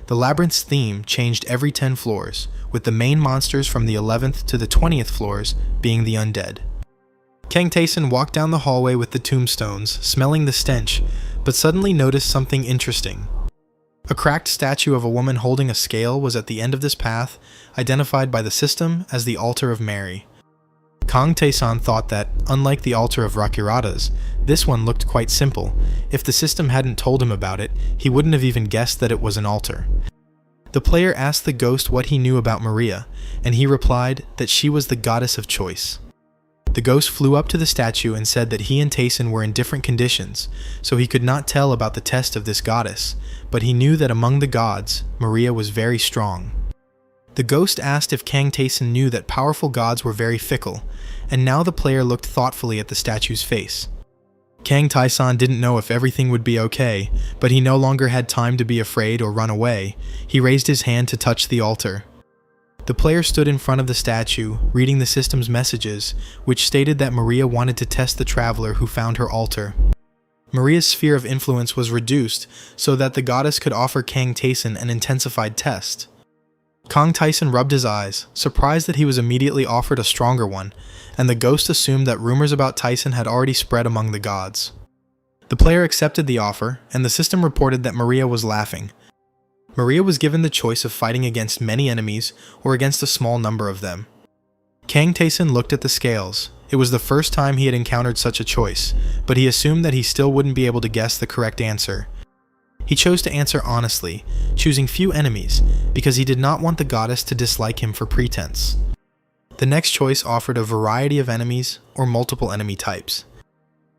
Speaker 1: The labyrinth's theme changed every 10 floors, with the main monsters from the 11th to the 20th floors being the undead. Kang Taesang walked down the hallway with the tombstones, smelling the stench, but suddenly noticed something interesting. A cracked statue of a woman holding a scale was at the end of this path, identified by the system as the Altar of Mary. Kang Taesang thought that, unlike the Altar of Rakirata's, this one looked quite simple. If the system hadn't told him about it, he wouldn't have even guessed that it was an altar. The player asked the ghost what he knew about Maria, and he replied that she was the goddess of choice. The ghost flew up to the statue and said that he and Taesang were in different conditions, so he could not tell about the test of this goddess, but he knew that among the gods, Maria was very strong. The ghost asked if Kang Taesang knew that powerful gods were very fickle, and now the player looked thoughtfully at the statue's face. Kang Taesang didn't know if everything would be okay, but he no longer had time to be afraid or run away. He raised his hand to touch the altar. The player stood in front of the statue, reading the system's messages, which stated that Maria wanted to test the traveler who found her altar. Maria's sphere of influence was reduced so that the goddess could offer Kang Taesang an intensified test. Kang Taesang rubbed his eyes, surprised that he was immediately offered a stronger one, and the ghost assumed that rumors about Taesang had already spread among the gods. The player accepted the offer, and the system reported that Maria was laughing. Maria was given the choice of fighting against many enemies or against a small number of them. Kang Taesang looked at the scales. It was the first time he had encountered such a choice, but he assumed that he still wouldn't be able to guess the correct answer. He chose to answer honestly, choosing few enemies, because he did not want the goddess to dislike him for pretense. The next choice offered a variety of enemies or multiple enemy types.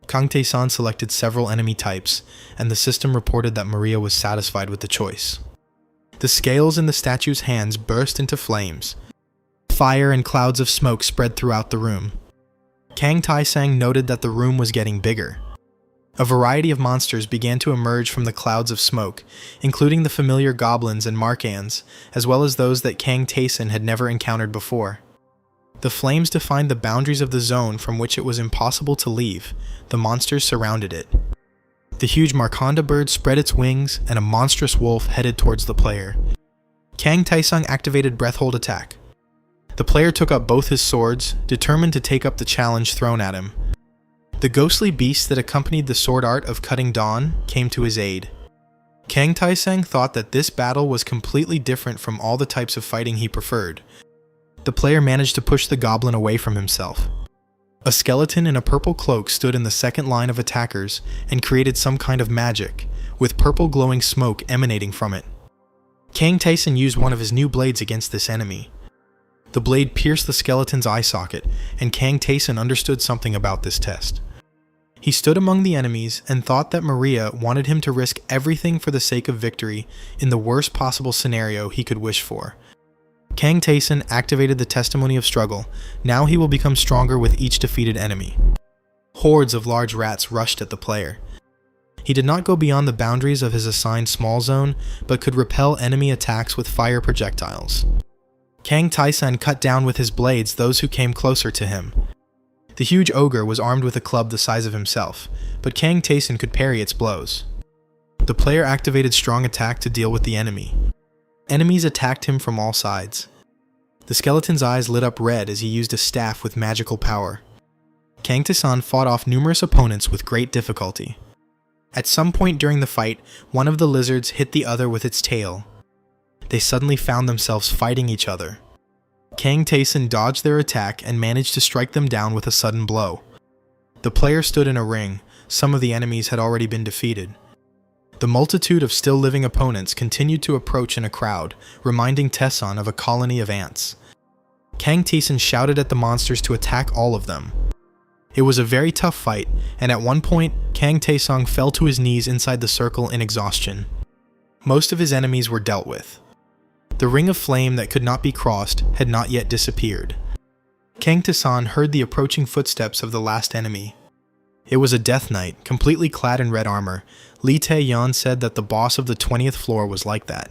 Speaker 1: Kang Taesang selected several enemy types, and the system reported that Maria was satisfied with the choice. The scales in the statue's hands burst into flames. Fire and clouds of smoke spread throughout the room. Kang Taesang noted that the room was getting bigger. A variety of monsters began to emerge from the clouds of smoke, including the familiar goblins and markans, as well as those that Kang Taesang had never encountered before. The flames defined the boundaries of the zone from which it was impossible to leave. The monsters surrounded it. The huge Marconda bird spread its wings, and a monstrous wolf headed towards the player. Kang Taesang activated Breathhold Attack. The player took up both his swords, determined to take up the challenge thrown at him. The ghostly beast that accompanied the sword art of Cutting Dawn came to his aid. Kang Taesang thought that this battle was completely different from all the types of fighting he preferred. The player managed to push the goblin away from himself. A skeleton in a purple cloak stood in the second line of attackers and created some kind of magic, with purple glowing smoke emanating from it. Kang Taesang used one of his new blades against this enemy. The blade pierced the skeleton's eye socket, and Kang Taesang understood something about this test. He stood among the enemies and thought that Maria wanted him to risk everything for the sake of victory in the worst possible scenario he could wish for. Kang Taesang activated the Testimony of Struggle. Now he will become stronger with each defeated enemy. Hordes of large rats rushed at the player. He did not go beyond the boundaries of his assigned small zone, but could repel enemy attacks with fire projectiles. Kang Taesang cut down with his blades those who came closer to him. The huge ogre was armed with a club the size of himself, but Kang Taesang could parry its blows. The player activated strong attack to deal with the enemy. Enemies attacked him from all sides. The skeleton's eyes lit up red as he used a staff with magical power. Kang Tae-san fought off numerous opponents with great difficulty. At some point during the fight, one of the lizards hit the other with its tail. They suddenly found themselves fighting each other. Kang Tae-san dodged their attack and managed to strike them down with a sudden blow. The player stood in a ring. Some of the enemies had already been defeated. The multitude of still living opponents continued to approach in a crowd, reminding Tae-san of a colony of ants. Kang Tae-san shouted at the monsters to attack all of them. It was a very tough fight, and at one point, Kang Tae-san fell to his knees inside the circle in exhaustion. Most of his enemies were dealt with. The ring of flame that could not be crossed had not yet disappeared. Kang Tae-san heard the approaching footsteps of the last enemy. It was a Death Knight, completely clad in red armor. Lee Tae-yeon said that the boss of the 20th floor was like that.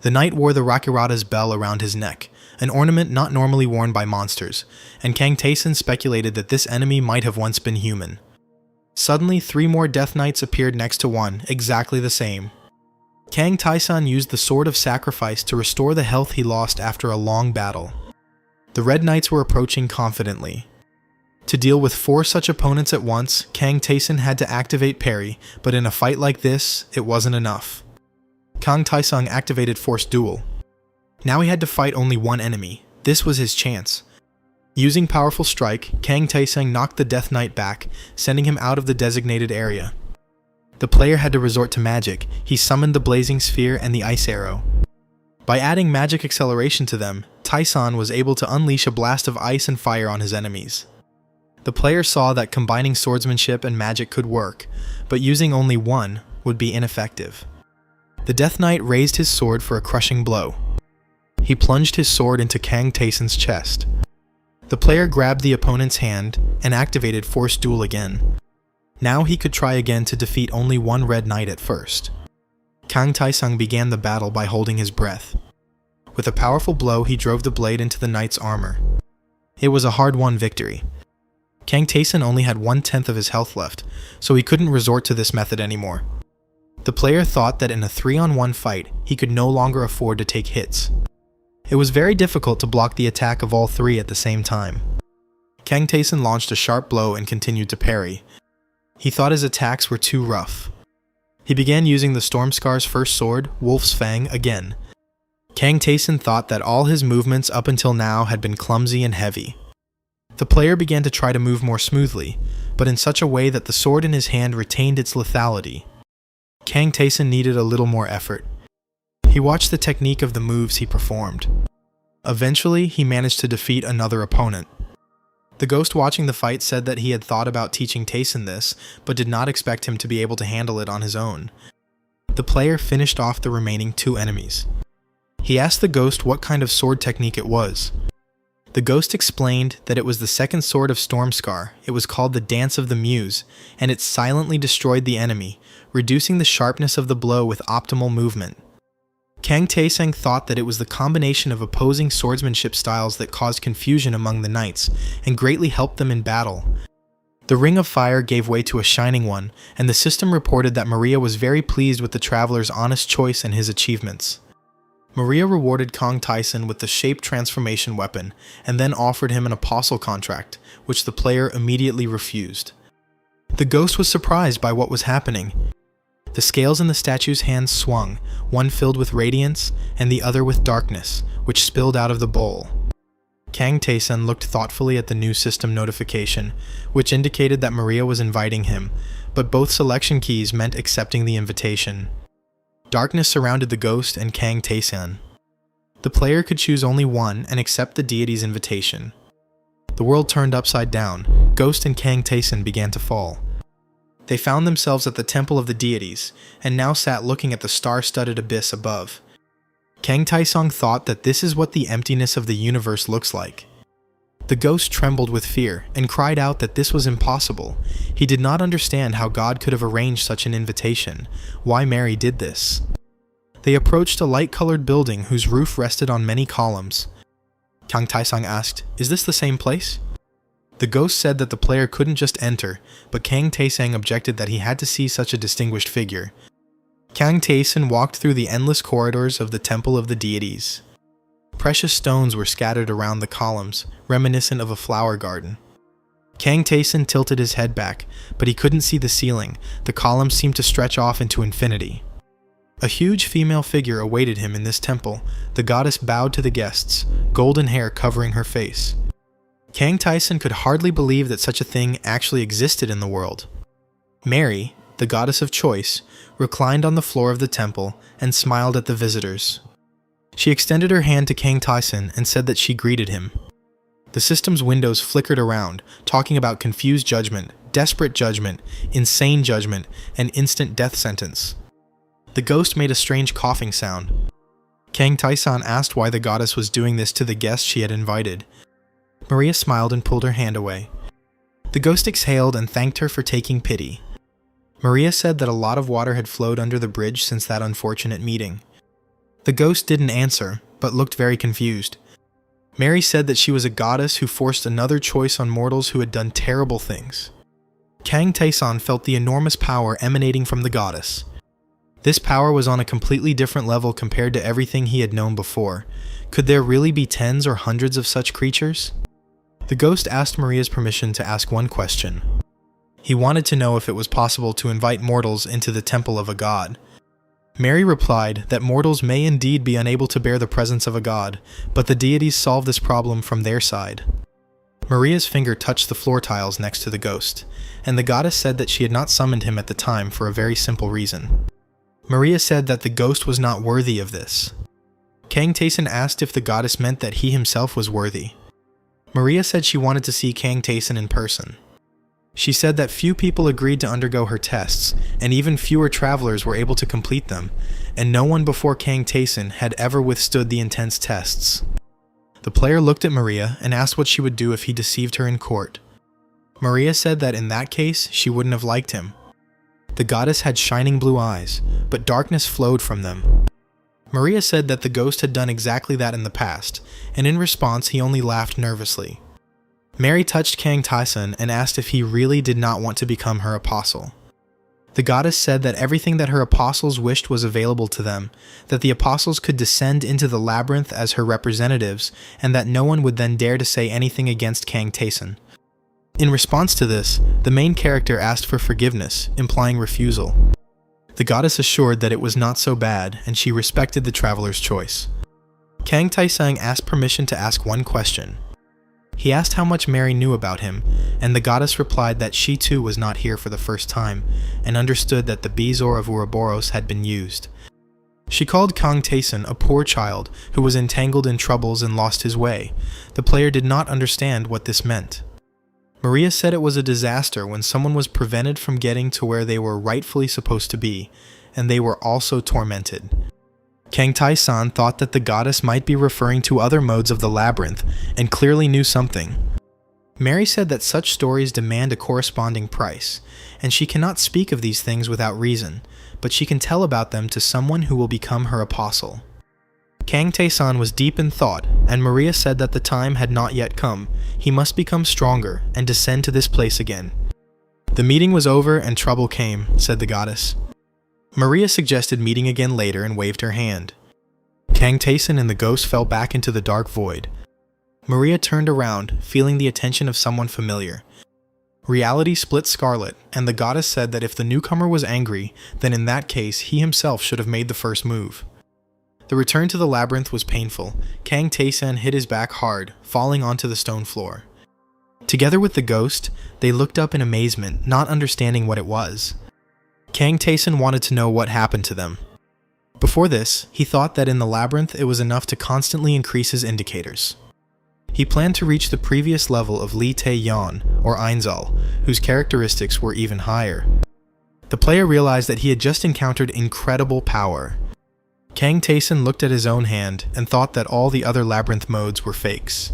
Speaker 1: The knight wore the Rakirata's bell around his neck, an ornament not normally worn by monsters, and Kang Tae-san speculated that this enemy might have once been human. Suddenly, 3 more Death Knights appeared next to one, exactly the same. Kang Tae-san used the Sword of Sacrifice to restore the health he lost after a long battle. The Red Knights were approaching confidently. To deal with 4 such opponents at once, Kang Tae-san had to activate parry, but in a fight like this, it wasn't enough. Kang Tae-san activated Force Duel. Now he had to fight only one enemy. This was his chance. Using Powerful Strike, Kang Tae-san knocked the Death Knight back, sending him out of the designated area. The player had to resort to magic. He summoned the Blazing Sphere and the Ice Arrow. By adding magic acceleration to them, Tae-san was able to unleash a blast of ice and fire on his enemies. The player saw that combining swordsmanship and magic could work, but using only one would be ineffective. The Death Knight raised his sword for a crushing blow. He plunged his sword into Kang Tae-san's chest. The player grabbed the opponent's hand and activated Force Duel again. Now he could try again to defeat only one Red Knight at first. Kang Tae-san began the battle by holding his breath. With a powerful blow, he drove the blade into the knight's armor. It was a hard-won victory. Kang Tae-san only had 1/10 of his health left, so he couldn't resort to this method anymore. The player thought that in a 3-on-1 fight, he could no longer afford to take hits. It was very difficult to block the attack of all 3 at the same time. Kang Tae-san launched a sharp blow and continued to parry. He thought his attacks were too rough. He began using the Stormscar's first sword, Wolf's Fang, again. Kang Tae-san thought that all his movements up until now had been clumsy and heavy. The player began to try to move more smoothly, but in such a way that the sword in his hand retained its lethality. Kang Tae-san needed a little more effort. He watched the technique of the moves he performed. Eventually, he managed to defeat another opponent. The ghost watching the fight said that he had thought about teaching Tae-san this, but did not expect him to be able to handle it on his own. The player finished off the remaining 2 enemies. He asked the ghost what kind of sword technique it was. The ghost explained that it was the second sword of Stormscar. It was called the Dance of the Muse, and it silently destroyed the enemy, reducing the sharpness of the blow with optimal movement. Kang Tae-san thought that it was the combination of opposing swordsmanship styles that caused confusion among the knights, and greatly helped them in battle. The Ring of Fire gave way to a shining one, and the system reported that Maria was very pleased with the traveler's honest choice and his achievements. Maria rewarded Kang Tae-san with the Shape Transformation weapon, and then offered him an apostle contract, which the player immediately refused. The ghost was surprised by what was happening. The scales in the statue's hands swung, one filled with radiance, and the other with darkness, which spilled out of the bowl. Kang Tae-san looked thoughtfully at the new system notification, which indicated that Maria was inviting him, but both selection keys meant accepting the invitation. Darkness surrounded the ghost and Kang Tae-san. The player could choose only one and accept the deity's invitation. The world turned upside down. Ghost and Kang Tae-san began to fall. They found themselves at the temple of the deities, and now sat looking at the star-studded abyss above. Kang Tae-san thought that this is what the emptiness of the universe looks like. The ghost trembled with fear, and cried out that this was impossible. He did not understand how God could have arranged such an invitation, why Mary did this. They approached a light-colored building whose roof rested on many columns. Kang Tae-san asked, "Is this the same place?" The ghost said that the player couldn't just enter, but Kang Tae-san objected that he had to see such a distinguished figure. Kang Taeson walked through the endless corridors of the Temple of the Deities. Precious stones were scattered around the columns, reminiscent of a flower garden. Kang Taeson tilted his head back, but he couldn't see the ceiling. The columns seemed to stretch off into infinity. A huge female figure awaited him in this temple. The goddess bowed to the guests, golden hair covering her face. Kang Taeson could hardly believe that such a thing actually existed in the world. Mary, the goddess of choice, reclined on the floor of the temple and smiled at the visitors. She extended her hand to Kang Taeson and said that she greeted him. The system's windows flickered around, talking about confused judgment, desperate judgment, insane judgment, and instant death sentence. The ghost made a strange coughing sound. Kang Taeson asked why the goddess was doing this to the guests she had invited. Maria smiled and pulled her hand away. The ghost exhaled and thanked her for taking pity. Maria said that a lot of water had flowed under the bridge since that unfortunate meeting. The ghost didn't answer, but looked very confused. Mary said that she was a goddess who forced another choice on mortals who had done terrible things. Kang Taeson felt the enormous power emanating from the goddess. This power was on a completely different level compared to everything he had known before. Could there really be tens or hundreds of such creatures? The ghost asked Maria's permission to ask one question. He wanted to know if it was possible to invite mortals into the temple of a god. Mary replied that mortals may indeed be unable to bear the presence of a god, but the deities solve this problem from their side. Maria's finger touched the floor tiles next to the ghost, and the goddess said that she had not summoned him at the time for a very simple reason. Maria said that the ghost was not worthy of this. Kang Taeson asked if the goddess meant that he himself was worthy. Maria said she wanted to see Kang Taeson in person. She said that few people agreed to undergo her tests, and even fewer travelers were able to complete them, and no one before Kang Taeson had ever withstood the intense tests. The player looked at Maria and asked what she would do if he deceived her in court. Maria said that in that case, she wouldn't have liked him. The goddess had shining blue eyes, but darkness flowed from them. Maria said that the ghost had done exactly that in the past, and in response he only laughed nervously. Mary touched Kang Taeson and asked if he really did not want to become her apostle. The goddess said that everything that her apostles wished was available to them, that the apostles could descend into the labyrinth as her representatives, and that no one would then dare to say anything against Kang Taeson. In response to this, the main character asked for forgiveness, implying refusal. The goddess assured that it was not so bad, and she respected the traveler's choice. Kang Taeson asked permission to ask one question. He asked how much Mary knew about him, and the goddess replied that she too was not here for the first time, and understood that the Bezoar of Ouroboros had been used. She called Kang Taeson a poor child who was entangled in troubles and lost his way. The player did not understand what this meant. Maria said it was a disaster when someone was prevented from getting to where they were rightfully supposed to be, and they were also tormented. Kang Taeson thought that the goddess might be referring to other modes of the labyrinth, and clearly knew something. Mary said that such stories demand a corresponding price, and she cannot speak of these things without reason, but she can tell about them to someone who will become her apostle. Kang Taeson was deep in thought, and Maria said that the time had not yet come. He must become stronger and descend to this place again. The meeting was over and trouble came, said the goddess. Maria suggested meeting again later and waved her hand. Kang Taeson and the ghost fell back into the dark void. Maria turned around, feeling the attention of someone familiar. Reality split scarlet, and the goddess said that if the newcomer was angry, then in that case he himself should have made the first move. The return to the labyrinth was painful. Kang Taeson hit his back hard, falling onto the stone floor. Together with the ghost, they looked up in amazement, not understanding what it was. Kang Taeson wanted to know what happened to them. Before this, he thought that in the labyrinth it was enough to constantly increase his indicators. He planned to reach the previous level of Li Tae Yan, or Einzal, whose characteristics were even higher. The player realized that he had just encountered incredible power. Kang Taeson looked at his own hand and thought that all the other labyrinth modes were fakes.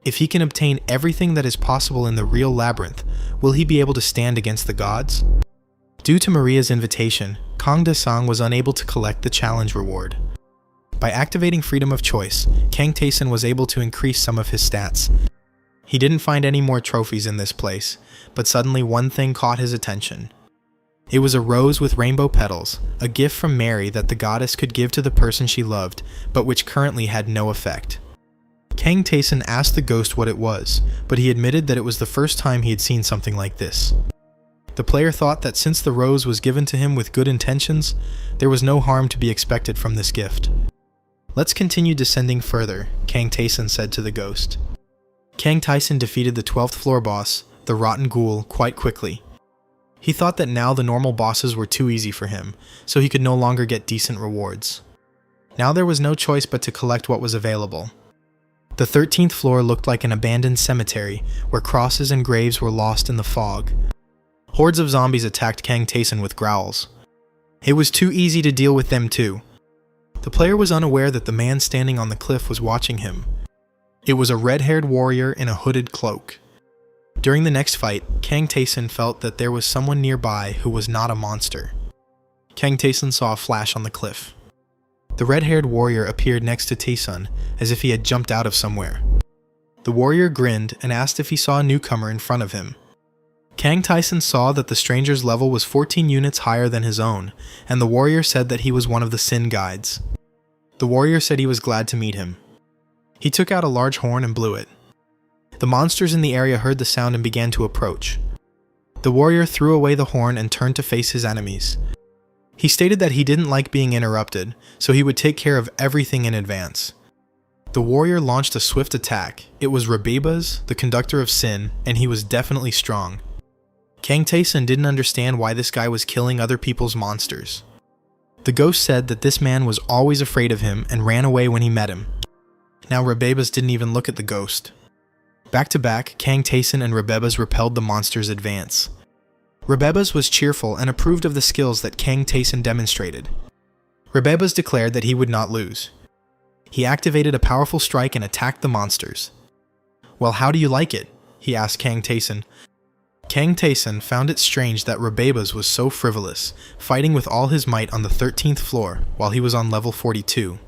Speaker 1: If he can obtain everything that is possible in the real labyrinth, will he be able to stand against the gods? Due to Maria's invitation, Kang Taeson was unable to collect the challenge reward. By activating freedom of choice, Kang Taeson was able to increase some of his stats. He didn't find any more trophies in this place, but suddenly one thing caught his attention. It was a rose with rainbow petals, a gift from Mary that the goddess could give to the person she loved, but which currently had no effect. Kang Taeson asked the ghost what it was, but he admitted that it was the first time he had seen something like this. The player thought that since the rose was given to him with good intentions, there was no harm to be expected from this gift. "Let's continue descending further," Kang Taeson said to the ghost. Kang Taeson defeated the 12th floor boss, the Rotten Ghoul, quite quickly. He thought that now the normal bosses were too easy for him, so he could no longer get decent rewards. Now there was no choice but to collect what was available. The 13th floor looked like an abandoned cemetery, where crosses and graves were lost in the fog. Hordes of zombies attacked Kang Taeson with growls. It was too easy to deal with them too. The player was unaware that the man standing on the cliff was watching him. It was a red-haired warrior in a hooded cloak. During the next fight, Kang Taeson felt that there was someone nearby who was not a monster. Kang Taeson saw a flash on the cliff. The red-haired warrior appeared next to Taeson, as if he had jumped out of somewhere. The warrior grinned and asked if he saw a newcomer in front of him. Kang Taeson saw that the stranger's level was 14 units higher than his own, and the warrior said that he was one of the Sin Guides. The warrior said he was glad to meet him. He took out a large horn and blew it. The monsters in the area heard the sound and began to approach. The warrior threw away the horn and turned to face his enemies. He stated that he didn't like being interrupted, so he would take care of everything in advance. The warrior launched a swift attack. It was Rebebas, the conductor of sin, and he was definitely strong. Kang Taeson didn't understand why this guy was killing other people's monsters. The ghost said that this man was always afraid of him and ran away when he met him. Now Rebebas didn't even look at the ghost. Back to back, Kang Taeson and Rebebas repelled the monster's advance. Rebebas was cheerful and approved of the skills that Kang Taeson demonstrated. Rebebas declared that he would not lose. He activated a powerful strike and attacked the monsters. "Well, how do you like it?" he asked Kang Taeson. Kang Taeson found it strange that Rebebas was so frivolous, fighting with all his might on the 13th floor while he was on level 42.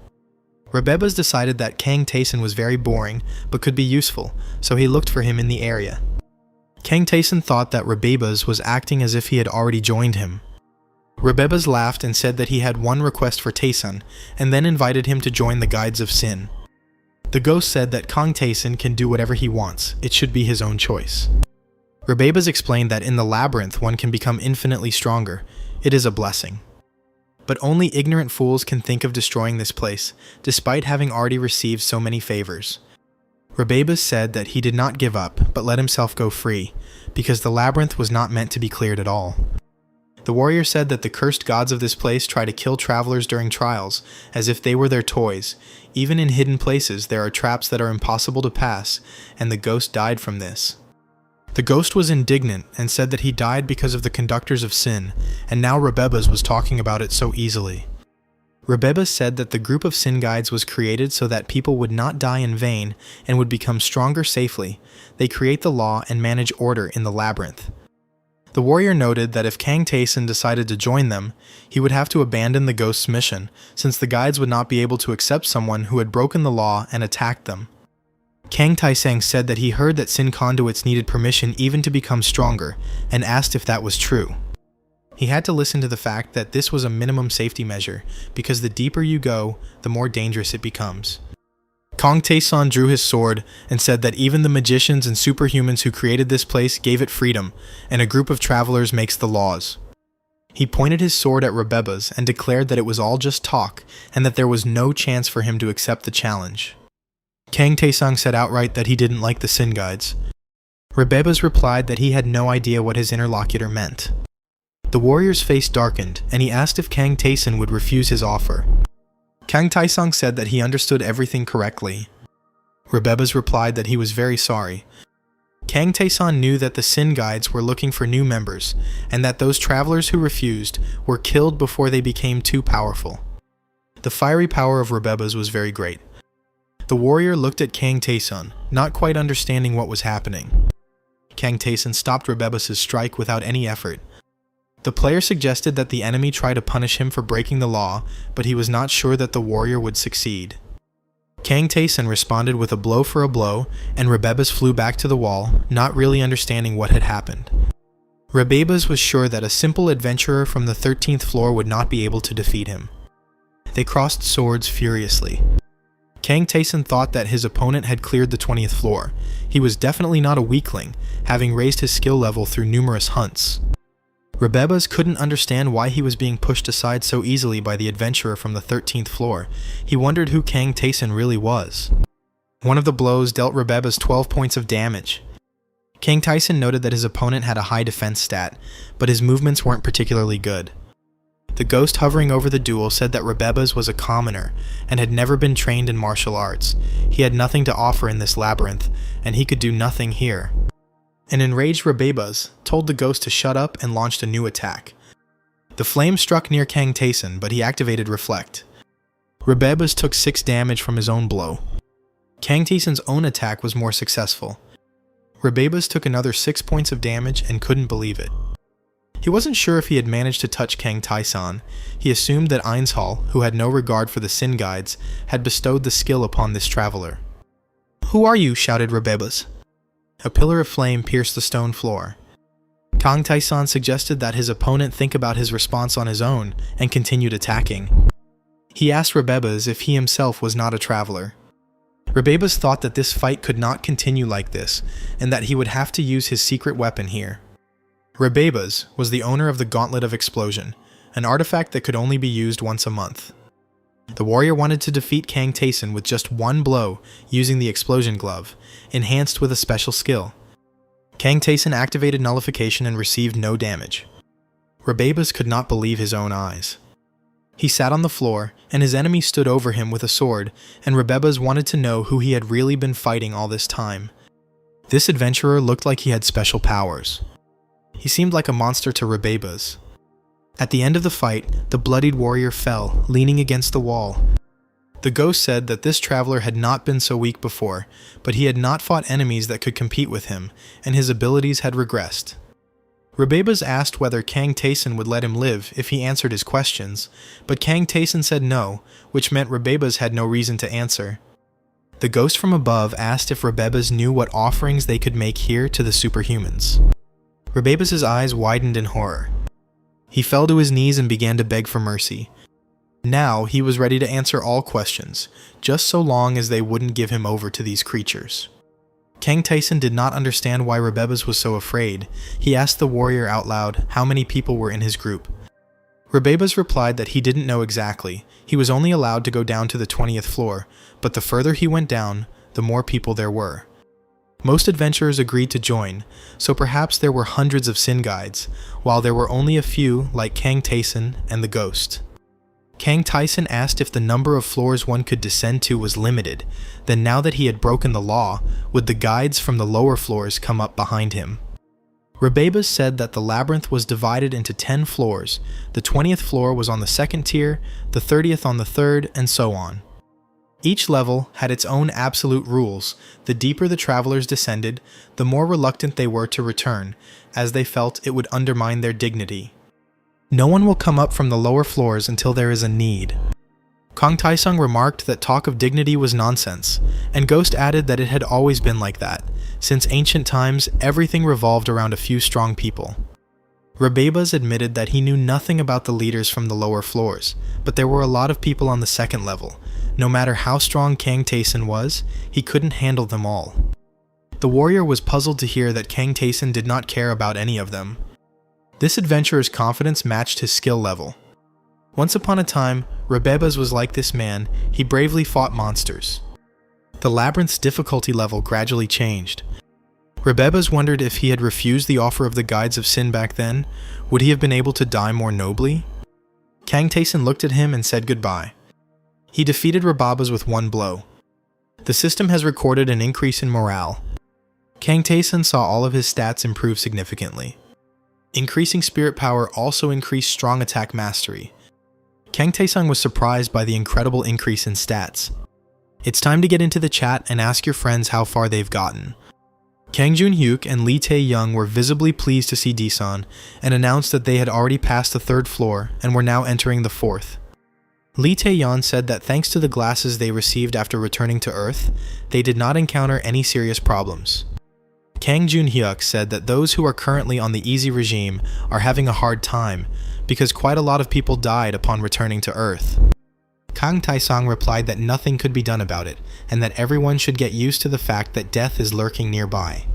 Speaker 1: Rebebas decided that Kang Taeson was very boring but could be useful, so he looked for him in the area. Kang Taeson thought that Rebebas was acting as if he had already joined him. Rebebas laughed and said that he had one request for Taeson, and then invited him to join the Guides of Sin. The ghost said that Kang Taeson can do whatever he wants, it should be his own choice. Rebebas explained that in the labyrinth one can become infinitely stronger. It is a blessing. But only ignorant fools can think of destroying this place, despite having already received so many favors. Rebebas said that he did not give up, but let himself go free, because the labyrinth was not meant to be cleared at all. The warrior said that the cursed gods of this place try to kill travelers during trials, as if they were their toys. Even in hidden places there are traps that are impossible to pass, and the ghost died from this. The ghost was indignant and said that he died because of the conductors of sin, and now Rebebas was talking about it so easily. Rebebas said that the group of Sin Guides was created so that people would not die in vain and would become stronger safely. They create the law and manage order in the labyrinth. The warrior noted that if Kang Taeson decided to join them, he would have to abandon the ghost's mission, since the guides would not be able to accept someone who had broken the law and attacked them. Kang Taesang said that he heard that Sin Conduits needed permission even to become stronger, and asked if that was true. He had to listen to the fact that this was a minimum safety measure, because the deeper you go, the more dangerous it becomes. Kang Taeson drew his sword and said that even the magicians and superhumans who created this place gave it freedom, and a group of travelers makes the laws. He pointed his sword at Rebebas and declared that it was all just talk, and that there was no chance for him to accept the challenge. Kang Taesang said outright that he didn't like the Sin Guides. Rebebas replied that he had no idea what his interlocutor meant. The warrior's face darkened, and he asked if Kang Taeson would refuse his offer. Kang Taesang said that he understood everything correctly. Rebebas replied that he was very sorry. Kang Taeson knew that the Sin Guides were looking for new members, and that those travelers who refused were killed before they became too powerful. The fiery power of Rebebas was very great. The warrior looked at Kang Taeson, not quite understanding what was happening. Kang Taeson stopped Rebebas' strike without any effort. The player suggested that the enemy try to punish him for breaking the law, but he was not sure that the warrior would succeed. Kang Taeson responded with a blow for a blow, and Rebebas flew back to the wall, not really understanding what had happened. Rebebas was sure that a simple adventurer from the 13th floor would not be able to defeat him. They crossed swords furiously. Kang Taeson thought that his opponent had cleared the 20th floor. He was definitely not a weakling, having raised his skill level through numerous hunts. Rebebas couldn't understand why he was being pushed aside so easily by the adventurer from the 13th floor. He wondered who Kang Taeson really was. One of the blows dealt Rebebas 12 points of damage. Kang Taeson noted that his opponent had a high defense stat, but his movements weren't particularly good. The ghost hovering over the duel said that Rebebas was a commoner and had never been trained in martial arts. He had nothing to offer in this labyrinth, and he could do nothing here. An enraged Rebebas told the ghost to shut up and launched a new attack. The flame struck near Kang Taeson, but he activated Reflect. Rebebas took 6 damage from his own blow. Kang Taeson's own attack was more successful. Rebebas took another 6 points of damage and couldn't believe it. He wasn't sure if he had managed to touch Kang Taeson. He assumed that Einshall, who had no regard for the Sin Guides, had bestowed the skill upon this traveler. "Who are you?" shouted Rebebas. A pillar of flame pierced the stone floor. Kang Taeson suggested that his opponent think about his response on his own and continued attacking. He asked Rebebas if he himself was not a traveler. Rebebas thought that this fight could not continue like this, and that he would have to use his secret weapon here. Rebebas was the owner of the Gauntlet of Explosion, an artifact that could only be used once a month. The warrior wanted to defeat Kang Taeson with just one blow using the Explosion Glove, enhanced with a special skill. Kang Taeson activated Nullification and received no damage. Rebebas could not believe his own eyes. He sat on the floor, and his enemy stood over him with a sword, and Rebebas wanted to know who he had really been fighting all this time. This adventurer looked like he had special powers. He seemed like a monster to Rebebas. At the end of the fight, the bloodied warrior fell, leaning against the wall. The ghost said that this traveler had not been so weak before, but he had not fought enemies that could compete with him, and his abilities had regressed. Rebebas asked whether Kang Taeson would let him live if he answered his questions, but Kang Taeson said no, which meant Rebebas had no reason to answer. The ghost from above asked if Rebebas knew what offerings they could make here to the superhumans. Rebebas' eyes widened in horror. He fell to his knees and began to beg for mercy. Now he was ready to answer all questions, just so long as they wouldn't give him over to these creatures. Kang Taeson did not understand why Rebebas was so afraid. He asked the warrior out loud how many people were in his group. Rebebas replied that he didn't know exactly. He was only allowed to go down to the 20th floor, but the further he went down, the more people there were. Most adventurers agreed to join, so perhaps there were hundreds of Sin Guides, while there were only a few like Kang Taeson and the Ghost. Kang Taeson asked if the number of floors one could descend to was limited, then now that he had broken the law, would the guides from the lower floors come up behind him? Rebebas said that the labyrinth was divided into 10 floors. The 20th floor was on the 2nd tier, the 30th on the 3rd, and so on. Each level had its own absolute rules. The deeper the travelers descended, the more reluctant they were to return, as they felt it would undermine their dignity. No one will come up from the lower floors until there is a need. Kang Taesung remarked that talk of dignity was nonsense, and Ghost added that it had always been like that. Since ancient times, everything revolved around a few strong people. Rebebas admitted that he knew nothing about the leaders from the lower floors, but there were a lot of people on the 2nd level. No matter how strong Kang Taeson was, he couldn't handle them all. The warrior was puzzled to hear that Kang Taeson did not care about any of them. This adventurer's confidence matched his skill level. Once upon a time, Rebebas was like this man. He bravely fought monsters. The labyrinth's difficulty level gradually changed. Rebebas wondered if he had refused the offer of the Guides of Sin back then, would he have been able to die more nobly? Kang Taeson looked at him and said goodbye. He defeated Rebebas with one blow. The system has recorded an increase in morale. Kang Taeson saw all of his stats improve significantly. Increasing spirit power also increased strong attack mastery. Kang Taesung was surprised by the incredible increase in stats. It's time to get into the chat and ask your friends how far they've gotten. Kang Junhyuk and Lee Tae-young were visibly pleased to see Deeson and announced that they had already passed the 3rd floor and were now entering the 4th. Lee Tae-yeon said that thanks to the glasses they received after returning to Earth, they did not encounter any serious problems. Kang Jun-hyuk said that those who are currently on the easy regime are having a hard time because quite a lot of people died upon returning to Earth. Kang Taesang replied that nothing could be done about it, and that everyone should get used to the fact that death is lurking nearby.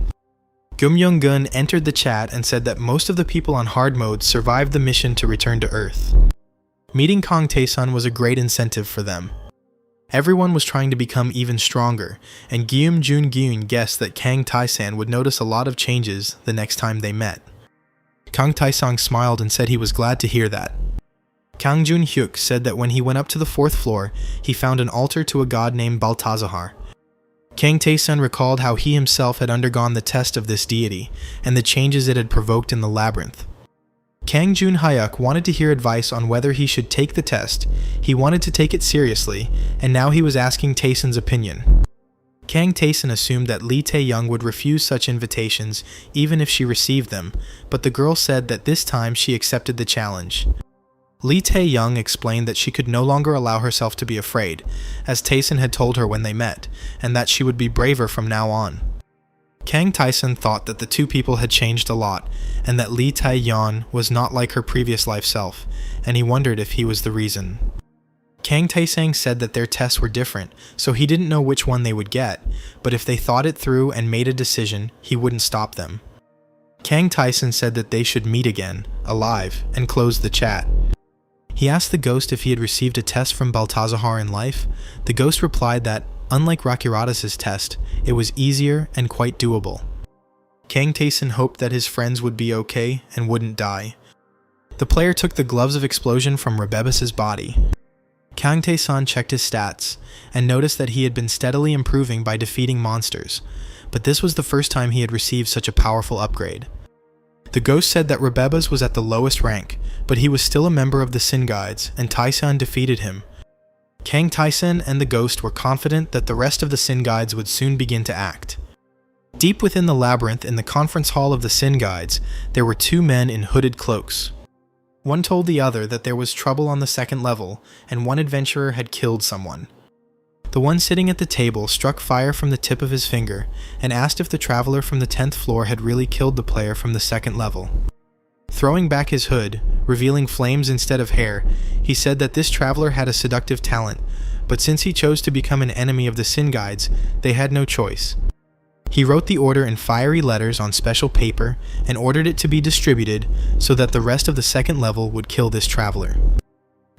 Speaker 1: Gum Young-gun entered the chat and said that most of the people on hard mode survived the mission to return to Earth. Meeting Kang Taesan was a great incentive for them. Everyone was trying to become even stronger, and Gyum Jun-gyun guessed that Kang Taesan would notice a lot of changes the next time they met. Kang Taesang smiled and said he was glad to hear that. Kang Jun-hyuk said that when he went up to the 4th floor, he found an altar to a god named Baltazar. Kang Taesan recalled how he himself had undergone the test of this deity, and the changes it had provoked in the labyrinth. Kang Jun-hyuk wanted to hear advice on whether he should take the test. He wanted to take it seriously, and now he was asking Taesan's opinion. Kang Taesan assumed that Lee Tae-young would refuse such invitations even if she received them, but the girl said that this time she accepted the challenge. Lee Tae-young explained that she could no longer allow herself to be afraid, as Taesan had told her when they met, and that she would be braver from now on. Kang Taesan thought that the two people had changed a lot, and that Lee Tae-yeon was not like her previous life self, and he wondered if he was the reason. Kang Taesang said that their tests were different, so he didn't know which one they would get, but if they thought it through and made a decision, he wouldn't stop them. Kang Taesan said that they should meet again, alive, and closed the chat. He asked the ghost if he had received a test from Baltazar in life. The ghost replied that, unlike Rakuratas' test, it was easier and quite doable. Kang Taesan hoped that his friends would be okay and wouldn't die. The player took the gloves of explosion from Rebebus' body. Kang Taesan checked his stats, and noticed that he had been steadily improving by defeating monsters, but this was the first time he had received such a powerful upgrade. The ghost said that Rebebus was at the lowest rank, but he was still a member of the Sin Guides, and Taesan defeated him. Kang Taesan and the ghost were confident that the rest of the Sin Guides would soon begin to act. Deep within the labyrinth in the conference hall of the Sin Guides, there were two men in hooded cloaks. One told the other that there was trouble on the 2nd level, and one adventurer had killed someone. The one sitting at the table struck fire from the tip of his finger, and asked if the traveler from the 10th floor had really killed the player from the 2nd level. Throwing back his hood, revealing flames instead of hair, he said that this traveler had a seductive talent, but since he chose to become an enemy of the Sin Guides, they had no choice. He wrote the order in fiery letters on special paper and ordered it to be distributed so that the rest of the 2nd level would kill this traveler.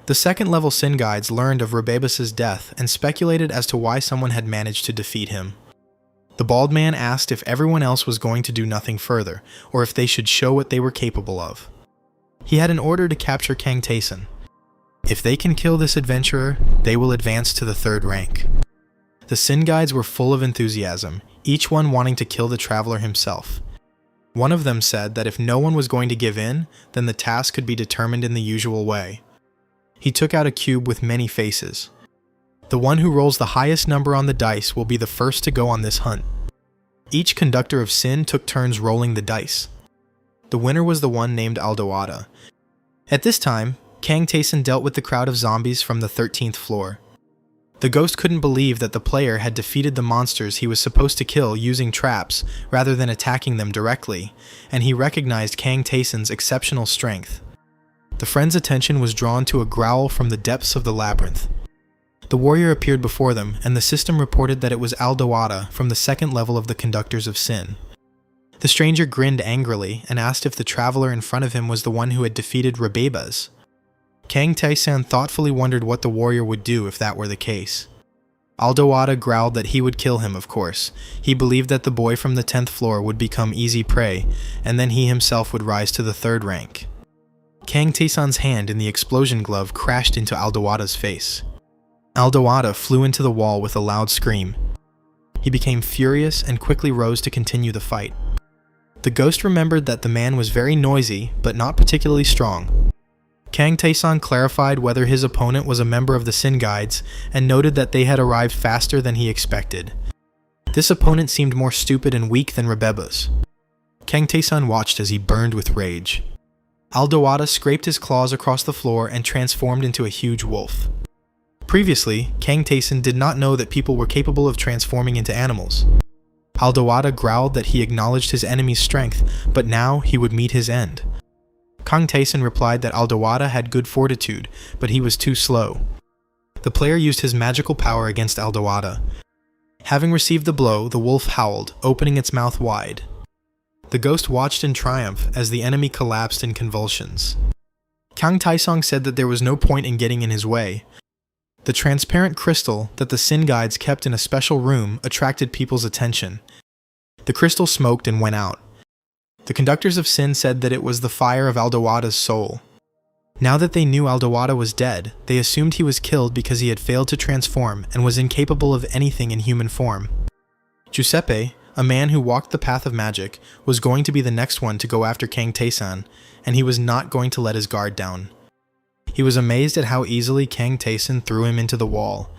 Speaker 1: The 2nd level Sin Guides learned of Rebebus' death and speculated as to why someone had managed to defeat him. The bald man asked if everyone else was going to do nothing further, or if they should show what they were capable of. He had an order to capture Kang Taesan. If they can kill this adventurer, they will advance to the 3rd rank. The Sin Guides were full of enthusiasm, each one wanting to kill the traveler himself. One of them said that if no one was going to give in, then the task could be determined in the usual way. He took out a cube with many faces. The one who rolls the highest number on the dice will be the first to go on this hunt. Each conductor of sin took turns rolling the dice. The winner was the one named Aldoada. At this time, Kang Taesan dealt with the crowd of zombies from the 13th floor. The ghost couldn't believe that the player had defeated the monsters he was supposed to kill using traps rather than attacking them directly, and he recognized Kang Taesan's exceptional strength. The friend's attention was drawn to a growl from the depths of the labyrinth. The warrior appeared before them, and the system reported that it was Aldoada from the 2nd level of the Conductors of Sin. The stranger grinned angrily and asked if the traveler in front of him was the one who had defeated Rebebus. Kang Taesan thoughtfully wondered what the warrior would do if that were the case. Aldoada growled that he would kill him, of course. He believed that the boy from the 10th floor would become easy prey, and then he himself would rise to the 3rd rank. Kang Taesan's hand in the explosion glove crashed into Aldoada's face. Aldoada flew into the wall with a loud scream. He became furious and quickly rose to continue the fight. The ghost remembered that the man was very noisy, but not particularly strong. Kang Taesan clarified whether his opponent was a member of the Sin Guides and noted that they had arrived faster than he expected. This opponent seemed more stupid and weak than Rebebus. Kang Taesan watched as he burned with rage. Aldoada scraped his claws across the floor and transformed into a huge wolf. Previously, Kang Taesan did not know that people were capable of transforming into animals. Aldawada growled that he acknowledged his enemy's strength, but now he would meet his end. Kang Taesun replied that Aldawada had good fortitude, but he was too slow. The player used his magical power against Aldawada. Having received the blow, the wolf howled, opening its mouth wide. The ghost watched in triumph as the enemy collapsed in convulsions. Kang Taesung said that there was no point in getting in his way. The transparent crystal that the Sin Guides kept in a special room attracted people's attention. The crystal smoked and went out. The conductors of Sin said that it was the fire of Aldawada's soul. Now that they knew Aldawada was dead, they assumed he was killed because he had failed to transform and was incapable of anything in human form. Giuseppe, a man who walked the path of magic, was going to be the next one to go after Kang Taesan, and he was not going to let his guard down. He was amazed at how easily Kang Taesan threw him into the wall.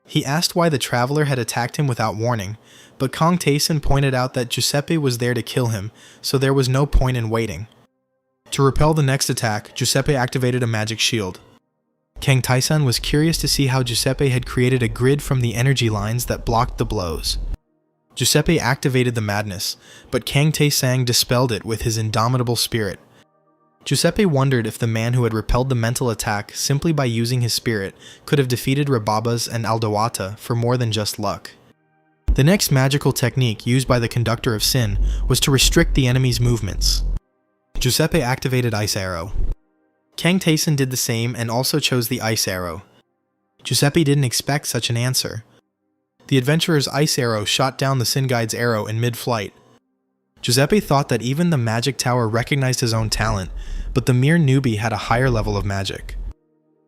Speaker 1: He asked why the traveler had attacked him without warning, but Kang Taesan pointed out that Giuseppe was there to kill him, so there was no point in waiting. To repel the next attack, Giuseppe activated a magic shield. Kang Taesan was curious to see how Giuseppe had created a grid from the energy lines that blocked the blows. Giuseppe activated the madness, but Kang Taesang dispelled it with his indomitable spirit. Giuseppe wondered if the man who had repelled the mental attack simply by using his spirit could have defeated Rababas and Aldawata for more than just luck. The next magical technique used by the conductor of Sin was to restrict the enemy's movements. Giuseppe activated Ice Arrow. Kang Taesan did the same and also chose the Ice Arrow. Giuseppe didn't expect such an answer. The adventurer's Ice Arrow shot down the Sin Guide's arrow in mid-flight. Giuseppe thought that even the magic tower recognized his own talent, but the mere newbie had a higher level of magic.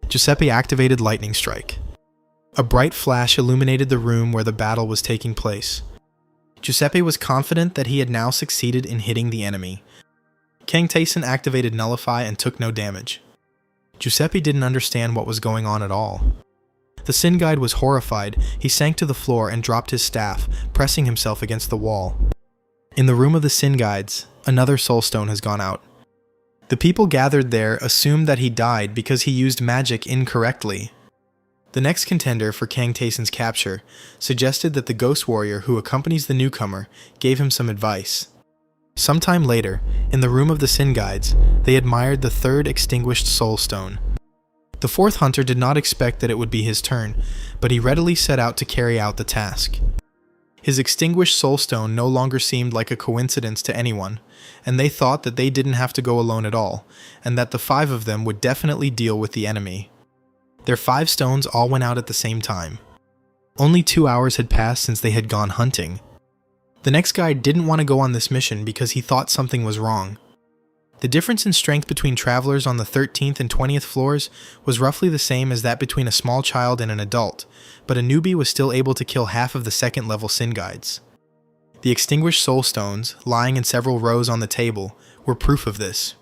Speaker 1: Giuseppe activated Lightning Strike. A bright flash illuminated the room where the battle was taking place. Giuseppe was confident that he had now succeeded in hitting the enemy. Kang Taesan activated Nullify and took no damage. Giuseppe didn't understand what was going on at all. The Sin Guide was horrified. He sank to the floor and dropped his staff, pressing himself against the wall. In the room of the Sin Guides, another soul stone has gone out. The people gathered there assumed that he died because he used magic incorrectly. The next contender for Kang Taesan's capture suggested that the ghost warrior who accompanies the newcomer gave him some advice. Sometime later, in the room of the Sin Guides, they admired the third extinguished soul stone. The fourth hunter did not expect that it would be his turn, but he readily set out to carry out the task. His extinguished soul stone no longer seemed like a coincidence to anyone, and they thought that they didn't have to go alone at all, and that the 5 of them would definitely deal with the enemy. Their 5 stones all went out at the same time. Only 2 hours had passed since they had gone hunting. The next guy didn't want to go on this mission because he thought something was wrong. The difference in strength between travelers on the 13th and 20th floors was roughly the same as that between a small child and an adult, but a newbie was still able to kill half of the second level Sin Guides. The extinguished soul stones, lying in several rows on the table, were proof of this.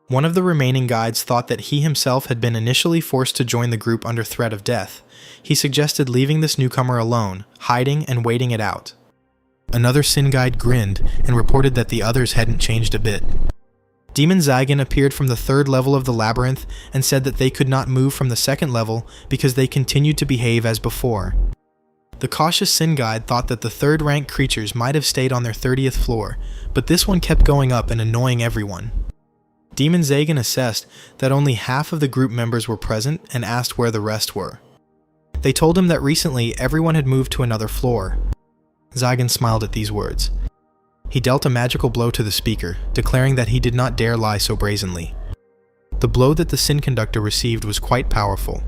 Speaker 1: One of the remaining guides thought that he himself had been initially forced to join the group under threat of death. He suggested leaving this newcomer alone, hiding and waiting it out. Another Sin Guide grinned and reported that the others hadn't changed a bit. Demon Zygon appeared from the 3rd level of the labyrinth and said that they could not move from the 2nd level because they continued to behave as before. The cautious Sin Guide thought that the 3rd rank creatures might have stayed on their 30th floor, but this one kept going up and annoying everyone. Demon Zygon assessed that only half of the group members were present and asked where the rest were. They told him that recently everyone had moved to another floor. Zygon smiled at these words. He dealt a magical blow to the speaker, declaring that he did not dare lie so brazenly. The blow that the Sin Conductor received was quite powerful.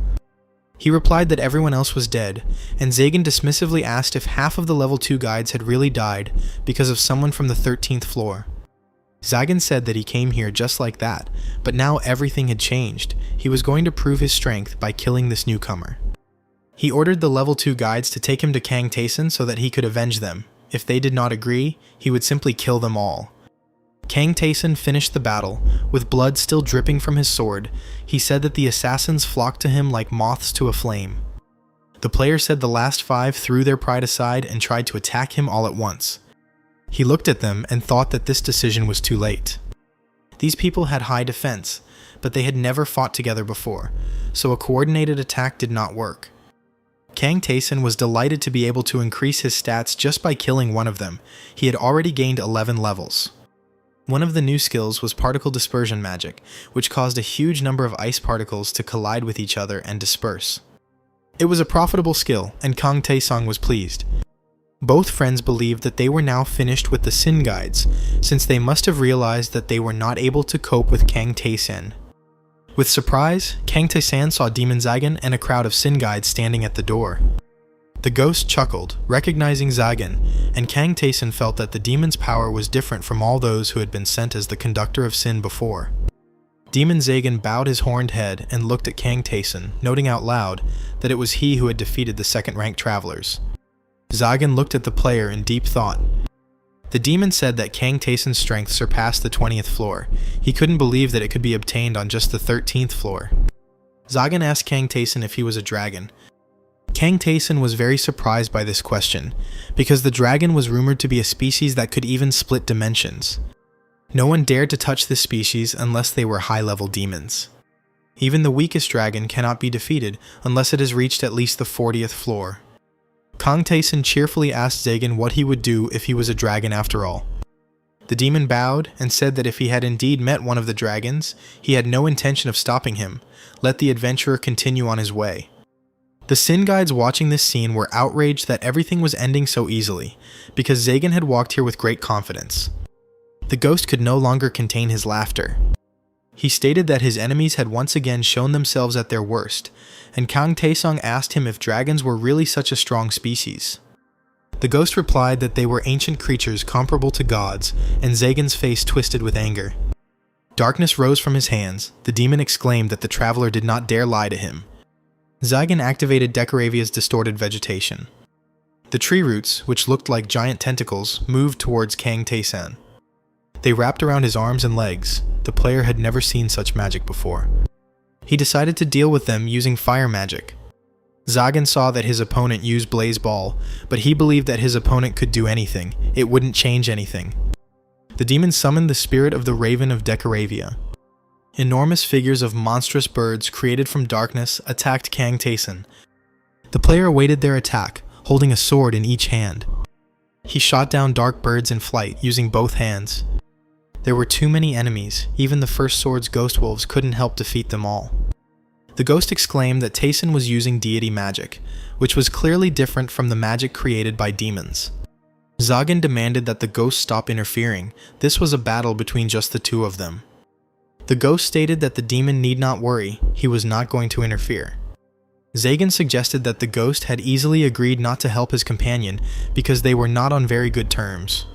Speaker 1: He replied that everyone else was dead, and Zygon dismissively asked if half of the level 2 guides had really died because of someone from the 13th floor. Zygon said that he came here just like that, but now everything had changed. He was going to prove his strength by killing this newcomer. He ordered the level 2 guides to take him to Kang Taesan so that he could avenge them. If they did not agree, he would simply kill them all. Kang Taesan finished the battle, with blood still dripping from his sword. He said that the assassins flocked to him like moths to a flame. The player said the last 5 threw their pride aside and tried to attack him all at once. He looked at them and thought that this decision was too late. These people had high defense, but they had never fought together before, so a coordinated attack did not work. Kang Taeson was delighted to be able to increase his stats just by killing one of them. He had already gained 11 levels. One of the new skills was particle dispersion magic, which caused a huge number of ice particles to collide with each other and disperse. It was a profitable skill, and Kang Taesong was pleased. Both friends believed that they were now finished with the Sin Guides, since they must have realized that they were not able to cope with Kang Taeson. With surprise, Kang Taesan saw Demon Zagan and a crowd of Sin Guides standing at the door. The ghost chuckled, recognizing Zagan, and Kang Taeson felt that the demon's power was different from all those who had been sent as the conductor of sin before. Demon Zagan bowed his horned head and looked at Kang Taeson, noting out loud that it was he who had defeated the second-rank travelers. Zagan looked at the player in deep thought. The demon said that Kang Taeson's strength surpassed the 20th floor. He couldn't believe that it could be obtained on just the 13th floor. Zagan asked Kang Taeson if he was a dragon. Kang Taeson was very surprised by this question, because the dragon was rumored to be a species that could even split dimensions. No one dared to touch this species unless they were high-level demons. Even the weakest dragon cannot be defeated unless it has reached at least the 40th floor. Kang Taeson cheerfully asked Zagan what he would do if he was a dragon after all. The demon bowed and said that if he had indeed met one of the dragons, he had no intention of stopping him. Let the adventurer continue on his way. The Sin Guides watching this scene were outraged that everything was ending so easily, because Zagan had walked here with great confidence. The ghost could no longer contain his laughter. He stated that his enemies had once again shown themselves at their worst, and Kang Taesong asked him if dragons were really such a strong species. The ghost replied that they were ancient creatures comparable to gods, and Zagan's face twisted with anger. Darkness rose from his hands. The demon exclaimed that the traveler did not dare lie to him. Zagan activated Decaravia's distorted vegetation. The tree roots, which looked like giant tentacles, moved towards Kang Taeson. They wrapped around his arms and legs. The player had never seen such magic before. He decided to deal with them using fire magic. Zagan saw that his opponent used Blaze Ball, but he believed that his opponent could do anything. It wouldn't change anything. The demon summoned the spirit of the Raven of Decaravia. Enormous figures of monstrous birds created from darkness attacked Kang Taeson. The player awaited their attack, holding a sword in each hand. He shot down dark birds in flight using both hands. There were too many enemies. Even the first sword's ghost wolves couldn't help defeat them all. The ghost exclaimed that Taeson was using deity magic, which was clearly different from the magic created by demons. Zagan demanded that the ghost stop interfering. This was a battle between just the two of them. The ghost stated that the demon need not worry, he was not going to interfere. Zagan suggested that the ghost had easily agreed not to help his companion because they were not on very good terms.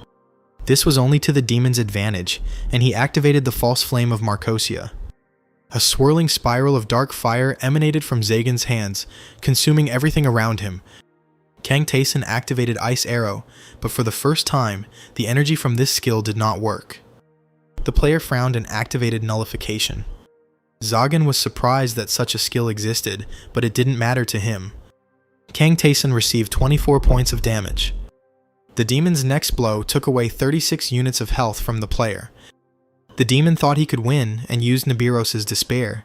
Speaker 1: This was only to the demon's advantage, and he activated the false flame of Marcosia. A swirling spiral of dark fire emanated from Zagan's hands, consuming everything around him. Kang Taeson activated Ice Arrow, but for the first time, the energy from this skill did not work. The player frowned and activated Nullification. Zagan was surprised that such a skill existed, but it didn't matter to him. Kang Taeson received 24 points of damage. The demon's next blow took away 36 units of health from the player. The demon thought he could win and used Nibiros' despair.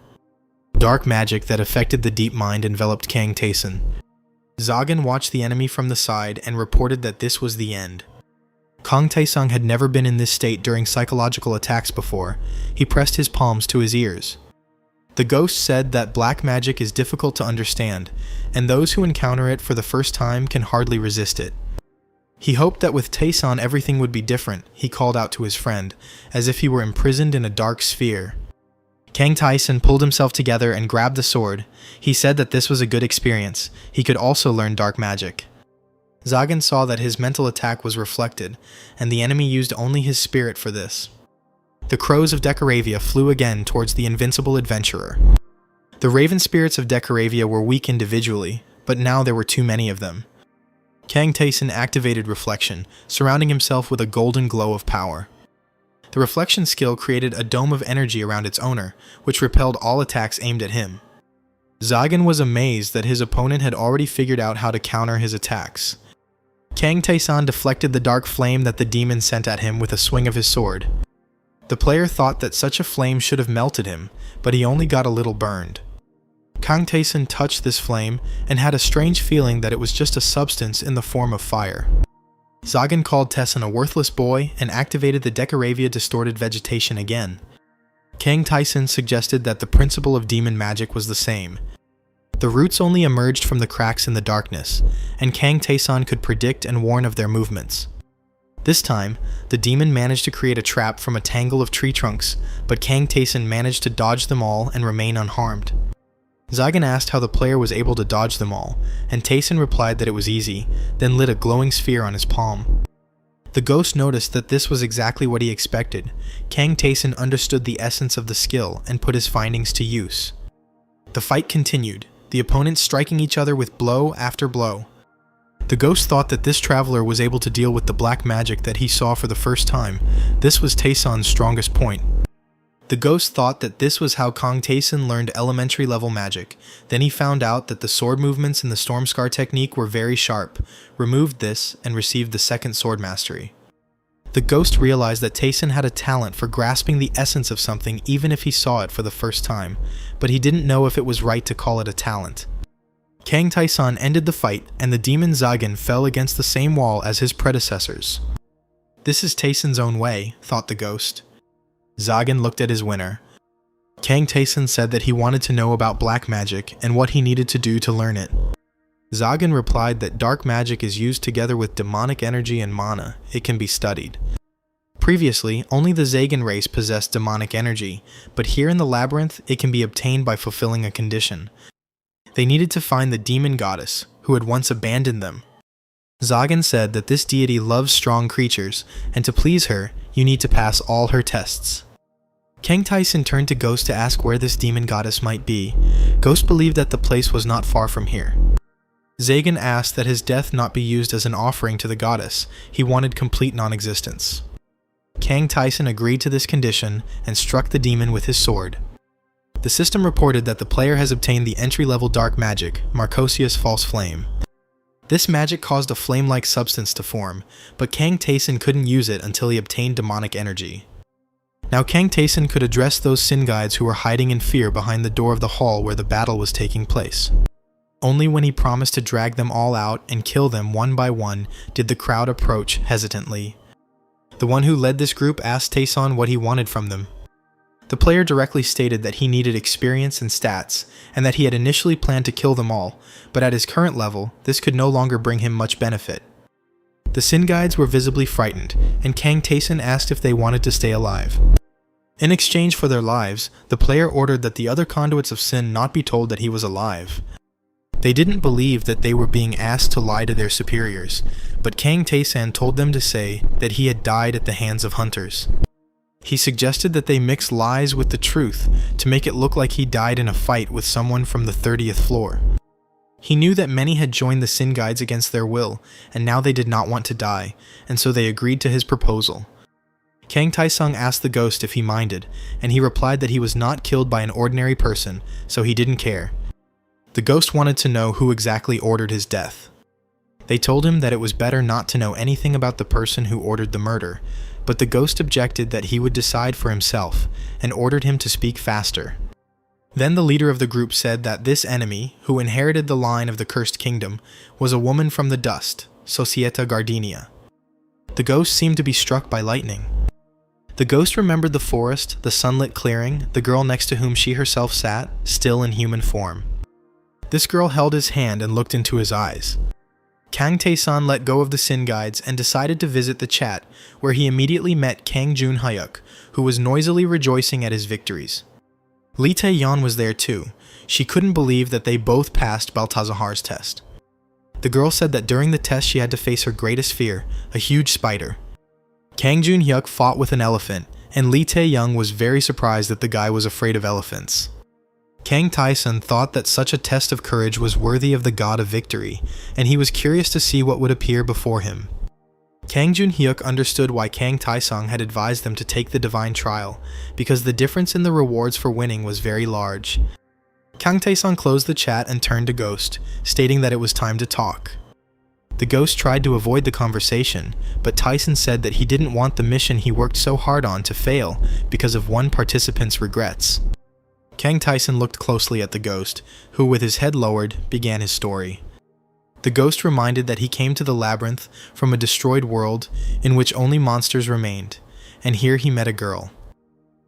Speaker 1: Dark magic that affected the deep mind enveloped Kang Taeson. Zagan watched the enemy from the side and reported that this was the end. Kang Taesong had never been in this state during psychological attacks before. He pressed his palms to his ears. The ghost said that black magic is difficult to understand, and those who encounter it for the first time can hardly resist it. He hoped that with Taeson everything would be different. He called out to his friend, as if he were imprisoned in a dark sphere. Kang Taeson pulled himself together and grabbed the sword. He said that this was a good experience. He could also learn dark magic. Zagan saw that his mental attack was reflected, and the enemy used only his spirit for this. The crows of Decaravia flew again towards the invincible adventurer. The raven spirits of Decaravia were weak individually, but now there were too many of them. Kang Taeson activated Reflection, surrounding himself with a golden glow of power. The Reflection skill created a dome of energy around its owner, which repelled all attacks aimed at him. Zagan was amazed that his opponent had already figured out how to counter his attacks. Kang Taeson deflected the dark flame that the demon sent at him with a swing of his sword. The player thought that such a flame should have melted him, but he only got a little burned. Kang Tae-sun touched this flame and had a strange feeling that it was just a substance in the form of fire. Zagan called Tae-sun a worthless boy and activated the Decoravia distorted vegetation again. Kang Tae-sun suggested that the principle of demon magic was the same. The roots only emerged from the cracks in the darkness, and Kang Tae-sun could predict and warn of their movements. This time, the demon managed to create a trap from a tangle of tree trunks, but Kang Tae-sun managed to dodge them all and remain unharmed. Zagan asked how the player was able to dodge them all, and Tae-sun replied that it was easy, then lit a glowing sphere on his palm. The ghost noticed that this was exactly what he expected. Kang Tae-sun understood the essence of the skill and put his findings to use. The fight continued, the opponents striking each other with blow after blow. The ghost thought that this traveler was able to deal with the black magic that he saw for the first time. This was Tae-sun's strongest point. The ghost thought that this was how Kang Tae-sun learned elementary level magic. Then he found out that the sword movements in the Storm Scar technique were very sharp, removed this, and received the second sword mastery. The ghost realized that Tae-sun had a talent for grasping the essence of something even if he saw it for the first time, but he didn't know if it was right to call it a talent. Kang Tae-sun ended the fight, and the demon Zagan fell against the same wall as his predecessors. This is Tae-sun's own way, thought the ghost. Zagan looked at his winner. Kang Tae-sun said that he wanted to know about black magic and what he needed to do to learn it. Zagan replied that dark magic is used together with demonic energy and mana. It can be studied. Previously, only the Zagan race possessed demonic energy, but here in the labyrinth, it can be obtained by fulfilling a condition. They needed to find the demon goddess, who had once abandoned them. Zagan said that this deity loves strong creatures, and to please her, you need to pass all her tests. Kang Tae-sun turned to Ghost to ask where this demon goddess might be. Ghost believed that the place was not far from here. Zagan asked that his death not be used as an offering to the goddess. He wanted complete non-existence. Kang Tae-sun agreed to this condition and struck the demon with his sword. The system reported that the player has obtained the entry-level dark magic, Marcosius False Flame. This magic caused a flame-like substance to form, but Kang Tae-sun couldn't use it until he obtained demonic energy. Now Kang Tae-sun could address those Sin Guides who were hiding in fear behind the door of the hall where the battle was taking place. Only when he promised to drag them all out and kill them one by one did the crowd approach hesitantly. The one who led this group asked Tae-sun what he wanted from them. The player directly stated that he needed experience and stats, and that he had initially planned to kill them all, but at his current level, this could no longer bring him much benefit. The Sin Guides were visibly frightened, and Kang Tae-sun asked if they wanted to stay alive. In exchange for their lives, the player ordered that the other conduits of sin not be told that he was alive. They didn't believe that they were being asked to lie to their superiors, but Kang Tae-sun told them to say that he had died at the hands of hunters. He suggested that they mix lies with the truth to make it look like he died in a fight with someone from the 30th floor. He knew that many had joined the Sin Guides against their will, and now they did not want to die, and so they agreed to his proposal. Kang Tae-sun asked the ghost if he minded, and he replied that he was not killed by an ordinary person, so he didn't care. The ghost wanted to know who exactly ordered his death. They told him that it was better not to know anything about the person who ordered the murder, but the ghost objected that he would decide for himself, and ordered him to speak faster. Then the leader of the group said that this enemy, who inherited the line of the Cursed Kingdom, was a woman from the dust, Societa Gardenia. The ghost seemed to be struck by lightning. The ghost remembered the forest, the sunlit clearing, the girl next to whom she herself sat, still in human form. This girl held his hand and looked into his eyes. Kang Tae-sun let go of the Sin Guides and decided to visit the chat, where he immediately met Kang Jun-hyuk, who was noisily rejoicing at his victories. Lee Tae-yeon was there too. She couldn't believe that they both passed Baltazar's test. The girl said that during the test she had to face her greatest fear, a huge spider. Kang Jun-hyuk fought with an elephant, and Lee Tae-yeon was very surprised that the guy was afraid of elephants. Kang Tae-sun thought that such a test of courage was worthy of the god of victory, and he was curious to see what would appear before him. Kang Jun-hyuk understood why Kang Tae-sun had advised them to take the divine trial, because the difference in the rewards for winning was very large. Kang Tae-sun closed the chat and turned to Ghost, stating that it was time to talk. The ghost tried to avoid the conversation, but Tae-sun said that he didn't want the mission he worked so hard on to fail because of one participant's regrets. Kang Tyson looked closely at the ghost, who with his head lowered, began his story. The ghost reminded that he came to the labyrinth from a destroyed world in which only monsters remained, and here he met a girl.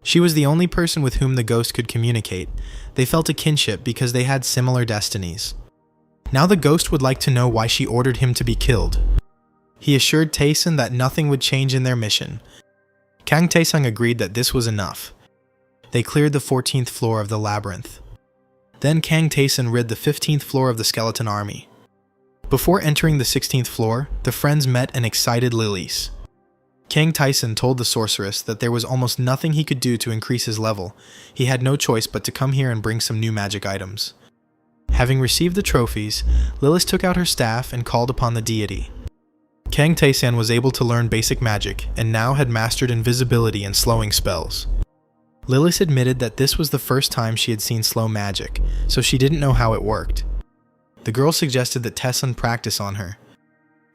Speaker 1: She was the only person with whom the ghost could communicate. They felt a kinship because they had similar destinies. Now the ghost would like to know why she ordered him to be killed. He assured Taesung that nothing would change in their mission. Kang Taesung agreed that this was enough. They cleared the 14th floor of the labyrinth. Then Kang Taesung rid the 15th floor of the skeleton army. Before entering the 16th floor, the friends met an excited Lilies. Kang Taesung told the sorceress that there was almost nothing he could do to increase his level. He had no choice but to come here and bring some new magic items. Having received the trophies, Lilith took out her staff and called upon the deity. Kang Taesung was able to learn basic magic and now had mastered invisibility and slowing spells. Lilith admitted that this was the first time she had seen slow magic, so she didn't know how it worked. The girl suggested that Taesung practice on her.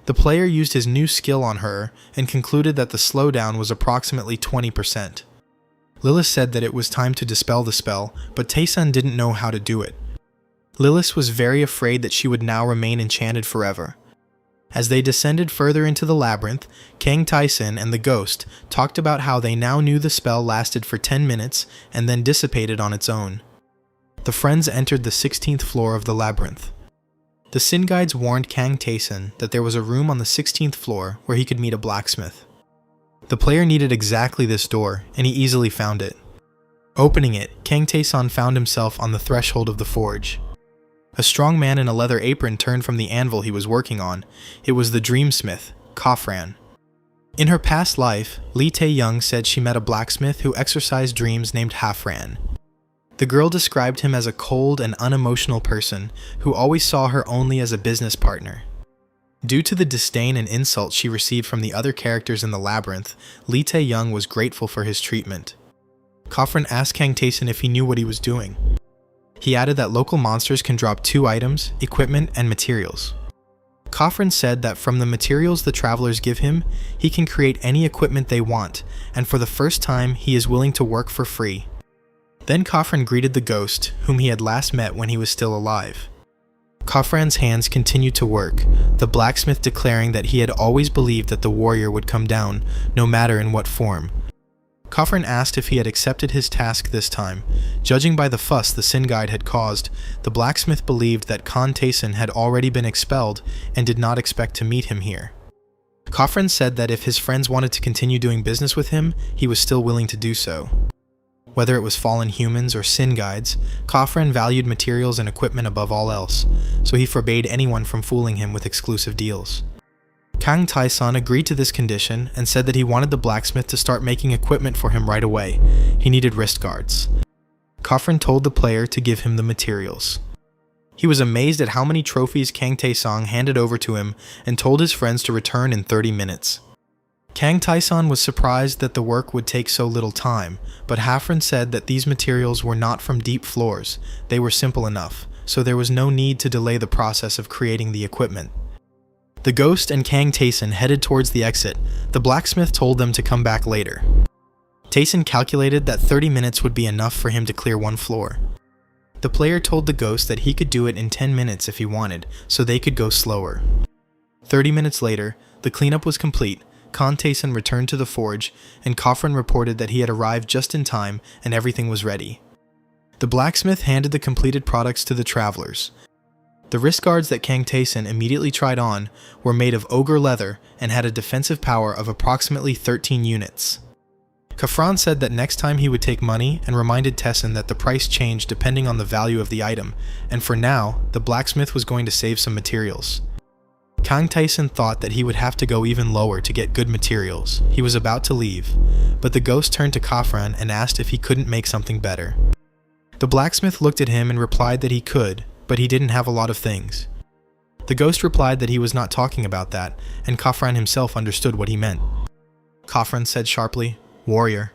Speaker 1: The player used his new skill on her and concluded that the slowdown was approximately 20%. Lilith said that it was time to dispel the spell, but Taesung didn't know how to do it. Lilith was very afraid that she would now remain enchanted forever. As they descended further into the labyrinth, Kang Taesung and the ghost talked about how they now knew the spell lasted for 10 minutes and then dissipated on its own. The friends entered the 16th floor of the labyrinth. The Sin Guides warned Kang Taesung that there was a room on the 16th floor where he could meet a blacksmith. The player needed exactly this door, and he easily found it. Opening it, Kang Taesung found himself on the threshold of the forge. A strong man in a leather apron turned from the anvil he was working on. It was the dreamsmith, Kafran. In her past life, Lee Tae-young said she met a blacksmith who exorcised dreams named Hafran. The girl described him as a cold and unemotional person who always saw her only as a business partner. Due to the disdain and insults she received from the other characters in the labyrinth, Lee Tae-young was grateful for his treatment. Kafran asked Kang Taesung if he knew what he was doing. He added that local monsters can drop 2 items, equipment, and materials. Kafran said that from the materials the travelers give him, he can create any equipment they want, and for the first time he is willing to work for free. Then Kafran greeted the ghost, whom he had last met when he was still alive. Kafran's hands continued to work, the blacksmith declaring that he had always believed that the warrior would come down, no matter in what form. Kafran asked if he had accepted his task this time. Judging by the fuss the Sin Guide had caused, the blacksmith believed that Kang Taesung had already been expelled and did not expect to meet him here. Kafran said that if his friends wanted to continue doing business with him, he was still willing to do so. Whether it was fallen humans or Sin Guides, Kafran valued materials and equipment above all else, so he forbade anyone from fooling him with exclusive deals. Kang Taesung agreed to this condition and said that he wanted the blacksmith to start making equipment for him right away. He needed wrist guards. Kafran told the player to give him the materials. He was amazed at how many trophies Kang Taesung handed over to him and told his friends to return in 30 minutes. Kang Taesung was surprised that the work would take so little time, but Hafren said that these materials were not from deep floors, they were simple enough, so there was no need to delay the process of creating the equipment. The ghost and Kang Taesung headed towards the exit. The blacksmith told them to come back later. Taesung calculated that 30 minutes would be enough for him to clear 1 floor. The player told the ghost that he could do it in 10 minutes if he wanted, so they could go slower. 30 minutes later, the cleanup was complete. Kang Taesung returned to the forge, and Kafran reported that he had arrived just in time and everything was ready. The blacksmith handed the completed products to the travelers. The wrist guards that Kang Taesung immediately tried on were made of ogre leather and had a defensive power of approximately 13 units. Kafran said that next time he would take money and reminded Taesung that the price changed depending on the value of the item, and for now, the blacksmith was going to save some materials. Kang Taesung thought that he would have to go even lower to get good materials. He was about to leave, but the ghost turned to Kafran and asked if he couldn't make something better. The blacksmith looked at him and replied that he could, but he didn't have a lot of things. The ghost replied that he was not talking about that, and Kafran himself understood what he meant. Kafran said sharply, "Warrior."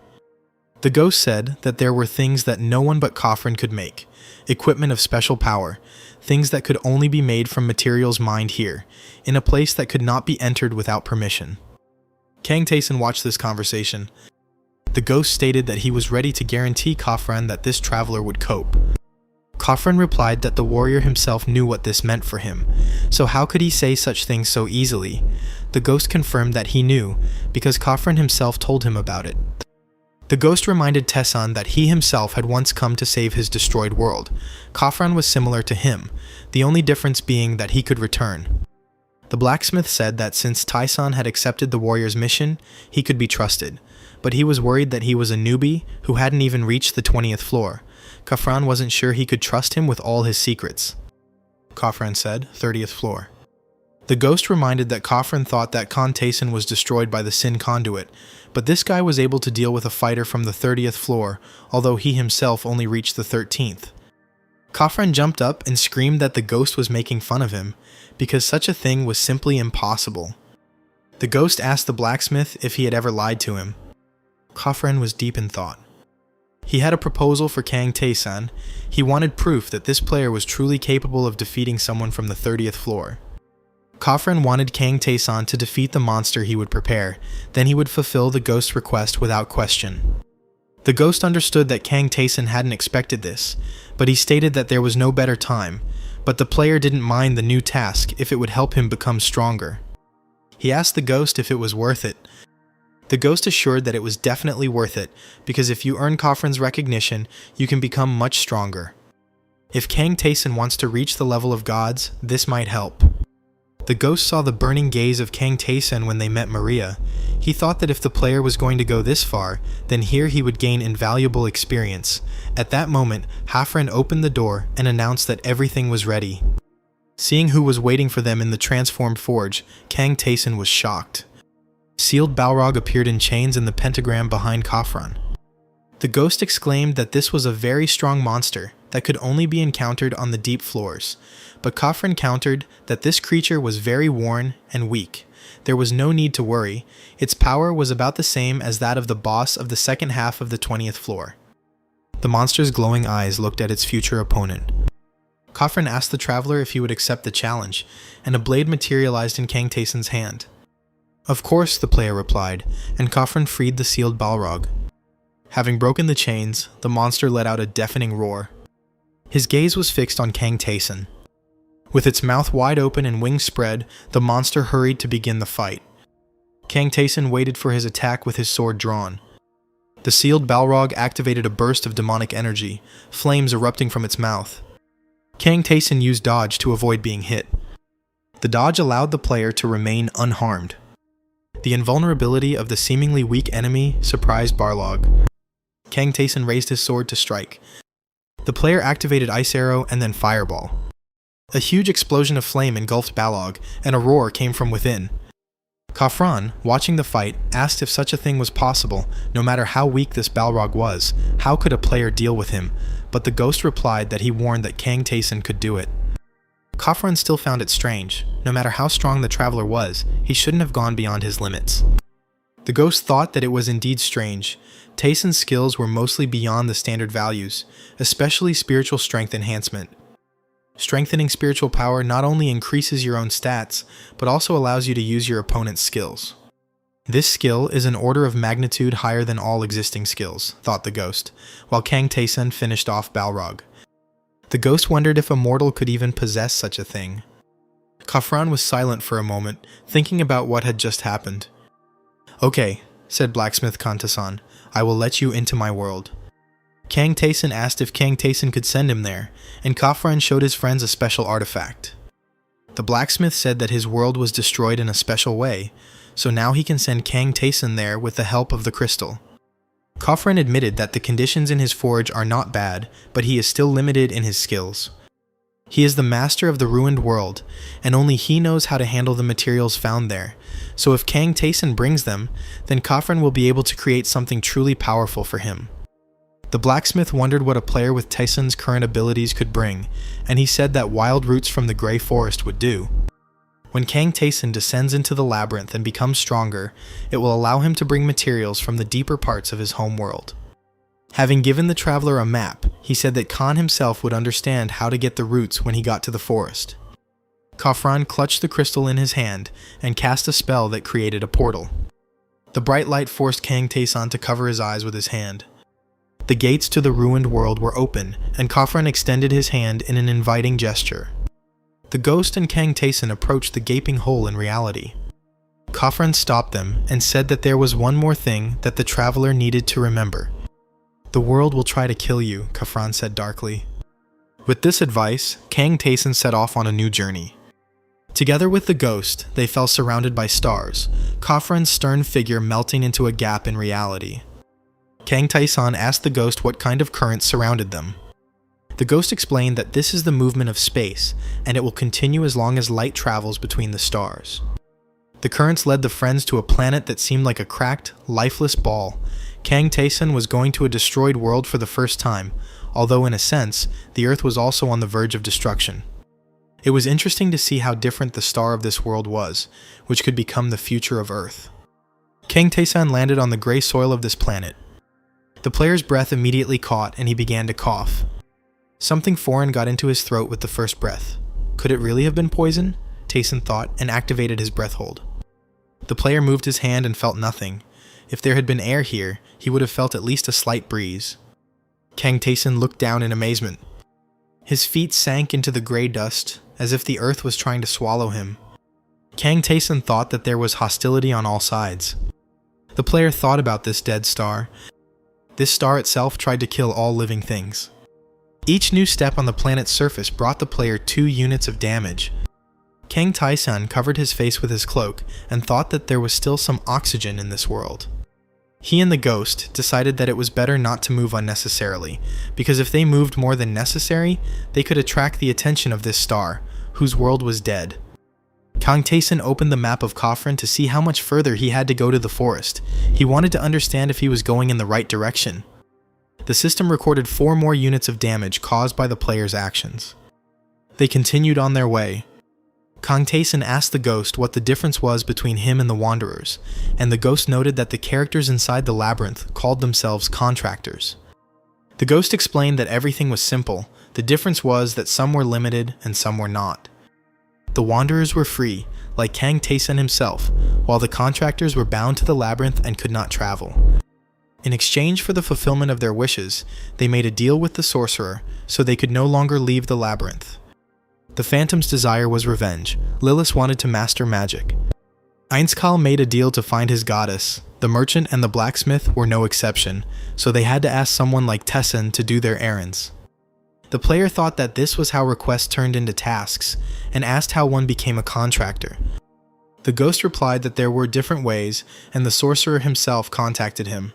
Speaker 1: The ghost said that there were things that no one but Kafran could make, equipment of special power, things that could only be made from materials mined here, in a place that could not be entered without permission. Kang Taesung watched this conversation. The ghost stated that he was ready to guarantee Khafran that this traveler would cope. Khafran replied that the warrior himself knew what this meant for him, so how could he say such things so easily? The ghost confirmed that he knew, because Khafran himself told him about it. The ghost reminded Tessan that he himself had once come to save his destroyed world. Khafran was similar to him, the only difference being that he could return. The blacksmith said that since Tessan had accepted the warrior's mission, he could be trusted, but he was worried that he was a newbie who hadn't even reached the 20th floor. Khafran wasn't sure he could trust him with all his secrets. Khafran said, 30th floor. The ghost reminded that Khafran thought that Khan Tayson was destroyed by the Sin Conduit, but this guy was able to deal with a fighter from the 30th floor, although he himself only reached the 13th. Khafran jumped up and screamed that the ghost was making fun of him, because such a thing was simply impossible. The ghost asked the blacksmith if he had ever lied to him. Khafran was deep in thought. He had a proposal for Kang Tae-san. He wanted proof that this player was truly capable of defeating someone from the 30th floor. Khafran wanted Kang Tae-san to defeat the monster he would prepare, then he would fulfill the ghost's request without question. The ghost understood that Kang Tae-san hadn't expected this, but he stated that there was no better time, but the player didn't mind the new task if it would help him become stronger. He asked the ghost if it was worth it. The ghost assured that it was definitely worth it, because if you earn Khafran's recognition, you can become much stronger. If Kang Tae-san wants to reach the level of gods, this might help. The ghost saw the burning gaze of Kang Tae-san when they met Maria. He thought that if the player was going to go this far, then here he would gain invaluable experience. At that moment, Khafran opened the door and announced that everything was ready. Seeing who was waiting for them in the transformed forge, Kang Tae-san was shocked. Sealed Balrog appeared in chains in the pentagram behind Khafran. The ghost exclaimed that this was a very strong monster that could only be encountered on the deep floors, but Khafran countered that this creature was very worn and weak. There was no need to worry. Its power was about the same as that of the boss of the second half of the 20th floor. The monster's glowing eyes looked at its future opponent. Khafran asked the traveler if he would accept the challenge, and a blade materialized in Kang Tae-san's hand. Of course, the player replied, and Khafran freed the sealed Balrog. Having broken the chains, the monster let out a deafening roar. His gaze was fixed on Kang Tae-san. With its mouth wide open and wings spread, the monster hurried to begin the fight. Kang Tae-san waited for his attack with his sword drawn. The sealed Balrog activated a burst of demonic energy, flames erupting from its mouth. Kang Tae-san used dodge to avoid being hit. The dodge allowed the player to remain unharmed. The invulnerability of the seemingly weak enemy surprised Balrog. Kang Tae-san raised his sword to strike. The player activated Ice Arrow and then Fireball. A huge explosion of flame engulfed Balrog, and a roar came from within. Khafran, watching the fight, asked if such a thing was possible. No matter how weak this Balrog was, how could a player deal with him? But the ghost replied that he warned that Kang Tae-san could do it. Khafran still found it strange. No matter how strong the traveler was, he shouldn't have gone beyond his limits. The ghost thought that it was indeed strange. Tae-san's skills were mostly beyond the standard values, especially spiritual strength enhancement. Strengthening spiritual power not only increases your own stats, but also allows you to use your opponent's skills. This skill is an order of magnitude higher than all existing skills, thought the ghost, while Kang Tae-san finished off Balrog. The ghost wondered if a mortal could even possess such a thing. Khafran was silent for a moment, thinking about what had just happened. "Okay," said blacksmith Kantasan, "I will let you into my world." Kang Tae-san asked if Kang Tae-san could send him there, and Khafran showed his friends a special artifact. The blacksmith said that his world was destroyed in a special way, so now he can send Kang Tae-san there with the help of the crystal. Khafran admitted that the conditions in his forge are not bad, but he is still limited in his skills. He is the master of the ruined world, and only he knows how to handle the materials found there, so if Kang Tae-san brings them, then Khafran will be able to create something truly powerful for him. The blacksmith wondered what a player with Tae-san's current abilities could bring, and he said that wild roots from the Grey Forest would do. When Kang Tae-san descends into the labyrinth and becomes stronger, it will allow him to bring materials from the deeper parts of his home world. Having given the traveler a map, he said that Khan himself would understand how to get the roots when he got to the forest. Khafran clutched the crystal in his hand and cast a spell that created a portal. The bright light forced Kang Tae-san to cover his eyes with his hand. The gates to the ruined world were open, and Kafran extended his hand in an inviting gesture. The ghost and Kang Tae-san approached the gaping hole in reality. Kafran stopped them and said that there was one more thing that the traveler needed to remember. The world will try to kill you, Kafran said darkly. With this advice, Kang Tae-san set off on a new journey. Together with the ghost, they fell surrounded by stars, Kafran's stern figure melting into a gap in reality. Kang Tae-san asked the ghost what kind of currents surrounded them. The ghost explained that this is the movement of space, and it will continue as long as light travels between the stars. The currents led the friends to a planet that seemed like a cracked, lifeless ball. Kang Tae-san was going to a destroyed world for the first time, although in a sense, the Earth was also on the verge of destruction. It was interesting to see how different the star of this world was, which could become the future of Earth. Kang Tae-san landed on the gray soil of this planet. The player's breath immediately caught and he began to cough. Something foreign got into his throat with the first breath. Could it really have been poison? Tae-san thought and activated his breath hold. The player moved his hand and felt nothing. If there had been air here, he would have felt at least a slight breeze. Kang Tae-san looked down in amazement. His feet sank into the gray dust, as if the earth was trying to swallow him. Kang Tae-san thought that there was hostility on all sides. The player thought about this dead star. This star itself tried to kill all living things. Each new step on the planet's surface brought the player 2 units of damage. Kang Tae-san covered his face with his cloak and thought that there was still some oxygen in this world. He and the ghost decided that it was better not to move unnecessarily, because if they moved more than necessary, they could attract the attention of this star, whose world was dead. Kang Tae-san opened the map of Kafran to see how much further he had to go to the forest. He wanted to understand if he was going in the right direction. The system recorded 4 more units of damage caused by the player's actions. They continued on their way. Kang Tae-san asked the ghost what the difference was between him and the Wanderers, and the ghost noted that the characters inside the labyrinth called themselves contractors. The ghost explained that everything was simple. The difference was that some were limited and some were not. The Wanderers were free, like Kang Tae-san himself, while the contractors were bound to the labyrinth and could not travel. In exchange for the fulfillment of their wishes, they made a deal with the sorcerer, so they could no longer leave the labyrinth. The Phantom's desire was revenge. Lilith wanted to master magic. Einskal made a deal to find his goddess. The merchant and the blacksmith were no exception, so they had to ask someone like Tessin to do their errands. The player thought that this was how requests turned into tasks, and asked how one became a contractor. The ghost replied that there were different ways, and the sorcerer himself contacted him.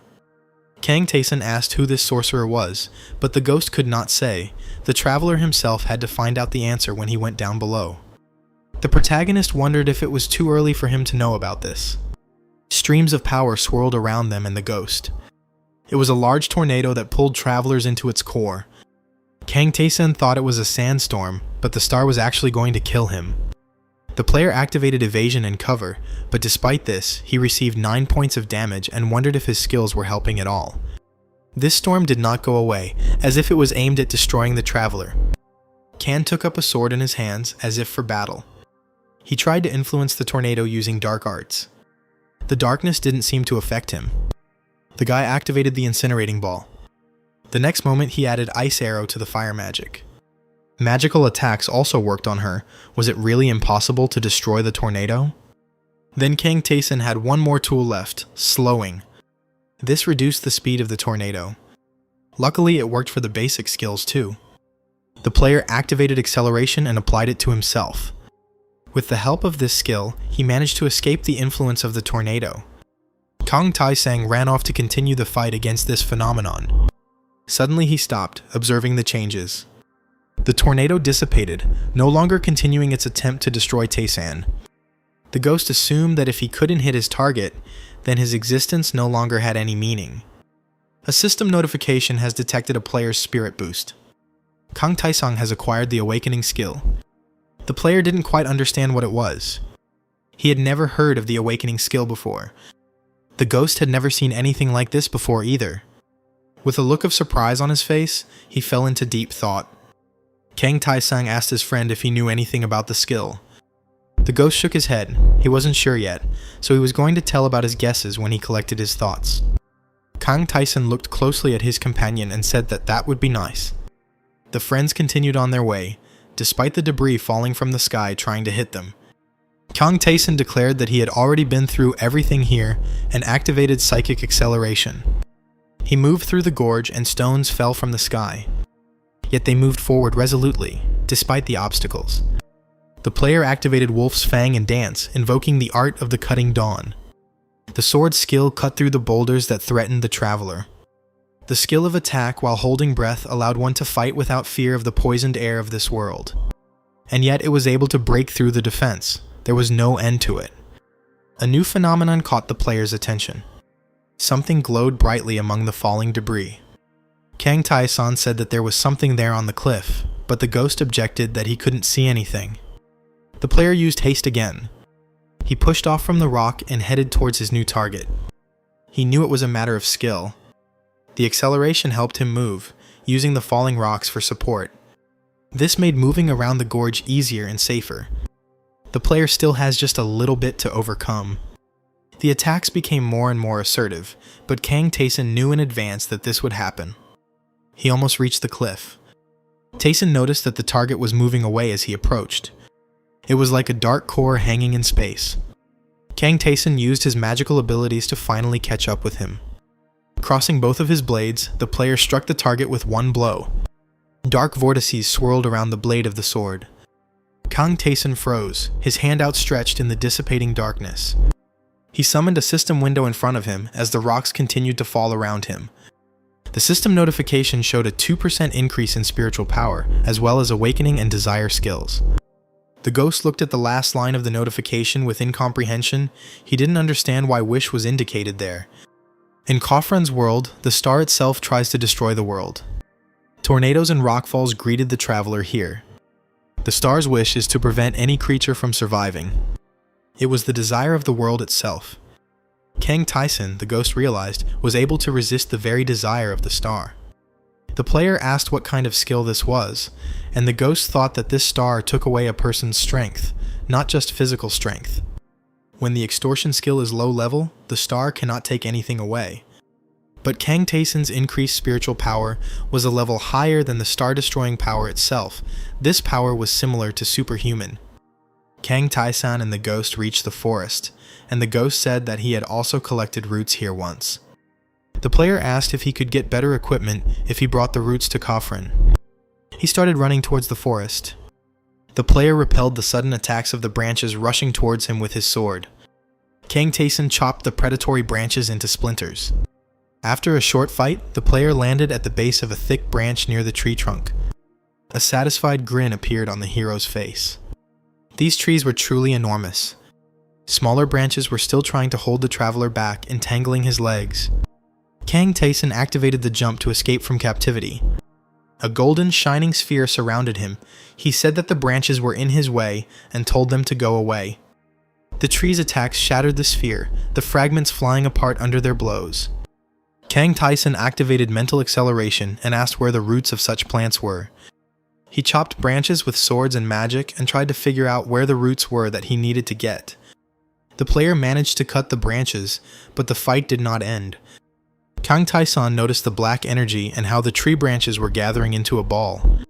Speaker 1: Kang Tae-san asked who this sorcerer was, but the ghost could not say. The traveler himself had to find out the answer when he went down below. The protagonist wondered if it was too early for him to know about this. Streams of power swirled around them and the ghost. It was a large tornado that pulled travelers into its core. Kang Tae-san thought it was a sandstorm, but the star was actually going to kill him. The player activated evasion and cover, but despite this, he received 9 points of damage and wondered if his skills were helping at all. This storm did not go away, as if it was aimed at destroying the traveler. Kan took up a sword in his hands, as if for battle. He tried to influence the tornado using dark arts. The darkness didn't seem to affect him. The guy activated the incinerating ball. The next moment he added ice arrow to the fire magic. Magical attacks also worked on her. Was it really impossible to destroy the tornado? Then Kang Tae-san had one more tool left, slowing. This reduced the speed of the tornado. Luckily, it worked for the basic skills too. The player activated acceleration and applied it to himself. With the help of this skill, he managed to escape the influence of the tornado. Kang Tae-san ran off to continue the fight against this phenomenon. Suddenly he stopped, observing the changes. The tornado dissipated, no longer continuing its attempt to destroy Tae-san. The ghost assumed that if he couldn't hit his target, then his existence no longer had any meaning. A system notification has detected a player's spirit boost. Kang Tae-san has acquired the awakening skill. The player didn't quite understand what it was. He had never heard of the awakening skill before. The ghost had never seen anything like this before either. With a look of surprise on his face, he fell into deep thought. Kang Tae-san asked his friend if he knew anything about the skill. The ghost shook his head. He wasn't sure yet, so he was going to tell about his guesses when he collected his thoughts. Kang Taisen looked closely at his companion and said that that would be nice. The friends continued on their way, despite the debris falling from the sky trying to hit them. Kang Taisen declared that he had already been through everything here and activated psychic acceleration. He moved through the gorge and stones fell from the sky. Yet they moved forward resolutely, despite the obstacles. The player activated Wolf's Fang and Dance, invoking the art of the cutting dawn. The sword's skill cut through the boulders that threatened the traveler. The skill of attack while holding breath allowed one to fight without fear of the poisoned air of this world. And yet it was able to break through the defense. There was no end to it. A new phenomenon caught the player's attention. Something glowed brightly among the falling debris. Kang Taisen said that there was something there on the cliff, but the ghost objected that he couldn't see anything. The player used haste again. He pushed off from the rock and headed towards his new target. He knew it was a matter of skill. The acceleration helped him move, using the falling rocks for support. This made moving around the gorge easier and safer. The player still has just a little bit to overcome. The attacks became more and more assertive, but Kang Taisen knew in advance that this would happen. He almost reached the cliff. Taisen noticed that the target was moving away as he approached. It was like a dark core hanging in space. Kang Taisen used his magical abilities to finally catch up with him. Crossing both of his blades, the player struck the target with one blow. Dark vortices swirled around the blade of the sword. Kang Taisen froze, his hand outstretched in the dissipating darkness. He summoned a system window in front of him as the rocks continued to fall around him. The system notification showed a 2% increase in spiritual power, as well as awakening and desire skills. The ghost looked at the last line of the notification with incomprehension. He didn't understand why wish was indicated there. In Kofran's world, the star itself tries to destroy the world. Tornadoes and rockfalls greeted the traveler here. The star's wish is to prevent any creature from surviving. It was the desire of the world itself. Kang Taisen, the ghost realized, was able to resist the very desire of the star. The player asked what kind of skill this was, and the ghost thought that this star took away a person's strength, not just physical strength. When the extortion skill is low level, the star cannot take anything away. But Kang Taisen's increased spiritual power was a level higher than the star-destroying power itself. This power was similar to superhuman. Kang Taisen and the ghost reached the forest, and the ghost said that he had also collected roots here once. The player asked if he could get better equipment if he brought the roots to Kofran. He started running towards the forest. The player repelled the sudden attacks of the branches rushing towards him with his sword. Kang Taisen chopped the predatory branches into splinters. After a short fight, the player landed at the base of a thick branch near the tree trunk. A satisfied grin appeared on the hero's face. These trees were truly enormous. Smaller branches were still trying to hold the traveler back, entangling his legs. Kang Taisen activated the jump to escape from captivity. A golden, shining sphere surrounded him. He said that the branches were in his way and told them to go away. The tree's attacks shattered the sphere, the fragments flying apart under their blows. Kang Taisen activated mental acceleration and asked where the roots of such plants were. He chopped branches with swords and magic and tried to figure out where the roots were that he needed to get. The player managed to cut the branches, but the fight did not end. Kang Taisen noticed the black energy and how the tree branches were gathering into a ball.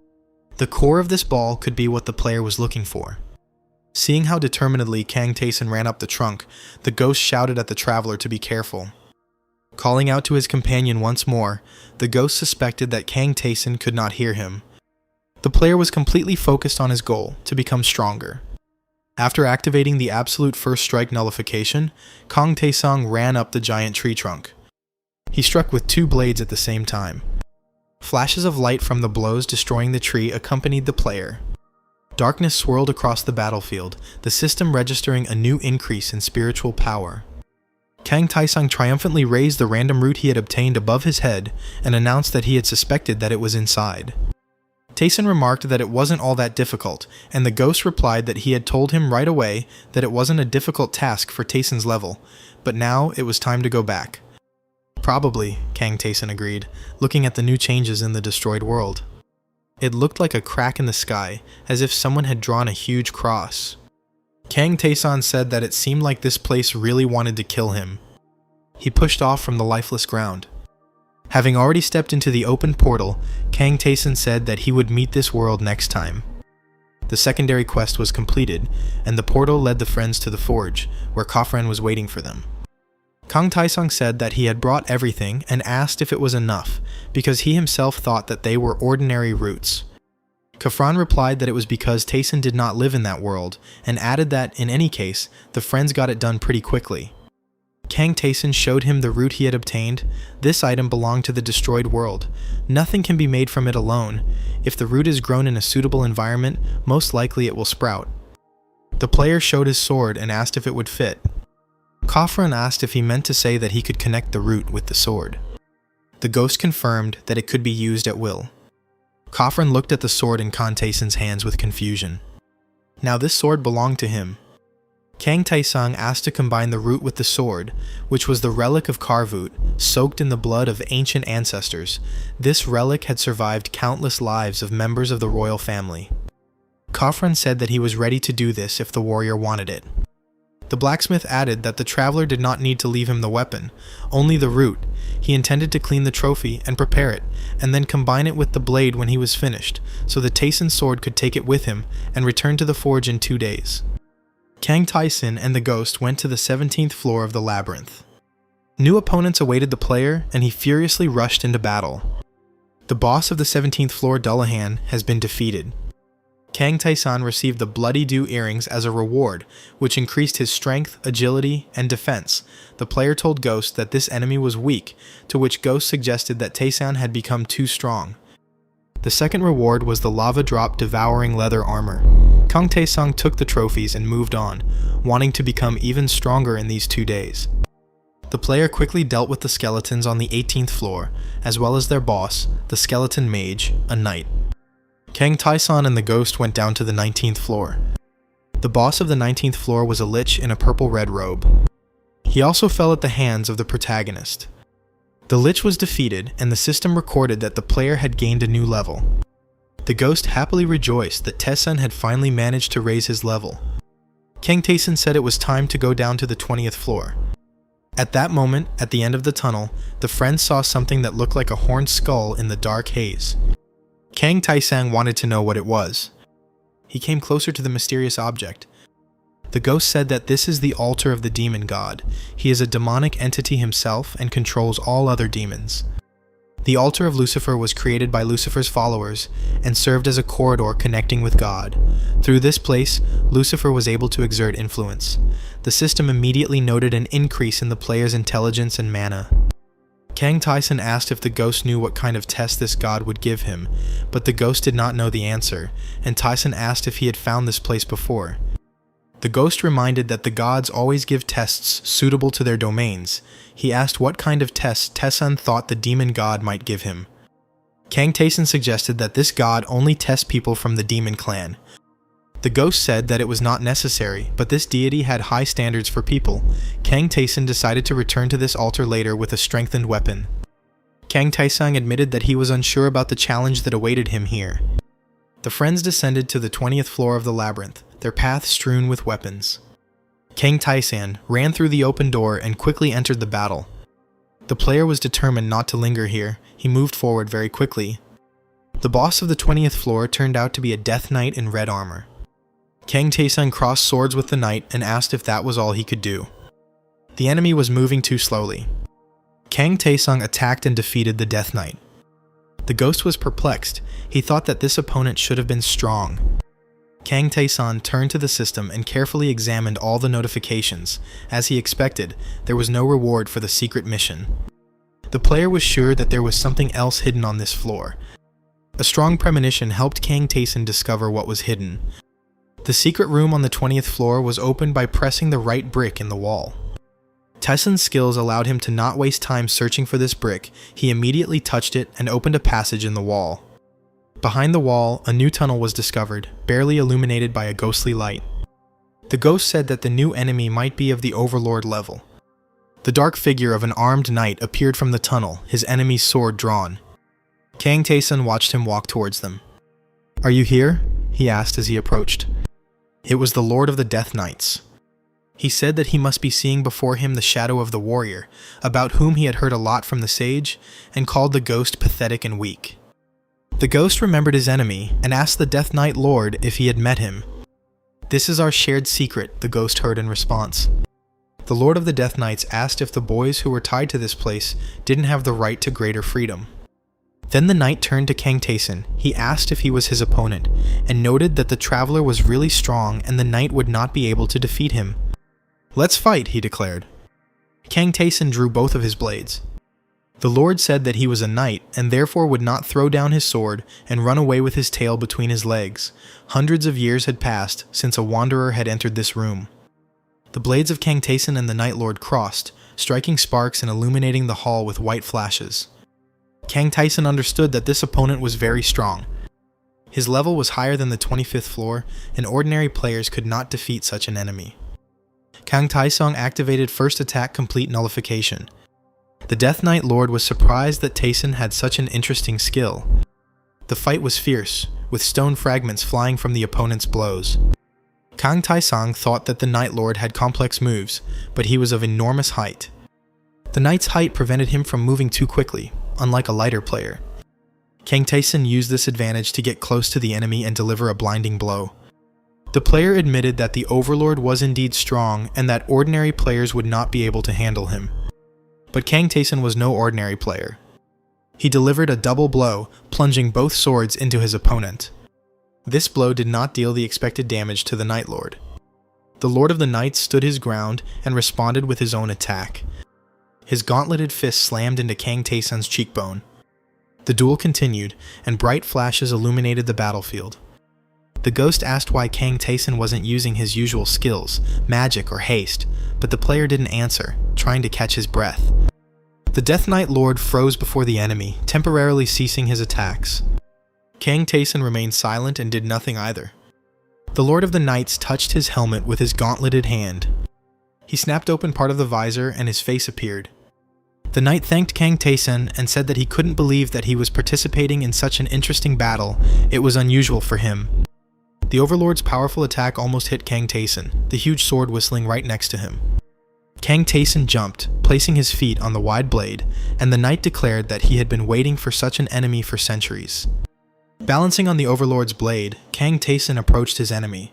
Speaker 1: The core of this ball could be what the player was looking for. Seeing how determinedly Kang Taisen ran up the trunk, the ghost shouted at the traveler to be careful. Calling out to his companion once more, the ghost suspected that Kang Taisen could not hear him. The player was completely focused on his goal, to become stronger. After activating the absolute first strike nullification, Kang Taisen ran up the giant tree trunk. He struck with two blades at the same time. Flashes of light from the blows destroying the tree accompanied the player. Darkness swirled across the battlefield, the system registering a new increase in spiritual power. Kang Taisen triumphantly raised the random root he had obtained above his head and announced that he had suspected that it was inside. Taisen remarked that it wasn't all that difficult, and the ghost replied that he had told him right away that it wasn't a difficult task for Taisen's level, but now it was time to go back. Probably, Kang Taisen agreed, looking at the new changes in the destroyed world. It looked like a crack in the sky, as if someone had drawn a huge cross. Kang Taesan said that it seemed like this place really wanted to kill him. He pushed off from the lifeless ground. Having already stepped into the open portal, Kang Taesan said that he would meet this world next time. The secondary quest was completed, and the portal led the friends to the forge, where Kafran was waiting for them. Kang Taesang said that he had brought everything and asked if it was enough, because he himself thought that they were ordinary roots. Kafran replied that it was because Taesan did not live in that world, and added that, in any case, the friends got it done pretty quickly. Kang Taesan showed him the root he had obtained. This item belonged to the destroyed world. Nothing can be made from it alone. If the root is grown in a suitable environment, most likely it will sprout. The player showed his sword and asked if it would fit. Kafran asked if he meant to say that he could connect the root with the sword. The ghost confirmed that it could be used at will. Kafran looked at the sword in Kang Taesan's hands with confusion. Now this sword belonged to him. Kang Taesang asked to combine the root with the sword, which was the relic of Karvut, soaked in the blood of ancient ancestors. This relic had survived countless lives of members of the royal family. Kafran said that he was ready to do this if the warrior wanted it. The blacksmith added that the traveler did not need to leave him the weapon, only the root. He intended to clean the trophy and prepare it, and then combine it with the blade when he was finished, so the Taesan sword could take it with him and return to the forge in 2 days. Kang Taesan and the ghost went to the 17th floor of the labyrinth. New opponents awaited the player, and he furiously rushed into battle. The boss of the 17th floor, Dullahan, has been defeated. Kang Taesan received the Bloody Dew earrings as a reward, which increased his strength, agility, and defense. The player told Ghost that this enemy was weak, to which Ghost suggested that Taesan had become too strong. The second reward was the Lava Drop Devouring Leather Armor. Kang Taesang took the trophies and moved on, wanting to become even stronger in these 2 days. The player quickly dealt with the skeletons on the 18th floor, as well as their boss, the skeleton mage, a knight. Kang Taesan and the ghost went down to the 19th floor. The boss of the 19th floor was a lich in a purple-red robe. He also fell at the hands of the protagonist. The lich was defeated, and the system recorded that the player had gained a new level. The ghost happily rejoiced that Taesan had finally managed to raise his level. Kang Taesan said it was time to go down to the 20th floor. At that moment, at the end of the tunnel, the friends saw something that looked like a horned skull in the dark haze. Kang Taesang wanted to know what it was. He came closer to the mysterious object. The ghost said that this is the altar of the demon god. He is a demonic entity himself and controls all other demons. The altar of Lucifer was created by Lucifer's followers and served as a corridor connecting with God. Through this place, Lucifer was able to exert influence. The system immediately noted an increase in the player's intelligence and mana. Kang Taesan asked if the ghost knew what kind of test this god would give him, but the ghost did not know the answer, and Taesan asked if he had found this place before. The ghost reminded that the gods always give tests suitable to their domains. He asked what kind of tests Taesan thought the demon god might give him. Kang Taesan suggested that this god only tests people from the demon clan. The ghost said that it was not necessary, but this deity had high standards for people. Kang Taesan decided to return to this altar later with a strengthened weapon. Kang Taesang admitted that he was unsure about the challenge that awaited him here. The friends descended to the 20th floor of the labyrinth, their path strewn with weapons. Kang Taesan ran through the open door and quickly entered the battle. The player was determined not to linger here. He moved forward very quickly. The boss of the 20th floor turned out to be a death knight in red armor. Kang Taesang crossed swords with the knight and asked if that was all he could do. The enemy was moving too slowly. Kang Taesang attacked and defeated the death knight. The ghost was perplexed. He thought that this opponent should have been strong. Kang Taesan turned to the system and carefully examined all the notifications. As he expected, there was no reward for the secret mission. The player was sure that there was something else hidden on this floor. A strong premonition helped Kang Taesan discover what was hidden. The secret room on the 20th floor was opened by pressing the right brick in the wall. Taesan's skills allowed him to not waste time searching for this brick. He immediately touched it and opened a passage in the wall. Behind the wall, a new tunnel was discovered, barely illuminated by a ghostly light. The ghost said that the new enemy might be of the Overlord level. The dark figure of an armed knight appeared from the tunnel, his enemy's sword drawn. Kang Taesan watched him walk towards them. "Are you here?" he asked as he approached. It was the Lord of the Death Knights. He said that he must be seeing before him the shadow of the warrior, about whom he had heard a lot from the sage, and called the ghost pathetic and weak. The ghost remembered his enemy, and asked the Death Knight Lord if he had met him. "This is our shared secret," the ghost heard in response. The Lord of the Death Knights asked if the boys who were tied to this place didn't have the right to greater freedom. Then the knight turned to Kang Taeson. He asked if he was his opponent, and noted that the traveler was really strong and the knight would not be able to defeat him. "Let's fight," he declared. Kang Taeson drew both of his blades. The Lord said that he was a knight, and therefore would not throw down his sword and run away with his tail between his legs. Hundreds of years had passed since a wanderer had entered this room. The blades of Kang Taeson and the Night Lord crossed, striking sparks and illuminating the hall with white flashes. Kang Taeson understood that this opponent was very strong. His level was higher than the 25th floor, and ordinary players could not defeat such an enemy. Kang Taesong activated First Attack Complete Nullification. The Death Knight Lord was surprised that Taeson had such an interesting skill. The fight was fierce, with stone fragments flying from the opponent's blows. Kang Taesong thought that the Night Lord had complex moves, but he was of enormous height. The knight's height prevented him from moving too quickly, unlike a lighter player. Kang Taeson used this advantage to get close to the enemy and deliver a blinding blow. The player admitted that the Overlord was indeed strong and that ordinary players would not be able to handle him. But Kang Taeson was no ordinary player. He delivered a double blow, plunging both swords into his opponent. This blow did not deal the expected damage to the Night Lord. The Lord of the Knights stood his ground and responded with his own attack. His gauntleted fist slammed into Kang Taeson's cheekbone. The duel continued, and bright flashes illuminated the battlefield. The ghost asked why Kang Taeson wasn't using his usual skills, magic or haste, but the player didn't answer, trying to catch his breath. The Death Knight Lord froze before the enemy, temporarily ceasing his attacks. Kang Taeson remained silent and did nothing either. The Lord of the Knights touched his helmet with his gauntleted hand. He snapped open part of the visor and his face appeared. The knight thanked Kang Taeson and said that he couldn't believe that he was participating in such an interesting battle. It was unusual for him. The Overlord's powerful attack almost hit Kang Taeson, the huge sword whistling right next to him. Kang Taeson jumped, placing his feet on the wide blade, and the knight declared that he had been waiting for such an enemy for centuries. Balancing on the Overlord's blade, Kang Taeson approached his enemy.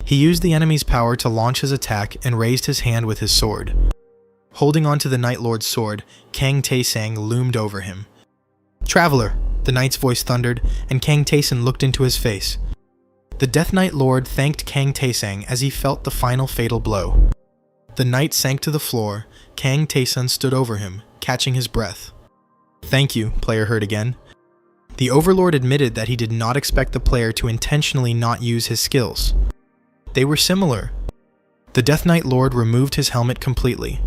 Speaker 1: He used the enemy's power to launch his attack and raised his hand with his sword. Holding onto the Night Lord's sword, Kang Taesong loomed over him. "Traveler!" the knight's voice thundered, and Kang Taeson looked into his face. The Death Knight Lord thanked Kang Taesong as he felt the final fatal blow. The knight sank to the floor. Kang Taeson stood over him, catching his breath. "Thank you," player heard again. The Overlord admitted that he did not expect the player to intentionally not use his skills. They were similar. The Death Knight Lord removed his helmet completely.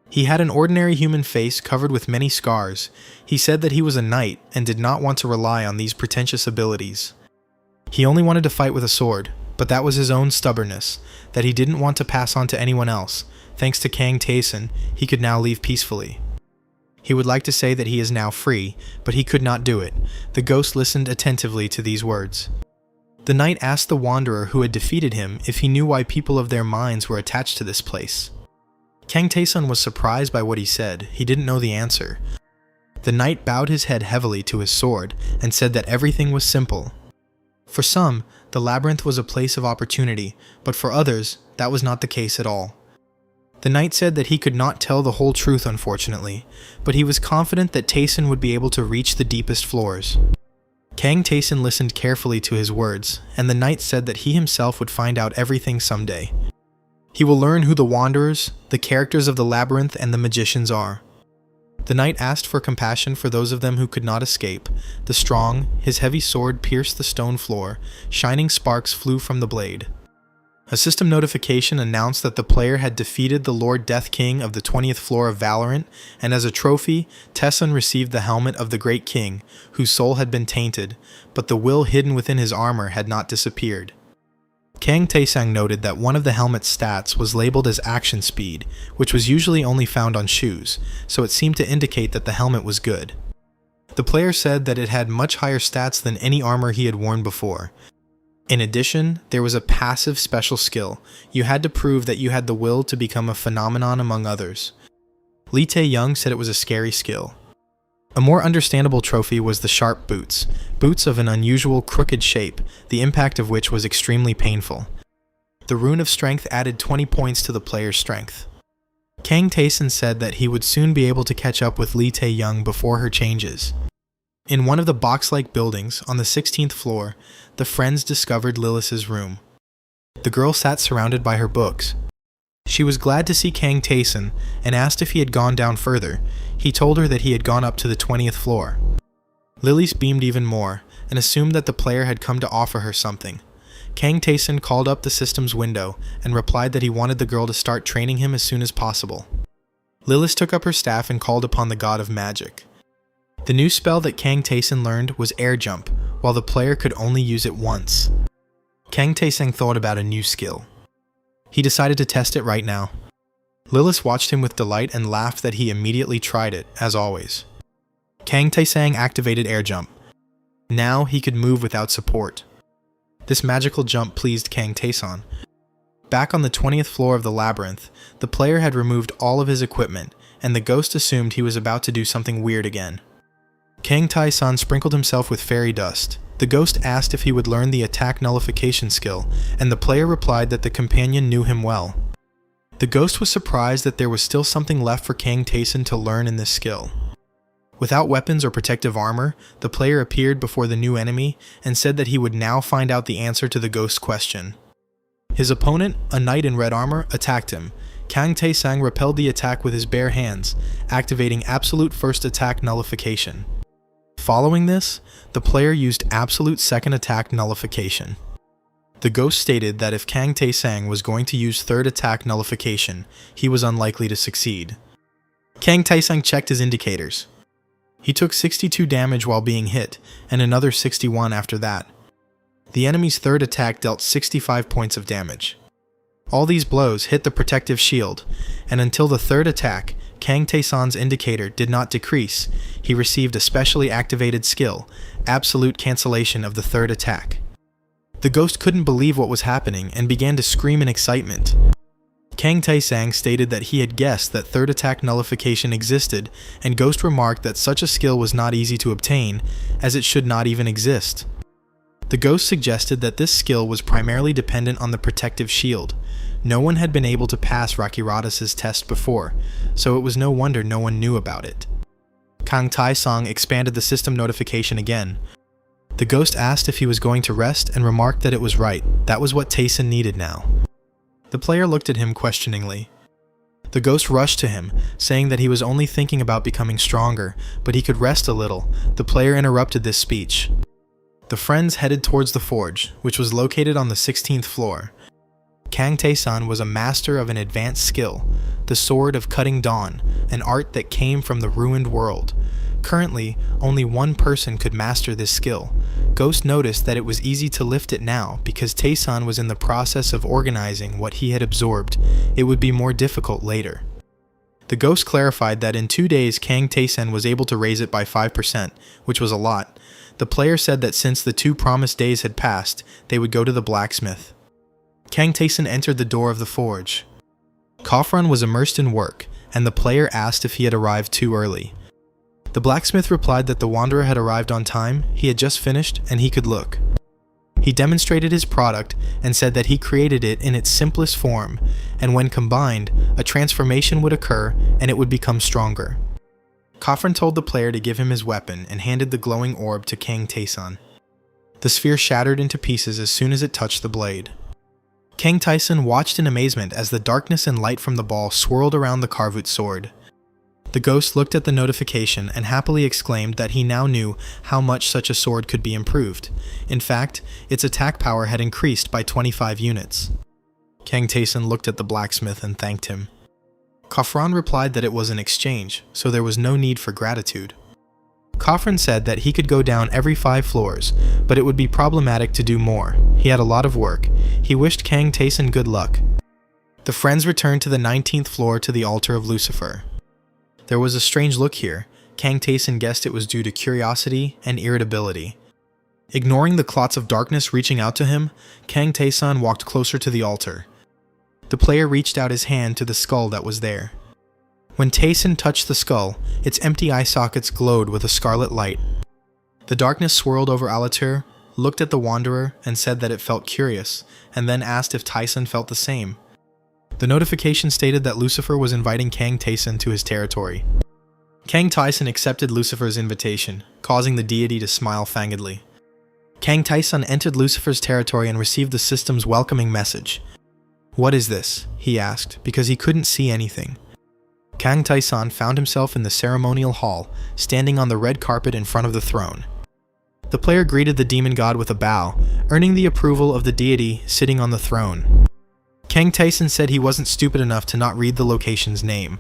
Speaker 1: He had an ordinary human face covered with many scars. He said that he was a knight and did not want to rely on these pretentious abilities. He only wanted to fight with a sword, but that was his own stubbornness, that he didn't want to pass on to anyone else. Thanks to Kang Taeson, he could now leave peacefully. He would like to say that he is now free, but he could not do it. The ghost listened attentively to these words. The knight asked the wanderer who had defeated him if he knew why people of their minds were attached to this place. Kang Taeson was surprised by what he said. He didn't know the answer. The knight bowed his head heavily to his sword and said that everything was simple. For some, the labyrinth was a place of opportunity, but for others, that was not the case at all. The knight said that he could not tell the whole truth, unfortunately, but he was confident that Taeson would be able to reach the deepest floors. Kang Taeson listened carefully to his words, and the knight said that he himself would find out everything someday. He will learn who the wanderers, the characters of the labyrinth, and the magicians are. The knight asked for compassion for those of them who could not escape. The strong, his heavy sword pierced the stone floor. Shining sparks flew from the blade. A system notification announced that the player had defeated the Lord Death King of the 20th floor of Valorant, and as a trophy, Taeson received the helmet of the Great King, whose soul had been tainted, but the will hidden within his armor had not disappeared. Kang Taesong noted that one of the helmet's stats was labeled as action speed, which was usually only found on shoes, so it seemed to indicate that the helmet was good. The player said that it had much higher stats than any armor he had worn before. In addition, there was a passive special skill. You had to prove that you had the will to become a phenomenon among others. Lee Tae-young said it was a scary skill. A more understandable trophy was the sharp boots, boots of an unusual crooked shape, the impact of which was extremely painful. The rune of strength added 20 points to the player's strength. Kang Tae-sun said that he would soon be able to catch up with Lee Tae-young before her changes. In one of the box-like buildings on the 16th floor, the friends discovered Lilith's room. The girl sat surrounded by her books. She was glad to see Kang Tae-sun and asked if he had gone down further. He told her that he had gone up to the 20th floor. Lilith beamed even more and assumed that the player had come to offer her something. Kang Tae-sun called up the system's window and replied that he wanted the girl to start training him as soon as possible. Lilith took up her staff and called upon the god of magic. The new spell that Kang Tae-sun learned was air jump, while the player could only use it once. Kang Tae-sun thought about a new skill. He decided to test it right now. Lilith watched him with delight and laughed that he immediately tried it, as always. Kang Tae-sun activated air jump. Now he could move without support. This magical jump pleased Kang Tae-sun. Back on the 20th floor of the labyrinth, the player had removed all of his equipment, and the ghost assumed he was about to do something weird again. Kang Tae-sun sprinkled himself with fairy dust. The ghost asked if he would learn the attack nullification skill, and the player replied that the companion knew him well. The ghost was surprised that there was still something left for Kang Tae-sun to learn in this skill. Without weapons or protective armor, the player appeared before the new enemy and said that he would now find out the answer to the ghost's question. His opponent, a knight in red armor, attacked him. Kang Tae-sun repelled the attack with his bare hands, activating absolute first attack nullification. Following this, the player used absolute second attack nullification. The ghost stated that if Kang Tae-sun was going to use third attack nullification, he was unlikely to succeed. Kang Tae-sun checked his indicators. He took 62 damage while being hit, and another 61 after that. The enemy's third attack dealt 65 points of damage. All these blows hit the protective shield, and until the third attack, Kang Tae-sun's indicator did not decrease. He received a specially activated skill, absolute cancellation of the third attack. The ghost couldn't believe what was happening and began to scream in excitement. Kang Tae-sun stated that he had guessed that third attack nullification existed, and Ghost remarked that such a skill was not easy to obtain, as it should not even exist. The ghost suggested that this skill was primarily dependent on the protective shield. No one had been able to pass Rakiradas' test before, so it was no wonder no one knew about it. Kang Tae-sun expanded the system notification again. The ghost asked if he was going to rest and remarked that it was right. That was what Tae-sun needed now. The player looked at him questioningly. The ghost rushed to him, saying that he was only thinking about becoming stronger, but he could rest a little. The player interrupted this speech. The friends headed towards the forge, which was located on the 16th floor. Kang Tae-sun was a master of an advanced skill, the Sword of Cutting Dawn, an art that came from the ruined world. Currently, only one person could master this skill. Ghost noticed that it was easy to lift it now because Tae-sun was in the process of organizing what he had absorbed. It would be more difficult later. The ghost clarified that in 2 days Kang Tae-sun was able to raise it by 5%, which was a lot. The player said that since the 2 promised days had passed, they would go to the blacksmith. Kang Tae-sun entered the door of the forge. Khafran was immersed in work, and the player asked if he had arrived too early. The blacksmith replied that the wanderer had arrived on time, he had just finished, and he could look. He demonstrated his product and said that he created it in its simplest form, and when combined, a transformation would occur and it would become stronger. Khafran told the player to give him his weapon and handed the glowing orb to Kang Tae-sun. The sphere shattered into pieces as soon as it touched the blade. Kang Tae-sun watched in amazement as the darkness and light from the ball swirled around the Karvut sword. The ghost looked at the notification and happily exclaimed that he now knew how much such a sword could be improved. In fact, its attack power had increased by 25 units. Kang Tae-sun looked at the blacksmith and thanked him. Khafran replied that it was an exchange, so there was no need for gratitude. Khafran said that he could go down every 5 floors, but it would be problematic to do more. He had a lot of work. He wished Kang Tae-sun good luck. The friends returned to the 19th floor to the altar of Lucifer. There was a strange look here. Kang Tae-sun guessed it was due to curiosity and irritability. Ignoring the clots of darkness reaching out to him, Kang Tae-san walked closer to the altar. The player reached out his hand to the skull that was there. When Tae-san touched the skull, its empty eye sockets glowed with a scarlet light. The darkness swirled over Alatur, looked at the Wanderer, and said that it felt curious, and then asked if Tae-san felt the same. The notification stated that Lucifer was inviting Kang Tae-san to his territory. Kang Tae-san accepted Lucifer's invitation, causing the deity to smile fangedly. Kang Tae-san entered Lucifer's territory and received the system's welcoming message. "What is this?" he asked, because he couldn't see anything. Kang Tae-san found himself in the ceremonial hall, standing on the red carpet in front of the throne. The player greeted the demon god with a bow, earning the approval of the deity sitting on the throne. Kang Tae-san said he wasn't stupid enough to not read the location's name.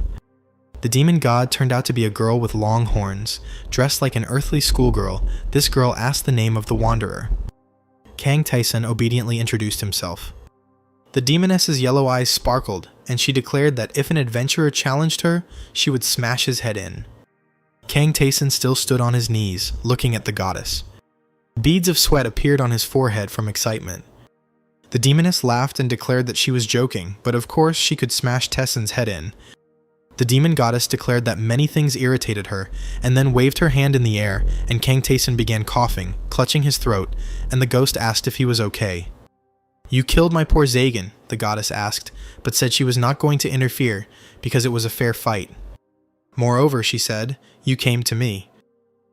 Speaker 1: The demon god turned out to be a girl with long horns. Dressed like an earthly schoolgirl, this girl asked the name of the Wanderer. Kang Tae-san obediently introduced himself. The demoness's yellow eyes sparkled, and she declared that if an adventurer challenged her, she would smash his head in. Kang Tae-san still stood on his knees, looking at the goddess. Beads of sweat appeared on his forehead from excitement. The demoness laughed and declared that she was joking, but of course she could smash Tae-san's head in. The demon goddess declared that many things irritated her, and then waved her hand in the air, and Kang Tae-san began coughing, clutching his throat, and the ghost asked if he was okay. "You killed my poor Zagan," the goddess asked, but said she was not going to interfere, because it was a fair fight. "Moreover," she said, "you came to me."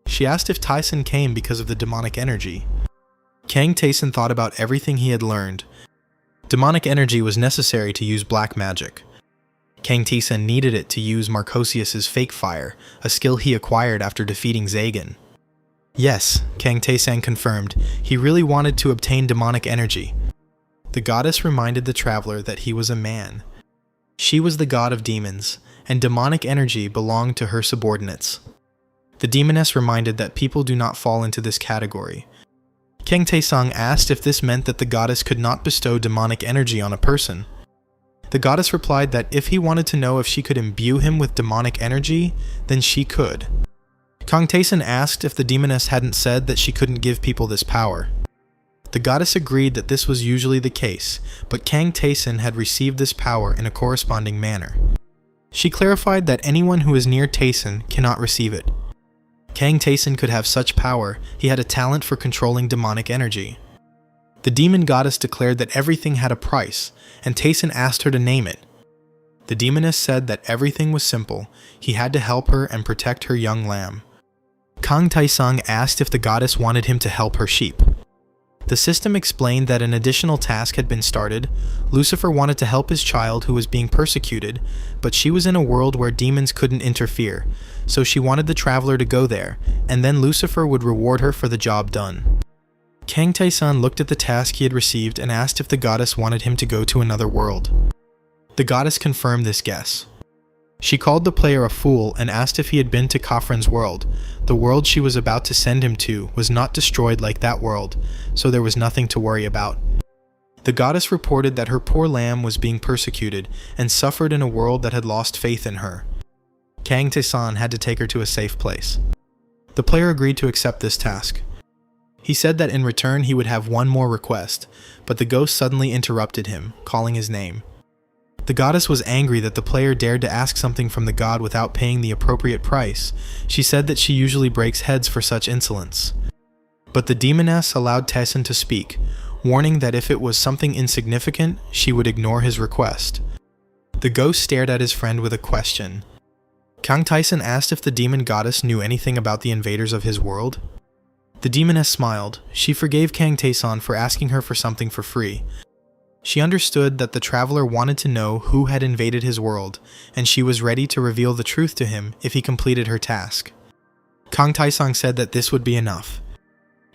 Speaker 1: She asked if Tae-san came because of the demonic energy. Kang Tae-san thought about everything he had learned. Demonic energy was necessary to use black magic. Kang Tae-san needed it to use Marcosius's fake fire, a skill he acquired after defeating Zagan. Yes, Kang Tae-san confirmed, he really wanted to obtain demonic energy. The goddess reminded the traveler that he was a man. She was the god of demons, and demonic energy belonged to her subordinates. The demoness reminded that people do not fall into this category. Kang Tae-san asked if this meant that the goddess could not bestow demonic energy on a person. The goddess replied that if he wanted to know if she could imbue him with demonic energy, then she could. Kang Tae-san asked if the demoness hadn't said that she couldn't give people this power. The goddess agreed that this was usually the case, but Kang Tae-san had received this power in a corresponding manner. She clarified that anyone who is near Tae-san cannot receive it. Kang Tae-san could have such power, he had a talent for controlling demonic energy. The demon goddess declared that everything had a price, and Tae-san asked her to name it. The demoness said that everything was simple, he had to help her and protect her young lamb. Kang Tae-san asked if the goddess wanted him to help her sheep. The system explained that an additional task had been started. Lucifer wanted to help his child who was being persecuted, but she was in a world where demons couldn't interfere, so she wanted the traveler to go there, and then Lucifer would reward her for the job done. Kang Tae-san looked at the task he had received and asked if the goddess wanted him to go to another world. The goddess confirmed this guess. She called the player a fool and asked if he had been to Khafran's world. The world she was about to send him to was not destroyed like that world, so there was nothing to worry about. The goddess reported that her poor lamb was being persecuted and suffered in a world that had lost faith in her. Kang Tae-san had to take her to a safe place. The player agreed to accept this task. He said that in return he would have one more request, but the ghost suddenly interrupted him, calling his name. The goddess was angry that the player dared to ask something from the god without paying the appropriate price. She said that she usually breaks heads for such insolence. But the demoness allowed Tae-san to speak, warning that if it was something insignificant, she would ignore his request. The ghost stared at his friend with a question. Kang Tae-san asked if the demon goddess knew anything about the invaders of his world. The demoness smiled. She forgave Kang Tae-san for asking her for something for free. She understood that the traveler wanted to know who had invaded his world, and she was ready to reveal the truth to him if he completed her task. Kang Tae-san said that this would be enough.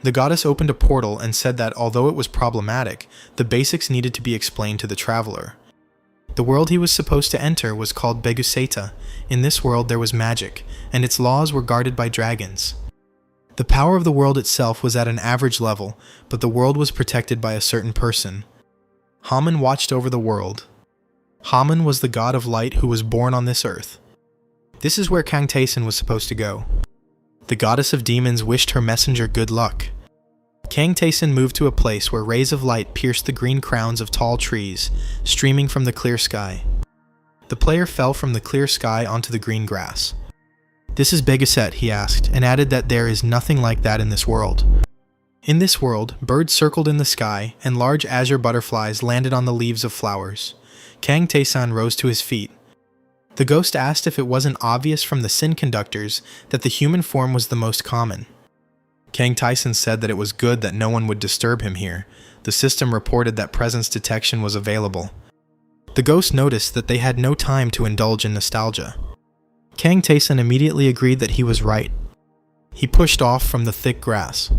Speaker 1: The goddess opened a portal and said that although it was problematic, the basics needed to be explained to the traveler. The world he was supposed to enter was called Beguseta. In this world there was magic, and its laws were guarded by dragons. The power of the world itself was at an average level, but the world was protected by a certain person. Haman watched over the world. Haman was the god of light who was born on this earth. This is where Kang Tae-san was supposed to go. The goddess of demons wished her messenger good luck. Kang Taesun moved to a place where rays of light pierced the green crowns of tall trees, streaming from the clear sky. The player fell from the clear sky onto the green grass. "This is Begaset," he asked, and added that there is nothing like that in this world. In this world, birds circled in the sky, and large azure butterflies landed on the leaves of flowers. Kang Taesun rose to his feet. The ghost asked if it wasn't obvious from the sin conductors that the human form was the most common. Kang Taesun said that it was good that no one would disturb him here. The system reported that presence detection was available. The ghost noticed that they had no time to indulge in nostalgia. Kang Taesun immediately agreed that he was right. He pushed off from the thick grass.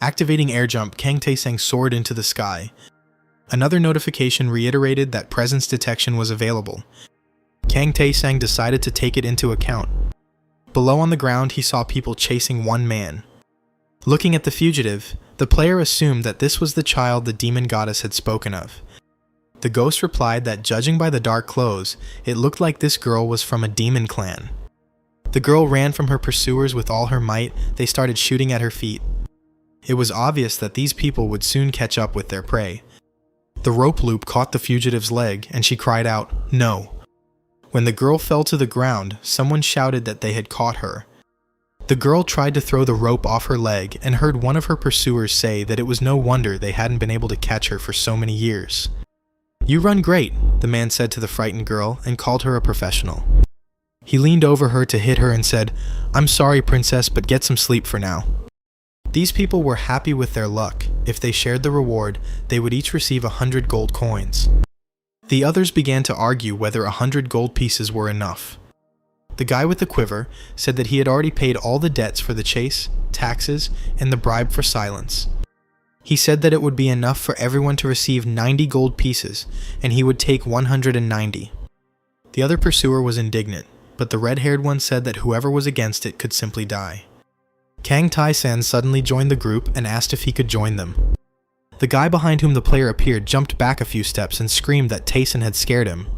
Speaker 1: Activating air jump, Kang Taesung soared into the sky. Another notification reiterated that presence detection was available. Kang Taesung decided to take it into account. Below on the ground, he saw people chasing one man. Looking at the fugitive, the player assumed that this was the child the demon goddess had spoken of. The ghost replied that judging by the dark clothes, it looked like this girl was from a demon clan. The girl ran from her pursuers with all her might. They started shooting at her feet. It was obvious that these people would soon catch up with their prey. The rope loop caught the fugitive's leg, and she cried out, "No." When the girl fell to the ground, someone shouted that they had caught her. The girl tried to throw the rope off her leg and heard one of her pursuers say that it was no wonder they hadn't been able to catch her for so many years. "You run great," the man said to the frightened girl and called her a professional. He leaned over her to hit her and said, "I'm sorry, princess, but get some sleep for now." These people were happy with their luck. If they shared the reward, they would each receive 100 gold coins. The others began to argue whether 100 gold pieces were enough. The guy with the quiver said that he had already paid all the debts for the chase, taxes, and the bribe for silence. He said that it would be enough for everyone to receive 90 gold pieces, and he would take 190. The other pursuer was indignant, but the red-haired one said that whoever was against it could simply die. Kang Taesun suddenly joined the group and asked if he could join them. The guy behind whom the player appeared jumped back a few steps and screamed that Taesun had scared him.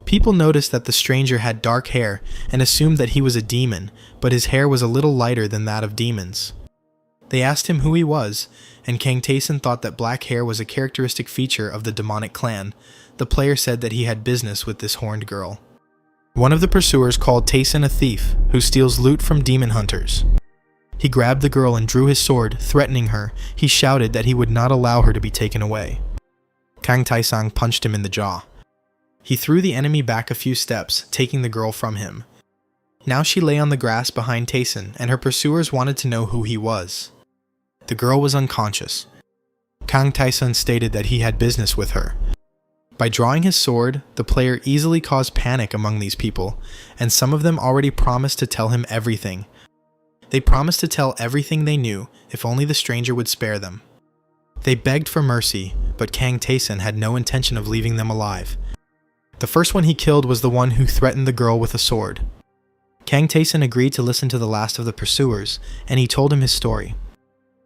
Speaker 1: People noticed that the stranger had dark hair and assumed that he was a demon, but his hair was a little lighter than that of demons. They asked him who he was, and Kang Taesun thought that black hair was a characteristic feature of the demonic clan. The player said that he had business with this horned girl. One of the pursuers called Taesun a thief who steals loot from demon hunters. He grabbed the girl and drew his sword, threatening her. He shouted that he would not allow her to be taken away. Kang Taesung punched him in the jaw. He threw the enemy back a few steps, taking the girl from him. Now she lay on the grass behind Taesun, and her pursuers wanted to know who he was. The girl was unconscious. Kang Taesun stated that he had business with her. By drawing his sword, the player easily caused panic among these people, and some of them already promised to tell him everything. They promised to tell everything they knew if only the stranger would spare them. They begged for mercy, but Kang Taesun had no intention of leaving them alive. The first one he killed was the one who threatened the girl with a sword. Kang Taesun agreed to listen to the last of the pursuers, and he told him his story.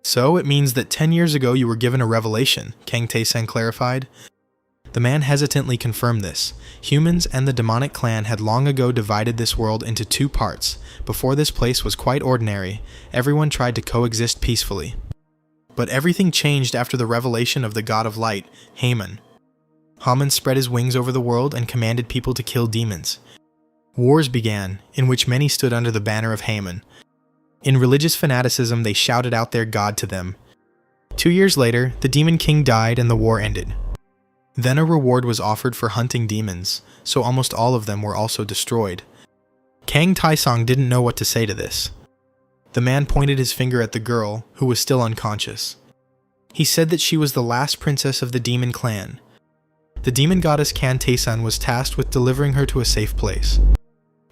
Speaker 1: "So it means that 10 years ago you were given a revelation," Kang Taesun clarified. The man hesitantly confirmed this. Humans and the demonic clan had long ago divided this world into two parts. Before this place was quite ordinary, everyone tried to coexist peacefully. But everything changed after the revelation of the god of light, Haman. Haman spread his wings over the world and commanded people to kill demons. Wars began, in which many stood under the banner of Haman. In religious fanaticism, they shouted out their god to them. 2 years later, the demon king died and the war ended. Then a reward was offered for hunting demons, so almost all of them were also destroyed. Kang Taesung didn't know what to say to this. The man pointed his finger at the girl, who was still unconscious. He said that she was the last princess of the demon clan. The demon goddess Kang Taesun was tasked with delivering her to a safe place.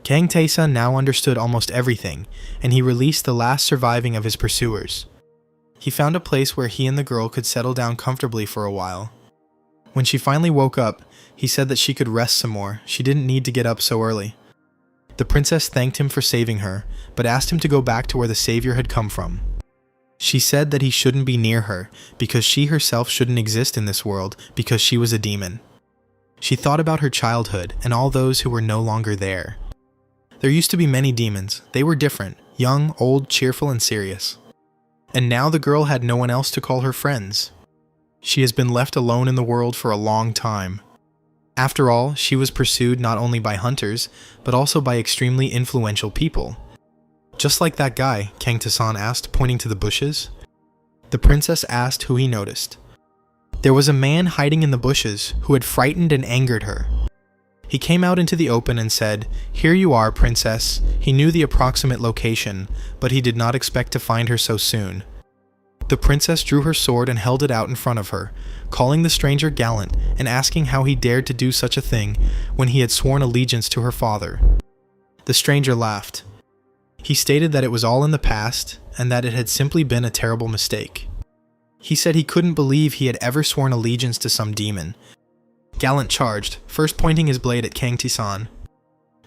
Speaker 1: Kang Taesun now understood almost everything, and he released the last surviving of his pursuers. He found a place where he and the girl could settle down comfortably for a while. When she finally woke up, he said that she could rest some more. She didn't need to get up so early. The princess thanked him for saving her, but asked him to go back to where the savior had come from. She said that he shouldn't be near her, because she herself shouldn't exist in this world, because she was a demon. She thought about her childhood, and all those who were no longer there. There used to be many demons. They were different, young, old, cheerful, and serious. And now the girl had no one else to call her friends. She has been left alone in the world for a long time. After all, she was pursued not only by hunters, but also by extremely influential people. Just like that guy, Kang Taesan asked, pointing to the bushes. The princess asked who he noticed. There was a man hiding in the bushes who had frightened and angered her. He came out into the open and said, "Here you are, princess." He knew the approximate location, but he did not expect to find her so soon. The princess drew her sword and held it out in front of her, calling the stranger gallant and asking how he dared to do such a thing when he had sworn allegiance to her father. The stranger laughed. He stated that it was all in the past and that it had simply been a terrible mistake. He said he couldn't believe he had ever sworn allegiance to some demon. Gallant charged, first pointing his blade at Kang Taesan.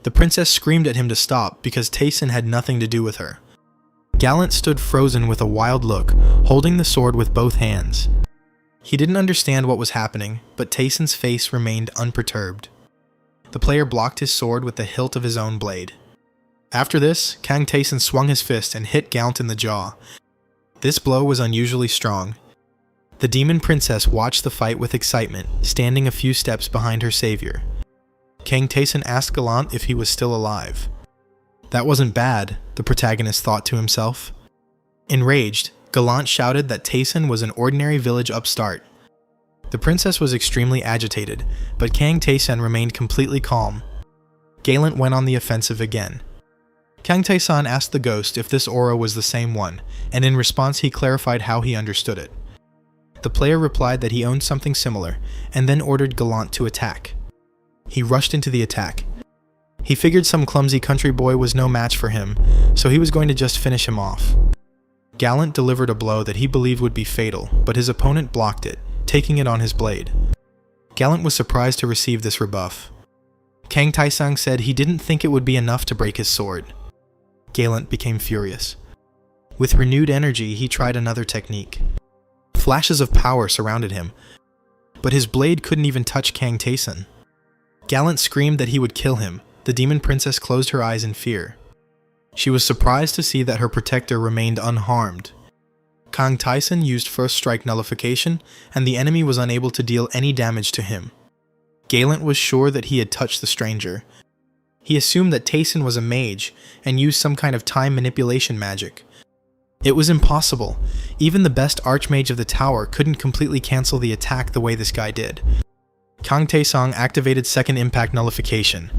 Speaker 1: The princess screamed at him to stop because Taesan had nothing to do with her. Gallant stood frozen with a wild look, holding the sword with both hands. He didn't understand what was happening, but Taesan's face remained unperturbed. The player blocked his sword with the hilt of his own blade. After this, Kang Taesan swung his fist and hit Gallant in the jaw. This blow was unusually strong. The demon princess watched the fight with excitement, standing a few steps behind her savior. Kang Taesan asked Gallant if he was still alive. That wasn't bad, the protagonist thought to himself. Enraged, Gallant shouted that Taesan was an ordinary village upstart. The princess was extremely agitated, but Kang Taesan remained completely calm. Gallant went on the offensive again. Kang Taesan asked the ghost if this aura was the same one, and in response he clarified how he understood it. The player replied that he owned something similar, and then ordered Gallant to attack. He rushed into the attack. He figured some clumsy country boy was no match for him, so he was going to just finish him off. Gallant delivered a blow that he believed would be fatal, but his opponent blocked it, taking it on his blade. Gallant was surprised to receive this rebuff. Kang Taesan said he didn't think it would be enough to break his sword. Gallant became furious. With renewed energy, he tried another technique. Flashes of power surrounded him, but his blade couldn't even touch Kang Taesan. Gallant screamed that he would kill him. The demon princess closed her eyes in fear. She was surprised to see that her protector remained unharmed. Kang Taesan used first strike nullification, and the enemy was unable to deal any damage to him. Gallant was sure that he had touched the stranger. He assumed that Taesan was a mage, and used some kind of time manipulation magic. It was impossible. Even the best archmage of the tower couldn't completely cancel the attack the way this guy did. Kang Taesan activated second impact nullification.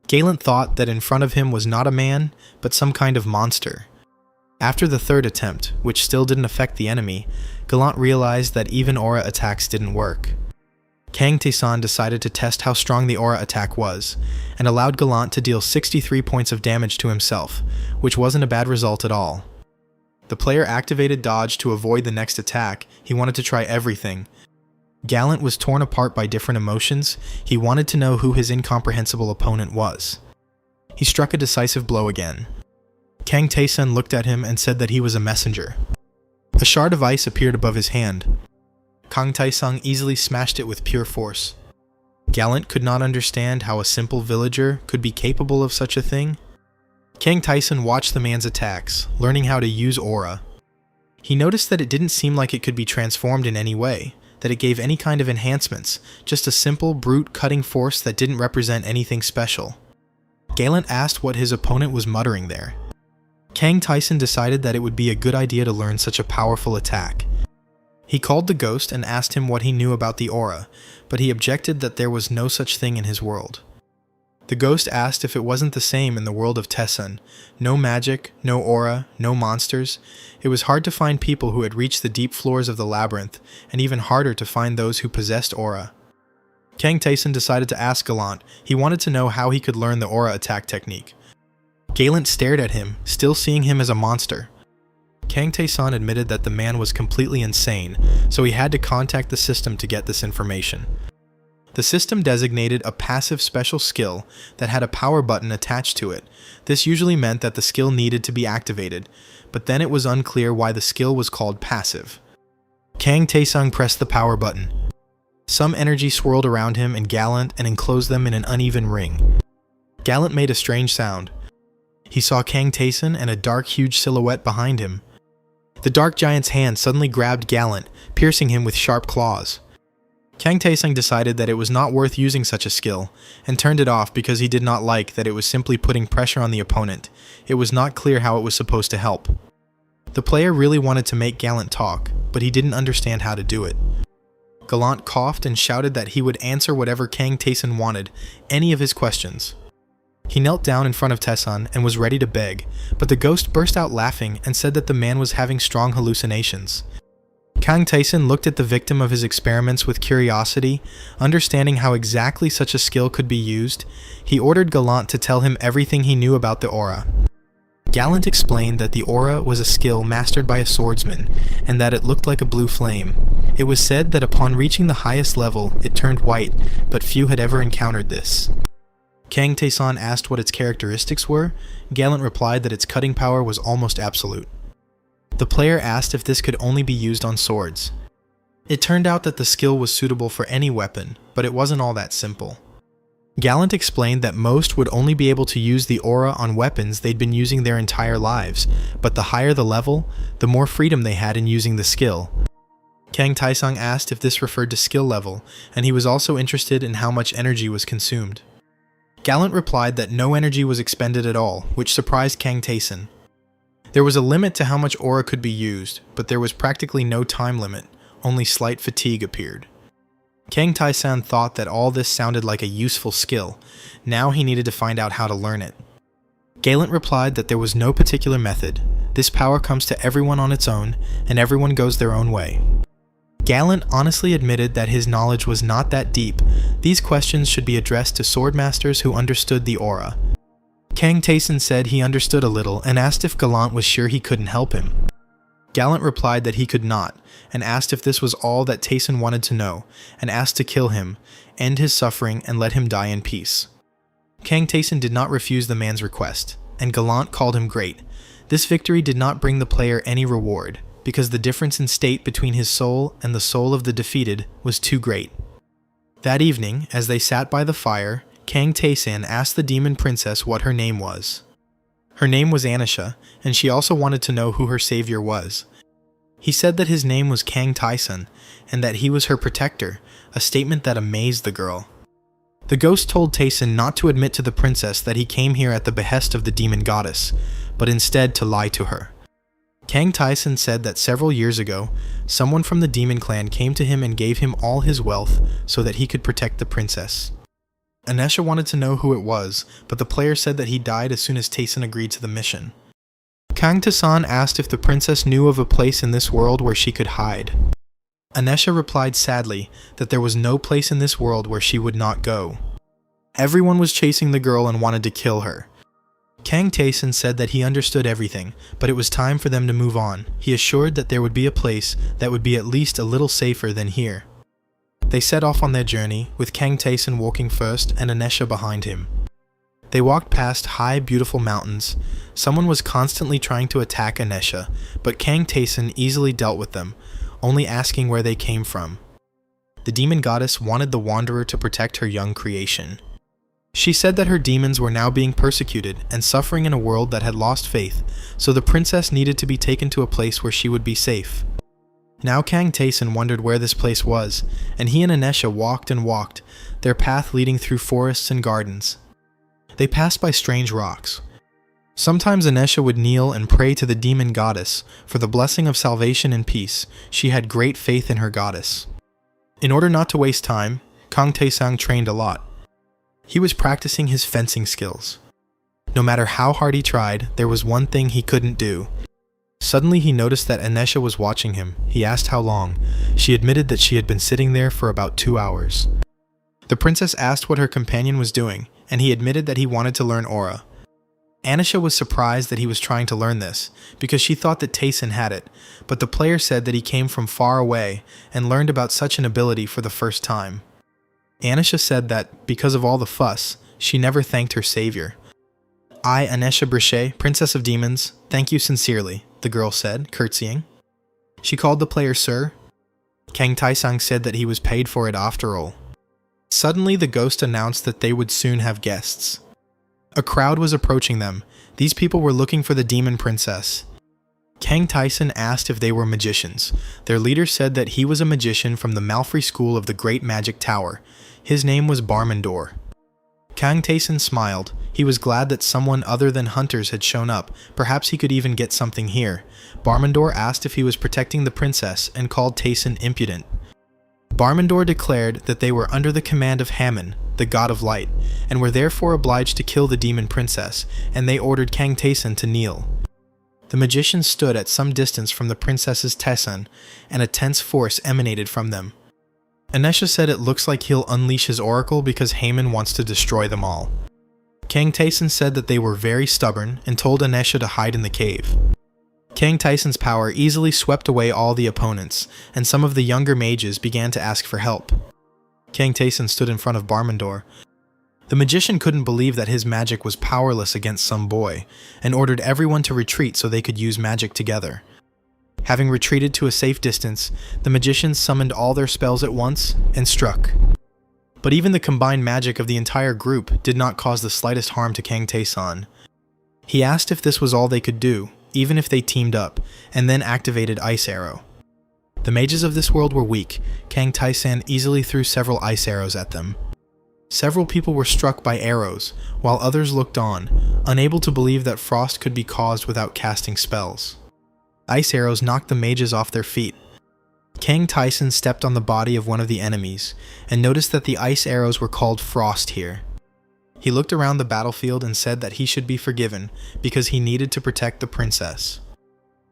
Speaker 1: Gallant thought that in front of him was not a man, but some kind of monster. After the third attempt, which still didn't affect the enemy, Gallant realized that even aura attacks didn't work. Kang Taesan decided to test how strong the aura attack was, and allowed Gallant to deal 63 points of damage to himself, which wasn't a bad result at all. The player activated dodge to avoid the next attack. He wanted to try everything. Gallant was torn apart by different emotions. He wanted to know who his incomprehensible opponent was. He struck a decisive blow again. Kang Taesan looked at him and said that he was a messenger. A shard of ice appeared above his hand. Kang Taesan easily smashed it with pure force. Gallant could not understand how a simple villager could be capable of such a thing. Kang Taesan watched the man's attacks, learning how to use aura. He noticed that it didn't seem like it could be transformed in any way, that it gave any kind of enhancements, just a simple, brute cutting force that didn't represent anything special. Gallant asked what his opponent was muttering there. Kang Taesan decided that it would be a good idea to learn such a powerful attack. He called the ghost and asked him what he knew about the aura, but he objected that there was no such thing in his world. The ghost asked if it wasn't the same in the world of Taesan. No magic, no aura, no monsters. It was hard to find people who had reached the deep floors of the labyrinth, and even harder to find those who possessed aura. Kang Taesan decided to ask Gallant. He wanted to know how he could learn the aura attack technique. Gallant stared at him, still seeing him as a monster. Kang Taesan admitted that the man was completely insane, so he had to contact the system to get this information. The system designated a passive special skill that had a power button attached to it. This usually meant that the skill needed to be activated, but then it was unclear why the skill was called passive. Kang Taesan pressed the power button. Some energy swirled around him and Gallant and enclosed them in an uneven ring. Gallant made a strange sound. He saw Kang Taesan and a dark, huge silhouette behind him. The dark giant's hand suddenly grabbed Gallant, piercing him with sharp claws. Kang Taesung decided that it was not worth using such a skill, and turned it off because he did not like that it was simply putting pressure on the opponent. It was not clear how it was supposed to help. The player really wanted to make Gallant talk, but he didn't understand how to do it. Gallant coughed and shouted that he would answer whatever Kang Taesung wanted, any of his questions. He knelt down in front of Taesung and was ready to beg, but the ghost burst out laughing and said that the man was having strong hallucinations. Kang Taesung looked at the victim of his experiments with curiosity, understanding how exactly such a skill could be used. He ordered Gallant to tell him everything he knew about the aura. Gallant explained that the aura was a skill mastered by a swordsman, and that it looked like a blue flame. It was said that upon reaching the highest level, it turned white, but few had ever encountered this. Kang Taesung asked what its characteristics were. Gallant replied that its cutting power was almost absolute. The player asked if this could only be used on swords. It turned out that the skill was suitable for any weapon, but it wasn't all that simple. Gallant explained that most would only be able to use the aura on weapons they'd been using their entire lives, but the higher the level, the more freedom they had in using the skill. Kang Taesung asked if this referred to skill level, and he was also interested in how much energy was consumed. Gallant replied that no energy was expended at all, which surprised Kang Taesung. There was a limit to how much aura could be used, but there was practically no time limit, only slight fatigue appeared. Kang Taesung thought that all this sounded like a useful skill. Now he needed to find out how to learn it. Gallant replied that there was no particular method. This power comes to everyone on its own, and everyone goes their own way. Gallant honestly admitted that his knowledge was not that deep. These questions should be addressed to swordmasters who understood the aura. Kang Taesung said he understood a little and asked if Gallant was sure he couldn't help him. Gallant replied that he could not, and asked if this was all that Taesung wanted to know, and asked to kill him, end his suffering, and let him die in peace. Kang Taesung did not refuse the man's request, and Gallant called him great. This victory did not bring the player any reward, because the difference in state between his soul and the soul of the defeated was too great. That evening, as they sat by the fire, Kang Taesung asked the demon princess what her name was. Her name was Anisha, and she also wanted to know who her savior was. He said that his name was Kang Taesung, and that he was her protector, a statement that amazed the girl. The ghost told Taesung not to admit to the princess that he came here at the behest of the demon goddess, but instead to lie to her. Kang Taesung said that several years ago, someone from the demon clan came to him and gave him all his wealth so that he could protect the princess. Anisha wanted to know who it was, but the player said that he died as soon as Taesung agreed to the mission. Kang Taesung asked if the princess knew of a place in this world where she could hide. Anisha replied sadly that there was no place in this world where she would not go. Everyone was chasing the girl and wanted to kill her. Kang Taesung said that he understood everything, but it was time for them to move on. He assured that there would be a place that would be at least a little safer than here. They set off on their journey, with Kang Taesung walking first and Anisha behind him. They walked past high, beautiful mountains. Someone was constantly trying to attack Anisha, but Kang Taesung easily dealt with them, only asking where they came from. The demon goddess wanted the wanderer to protect her young creation. She said that her demons were now being persecuted and suffering in a world that had lost faith, so the princess needed to be taken to a place where she would be safe. Now Kang Taesung wondered where this place was, and he and Anisha walked and walked, their path leading through forests and gardens. They passed by strange rocks. Sometimes Anisha would kneel and pray to the demon goddess for the blessing of salvation and peace. She had great faith in her goddess. In order not to waste time, Kang Taesung trained a lot. He was practicing his fencing skills. No matter how hard he tried, there was one thing he couldn't do. Suddenly he noticed that Anisha was watching him. He asked how long. She admitted that she had been sitting there for about 2 hours. The princess asked what her companion was doing, and he admitted that he wanted to learn aura. Anisha was surprised that he was trying to learn this, because she thought that Taesung had it, but the player said that he came from far away and learned about such an ability for the first time. Anisha said that, because of all the fuss, she never thanked her savior. "I, Anisha Brichet, Princess of Demons, thank you sincerely," the girl said, curtsying. She called the player Sir. Kang Taesung said that he was paid for it after all. Suddenly the ghost announced that they would soon have guests. A crowd was approaching them. These people were looking for the demon princess. Kang Tyson asked if they were magicians. Their leader said that he was a magician from the Malfrey School of the Great Magic Tower. His name was Barmandor. Kang Tyson smiled. He was glad that someone other than hunters had shown up. Perhaps he could even get something here. Barmandor asked if he was protecting the princess and called Tyson impudent. Barmandor declared that they were under the command of Hammon, the god of light, and were therefore obliged to kill the demon princess, and they ordered Kang Tyson to kneel. The magicians stood at some distance from the princess's Tyson, and a tense force emanated from them. Anisha said it looks like he'll unleash his oracle because Hammon wants to destroy them all. Kang Tyson said that they were very stubborn and told Anisha to hide in the cave. Kang Tyson's power easily swept away all the opponents, and some of the younger mages began to ask for help. Kang Tyson stood in front of Barmandor. The magician couldn't believe that his magic was powerless against some boy, and ordered everyone to retreat so they could use magic together. Having retreated to a safe distance, the magicians summoned all their spells at once and struck. But even the combined magic of the entire group did not cause the slightest harm to Kang Tyson. He asked if this was all they could do, even if they teamed up, and then activated Ice Arrow. The mages of this world were weak. Kang Tyson easily threw several ice arrows at them. Several people were struck by arrows, while others looked on, unable to believe that frost could be caused without casting spells. Ice arrows knocked the mages off their feet. Kang Tyson stepped on the body of one of the enemies, and noticed that the ice arrows were called frost here. He looked around the battlefield and said that he should be forgiven because he needed to protect the princess.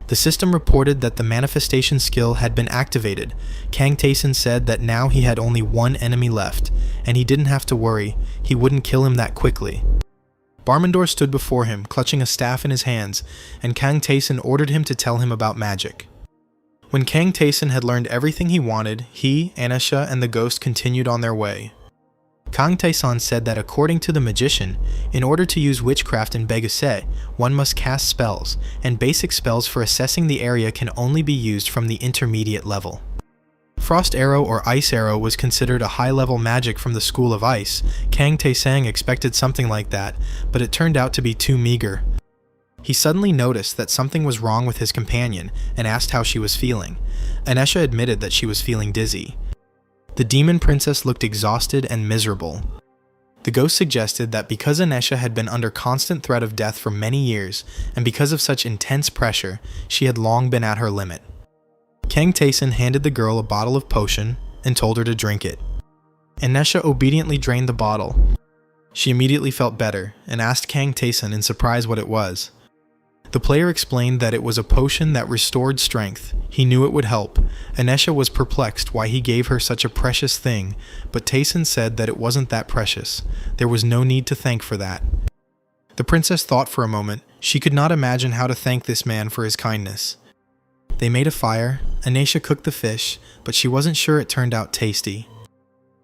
Speaker 1: The system reported that the manifestation skill had been activated. Kang Tyson said that now he had only one enemy left, and he didn't have to worry, he wouldn't kill him that quickly. Barmandor stood before him, clutching a staff in his hands, and Kang Tyson ordered him to tell him about magic. When Kang Tyson had learned everything he wanted, he, Anisha, and the ghost continued on their way. Kang Tyson said that according to the magician, in order to use witchcraft in Beguset, one must cast spells, and basic spells for assessing the area can only be used from the intermediate level. Frost Arrow or Ice Arrow was considered a high-level magic from the School of Ice. Kang Tyson expected something like that, but it turned out to be too meager. He suddenly noticed that something was wrong with his companion and asked how she was feeling. Anisha admitted that she was feeling dizzy. The demon princess looked exhausted and miserable. The ghost suggested that because Anisha had been under constant threat of death for many years, and because of such intense pressure, she had long been at her limit. Kang Tyson handed the girl a bottle of potion and told her to drink it. Anisha obediently drained the bottle. She immediately felt better and asked Kang Tyson in surprise what it was. The player explained that it was a potion that restored strength. He knew it would help. Anisha was perplexed why he gave her such a precious thing, but Tyson said that it wasn't that precious. There was no need to thank for that. The princess thought for a moment. She could not imagine how to thank this man for his kindness. They made a fire. Anisha cooked the fish, but she wasn't sure it turned out tasty.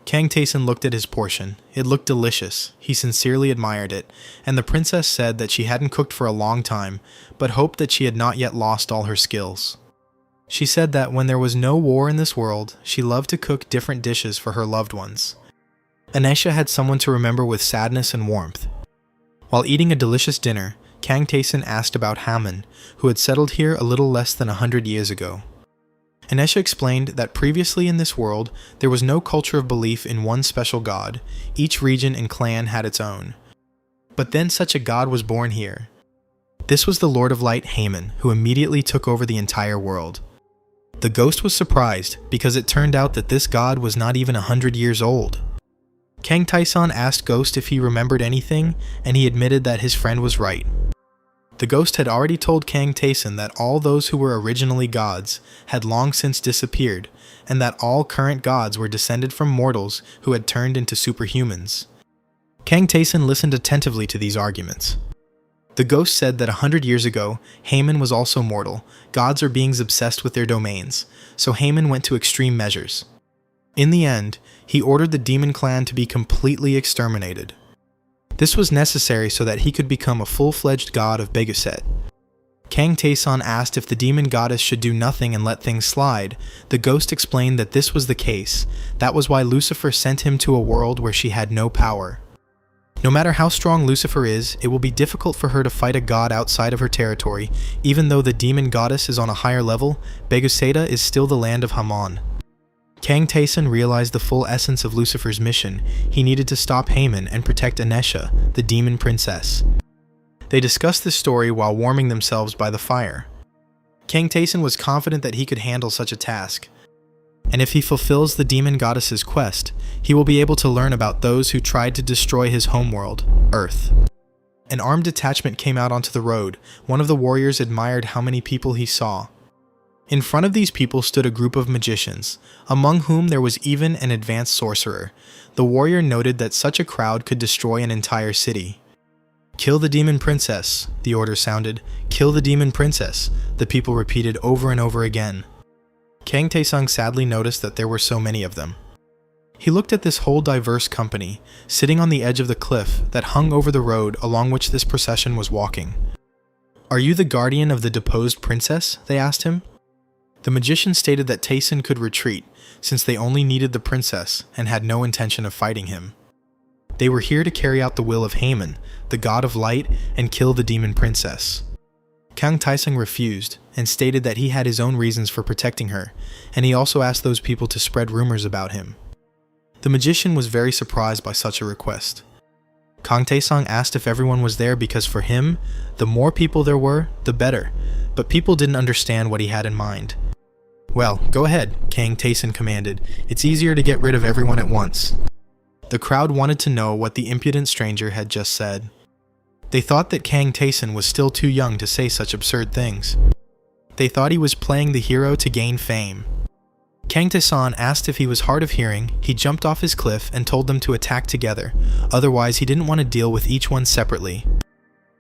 Speaker 1: Kang Tyson looked at his portion. It looked delicious. He sincerely admired it, and the princess said that she hadn't cooked for a long time, but hoped that she had not yet lost all her skills. She said that when there was no war in this world, she loved to cook different dishes for her loved ones. Anisha had someone to remember with sadness and warmth. While eating a delicious dinner, Kang Tyson asked about Hammon, who had settled here a little less than 100 years ago. Anisha explained that previously in this world, there was no culture of belief in one special god. Each region and clan had its own. But then such a god was born here. This was the Lord of Light Hammon, who immediately took over the entire world. The ghost was surprised because it turned out that this god was not even 100 years old. Kang Tyson asked Ghost if he remembered anything, and he admitted that his friend was right. The ghost had already told Kang Tyson that all those who were originally gods had long since disappeared, and that all current gods were descended from mortals who had turned into superhumans. Kang Tyson listened attentively to these arguments. The ghost said that 100 years ago, Hammon was also mortal. Gods are beings obsessed with their domains, so Hammon went to extreme measures. In the end, he ordered the demon clan to be completely exterminated. This was necessary so that he could become a full-fledged god of Beguset. Kang Tyson asked if the demon goddess should do nothing and let things slide. The ghost explained that this was the case. That was why Lucifer sent him to a world where she had no power. No matter how strong Lucifer is, it will be difficult for her to fight a god outside of her territory. Even though the demon goddess is on a higher level, Beguseta is still the land of Haman. Kang Taesun realized the full essence of Lucifer's mission. He needed to stop Haman and protect Anisha, the demon princess. They discussed this story while warming themselves by the fire. Kang Taesun was confident that he could handle such a task. And if he fulfills the demon goddess's quest, he will be able to learn about those who tried to destroy his homeworld, Earth. An armed detachment came out onto the road. One of the warriors admired how many people he saw. In front of these people stood a group of magicians, among whom there was even an advanced sorcerer. The warrior noted that such a crowd could destroy an entire city. "Kill the demon princess," the order sounded. "Kill the demon princess," the people repeated over and over again. Kang Taesung sadly noticed that there were so many of them. He looked at this whole diverse company, sitting on the edge of the cliff that hung over the road along which this procession was walking. "Are you the guardian of the deposed princess?" they asked him. The magician stated that Taesun could retreat, since they only needed the princess and had no intention of fighting him. They were here to carry out the will of Haman, the god of light, and kill the demon princess. Kang Taesung refused, and stated that he had his own reasons for protecting her, and he also asked those people to spread rumors about him. The magician was very surprised by such a request. Kang Taesung asked if everyone was there because for him, the more people there were, the better, but people didn't understand what he had in mind. "Well, go ahead," Kang Taesun commanded. "It's easier to get rid of everyone at once." The crowd wanted to know what the impudent stranger had just said. They thought that Kang Taesun was still too young to say such absurd things. They thought he was playing the hero to gain fame. Kang Taesun asked if he was hard of hearing. He jumped off his cliff and told them to attack together, otherwise he didn't want to deal with each one separately.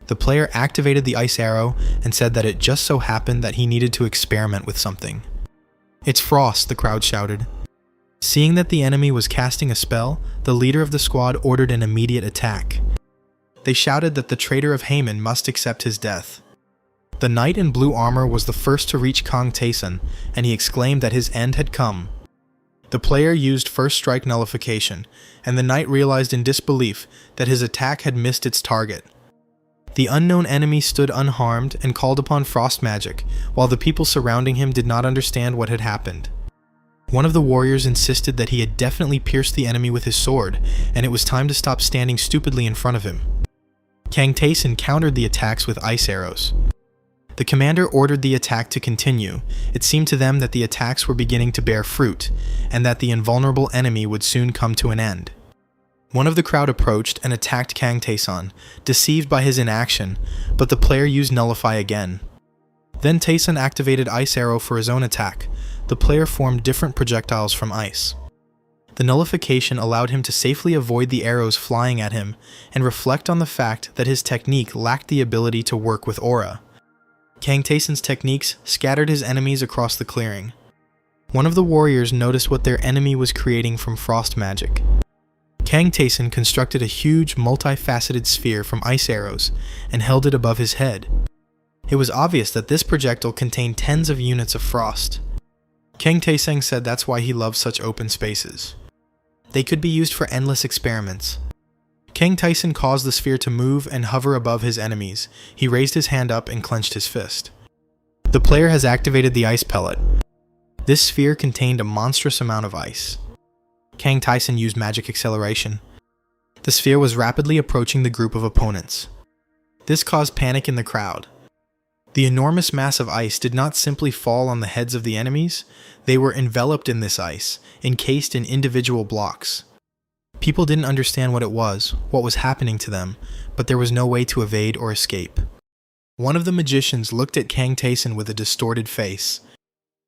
Speaker 1: The player activated the ice arrow and said that it just so happened that he needed to experiment with something. "It's Frost," the crowd shouted. Seeing that the enemy was casting a spell, the leader of the squad ordered an immediate attack. They shouted that the traitor of Haman must accept his death. The knight in blue armor was the first to reach Kang Taesun, and he exclaimed that his end had come. The player used first strike nullification, and the knight realized in disbelief that his attack had missed its target. The unknown enemy stood unharmed and called upon frost magic, while the people surrounding him did not understand what had happened. One of the warriors insisted that he had definitely pierced the enemy with his sword, and it was time to stop standing stupidly in front of him. Kang Taesun countered the attacks with ice arrows. The commander ordered the attack to continue. It seemed to them that the attacks were beginning to bear fruit, and that the invulnerable enemy would soon come to an end. One of the crowd approached and attacked Kang Taesun, deceived by his inaction, but the player used Nullify again. Then Taesun activated Ice Arrow for his own attack. The player formed different projectiles from ice. The nullification allowed him to safely avoid the arrows flying at him and reflect on the fact that his technique lacked the ability to work with aura. Kang Taesun's techniques scattered his enemies across the clearing. One of the warriors noticed what their enemy was creating from frost magic. Kang Taesun constructed a huge, multifaceted sphere from ice arrows and held it above his head. It was obvious that this projectile contained tens of units of frost. Kang Taesung said that's why he loved such open spaces. They could be used for endless experiments. Kang Taesun caused the sphere to move and hover above his enemies. He raised his hand up and clenched his fist. The player has activated the ice pellet. This sphere contained a monstrous amount of ice. Kang Taesun used magic acceleration. The sphere was rapidly approaching the group of opponents. This caused panic in the crowd. The enormous mass of ice did not simply fall on the heads of the enemies, they were enveloped in this ice, encased in individual blocks. People didn't understand what it was, what was happening to them, but there was no way to evade or escape. One of the magicians looked at Kang Taesun with a distorted face.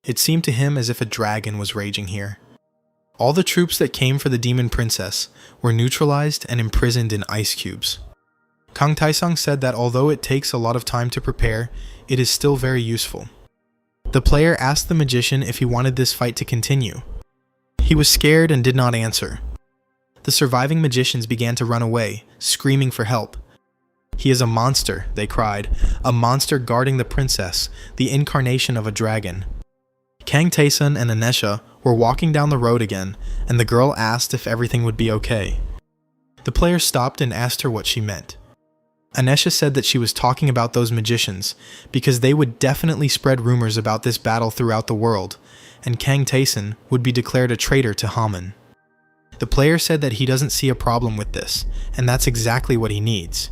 Speaker 1: It seemed to him as if a dragon was raging here. All the troops that came for the demon princess were neutralized and imprisoned in ice cubes. Kang Taesung said that although it takes a lot of time to prepare, it is still very useful. The player asked the magician if he wanted this fight to continue. He was scared and did not answer. The surviving magicians began to run away, screaming for help. "He is a monster," they cried, "a monster guarding the princess, the incarnation of a dragon." Kang Taesun and Anisha were walking down the road again, and the girl asked if everything would be okay. The player stopped and asked her what she meant. Anisha said that she was talking about those magicians because they would definitely spread rumors about this battle throughout the world, and Kang Taeson would be declared a traitor to Haman. The player said that he doesn't see a problem with this, and that's exactly what he needs.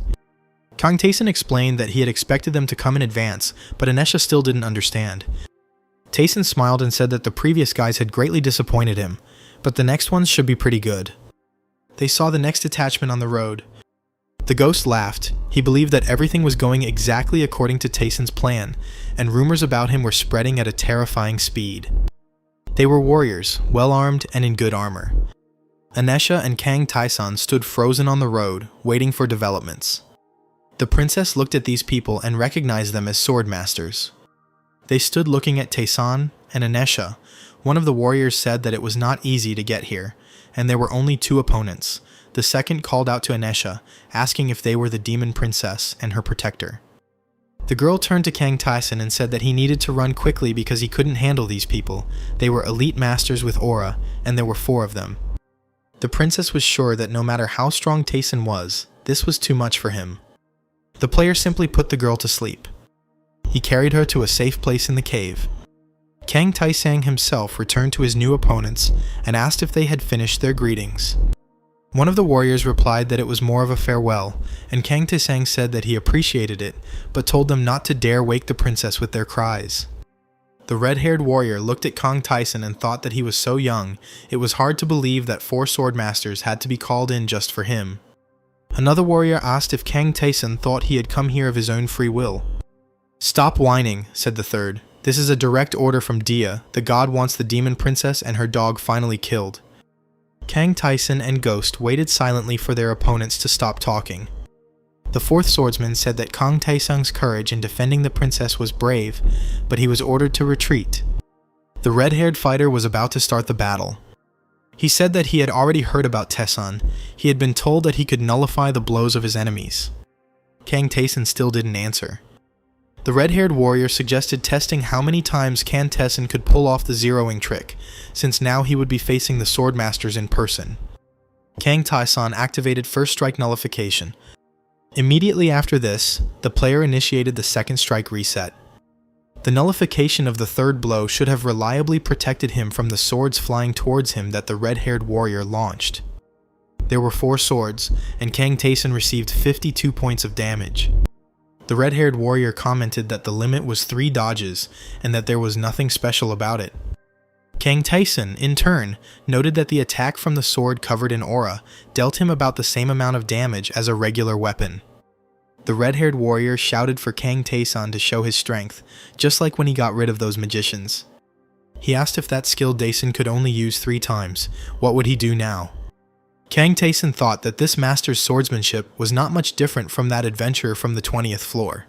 Speaker 1: Kang Taeson explained that he had expected them to come in advance, but Anisha still didn't understand. Taeson smiled and said that the previous guys had greatly disappointed him, but the next ones should be pretty good. They saw the next detachment on the road. The ghost laughed. He believed that everything was going exactly according to Taeson's plan, and rumors about him were spreading at a terrifying speed. They were warriors, well-armed and in good armor. Anisha and Kang Taeson stood frozen on the road, waiting for developments. The princess looked at these people and recognized them as sword masters. They stood looking at Taeson and Anisha. One of the warriors said that it was not easy to get here, and there were only 2 opponents. The second called out to Anisha, asking if they were the demon princess and her protector. The girl turned to Kang Taeson and said that he needed to run quickly because he couldn't handle these people. They were elite masters with aura, and there were 4 of them. The princess was sure that no matter how strong Taeson was, this was too much for him. The player simply put the girl to sleep. He carried her to a safe place in the cave. Kang Taesang himself returned to his new opponents and asked if they had finished their greetings. One of the warriors replied that it was more of a farewell, and Kang Taesang said that he appreciated it, but told them not to dare wake the princess with their cries. The red-haired warrior looked at Kang Taeson and thought that he was so young, it was hard to believe that 4 sword masters had to be called in just for him. Another warrior asked if Kang Taeson thought he had come here of his own free will. "Stop whining," said the third. "This is a direct order from Dia. The god wants the demon princess and her dog finally killed." Kang Taeson and Ghost waited silently for their opponents to stop talking. The 4th swordsman said that Kang Taesang's courage in defending the princess was brave, but he was ordered to retreat. The red-haired fighter was about to start the battle. He said that he had already heard about Taeson. He had been told that he could nullify the blows of his enemies. Kang Taeson still didn't answer. The red-haired warrior suggested testing how many times Kang Taeson could pull off the zeroing trick, since now he would be facing the sword masters in person. Kang Taeson activated first strike nullification. Immediately after this, the player initiated the second strike reset. The nullification of the 3rd blow should have reliably protected him from the swords flying towards him that the red-haired warrior launched. There were 4 swords, and Kang Taeson received 52 points of damage. The red-haired warrior commented that the limit was 3 dodges, and that there was nothing special about it. Kang Taeson, in turn, noted that the attack from the sword covered in aura dealt him about the same amount of damage as a regular weapon. The red-haired warrior shouted for Kang Taeson to show his strength, just like when he got rid of those magicians. He asked if that skill Taeson could only use 3 times, what would he do now? Kang Taeson thought that this master's swordsmanship was not much different from that adventurer from the 20th floor.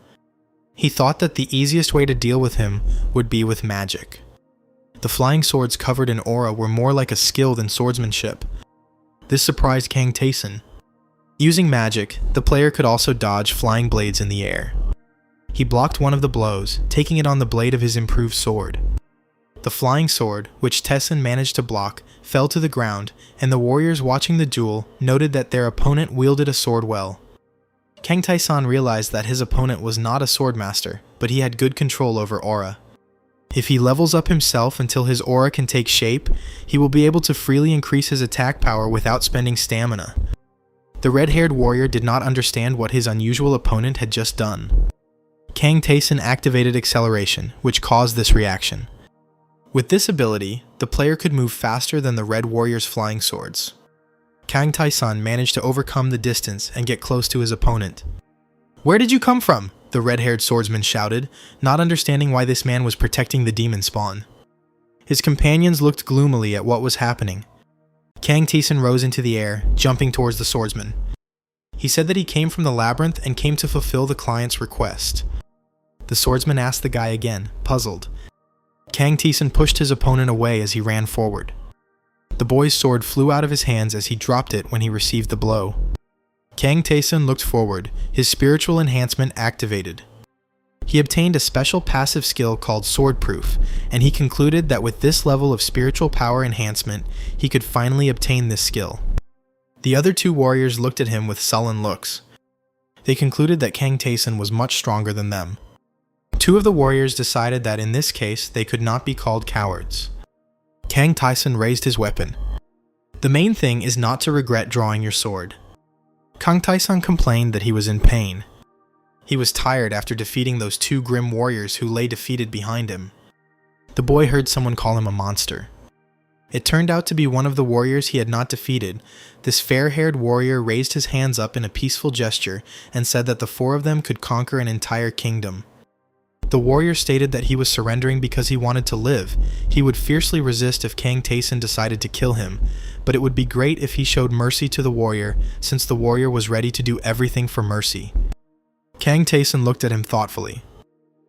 Speaker 1: He thought that the easiest way to deal with him would be with magic. The flying swords covered in aura were more like a skill than swordsmanship. This surprised Kang Taeson. Using magic, the player could also dodge flying blades in the air. He blocked one of the blows, taking it on the blade of his improved sword. The flying sword, which Taeson managed to block, fell to the ground, and the warriors watching the duel noted that their opponent wielded a sword well. Kang Taeson realized that his opponent was not a swordmaster, but he had good control over aura. If he levels up himself until his aura can take shape, he will be able to freely increase his attack power without spending stamina. The red-haired warrior did not understand what his unusual opponent had just done. Kang Taeson activated acceleration, which caused this reaction. With this ability, the player could move faster than the red warrior's flying swords. Kang Taeson managed to overcome the distance and get close to his opponent. "Where did you come from?" the red-haired swordsman shouted, not understanding why this man was protecting the demon spawn. His companions looked gloomily at what was happening. Kang Taeson rose into the air, jumping towards the swordsman. He said that he came from the labyrinth and came to fulfill the client's request. The swordsman asked the guy again, puzzled. Kang Taeson pushed his opponent away as he ran forward. The boy's sword flew out of his hands as he dropped it when he received the blow. Kang Taeson looked forward, his spiritual enhancement activated. He obtained a special passive skill called Swordproof, and he concluded that with this level of spiritual power enhancement, he could finally obtain this skill. The other two warriors looked at him with sullen looks. They concluded that Kang Taesun was much stronger than them. Two of the warriors decided that in this case they could not be called cowards. Kang Taesun raised his weapon. The main thing is not to regret drawing your sword. Kang Taesun complained that he was in pain. He was tired after defeating those two grim warriors who lay defeated behind him. The boy heard someone call him a monster. It turned out to be one of the warriors he had not defeated. This fair-haired warrior raised his hands up in a peaceful gesture and said that the four of them could conquer an entire kingdom. The warrior stated that he was surrendering because he wanted to live. He would fiercely resist if Kang Taesun decided to kill him, but it would be great if he showed mercy to the warrior, since the warrior was ready to do everything for mercy. Kang Taesun looked at him thoughtfully.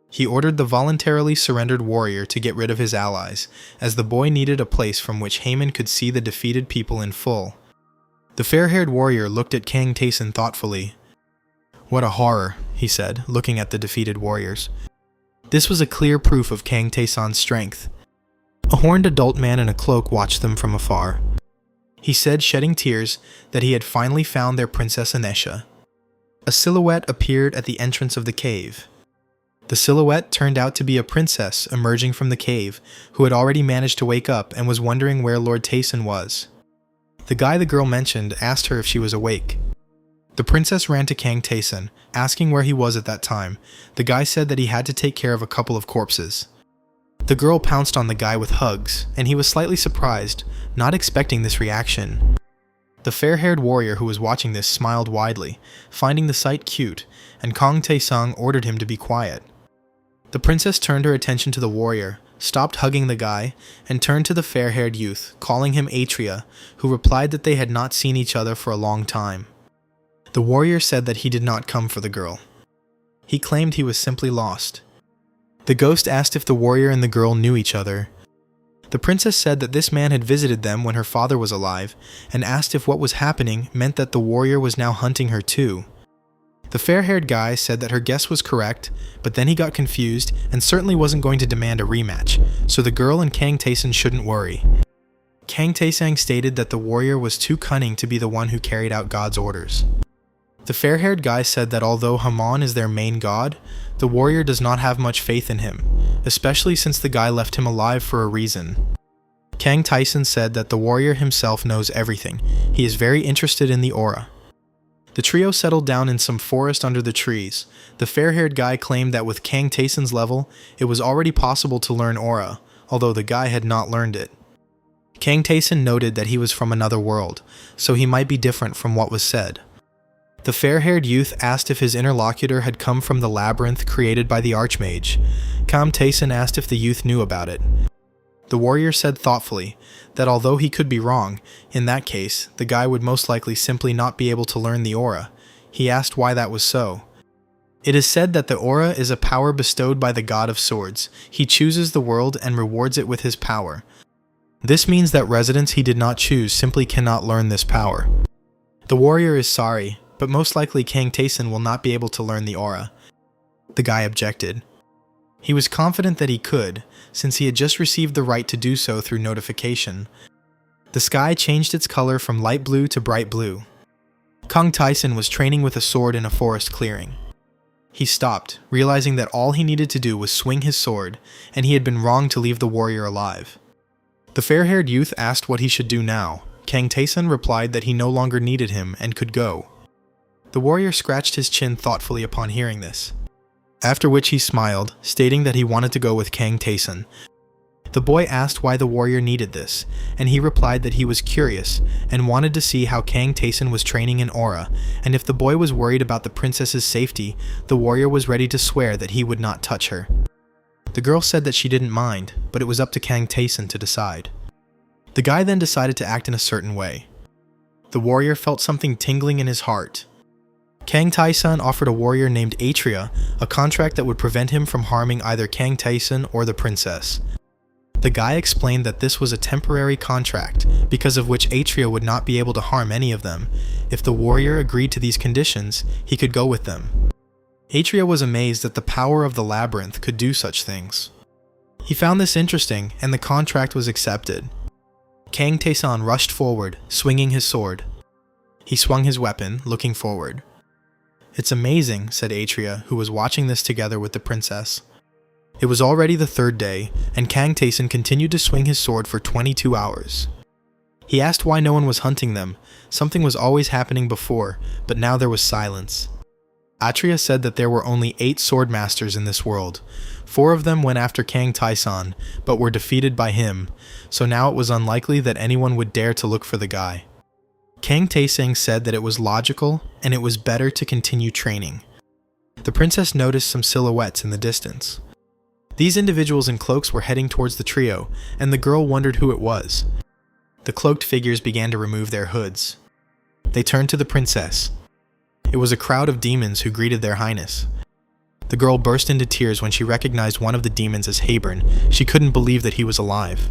Speaker 1: He ordered the voluntarily surrendered warrior to get rid of his allies, as the boy needed a place from which Haman could see the defeated people in full. The fair-haired warrior looked at Kang Taesun thoughtfully. "What a horror," he said, looking at the defeated warriors. This was a clear proof of Kang Taesun's strength. A horned adult man in a cloak watched them from afar. He said, shedding tears, that he had finally found their Princess Anisha. A silhouette appeared at the entrance of the cave. The silhouette turned out to be a princess emerging from the cave, who had already managed to wake up and was wondering where Lord Taesun was. The guy the girl mentioned asked her if she was awake. The princess ran to Kang Taesun, asking where he was at that time. The guy said that he had to take care of a couple of corpses. The girl pounced on the guy with hugs, and he was slightly surprised, not expecting this reaction. The fair-haired warrior who was watching this smiled widely, finding the sight cute, and Kang Taesun ordered him to be quiet. The princess turned her attention to the warrior, stopped hugging the guy, and turned to the fair-haired youth, calling him Atria, who replied that they had not seen each other for a long time. The warrior said that he did not come for the girl. He claimed he was simply lost. The ghost asked if the warrior and the girl knew each other. The princess said that this man had visited them when her father was alive, and asked if what was happening meant that the warrior was now hunting her too. The fair-haired guy said that her guess was correct, but then he got confused and certainly wasn't going to demand a rematch, so the girl and Kang Taesun shouldn't worry. Kang Taesun stated that the warrior was too cunning to be the one who carried out God's orders. The fair-haired guy said that although Haman is their main god, the warrior does not have much faith in him, especially since the guy left him alive for a reason. Kang Taesun said that the warrior himself knows everything. He is very interested in the aura. The trio settled down in some forest under the trees. The fair-haired guy claimed that with Kang Taesun's level, it was already possible to learn aura, although the guy had not learned it. Kang Taesun noted that he was from another world, so he might be different from what was said. The fair-haired youth asked if his interlocutor had come from the labyrinth created by the Archmage. Kang Taesun asked if the youth knew about it. The warrior said thoughtfully that although he could be wrong, in that case, the guy would most likely simply not be able to learn the aura. He asked why that was so. It is said that the aura is a power bestowed by the God of Swords. He chooses the world and rewards it with his power. This means that residents he did not choose simply cannot learn this power. The warrior is sorry, but most likely Kang Taesun will not be able to learn the aura. The guy objected. He was confident that he could, since he had just received the right to do so through notification. The sky changed its color from light blue to bright blue. Kang Taesun was training with a sword in a forest clearing. He stopped, realizing that all he needed to do was swing his sword, and he had been wrong to leave the warrior alive. The fair-haired youth asked what he should do now. Kang Taesun replied that he no longer needed him and could go. The warrior scratched his chin thoughtfully upon hearing this, after which he smiled, stating that he wanted to go with Kang Taesun. The boy asked why the warrior needed this, and he replied that he was curious and wanted to see how Kang Taesun was training in aura, and if the boy was worried about the princess's safety, the warrior was ready to swear that he would not touch her. The girl said that she didn't mind, but it was up to Kang Taesun to decide. The guy then decided to act in a certain way. The warrior felt something tingling in his heart. Kang Taesun offered a warrior named Atria a contract that would prevent him from harming either Kang Taesun or the princess. The guy explained that this was a temporary contract, because of which Atria would not be able to harm any of them. If the warrior agreed to these conditions, he could go with them. Atria was amazed that the power of the labyrinth could do such things. He found this interesting, and the contract was accepted. Kang Taesun rushed forward, swinging his sword. He swung his weapon, looking forward. "It's amazing," said Atria, who was watching this together with the princess. It was already the third day, and Kang Taeson continued to swing his sword for 22 hours. He asked why no one was hunting them. Something was always happening before, but now there was silence. Atria said that there were only 8 sword masters in this world. 4 of them went after Kang Taeson, but were defeated by him, so now it was unlikely that anyone would dare to look for the guy. Kang Taesong said that it was logical, and it was better to continue training. The princess noticed some silhouettes in the distance. These individuals in cloaks were heading towards the trio, and the girl wondered who it was. The cloaked figures began to remove their hoods. They turned to the princess. It was a crowd of demons who greeted their highness. The girl burst into tears when she recognized one of the demons as Habern. She couldn't believe that he was alive.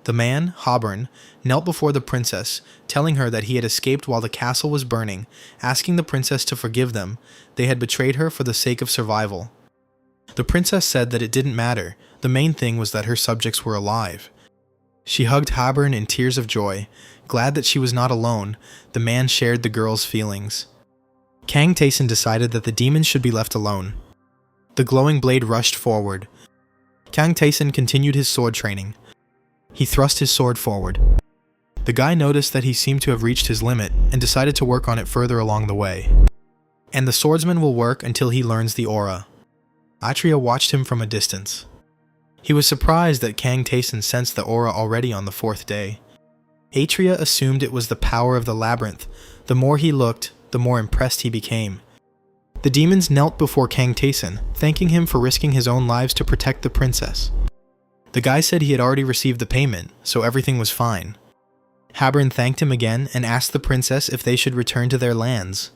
Speaker 1: The man, Habern, knelt before the princess, telling her that he had escaped while the castle was burning, asking the princess to forgive them. They had betrayed her for the sake of survival. The princess said that it didn't matter. The main thing was that her subjects were alive. She hugged Habern in tears of joy. Glad that she was not alone, the man shared the girl's feelings. Kang Taeson decided that the demons should be left alone. The glowing blade rushed forward. Kang Taeson continued his sword training. He thrust his sword forward. The guy noticed that he seemed to have reached his limit and decided to work on it further along the way. And the swordsman will work until he learns the aura. Atria watched him from a distance. He was surprised that Kang Taeson sensed the aura already on the 4th day. Atria assumed it was the power of the labyrinth. The more he looked, the more impressed he became. The demons knelt before Kang Taeson, thanking him for risking his own lives to protect the princess. The guy said he had already received the payment, so everything was fine. Habern thanked him again and asked the princess if they should return to their lands.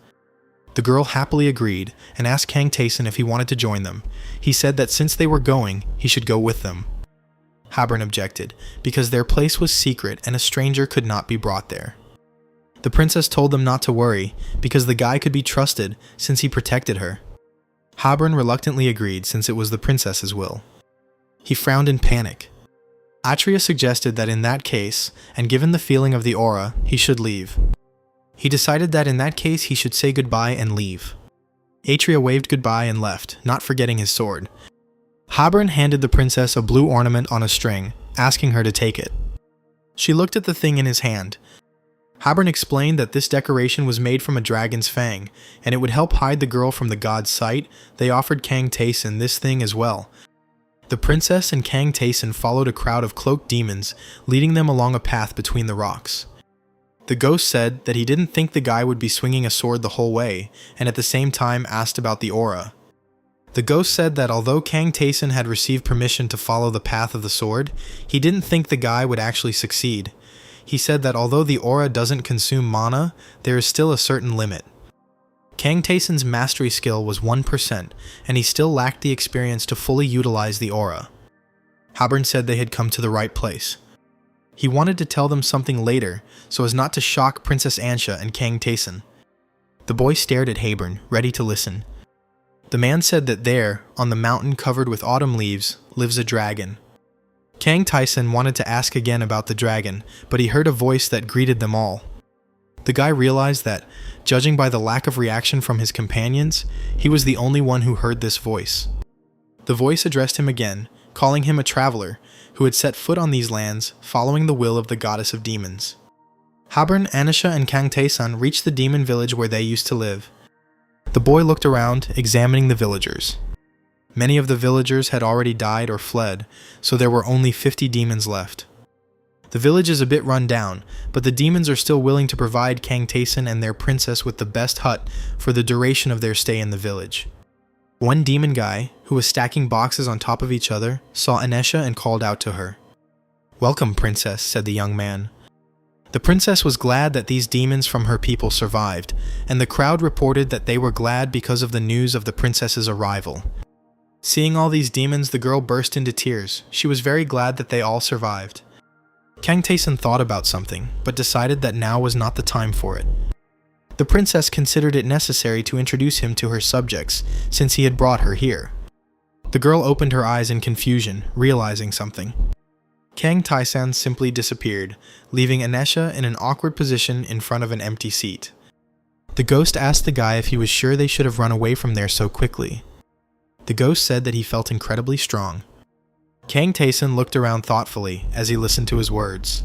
Speaker 1: The girl happily agreed and asked Kang Taeson if he wanted to join them. He said that since they were going, he should go with them. Habern objected, because their place was secret and a stranger could not be brought there. The princess told them not to worry, because the guy could be trusted since he protected her. Habern reluctantly agreed since it was the princess's will. He frowned in panic. Atria suggested that in that case, and given the feeling of the aura, he should leave. He decided that in that case he should say goodbye and leave. Atria waved goodbye and left, not forgetting his sword. Habern handed the princess a blue ornament on a string, asking her to take it. She looked at the thing in his hand. Habern explained that this decoration was made from a dragon's fang, and it would help hide the girl from the god's sight. They offered Kang Taeson this thing as well. The princess and Kang Taeson followed a crowd of cloaked demons, leading them along a path between the rocks. The ghost said that he didn't think the guy would be swinging a sword the whole way, and at the same time asked about the aura. The ghost said that although Kang Taeson had received permission to follow the path of the sword, he didn't think the guy would actually succeed. He said that although the aura doesn't consume mana, there is still a certain limit. Kang Taeson's mastery skill was 1%, and he still lacked the experience to fully utilize the aura. Habern said they had come to the right place. He wanted to tell them something later, so as not to shock Princess Ansha and Kang Taeson. The boy stared at Habern, ready to listen. The man said that there, on the mountain covered with autumn leaves, lives a dragon. Kang Taeson wanted to ask again about the dragon, but he heard a voice that greeted them all. The guy realized that, judging by the lack of reaction from his companions, he was the only one who heard this voice. The voice addressed him again, calling him a traveler, who had set foot on these lands, following the will of the goddess of demons. Habern, Anisha, and Kang Taeson reached the demon village where they used to live. The boy looked around, examining the villagers. Many of the villagers had already died or fled, so there were only 50 demons left. The village is a bit run down, but the demons are still willing to provide Kang Taeson and their princess with the best hut for the duration of their stay in the village. One demon guy, who was stacking boxes on top of each other, saw Anisha and called out to her. "Welcome, princess," said the young man. The princess was glad that these demons from her people survived, and the crowd reported that they were glad because of the news of the princess's arrival. Seeing all these demons, the girl burst into tears. She was very glad that they all survived. Kang Taeson thought about something, but decided that now was not the time for it. The princess considered it necessary to introduce him to her subjects, since he had brought her here. The girl opened her eyes in confusion, realizing something. Kang Tae-san simply disappeared, leaving Anesha in an awkward position in front of an empty seat. The ghost asked the guy if he was sure they should have run away from there so quickly. The ghost said that he felt incredibly strong. Kang Tae-san looked around thoughtfully as he listened to his words.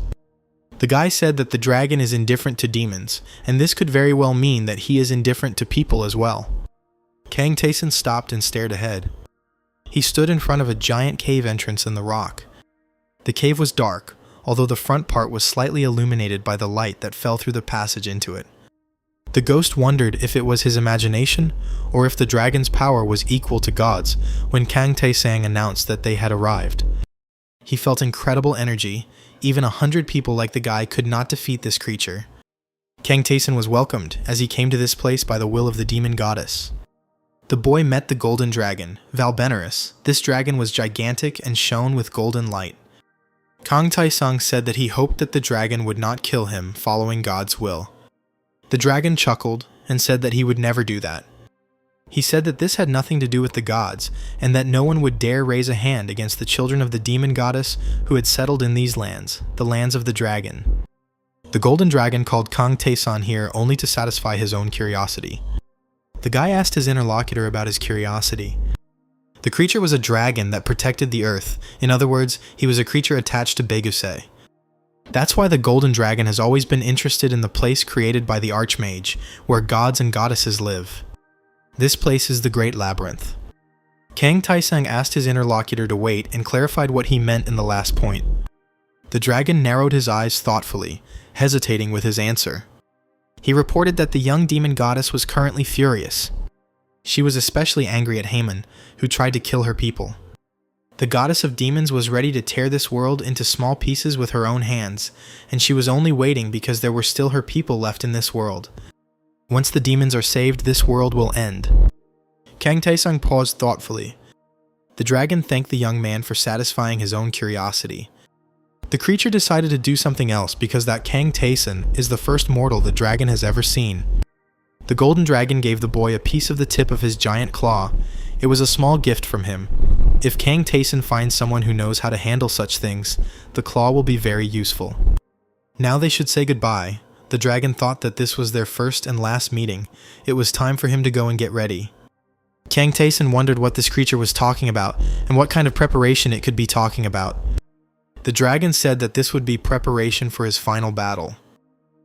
Speaker 1: The guy said that the dragon is indifferent to demons, and this could very well mean that he is indifferent to people as well. Kang Tae-san stopped and stared ahead. He stood in front of a giant cave entrance in the rock. The cave was dark, although the front part was slightly illuminated by the light that fell through the passage into it. The ghost wondered if it was his imagination, or if the dragon's power was equal to God's when Kang Tae-sang announced that they had arrived. He felt incredible energy. Even 100 people like the guy could not defeat this creature. Kang Tae-san was welcomed as he came to this place by the will of the demon goddess. The boy met the golden dragon, Valbenerus. This dragon was gigantic and shone with golden light. Kang Tae-sang said that he hoped that the dragon would not kill him following God's will. The dragon chuckled and said that he would never do that. He said that this had nothing to do with the gods, and that no one would dare raise a hand against the children of the demon goddess who had settled in these lands, the lands of the dragon. The golden dragon called Kang Tae-san here only to satisfy his own curiosity. The guy asked his interlocutor about his curiosity. The creature was a dragon that protected the earth. In other words, he was a creature attached to Begusei. That's why the golden dragon has always been interested in the place created by the archmage, where gods and goddesses live. This place is the Great Labyrinth. Kang Tae-sang asked his interlocutor to wait and clarified what he meant in the last point. The dragon narrowed his eyes thoughtfully, hesitating with his answer. He reported that the young demon goddess was currently furious. She was especially angry at Haman, who tried to kill her people. The goddess of demons was ready to tear this world into small pieces with her own hands, and she was only waiting because there were still her people left in this world. Once the demons are saved, this world will end. Kang Tae-sang paused thoughtfully. The dragon thanked the young man for satisfying his own curiosity. The creature decided to do something else because that Kang Tae-san is the first mortal the dragon has ever seen. The golden dragon gave the boy a piece of the tip of his giant claw. It was a small gift from him. If Kang Tae-san finds someone who knows how to handle such things, the claw will be very useful. Now they should say goodbye. The dragon thought that this was their first and last meeting. It was time for him to go and get ready. Kang Tae-san wondered what this creature was talking about, and what kind of preparation it could be talking about. The dragon said that this would be preparation for his final battle.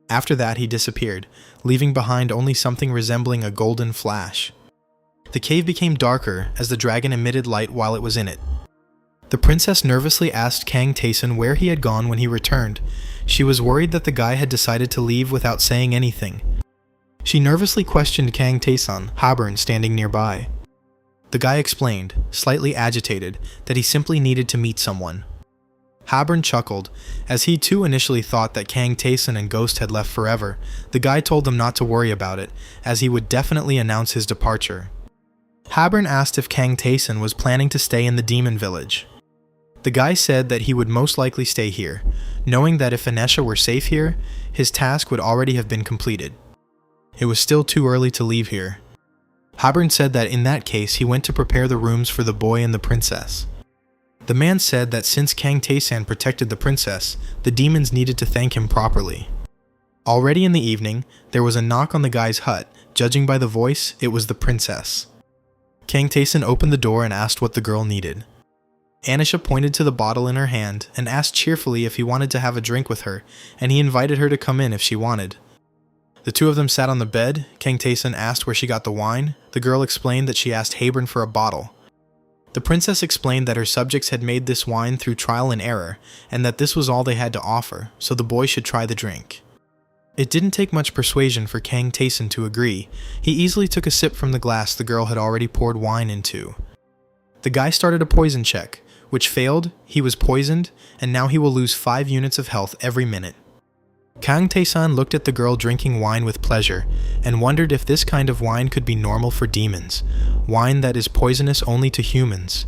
Speaker 1: After that, he disappeared, leaving behind only something resembling a golden flash. The cave became darker as the dragon emitted light while it was in it. The princess nervously asked Kang Tae-san where he had gone when he returned. She was worried that the guy had decided to leave without saying anything. She nervously questioned Kang Tae-san, Habern standing nearby. The guy explained, slightly agitated, that he simply needed to meet someone. Habern chuckled, as he too initially thought that Kang Tae-san and Ghost had left forever. The guy told them not to worry about it, as he would definitely announce his departure. Habern asked if Kang Tae-san was planning to stay in the demon village. The guy said that he would most likely stay here, knowing that if Anesha were safe here, his task would already have been completed. It was still too early to leave here. Habern said that in that case he went to prepare the rooms for the boy and the princess. The man said that since Kang Tae-san protected the princess, the demons needed to thank him properly. Already in the evening, there was a knock on the guy's hut. Judging by the voice, it was the princess. Kang Tae-san opened the door and asked what the girl needed. Anisha pointed to the bottle in her hand and asked cheerfully if he wanted to have a drink with her, and he invited her to come in if she wanted. The two of them sat on the bed. Kang Tae-san asked where she got the wine. The girl explained that she asked Habern for a bottle. The princess explained that her subjects had made this wine through trial and error, and that this was all they had to offer, so the boy should try the drink. It didn't take much persuasion for Kang Tae-san to agree. He easily took a sip from the glass the girl had already poured wine into. The guy started a poison check, which failed. He was poisoned, and now he will lose 5 units of health every minute. Kang Tae-san looked at the girl drinking wine with pleasure, and wondered if this kind of wine could be normal for demons, wine that is poisonous only to humans.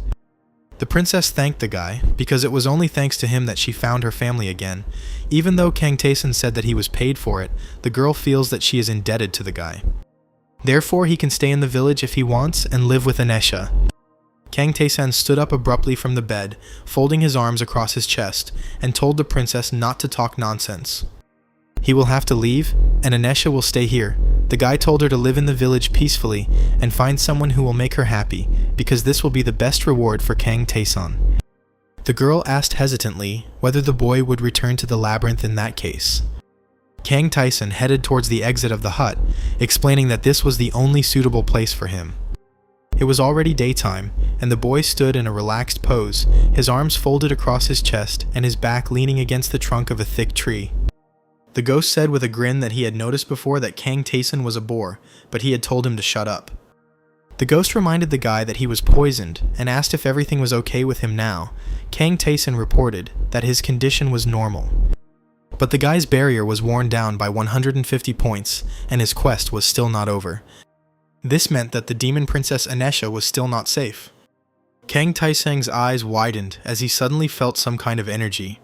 Speaker 1: The princess thanked the guy, because it was only thanks to him that she found her family again. Even though Kang Tae-san said that he was paid for it, the girl feels that she is indebted to the guy. Therefore, he can stay in the village if he wants and live with Anesha. Kang Tae-san stood up abruptly from the bed, folding his arms across his chest, and told the princess not to talk nonsense. He will have to leave, and Anisha will stay here. The guy told her to live in the village peacefully and find someone who will make her happy, because this will be the best reward for Kang Tae-san. The girl asked hesitantly whether the boy would return to the labyrinth in that case. Kang Tae-san headed towards the exit of the hut, explaining that this was the only suitable place for him. It was already daytime, and the boy stood in a relaxed pose, his arms folded across his chest and his back leaning against the trunk of a thick tree. The ghost said with a grin that he had noticed before that Kang Tae-san was a bore, but he had told him to shut up. The ghost reminded the guy that he was poisoned and asked if everything was okay with him now. Kang Tae-san reported that his condition was normal. But the guy's barrier was worn down by 150 points, and his quest was still not over. This meant that the demon princess Anisha was still not safe. Kang Tae-san's eyes widened as he suddenly felt some kind of energy.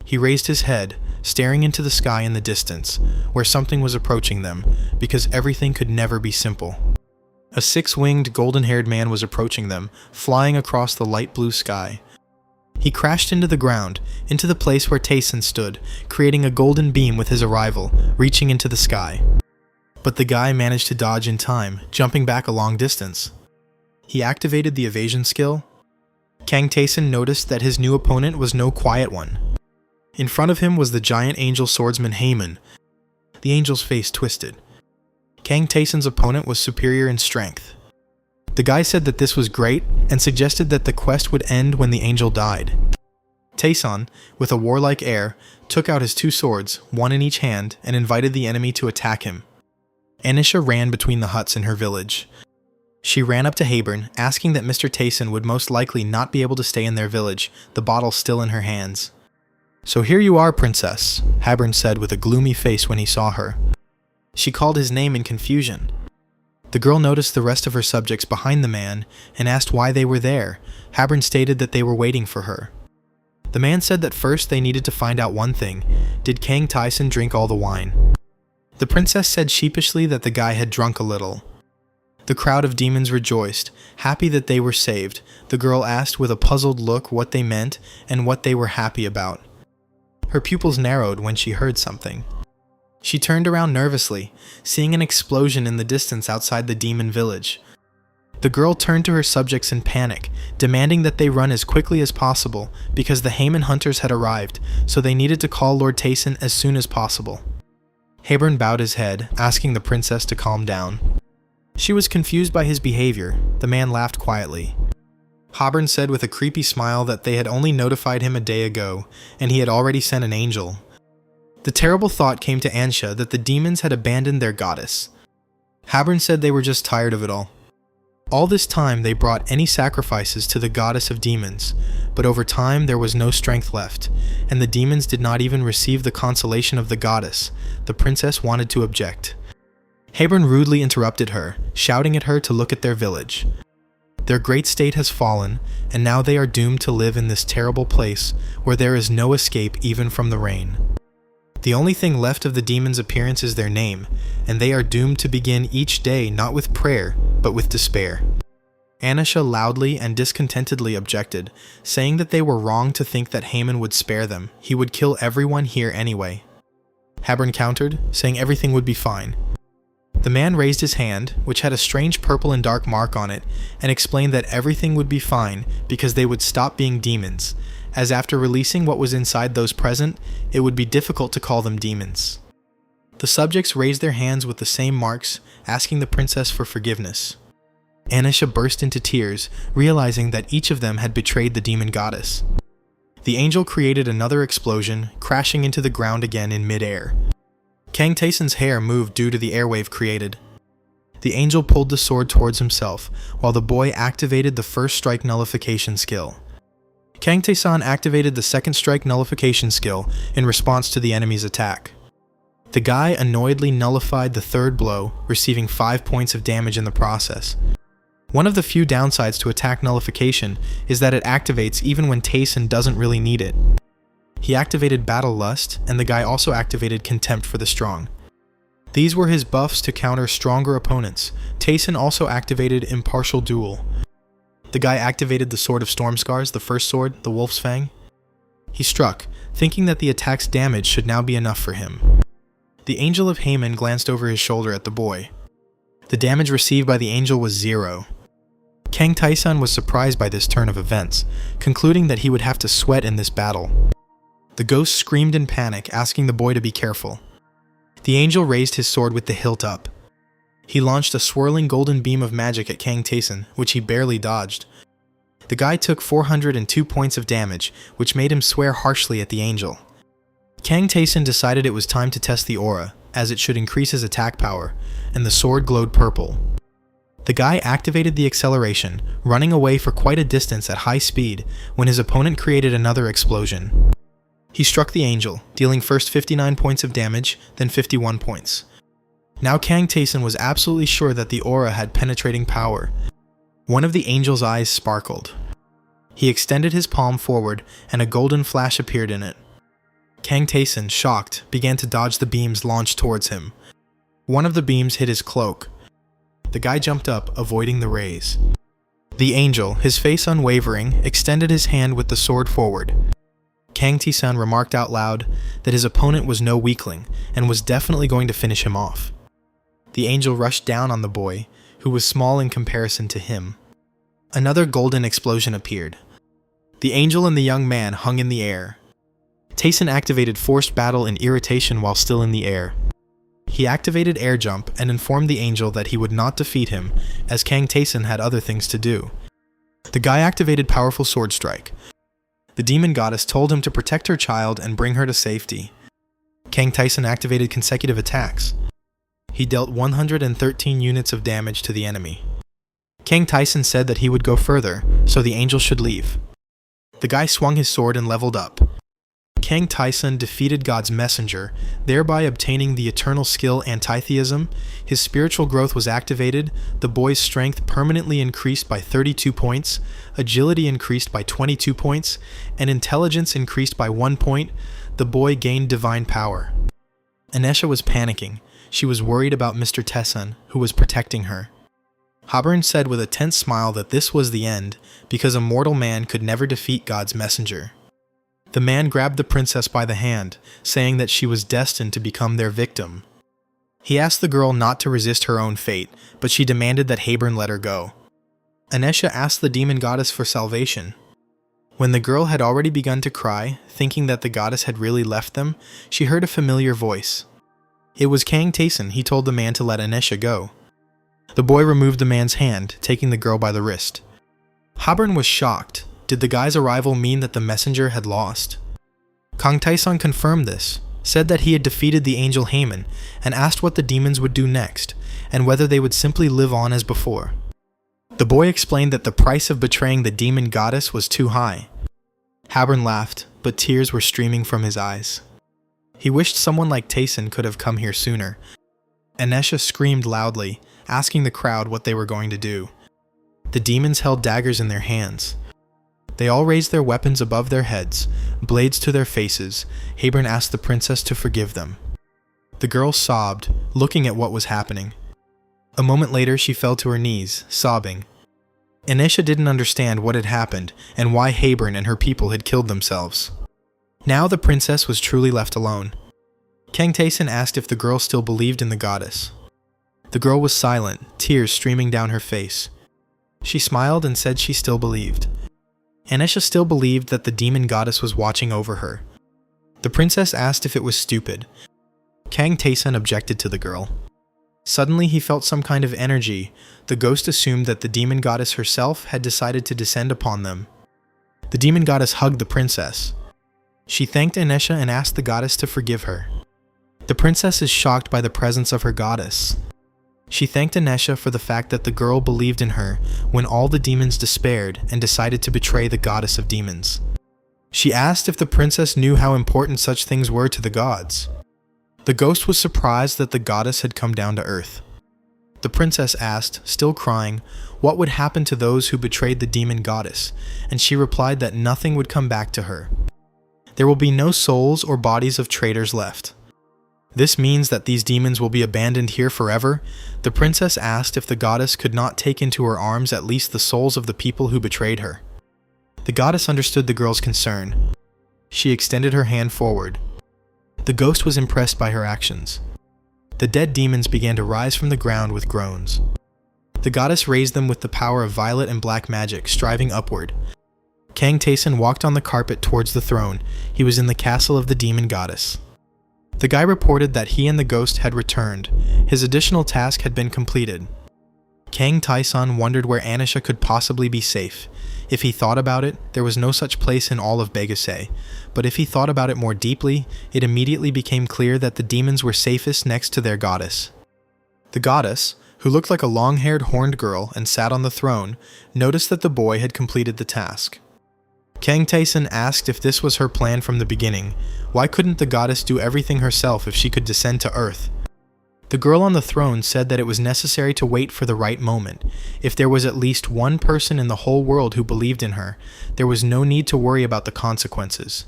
Speaker 1: He raised his head, staring into the sky in the distance, where something was approaching them, because everything could never be simple. A six-winged, golden-haired man was approaching them, flying across the light blue sky. He crashed into the ground, into the place where Tae-san stood, creating a golden beam with his arrival, reaching into the sky. But the guy managed to dodge in time, jumping back a long distance. He activated the evasion skill. Kang Tae-san noticed that his new opponent was no quiet one. In front of him was the giant angel swordsman Haemon. The angel's face twisted. Kang Tae-san's opponent was superior in strength. The guy said that this was great and suggested that the quest would end when the angel died. Tae-san, with a warlike air, took out his two swords, one in each hand, and invited the enemy to attack him. Anisha ran between the huts in her village. She ran up to Haeburn, asking that Mr. Tae-san would most likely not be able to stay in their village, the bottle still in her hands. "So here you are, princess," Haeburn said with a gloomy face when he saw her. She called his name in confusion. The girl noticed the rest of her subjects behind the man and asked why they were there. Haeburn stated that they were waiting for her. The man said that first they needed to find out one thing: did Kang Tae-san drink all the wine? The princess said sheepishly that the guy had drunk a little. The crowd of demons rejoiced, happy that they were saved. The girl asked with a puzzled look what they meant and what they were happy about. Her pupils narrowed when she heard something. She turned around nervously, seeing an explosion in the distance outside the demon village. The girl turned to her subjects in panic, demanding that they run as quickly as possible because the Haemon hunters had arrived, so they needed to call Lord Tae-san as soon as possible. Haeburn bowed his head, asking the princess to calm down. She was confused by his behavior. The man laughed quietly. Haeburn said with a creepy smile that they had only notified him a day ago, and he had already sent an angel. The terrible thought came to Anisha that the demons had abandoned their goddess. Haeburn said they were just tired of it all. All this time they brought any sacrifices to the goddess of demons, but over time there was no strength left, and the demons did not even receive the consolation of the goddess. The princess wanted to object. Haeburn rudely interrupted her, shouting at her to look at their village. Their great state has fallen, and now they are doomed to live in this terrible place where there is no escape even from the rain. The only thing left of the demons' appearance is their name, and they are doomed to begin each day not with prayer, but with despair. Anisha loudly and discontentedly objected, saying that they were wrong to think that Haemon would spare them. He would kill everyone here anyway. Haeburn countered, saying everything would be fine. The man raised his hand, which had a strange purple and dark mark on it, and explained that everything would be fine because they would stop being demons, as after releasing what was inside those present, it would be difficult to call them demons. The subjects raised their hands with the same marks, asking the princess for forgiveness. Anisha burst into tears, realizing that each of them had betrayed the demon goddess. The angel created another explosion, crashing into the ground again in mid-air. Kang Tae-san's hair moved due to the airwave created. The angel pulled the sword towards himself, while the boy activated the first strike nullification skill. Kang Tae-san activated the second strike nullification skill in response to the enemy's attack. The guy annoyedly nullified the third blow, receiving 5 points of damage in the process. One of the few downsides to attack nullification is that it activates even when Tae-san doesn't really need it. He activated Battle Lust, and the guy also activated Contempt for the Strong. These were his buffs to counter stronger opponents. Tae-san also activated Impartial Duel. The guy activated the Sword of Storm Scars, the first sword, the Wolf's Fang. He struck, thinking that the attack's damage should now be enough for him. The Angel of Haman glanced over his shoulder at the boy. The damage received by the angel was 0. Kang Tae-san was surprised by this turn of events, concluding that he would have to sweat in this battle. The ghost screamed in panic, asking the boy to be careful. The angel raised his sword with the hilt up. He launched a swirling golden beam of magic at Kang Tae-san, which he barely dodged. The guy took 402 points of damage, which made him swear harshly at the angel. Kang Tae-san decided it was time to test the aura, as it should increase his attack power, and the sword glowed purple. The guy activated the acceleration, running away for quite a distance at high speed when his opponent created another explosion. He struck the angel, dealing first 59 points of damage, then 51 points. Now Kang Tae-san was absolutely sure that the aura had penetrating power. One of the angel's eyes sparkled. He extended his palm forward, and a golden flash appeared in it. Kang Tae-san, shocked, began to dodge the beams launched towards him. One of the beams hit his cloak. The guy jumped up, avoiding the rays. The angel, his face unwavering, extended his hand with the sword forward. Kang Tae-san remarked out loud that his opponent was no weakling, and was definitely going to finish him off. The angel rushed down on the boy, who was small in comparison to him. Another golden explosion appeared. The angel and the young man hung in the air. Tae-san activated forced battle in irritation while still in the air. He activated air jump and informed the angel that he would not defeat him, as Kang Tae-san had other things to do. The guy activated powerful sword strike. The demon goddess told him to protect her child and bring her to safety. Kang Tae-san activated consecutive attacks. He dealt 113 units of damage to the enemy. Kang Tae-san said that he would go further, so the angel should leave. The guy swung his sword and leveled up. Kang Tae-san defeated God's messenger, thereby obtaining the eternal skill Antitheism. His spiritual growth was activated, the boy's strength permanently increased by 32 points, agility increased by 22 points, and intelligence increased by 1 point. The boy gained divine power. Anisha was panicking. She was worried about Mr. Tae-san, who was protecting her. Haburn said with a tense smile that this was the end, because a mortal man could never defeat God's messenger. The man grabbed the princess by the hand, saying that she was destined to become their victim. He asked the girl not to resist her own fate, but she demanded that Haburn let her go. Anisha asked the demon goddess for salvation. When the girl had already begun to cry, thinking that the goddess had really left them, she heard a familiar voice. It was Kang Tae-san. He told the man to let Anisha go. The boy removed the man's hand, taking the girl by the wrist. Haburn was shocked. Did the guy's arrival mean that the messenger had lost? Kang Tae-san confirmed this, said that he had defeated the angel Haman, and asked what the demons would do next, and whether they would simply live on as before. The boy explained that the price of betraying the demon goddess was too high. Haburn laughed, but tears were streaming from his eyes. He wished someone like Tae-san could have come here sooner. Anisha screamed loudly, asking the crowd what they were going to do. The demons held daggers in their hands. They all raised their weapons above their heads, blades to their faces. Haburn asked the princess to forgive them. The girl sobbed, looking at what was happening. A moment later, she fell to her knees, sobbing. Anisha didn't understand what had happened and why Haburn and her people had killed themselves. Now the princess was truly left alone. Kang Tae-san asked if the girl still believed in the goddess. The girl was silent, tears streaming down her face. She smiled and said she still believed. Anisha still believed that the demon goddess was watching over her. The princess asked if it was stupid. Kang Tae-san objected to the girl. Suddenly he felt some kind of energy. The ghost assumed that the demon goddess herself had decided to descend upon them. The demon goddess hugged the princess. She thanked Anisha and asked the goddess to forgive her. The princess is shocked by the presence of her goddess. She thanked Anisha for the fact that the girl believed in her when all the demons despaired and decided to betray the goddess of demons. She asked if the princess knew how important such things were to the gods. The ghost was surprised that the goddess had come down to earth. The princess asked, still crying, what would happen to those who betrayed the demon goddess, and she replied that nothing would come back to her. There will be no souls or bodies of traitors left. This means that these demons will be abandoned here forever. The princess asked if the goddess could not take into her arms at least the souls of the people who betrayed her. The goddess understood the girl's concern. She extended her hand forward. The ghost was impressed by her actions. The dead demons began to rise from the ground with groans. The goddess raised them with the power of violet and black magic, striving upward. Kang Taesun walked on the carpet towards the throne. He was in the castle of the demon goddess. The guy reported that he and the ghost had returned. His additional task had been completed. Kang Taesun wondered where Anisha could possibly be safe. If he thought about it, there was no such place in all of Begase. But if he thought about it more deeply, it immediately became clear that the demons were safest next to their goddess. The goddess, who looked like a long-haired horned girl and sat on the throne, noticed that the boy had completed the task. Kang Taesun asked if this was her plan from the beginning. Why couldn't the goddess do everything herself if she could descend to Earth? The girl on the throne said that it was necessary to wait for the right moment. If there was at least one person in the whole world who believed in her, there was no need to worry about the consequences.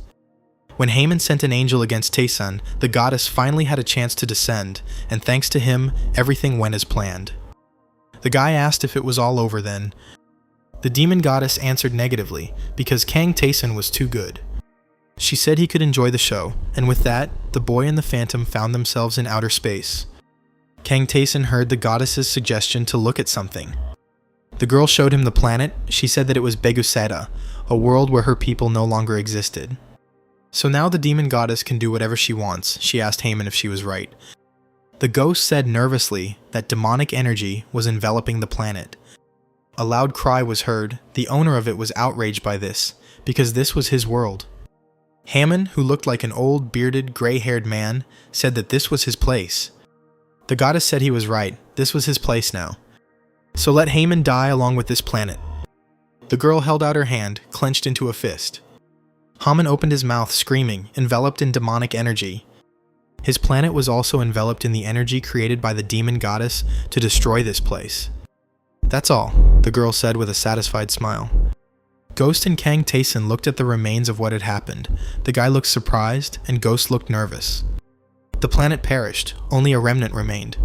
Speaker 1: When Haman sent an angel against Taesun, the goddess finally had a chance to descend, and thanks to him, everything went as planned. The guy asked if it was all over then. The demon goddess answered negatively, because Kang Taesun was too good. She said he could enjoy the show, and with that, the boy and the phantom found themselves in outer space. Kang Taesun heard the goddess's suggestion to look at something. The girl showed him the planet. She said that it was Beguseta, a world where her people no longer existed. So now the demon goddess can do whatever she wants. She asked Haman if she was right. The ghost said nervously that demonic energy was enveloping the planet. A loud cry was heard. The owner of it was outraged by this, because this was his world. Haman, who looked like an old, bearded, gray-haired man, said that this was his place. The goddess said he was right. This was his place now. So let Haman die along with this planet. The girl held out her hand, clenched into a fist. Haman opened his mouth, screaming, enveloped in demonic energy. His planet was also enveloped in the energy created by the demon goddess to destroy this place. That's all, the girl said with a satisfied smile. Ghost and Kang Taesun looked at the remains of what had happened. The guy looked surprised, and Ghost looked nervous. The planet perished, only a remnant remained.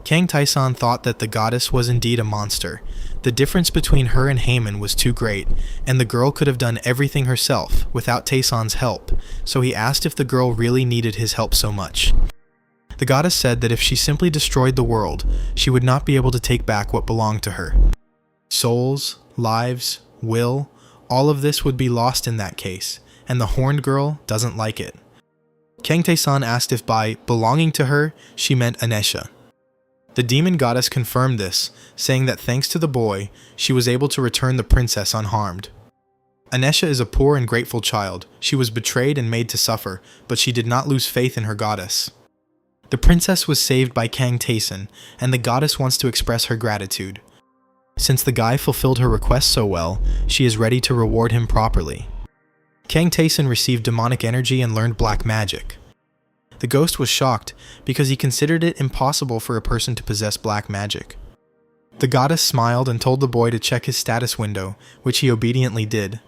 Speaker 1: Kang Taesun thought that the goddess was indeed a monster. The difference between her and Haman was too great, and the girl could have done everything herself without Taesun's help, so he asked if the girl really needed his help so much. The goddess said that if she simply destroyed the world, she would not be able to take back what belonged to her. Souls, lives, will, all of this would be lost in that case, and the horned girl doesn't like it. Kang Taesun asked if by belonging to her, she meant Anisha. The demon goddess confirmed this, saying that thanks to the boy, she was able to return the princess unharmed. Anisha is a poor and grateful child. She was betrayed and made to suffer, but she did not lose faith in her goddess. The princess was saved by Kang Taesun, and the goddess wants to express her gratitude. Since the guy fulfilled her request so well, she is ready to reward him properly. Kang Taesun received demonic energy and learned black magic. The ghost was shocked because he considered it impossible for a person to possess black magic. The goddess smiled and told the boy to check his status window, which he obediently did.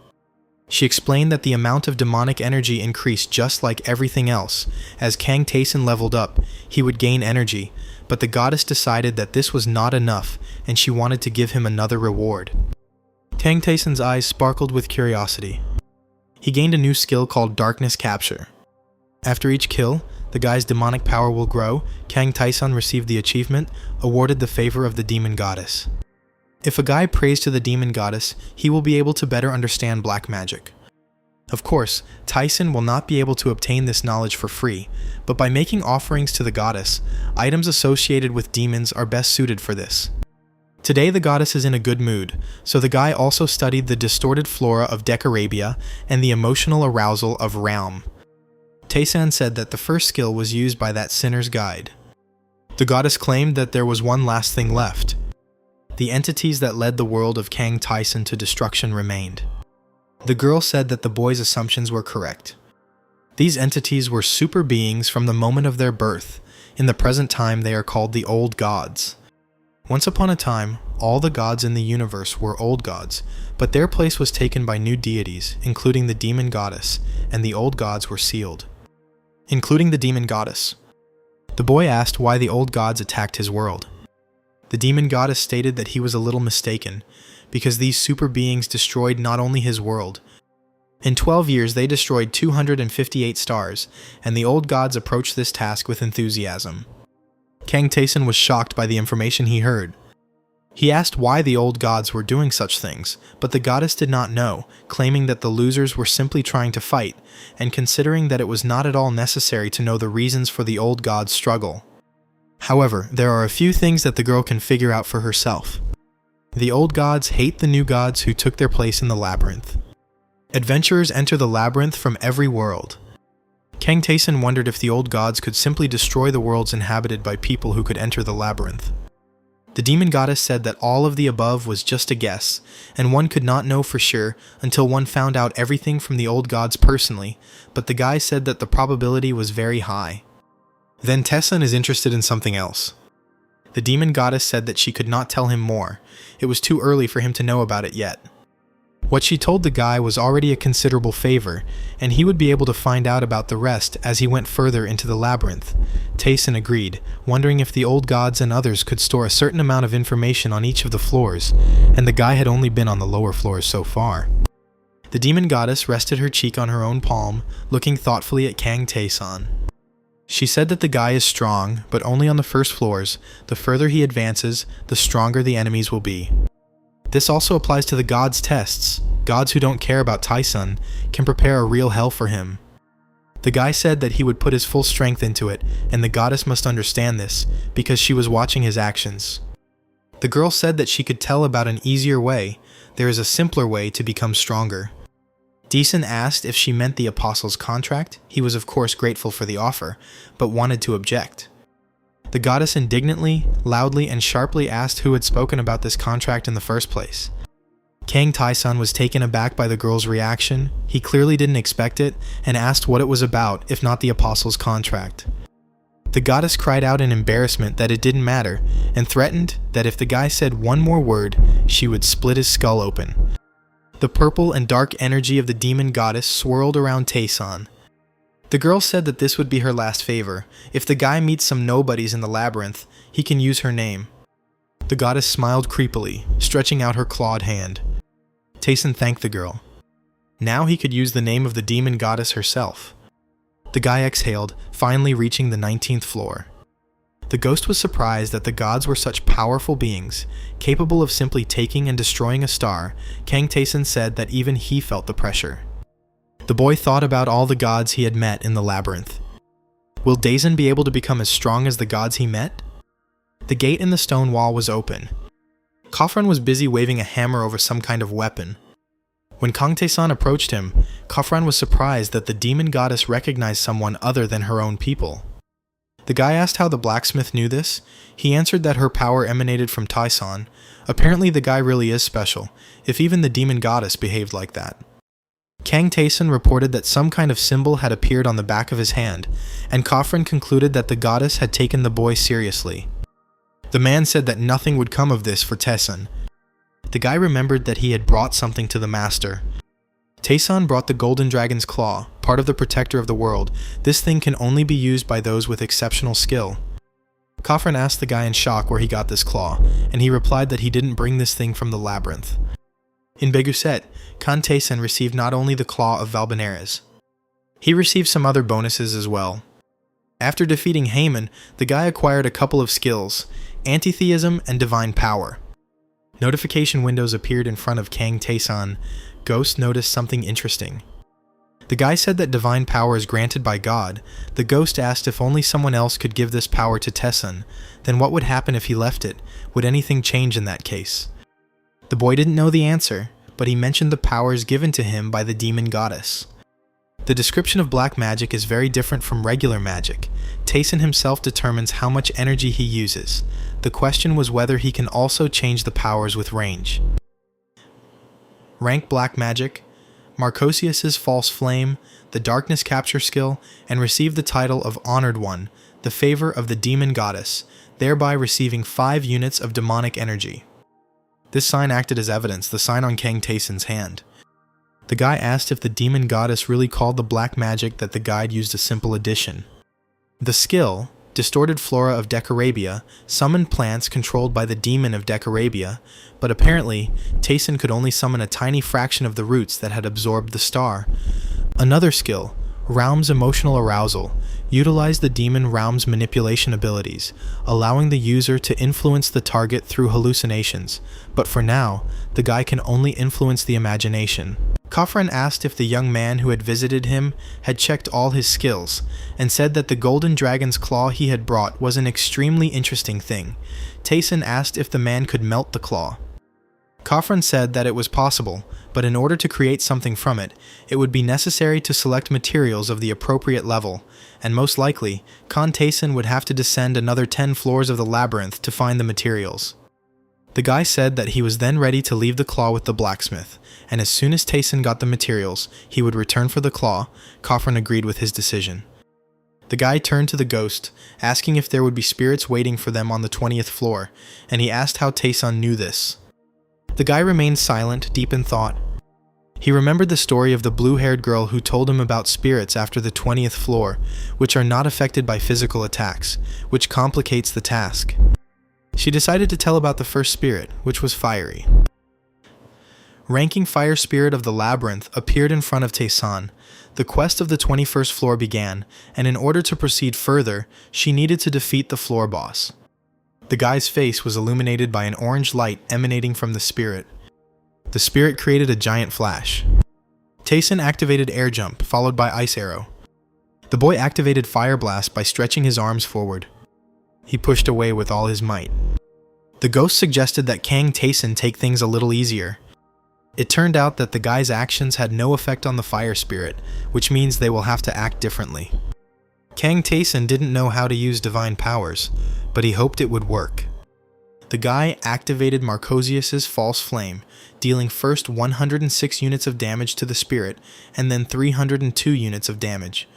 Speaker 1: She explained that the amount of demonic energy increased just like everything else. As Kang Taesun leveled up, he would gain energy, but the goddess decided that this was not enough, and she wanted to give him another reward. Kang Taesun's eyes sparkled with curiosity. He gained a new skill called Darkness Capture. After each kill, the guy's demonic power will grow. Kang Taesun received the achievement, awarded the favor of the demon goddess. If a guy prays to the demon goddess, he will be able to better understand black magic. Of course, Taesun will not be able to obtain this knowledge for free, but by making offerings to the goddess, items associated with demons are best suited for this. Today the goddess is in a good mood, so the guy also studied the distorted flora of Decarabia and the emotional arousal of Realm. Taesun said that the first skill was used by that sinner's guide. The goddess claimed that there was one last thing left. The entities that led the world of Kang Taesun to destruction remained. The girl said that the boy's assumptions were correct. These entities were super beings from the moment of their birth. In the present time, they are called the Old Gods. Once upon a time, all the gods in the universe were old gods, but their place was taken by new deities, including the demon goddess, and the old gods were sealed. Including the demon goddess. The boy asked why the old gods attacked his world. The demon goddess stated that he was a little mistaken, because these super beings destroyed not only his world. In 12 years they destroyed 258 stars, and the old gods approached this task with enthusiasm. Kang Taesun was shocked by the information he heard. He asked why the old gods were doing such things, but the goddess did not know, claiming that the losers were simply trying to fight, and considering that it was not at all necessary to know the reasons for the old gods' struggle. However, there are a few things that the girl can figure out for herself. The old gods hate the new gods who took their place in the labyrinth. Adventurers enter the labyrinth from every world. Kang Taesun wondered if the old gods could simply destroy the worlds inhabited by people who could enter the labyrinth. The demon goddess said that all of the above was just a guess, and one could not know for sure until one found out everything from the old gods personally, but the guy said that the probability was very high. Then Taesun is interested in something else. The demon goddess said that she could not tell him more. It was too early for him to know about it yet. What she told the guy was already a considerable favor, and he would be able to find out about the rest as he went further into the labyrinth. Taesun agreed, wondering if the old gods and others could store a certain amount of information on each of the floors, and the guy had only been on the lower floors so far. The demon goddess rested her cheek on her own palm, looking thoughtfully at Kang Taesun. She said that the guy is strong, but only on the first floors. The further he advances, the stronger the enemies will be. This also applies to the gods' tests. Gods who don't care about Taesun can prepare a real hell for him. The guy said that he would put his full strength into it, and the goddess must understand this, because she was watching his actions. The girl said that she could tell about an easier way. There is a simpler way to become stronger. Taesun asked if she meant the apostle's contract. He was of course grateful for the offer, but wanted to object. The goddess indignantly, loudly, and sharply asked who had spoken about this contract in the first place. Kang Taesun was taken aback by the girl's reaction. He clearly didn't expect it, and asked what it was about, if not the apostle's contract. The goddess cried out in embarrassment that it didn't matter, and threatened that if the guy said one more word, she would split his skull open. The purple and dark energy of the demon goddess swirled around Taesun. The girl said that this would be her last favor. If the guy meets some nobodies in the labyrinth, he can use her name. The goddess smiled creepily, stretching out her clawed hand. Taesun thanked the girl. Now he could use the name of the demon goddess herself. The guy exhaled, finally reaching the 19th floor. The ghost was surprised that the gods were such powerful beings, capable of simply taking and destroying a star. Kang Taesun said that even he felt the pressure. The boy thought about all the gods he had met in the labyrinth. Will Taesun be able to become as strong as the gods he met? The gate in the stone wall was open. Kafran was busy waving a hammer over some kind of weapon. When Kang Taesun approached him, Kafran was surprised that the demon goddess recognized someone other than her own people. The guy asked how the blacksmith knew this. He answered that her power emanated from Taesun. Apparently the guy really is special, if even the demon goddess behaved like that. Kang Taesun reported that some kind of symbol had appeared on the back of his hand, and Kafran concluded that the goddess had taken the boy seriously. The man said that nothing would come of this for Taesun. The guy remembered that he had brought something to the master. Taesun brought the golden dragon's claw, part of the protector of the world. This thing can only be used by those with exceptional skill. Kafran asked the guy in shock where he got this claw, and he replied that he didn't bring this thing from the labyrinth. In Beguset, Kang Taesun received not only the Claw of Valbenares. He received some other bonuses as well. After defeating Haman, the guy acquired a couple of skills, Antitheism and Divine Power. Notification windows appeared in front of Kang Taesun. Ghost noticed something interesting. The guy said that divine power is granted by God. The ghost asked if only someone else could give this power to Taesun. Then what would happen if he left it? Would anything change in that case? The boy didn't know the answer, but he mentioned the powers given to him by the demon goddess. The description of black magic is very different from regular magic. Taesun himself determines how much energy he uses. The question was whether he can also change the powers with range. Rank black magic, Marcosius's false flame, the darkness capture skill, and receive the title of Honored One, the favor of the demon goddess, thereby receiving 5 units of demonic energy. This sign acted as evidence, the sign on Kang Taesun's hand. The guy asked if the demon goddess really called the black magic that the guide used a simple addition. The skill, distorted flora of Decarabia, summoned plants controlled by the demon of Decarabia, but apparently, Tayson could only summon a tiny fraction of the roots that had absorbed the star. Another skill, Raum's emotional arousal, utilized the demon Raum's manipulation abilities, allowing the user to influence the target through hallucinations, but for now, the guy can only influence the imagination. Khafren asked if the young man who had visited him had checked all his skills, and said that the golden dragon's claw he had brought was an extremely interesting thing. Tayson asked if the man could melt the claw. Khafren said that it was possible, but in order to create something from it, it would be necessary to select materials of the appropriate level, and most likely, Khan Tayson would have to descend another 10 floors of the labyrinth to find the materials. The guy said that he was then ready to leave the claw with the blacksmith, and as soon as Tayson got the materials, he would return for the claw. Khafren agreed with his decision. The guy turned to the ghost, asking if there would be spirits waiting for them on the 20th floor, and he asked how Tayson knew this. The guy remained silent, deep in thought. He remembered the story of the blue-haired girl who told him about spirits after the 20th floor, which are not affected by physical attacks, which complicates the task. She decided to tell about the first spirit, which was fiery. Ranking fire spirit of the labyrinth appeared in front of Tayson. The quest of the 21st floor began, and in order to proceed further, she needed to defeat the floor boss. The guy's face was illuminated by an orange light emanating from the spirit. The spirit created a giant flash. Tayson activated air jump, followed by ice arrow. The boy activated fire blast by stretching his arms forward. He pushed away with all his might. The ghost suggested that Kang Tayson take things a little easier. It turned out that the guy's actions had no effect on the fire spirit, which means they will have to act differently. Kang Tayson didn't know how to use divine powers, but he hoped it would work. The guy activated Marcosius's false flame, dealing first 106 units of damage to the spirit, and then 302 units of damage.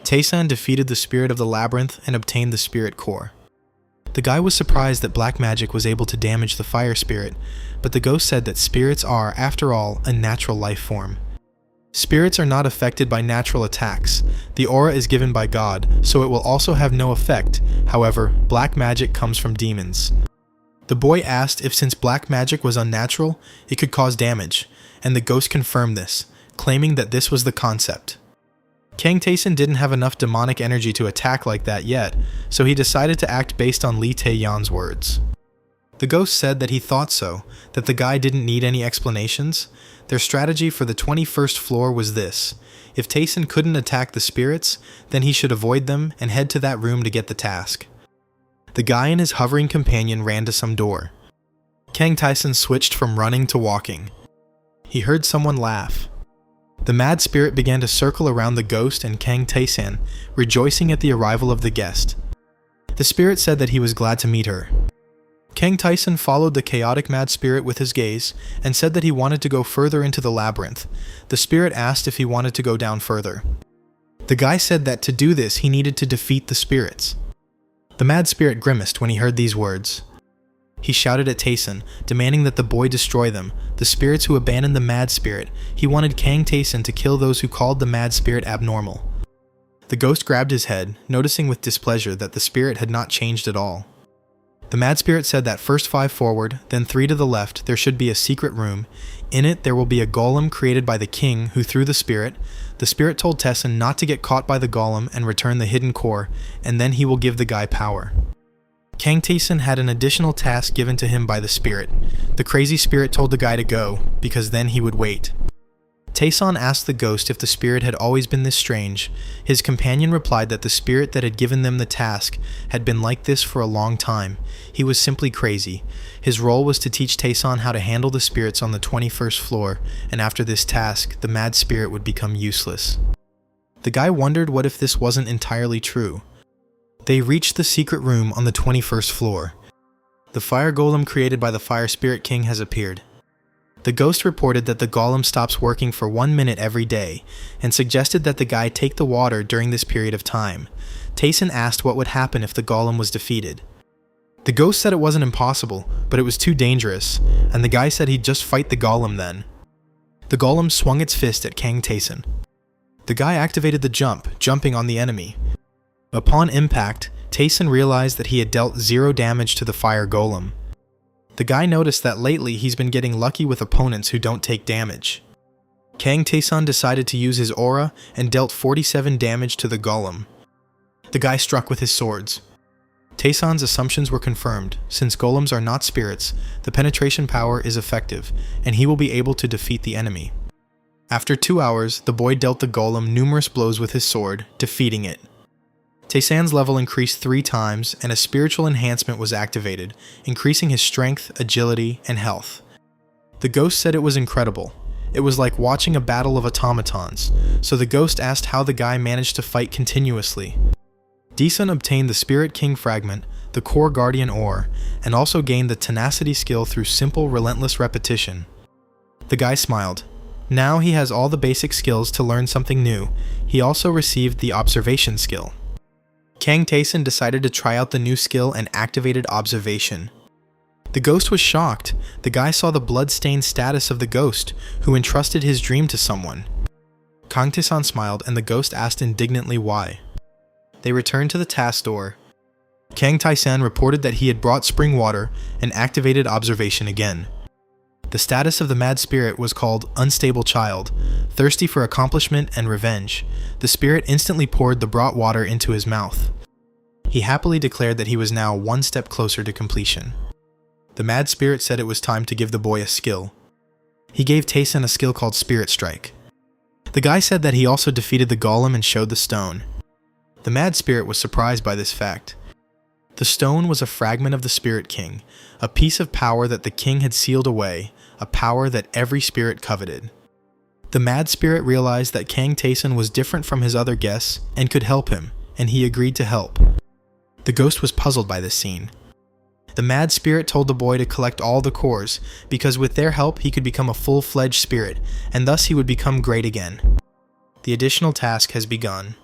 Speaker 1: Tayson defeated the spirit of the labyrinth and obtained the spirit core. The guy was surprised that black magic was able to damage the fire spirit, but the ghost said that spirits are, after all, a natural life form. Spirits are not affected by natural attacks. The aura is given by God, so it will also have no effect. However, black magic comes from demons. The boy asked if since black magic was unnatural, it could cause damage, and the ghost confirmed this, claiming that this was the concept. Kang Tayson didn't have enough demonic energy to attack like that yet, so he decided to act based on Li Taeyan's words. The ghost said that he thought so, that the guy didn't need any explanations. Their strategy for the 21st floor was this: if Tayson couldn't attack the spirits, then he should avoid them and head to that room to get the task. The guy and his hovering companion ran to some door. Kang Tayson switched from running to walking. He heard someone laugh. The mad spirit began to circle around the ghost and Kang Tayson, rejoicing at the arrival of the guest. The spirit said that he was glad to meet her. Kang Tayson followed the chaotic mad spirit with his gaze and said that he wanted to go further into the labyrinth. The spirit asked if he wanted to go down further. The guy said that to do this he needed to defeat the spirits. The mad spirit grimaced when he heard these words. He shouted at Tayson, demanding that the boy destroy them, the spirits who abandoned the mad spirit. He wanted Kang Tayson to kill those who called the mad spirit abnormal. The ghost grabbed his head, noticing with displeasure that the spirit had not changed at all. The mad spirit said that first 5 forward, then 3 to the left, there should be a secret room. In it, there will be a golem created by the king who threw the spirit. The spirit told Tayson not to get caught by the golem and return the hidden core, and then he will give the guy power. Kang Tayson had an additional task given to him by the spirit. The crazy spirit told the guy to go, because then he would wait. Tayson asked the ghost if the spirit had always been this strange. His companion replied that the spirit that had given them the task had been like this for a long time. He was simply crazy. His role was to teach Tayson how to handle the spirits on the 21st floor, and after this task, the mad spirit would become useless. The guy wondered what if this wasn't entirely true. They reached the secret room on the 21st floor. The fire golem created by the fire spirit king has appeared. The ghost reported that the golem stops working for 1 minute every day, and suggested that the guy take the water during this period of time. Tayson asked what would happen if the golem was defeated. The ghost said it wasn't impossible, but it was too dangerous, and the guy said he'd just fight the golem then. The golem swung its fist at Kang Tayson. The guy activated the jump, jumping on the enemy. Upon impact, Tayson realized that he had dealt 0 damage to the fire golem. The guy noticed that lately he's been getting lucky with opponents who don't take damage. Kang Taeson decided to use his aura and dealt 47 damage to the golem. The guy struck with his swords. Taeson's assumptions were confirmed. Since golems are not spirits, the penetration power is effective, and he will be able to defeat the enemy. After 2 hours, the boy dealt the golem numerous blows with his sword, defeating it. Taeson's level increased 3 times, and a spiritual enhancement was activated, increasing his strength, agility, and health. The ghost said it was incredible. It was like watching a battle of automatons, so the ghost asked how the guy managed to fight continuously. Daesun obtained the Spirit King Fragment, the Core Guardian Ore, and also gained the Tenacity skill through simple, relentless repetition. The guy smiled. Now he has all the basic skills to learn something new. He also received the Observation skill. Kang Taeson decided to try out the new skill and activated Observation. The ghost was shocked. The guy saw the blood-stained status of the ghost, who entrusted his dream to someone. Kang Taeson smiled, and the ghost asked indignantly why. They returned to the task door. Kang Taeson reported that he had brought spring water and activated Observation again. The status of the mad spirit was called Unstable Child, thirsty for accomplishment and revenge. The spirit instantly poured the brought water into his mouth. He happily declared that he was now 1 step closer to completion. The mad spirit said it was time to give the boy a skill. He gave Taeson a skill called Spirit Strike. The guy said that he also defeated the golem and showed the stone. The mad spirit was surprised by this fact. The stone was a fragment of the Spirit King, a piece of power that the king had sealed away, a power that every spirit coveted. The mad spirit realized that Kang Taeson was different from his other guests and could help him, and he agreed to help. The ghost was puzzled by this scene. The mad spirit told the boy to collect all the cores, because with their help he could become a full-fledged spirit, and thus he would become great again. The additional task has begun.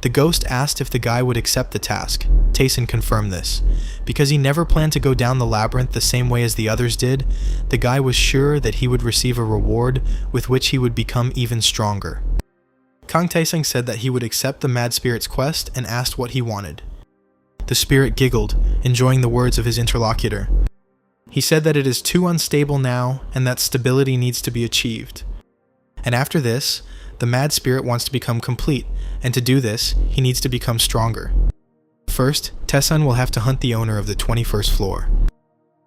Speaker 1: The ghost asked if the guy would accept the task. Taeson confirmed this. Because he never planned to go down the labyrinth the same way as the others did, the guy was sure that he would receive a reward with which he would become even stronger. Kang Taeson said that he would accept the mad spirit's quest and asked what he wanted. The spirit giggled, enjoying the words of his interlocutor. He said that it is too unstable now and that stability needs to be achieved. And after this, the mad spirit wants to become complete, and to do this, he needs to become stronger. First, Taeson will have to hunt the owner of the 21st floor.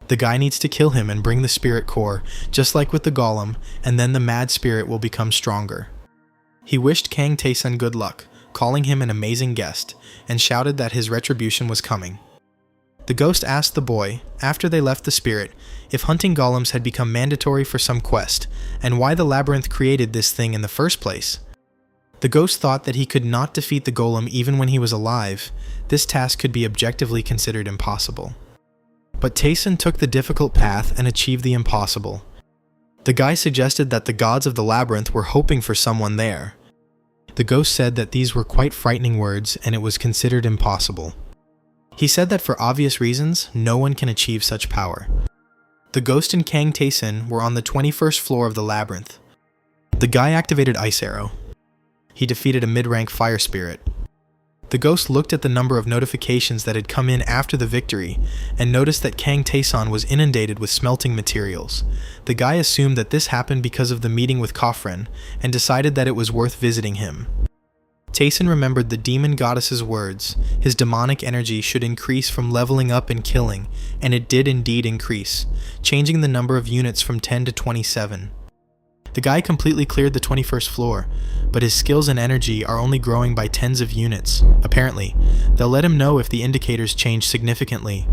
Speaker 1: The guy needs to kill him and bring the spirit core, just like with the golem, and then the mad spirit will become stronger. He wished Kang Taeson good luck, calling him an amazing guest, and shouted that his retribution was coming. The ghost asked the boy, after they left the spirit, if hunting golems had become mandatory for some quest, and why the labyrinth created this thing in the first place. The ghost thought that he could not defeat the golem even when he was alive. This task could be objectively considered impossible. But Taeson took the difficult path and achieved the impossible. The guy suggested that the gods of the labyrinth were hoping for someone there. The ghost said that these were quite frightening words and it was considered impossible. He said that for obvious reasons, no one can achieve such power. The ghost and Kang Taeson were on the 21st floor of the labyrinth. The guy activated Ice Arrow. He defeated a mid-rank fire spirit. The ghost looked at the number of notifications that had come in after the victory and noticed that Kang Taeson was inundated with smelting materials. The guy assumed that this happened because of the meeting with Khafren and decided that it was worth visiting him. Taeson remembered the demon goddess's words. His demonic energy should increase from leveling up and killing, and it did indeed increase, changing the number of units from 10 to 27. The guy completely cleared the 21st floor, but his skills and energy are only growing by tens of units. Apparently, they'll let him know if the indicators change significantly.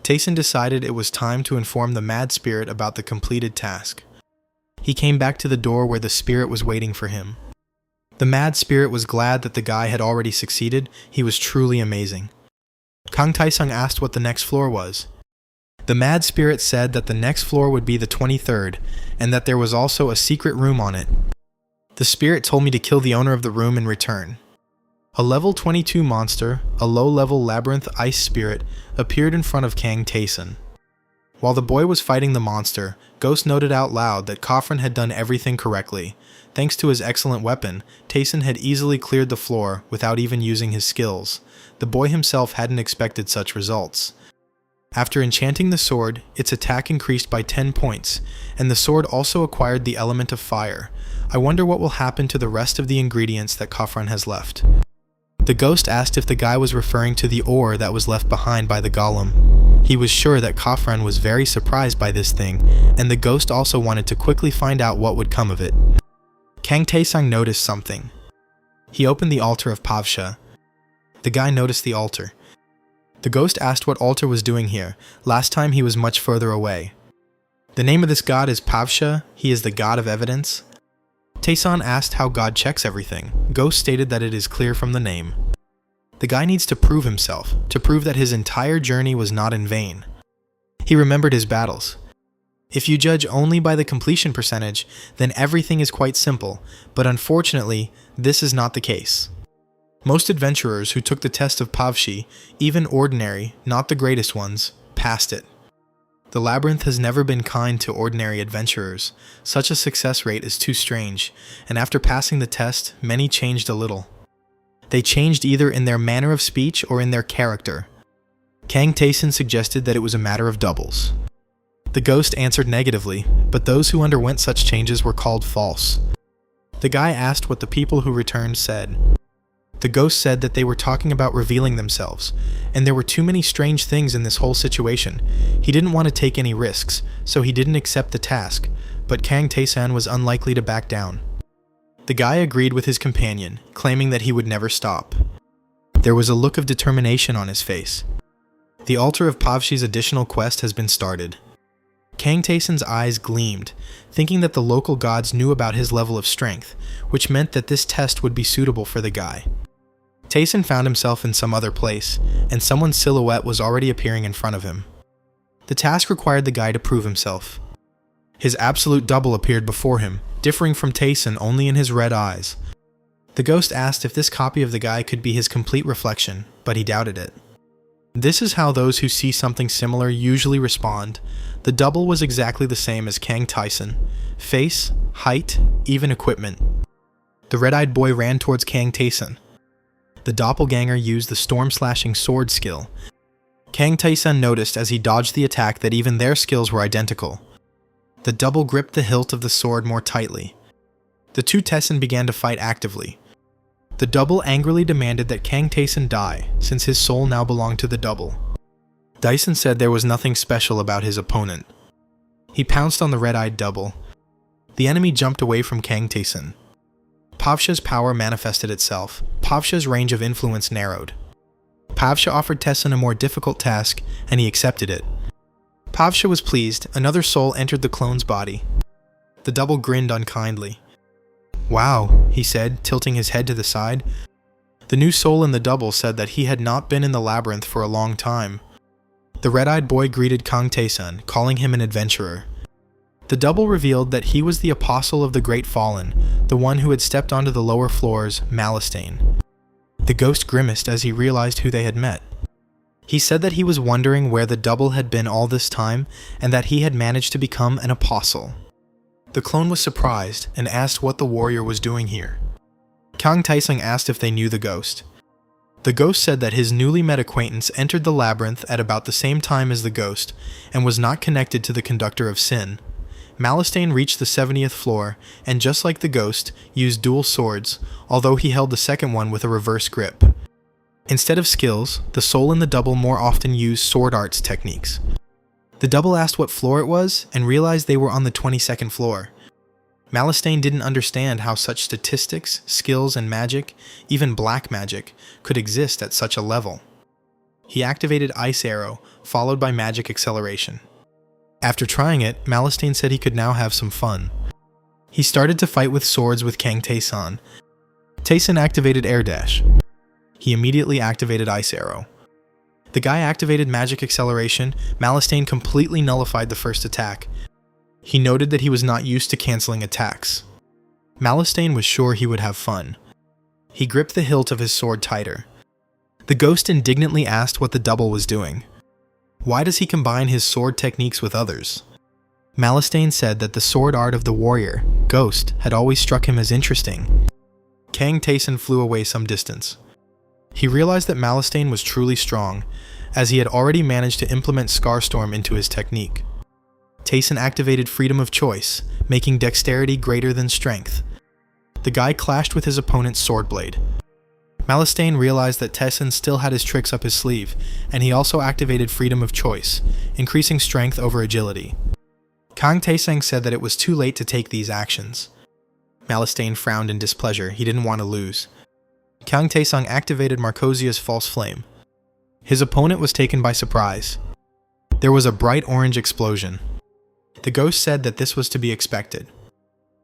Speaker 1: Taeson decided it was time to inform the mad spirit about the completed task. He came back to the door where the spirit was waiting for him. The mad spirit was glad that the guy had already succeeded. He was truly amazing. Kang Taesung asked what the next floor was. The mad spirit said that the next floor would be the 23rd, and that there was also a secret room on it. The spirit told me to kill the owner of the room in return. A level 22 monster, a low-level labyrinth ice spirit, appeared in front of Kang Taeson. While the boy was fighting the monster, Ghost noted out loud that Khafren had done everything correctly. Thanks to his excellent weapon, Tayson had easily cleared the floor without even using his skills. The boy himself hadn't expected such results. After enchanting the sword, its attack increased by 10 points, and the sword also acquired the element of fire. I wonder what will happen to the rest of the ingredients that Khafran has left. The ghost asked if the guy was referring to the ore that was left behind by the golem. He was sure that Khafran was very surprised by this thing, and the ghost also wanted to quickly find out what would come of it. Kang Taesang noticed something. He opened the altar of Pavsha. The guy noticed the altar. The ghost asked what altar was doing here. Last time he was much further away. The name of this god is Pavsha. He is the god of evidence. Taesan asked how God checks everything. Ghost stated that it is clear from the name. The guy needs to prove himself, to prove that his entire journey was not in vain. He remembered his battles. If you judge only by the completion percentage, then everything is quite simple, but unfortunately, this is not the case. Most adventurers who took the test of Pavshi, even ordinary, not the greatest ones, passed it. The labyrinth has never been kind to ordinary adventurers. Such a success rate is too strange, and after passing the test, many changed a little. They changed either in their manner of speech or in their character. Kang Taesan suggested that it was a matter of doubles. The ghost answered negatively, but those who underwent such changes were called false. The guy asked what the people who returned said. The ghost said that they were talking about revealing themselves, and there were too many strange things in this whole situation. He didn't want to take any risks, so he didn't accept the task, but Kang Taesan was unlikely to back down. The guy agreed with his companion, claiming that he would never stop. There was a look of determination on his face. The altar of Pavshi's additional quest has been started. Kang Taesan's eyes gleamed, thinking that the local gods knew about his level of strength, which meant that this test would be suitable for the guy. Taesan found himself in some other place, and someone's silhouette was already appearing in front of him. The task required the guy to prove himself. His absolute double appeared before him, differing from Taesan only in his red eyes. The ghost asked if this copy of the guy could be his complete reflection, but he doubted it. This is how those who see something similar usually respond. The double was exactly the same as Kang Taesan. Face, height, even equipment. The red-eyed boy ran towards Kang Taesan. The doppelganger used the storm-slashing sword skill. Kang Taesan noticed as he dodged the attack that even their skills were identical. The double gripped the hilt of the sword more tightly. The two Taesan began to fight actively. The double angrily demanded that Kang Taesan die, since his soul now belonged to the double. Dyson said there was nothing special about his opponent. He pounced on the red-eyed double. The enemy jumped away from Kang Taesan. Pavsha's power manifested itself. Pavsha's range of influence narrowed. Pavsha offered Taesan a more difficult task, and he accepted it. Pavsha was pleased. Another soul entered the clone's body. The double grinned unkindly. "Wow," he said, tilting his head to the side. The new soul in the double said that he had not been in the labyrinth for a long time. The red-eyed boy greeted Kang Taesan, calling him an adventurer. The double revealed that he was the apostle of the Great Fallen, the one who had stepped onto the lower floors, Malastane. The ghost grimaced as he realized who they had met. He said that he was wondering where the double had been all this time, and that he had managed to become an apostle. The clone was surprised, and asked what the warrior was doing here. Kang Taesang asked if they knew the ghost. The ghost said that his newly met acquaintance entered the labyrinth at about the same time as the ghost, and was not connected to the conductor of sin. Malastane reached the 70th floor, and just like the ghost, used dual swords, although he held the second one with a reverse grip. Instead of skills, the soul in the double more often used sword arts techniques. The double asked what floor it was, and realized they were on the 22nd floor. Malastane didn't understand how such statistics, skills, and magic, even black magic, could exist at such a level. He activated Ice Arrow, followed by Magic Acceleration. After trying it, Malastane said he could now have some fun. He started to fight with swords with Kang Taesan. Taesan activated Air Dash. He immediately activated Ice Arrow. The guy activated Magic Acceleration. Malastane completely nullified the first attack. He noted that he was not used to canceling attacks. Malastane was sure he would have fun. He gripped the hilt of his sword tighter. The ghost indignantly asked what the double was doing. Why does he combine his sword techniques with others? Malastane said that the sword art of the warrior, Ghost, had always struck him as interesting. Kang Taeson flew away some distance. He realized that Malastane was truly strong, as he had already managed to implement Scarstorm into his technique. Taeson activated freedom of choice, making dexterity greater than strength. The guy clashed with his opponent's sword blade. Malastane realized that Taeson still had his tricks up his sleeve, and he also activated freedom of choice, increasing strength over agility. Kang Taesang said that it was too late to take these actions. Malastane frowned in displeasure. He didn't want to lose. Kang Taesang activated Marcosia's false flame. His opponent was taken by surprise. There was a bright orange explosion. The ghost said that this was to be expected.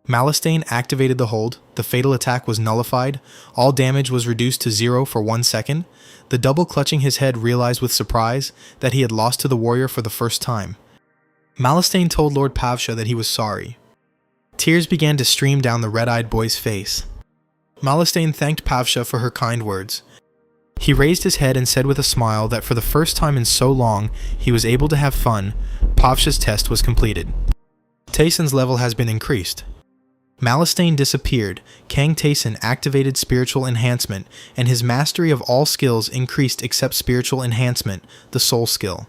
Speaker 1: Malastane activated the hold, the fatal attack was nullified, all damage was reduced to 0 for 1 second. The double clutching his head realized with surprise that he had lost to the warrior for the first time. Malastane told Lord Pavsha that he was sorry. Tears began to stream down the red-eyed boy's face. Malastane thanked Pavsha for her kind words. He raised his head and said with a smile that for the first time in so long he was able to have fun. Pavsha's test was completed. Taeson's level has been increased. Malastane disappeared, Kang Taeson activated spiritual enhancement, and his mastery of all skills increased except spiritual enhancement, the soul skill.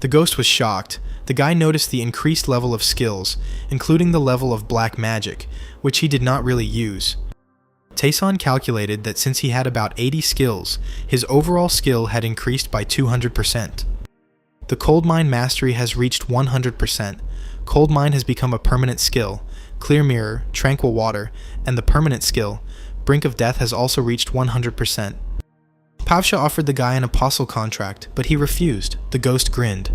Speaker 1: The ghost was shocked. The guy noticed the increased level of skills, including the level of black magic, which he did not really use. Taeson calculated that since he had about 80 skills, his overall skill had increased by 200%. The Cold Mine mastery has reached 100%. Cold Mine has become a permanent skill. Clear Mirror, Tranquil Water, and the permanent skill, Brink of Death, has also reached 100%. Pavsha offered the guy an apostle contract, but he refused. The ghost grinned.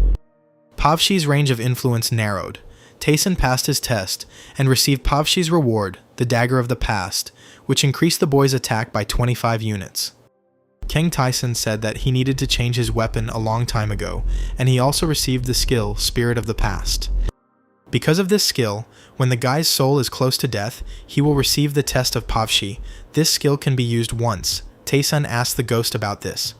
Speaker 1: Pavshi's range of influence narrowed. Taeson passed his test and received Pavshi's reward, the Dagger of the Past, which increased the boy's attack by 25 units. Kang Taeson said that he needed to change his weapon a long time ago, and he also received the skill Spirit of the Past. Because of this skill, when the guy's soul is close to death, he will receive the test of Pavshi. This skill can be used once. Taeson asked the ghost about this.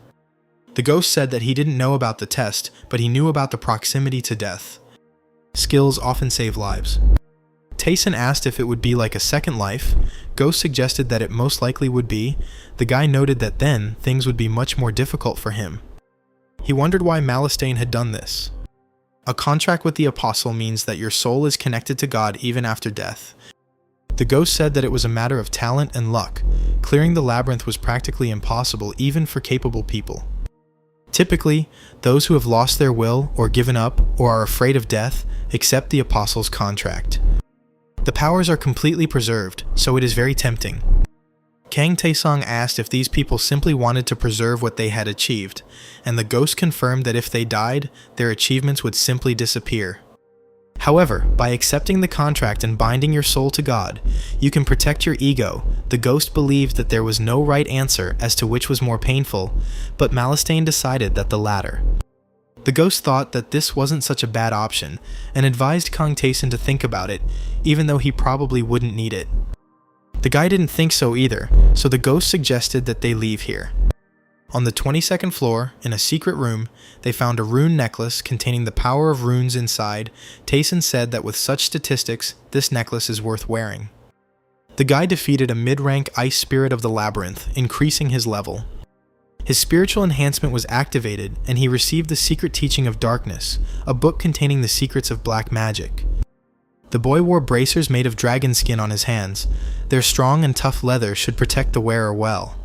Speaker 1: The ghost said that he didn't know about the test, but he knew about the proximity to death. Skills often save lives. Taeson asked if it would be like a second life. Ghost suggested that it most likely would be. The guy noted that then things would be much more difficult for him. He wondered why Malastane had done this. A contract with the apostle means that your soul is connected to God even after death. The ghost said that it was a matter of talent and luck. Clearing the labyrinth was practically impossible even for capable people. Typically, those who have lost their will or given up or are afraid of death accept the apostle's contract. The powers are completely preserved, so it is very tempting. Kang Taesong asked if these people simply wanted to preserve what they had achieved, and the ghost confirmed that if they died, their achievements would simply disappear. However, by accepting the contract and binding your soul to God, you can protect your ego. The ghost believed that there was no right answer as to which was more painful, but Malastane decided that the latter. The ghost thought that this wasn't such a bad option, and advised Kang Taeson to think about it, even though he probably wouldn't need it. The guy didn't think so either, so the ghost suggested that they leave here. On the 22nd floor, in a secret room, they found a rune necklace containing the power of runes inside. Taeson said that with such statistics, this necklace is worth wearing. The guy defeated a mid-rank ice spirit of the labyrinth, increasing his level. His spiritual enhancement was activated, and he received the Secret Teaching of Darkness, a book containing the secrets of black magic. The boy wore bracers made of dragon skin on his hands. Their strong and tough leather should protect the wearer well.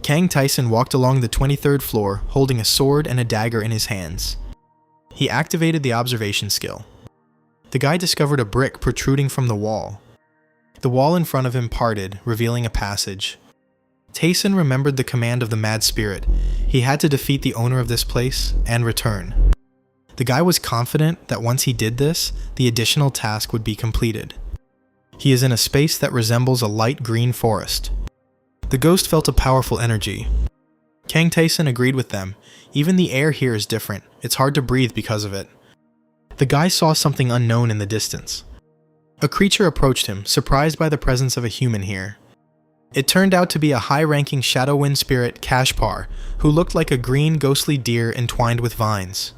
Speaker 1: Kang Taeson walked along the 23rd floor, holding a sword and a dagger in his hands. He activated the observation skill. The guy discovered a brick protruding from the wall. The wall in front of him parted, revealing a passage. Taeson remembered the command of the mad spirit. He had to defeat the owner of this place and return. The guy was confident that once he did this, the additional task would be completed. He is in a space that resembles a light green forest. The ghost felt a powerful energy. Kang Taeson agreed with them. Even the air here is different. It's hard to breathe because of it. The guy saw something unknown in the distance. A creature approached him, surprised by the presence of a human here. It turned out to be a high-ranking shadow wind spirit, Kashpar, who looked like a green ghostly deer entwined with vines.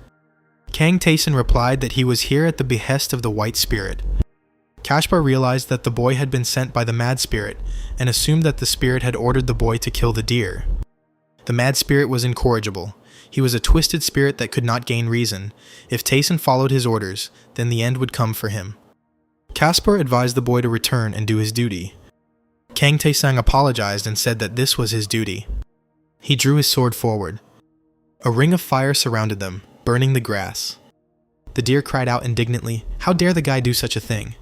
Speaker 1: Kang Taeson replied that he was here at the behest of the White Spirit. Caspar realized that the boy had been sent by the Mad Spirit and assumed that the spirit had ordered the boy to kill the deer. The Mad Spirit was incorrigible. He was a twisted spirit that could not gain reason. If Taeson followed his orders, then the end would come for him. Caspar advised the boy to return and do his duty. Kang Taesang apologized and said that this was his duty. He drew his sword forward. A ring of fire surrounded them, burning the grass. The deer cried out indignantly, "How dare the guy do such a thing?"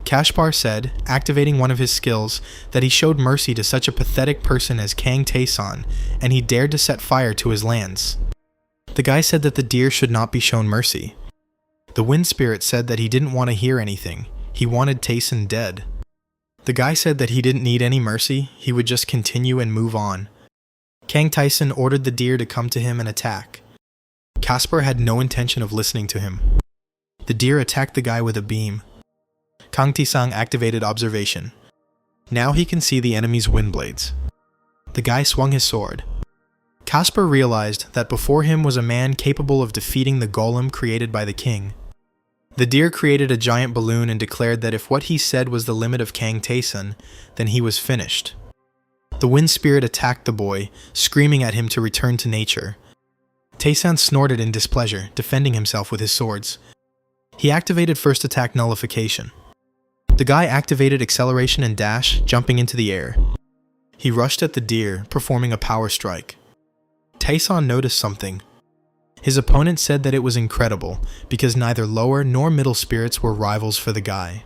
Speaker 1: Caspar said, activating one of his skills, that he showed mercy to such a pathetic person as Kang Taeson, and he dared to set fire to his lands. The guy said that the deer should not be shown mercy. The Wind Spirit said that he didn't want to hear anything. He wanted Taeson dead. The guy said that he didn't need any mercy, he would just continue and move on. Kang Taeson ordered the deer to come to him and attack. Caspar had no intention of listening to him. The deer attacked the guy with a beam. Kang Taesang activated observation. Now he can see the enemy's wind blades. The guy swung his sword. Caspar realized that before him was a man capable of defeating the golem created by the king. The deer created a giant balloon and declared that if what he said was the limit of Kang Taeson, then he was finished. The Wind Spirit attacked the boy, screaming at him to return to nature. Taeson snorted in displeasure, defending himself with his swords. He activated first attack nullification. The guy activated acceleration and dash, jumping into the air. He rushed at the deer, performing a power strike. Taeson noticed something. His opponent said that it was incredible, because neither lower nor middle spirits were rivals for the guy.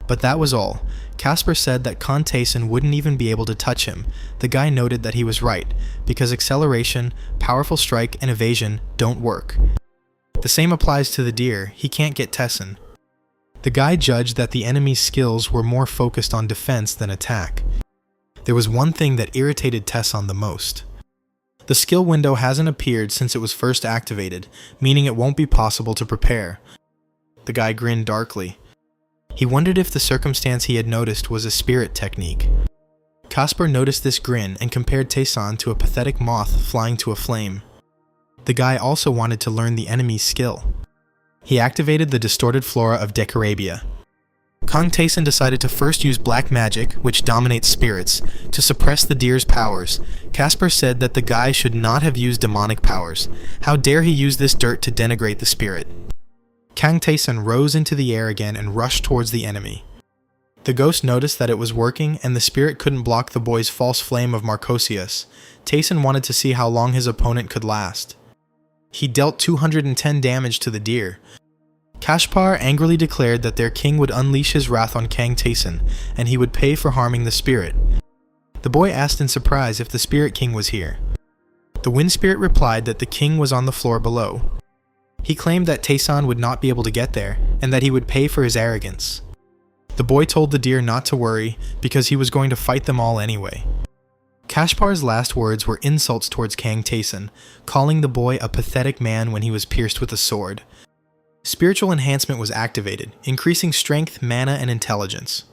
Speaker 1: But that was all. Caspar said that Kang Taeson wouldn't even be able to touch him. The guy noted that he was right, because acceleration, powerful strike, and evasion don't work. The same applies to the deer, he can't get Taeson. The guy judged that the enemy's skills were more focused on defense than attack. There was one thing that irritated Taeson the most. The skill window hasn't appeared since it was first activated, meaning it won't be possible to prepare. The guy grinned darkly. He wondered if the circumstance he had noticed was a spirit technique. Caspar noticed this grin and compared Taeson to a pathetic moth flying to a flame. The guy also wanted to learn the enemy's skill. He activated the distorted flora of Decarabia. Kang Taeson decided to first use black magic, which dominates spirits, to suppress the deer's powers. Caspar said that the guy should not have used demonic powers. How dare he use this dirt to denigrate the spirit? Kang Taeson rose into the air again and rushed towards the enemy. The ghost noticed that it was working and the spirit couldn't block the boy's false flame of Marcosius. Taeson wanted to see how long his opponent could last. He dealt 210 damage to the deer. Caspar angrily declared that their king would unleash his wrath on Kang Taeson, and he would pay for harming the spirit. The boy asked in surprise if the Spirit King was here. The Wind Spirit replied that the king was on the floor below. He claimed that Taeson would not be able to get there, and that he would pay for his arrogance. The boy told the deer not to worry, because he was going to fight them all anyway. Caspar's last words were insults towards Kang Taeson, calling the boy a pathetic man when he was pierced with a sword. Spiritual enhancement was activated, increasing strength, mana, and intelligence.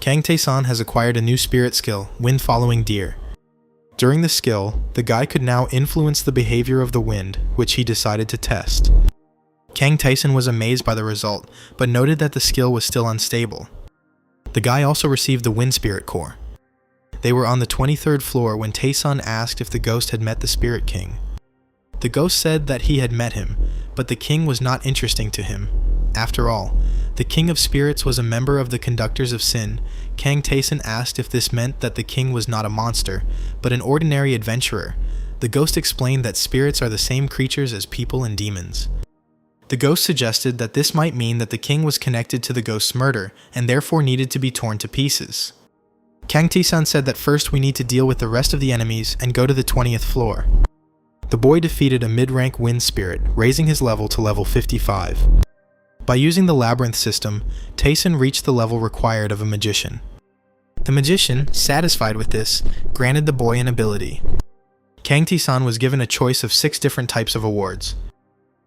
Speaker 1: Kang Taeson has acquired a new spirit skill, Wind Following Deer. During the skill, the guy could now influence the behavior of the wind, which he decided to test. Kang Taeson was amazed by the result, but noted that the skill was still unstable. The guy also received the Wind Spirit Core. They were on the 23rd floor when Taeson asked if the ghost had met the Spirit King. The ghost said that he had met him, but the king was not interesting to him. After all, the King of Spirits was a member of the Conductors of Sin. Kang Taeson asked if this meant that the king was not a monster, but an ordinary adventurer. The ghost explained that spirits are the same creatures as people and demons. The ghost suggested that this might mean that the king was connected to the ghost's murder, and therefore needed to be torn to pieces. Kang Taeson said that first we need to deal with the rest of the enemies and go to the 20th floor. The boy defeated a mid-rank wind spirit, raising his level to level 55. By using the labyrinth system, Taeson reached the level required of a magician. The magician, satisfied with this, granted the boy an ability. Kang Taeson was given a choice of 6 different types of awards.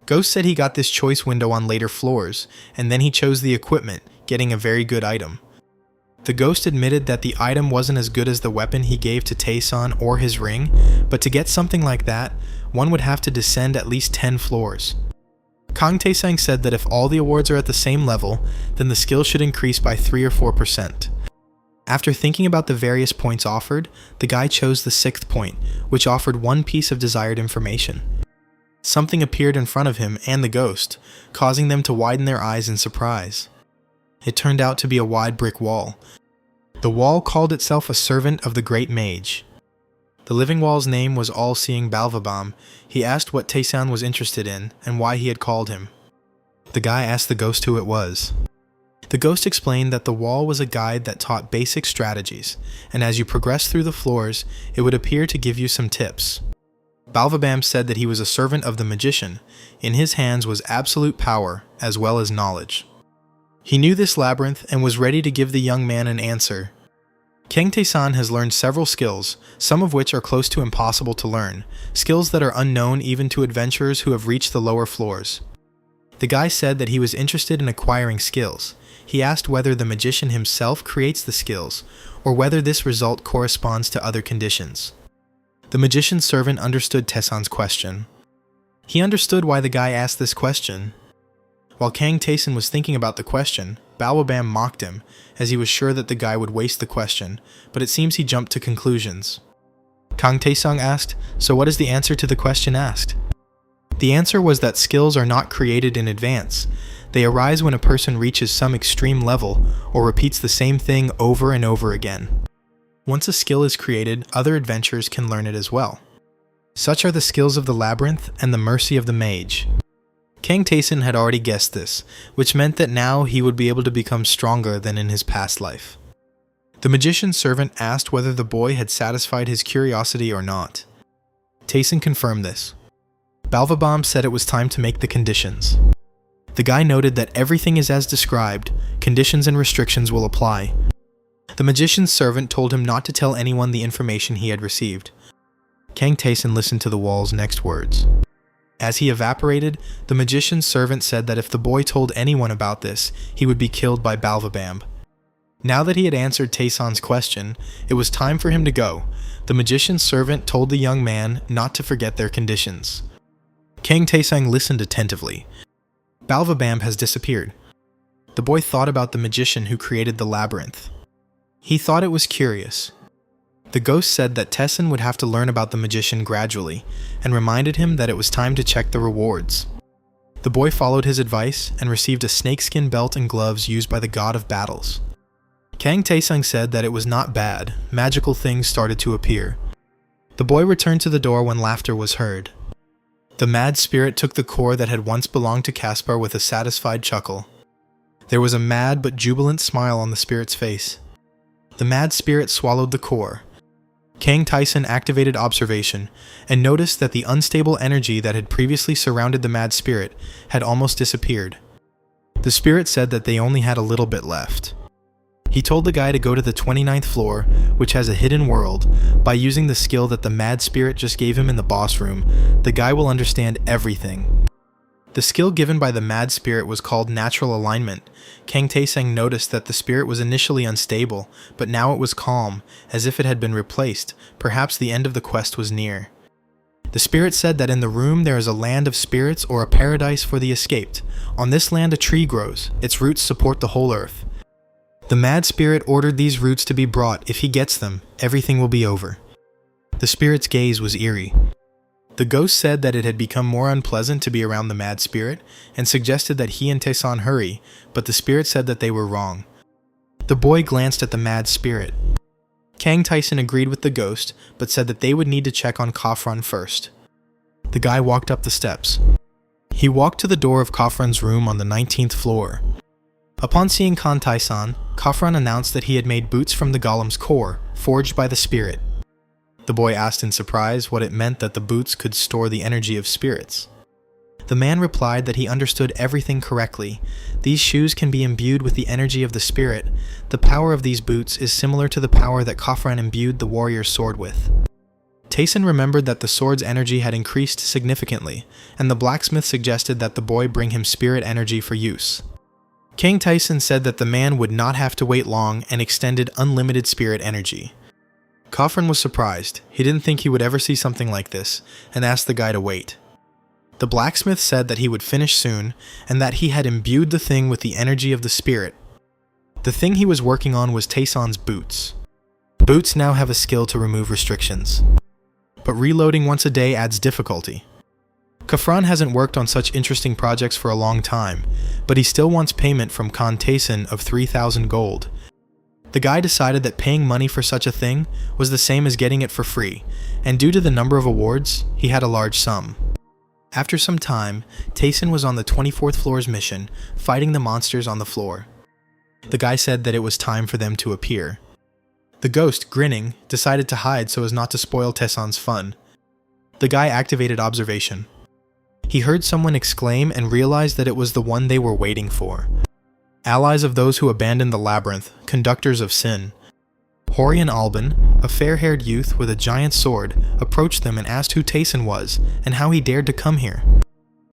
Speaker 1: Ghost said he got this choice window on later floors, and then he chose the equipment, getting a very good item. The ghost admitted that the item wasn't as good as the weapon he gave to Taeson or his ring, but to get something like that, one would have to descend at least 10 floors. Kang Taesang said that if all the awards are at the same level, then the skill should increase by 3 or 4%. After thinking about the various points offered, the guy chose the 6th point, which offered one piece of desired information. Something appeared in front of him and the ghost, causing them to widen their eyes in surprise. It turned out to be a wide brick wall. The wall called itself a servant of the great mage. The living wall's name was All-Seeing Balvabam. He asked what Taesan was interested in and why he had called him. The guy asked the ghost who it was. The ghost explained that the wall was a guide that taught basic strategies, and as you progress through the floors, it would appear to give you some tips. Balvabam said that he was a servant of the magician. In his hands was absolute power, as well as knowledge. He knew this labyrinth and was ready to give the young man an answer. Kang Taesan has learned several skills, some of which are close to impossible to learn, skills that are unknown even to adventurers who have reached the lower floors. The guy said that he was interested in acquiring skills. He asked whether the magician himself creates the skills, or whether this result corresponds to other conditions. The magician's servant understood Taesan's question. He understood why the guy asked this question. While Kang Taesan was thinking about the question, Balwabam mocked him, as he was sure that the guy would waste the question, but it seems he jumped to conclusions. Kang Taesang asked, "So what is the answer to the question asked?" The answer was that skills are not created in advance. They arise when a person reaches some extreme level, or repeats the same thing over and over again. Once a skill is created, other adventurers can learn it as well. Such are the skills of the labyrinth and the mercy of the mage. Kang Taesan had already guessed this, which meant that now he would be able to become stronger than in his past life. The magician's servant asked whether the boy had satisfied his curiosity or not. Taesan confirmed this. Balvabam said it was time to make the conditions. The guy noted that everything is as described, conditions and restrictions will apply. The magician's servant told him not to tell anyone the information he had received. Kang Taesan listened to the wall's next words. As he evaporated, the magician's servant said that if the boy told anyone about this, he would be killed by Balvabam. Now that he had answered Taesan's question, it was time for him to go. The magician's servant told the young man not to forget their conditions. Kang Taesang listened attentively. Balvabam has disappeared. The boy thought about the magician who created the labyrinth. He thought it was curious. The ghost said that Taesan would have to learn about the magician gradually, and reminded him that it was time to check the rewards. The boy followed his advice and received a snakeskin belt and gloves used by the god of battles. Kang Taesang said that it was not bad. Magical things started to appear. The boy returned to the door when laughter was heard. The mad spirit took the core that had once belonged to Caspar with a satisfied chuckle. There was a mad but jubilant smile on the spirit's face. The mad spirit swallowed the core. Kang Taesan activated observation and noticed that the unstable energy that had previously surrounded the mad spirit had almost disappeared. The spirit said that they only had a little bit left. He told the guy to go to the 29th floor, which has a hidden world. By using the skill that the mad spirit just gave him in the boss room, the guy will understand everything. The skill given by the mad spirit was called natural alignment. Kang Taesang noticed that the spirit was initially unstable, but now it was calm, as if it had been replaced. Perhaps the end of the quest was near. The spirit said that in the room there is a land of spirits or a paradise for the escaped. On this land a tree grows. Its roots support the whole earth. The mad spirit ordered these roots to be brought. If he gets them, everything will be over. The spirit's gaze was eerie. The ghost said that it had become more unpleasant to be around the mad spirit, and suggested that he and Taesan hurry, but the spirit said that they were wrong. The boy glanced at the mad spirit. Kang Taesan agreed with the ghost, but said that they would need to check on Khafran first. The guy walked up the steps. He walked to the door of Khafran's room on the 19th floor. Upon seeing Kang Taesan, Khafran announced that he had made boots from the golem's core, forged by the spirit. The boy asked in surprise what it meant that the boots could store the energy of spirits. The man replied that he understood everything correctly. These shoes can be imbued with the energy of the spirit. The power of these boots is similar to the power that Khafran imbued the warrior's sword with. Taesan remembered that the sword's energy had increased significantly, and the blacksmith suggested that the boy bring him spirit energy for use. Kang Taesan said that the man would not have to wait long and extended unlimited spirit energy. Khafran was surprised. He didn't think he would ever see something like this, and asked the guy to wait. The blacksmith said that he would finish soon, and that he had imbued the thing with the energy of the spirit. The thing he was working on was Taeson's boots. Boots now have a skill to remove restrictions, but reloading once a day adds difficulty. Kafran hasn't worked on such interesting projects for a long time, but he still wants payment from Khan Taeson of 3,000 gold. The guy decided that paying money for such a thing was the same as getting it for free, and due to the number of awards, he had a large sum. After some time, Taeson was on the 24th floor's mission, fighting the monsters on the floor. The guy said that it was time for them to appear. The ghost, grinning, decided to hide so as not to spoil Taeson's fun. The guy activated observation. He heard someone exclaim and realized that it was the one they were waiting for. Allies of those who abandoned the labyrinth, conductors of sin. Horian Albin, a fair-haired youth with a giant sword, approached them and asked who Taeson was and how he dared to come here.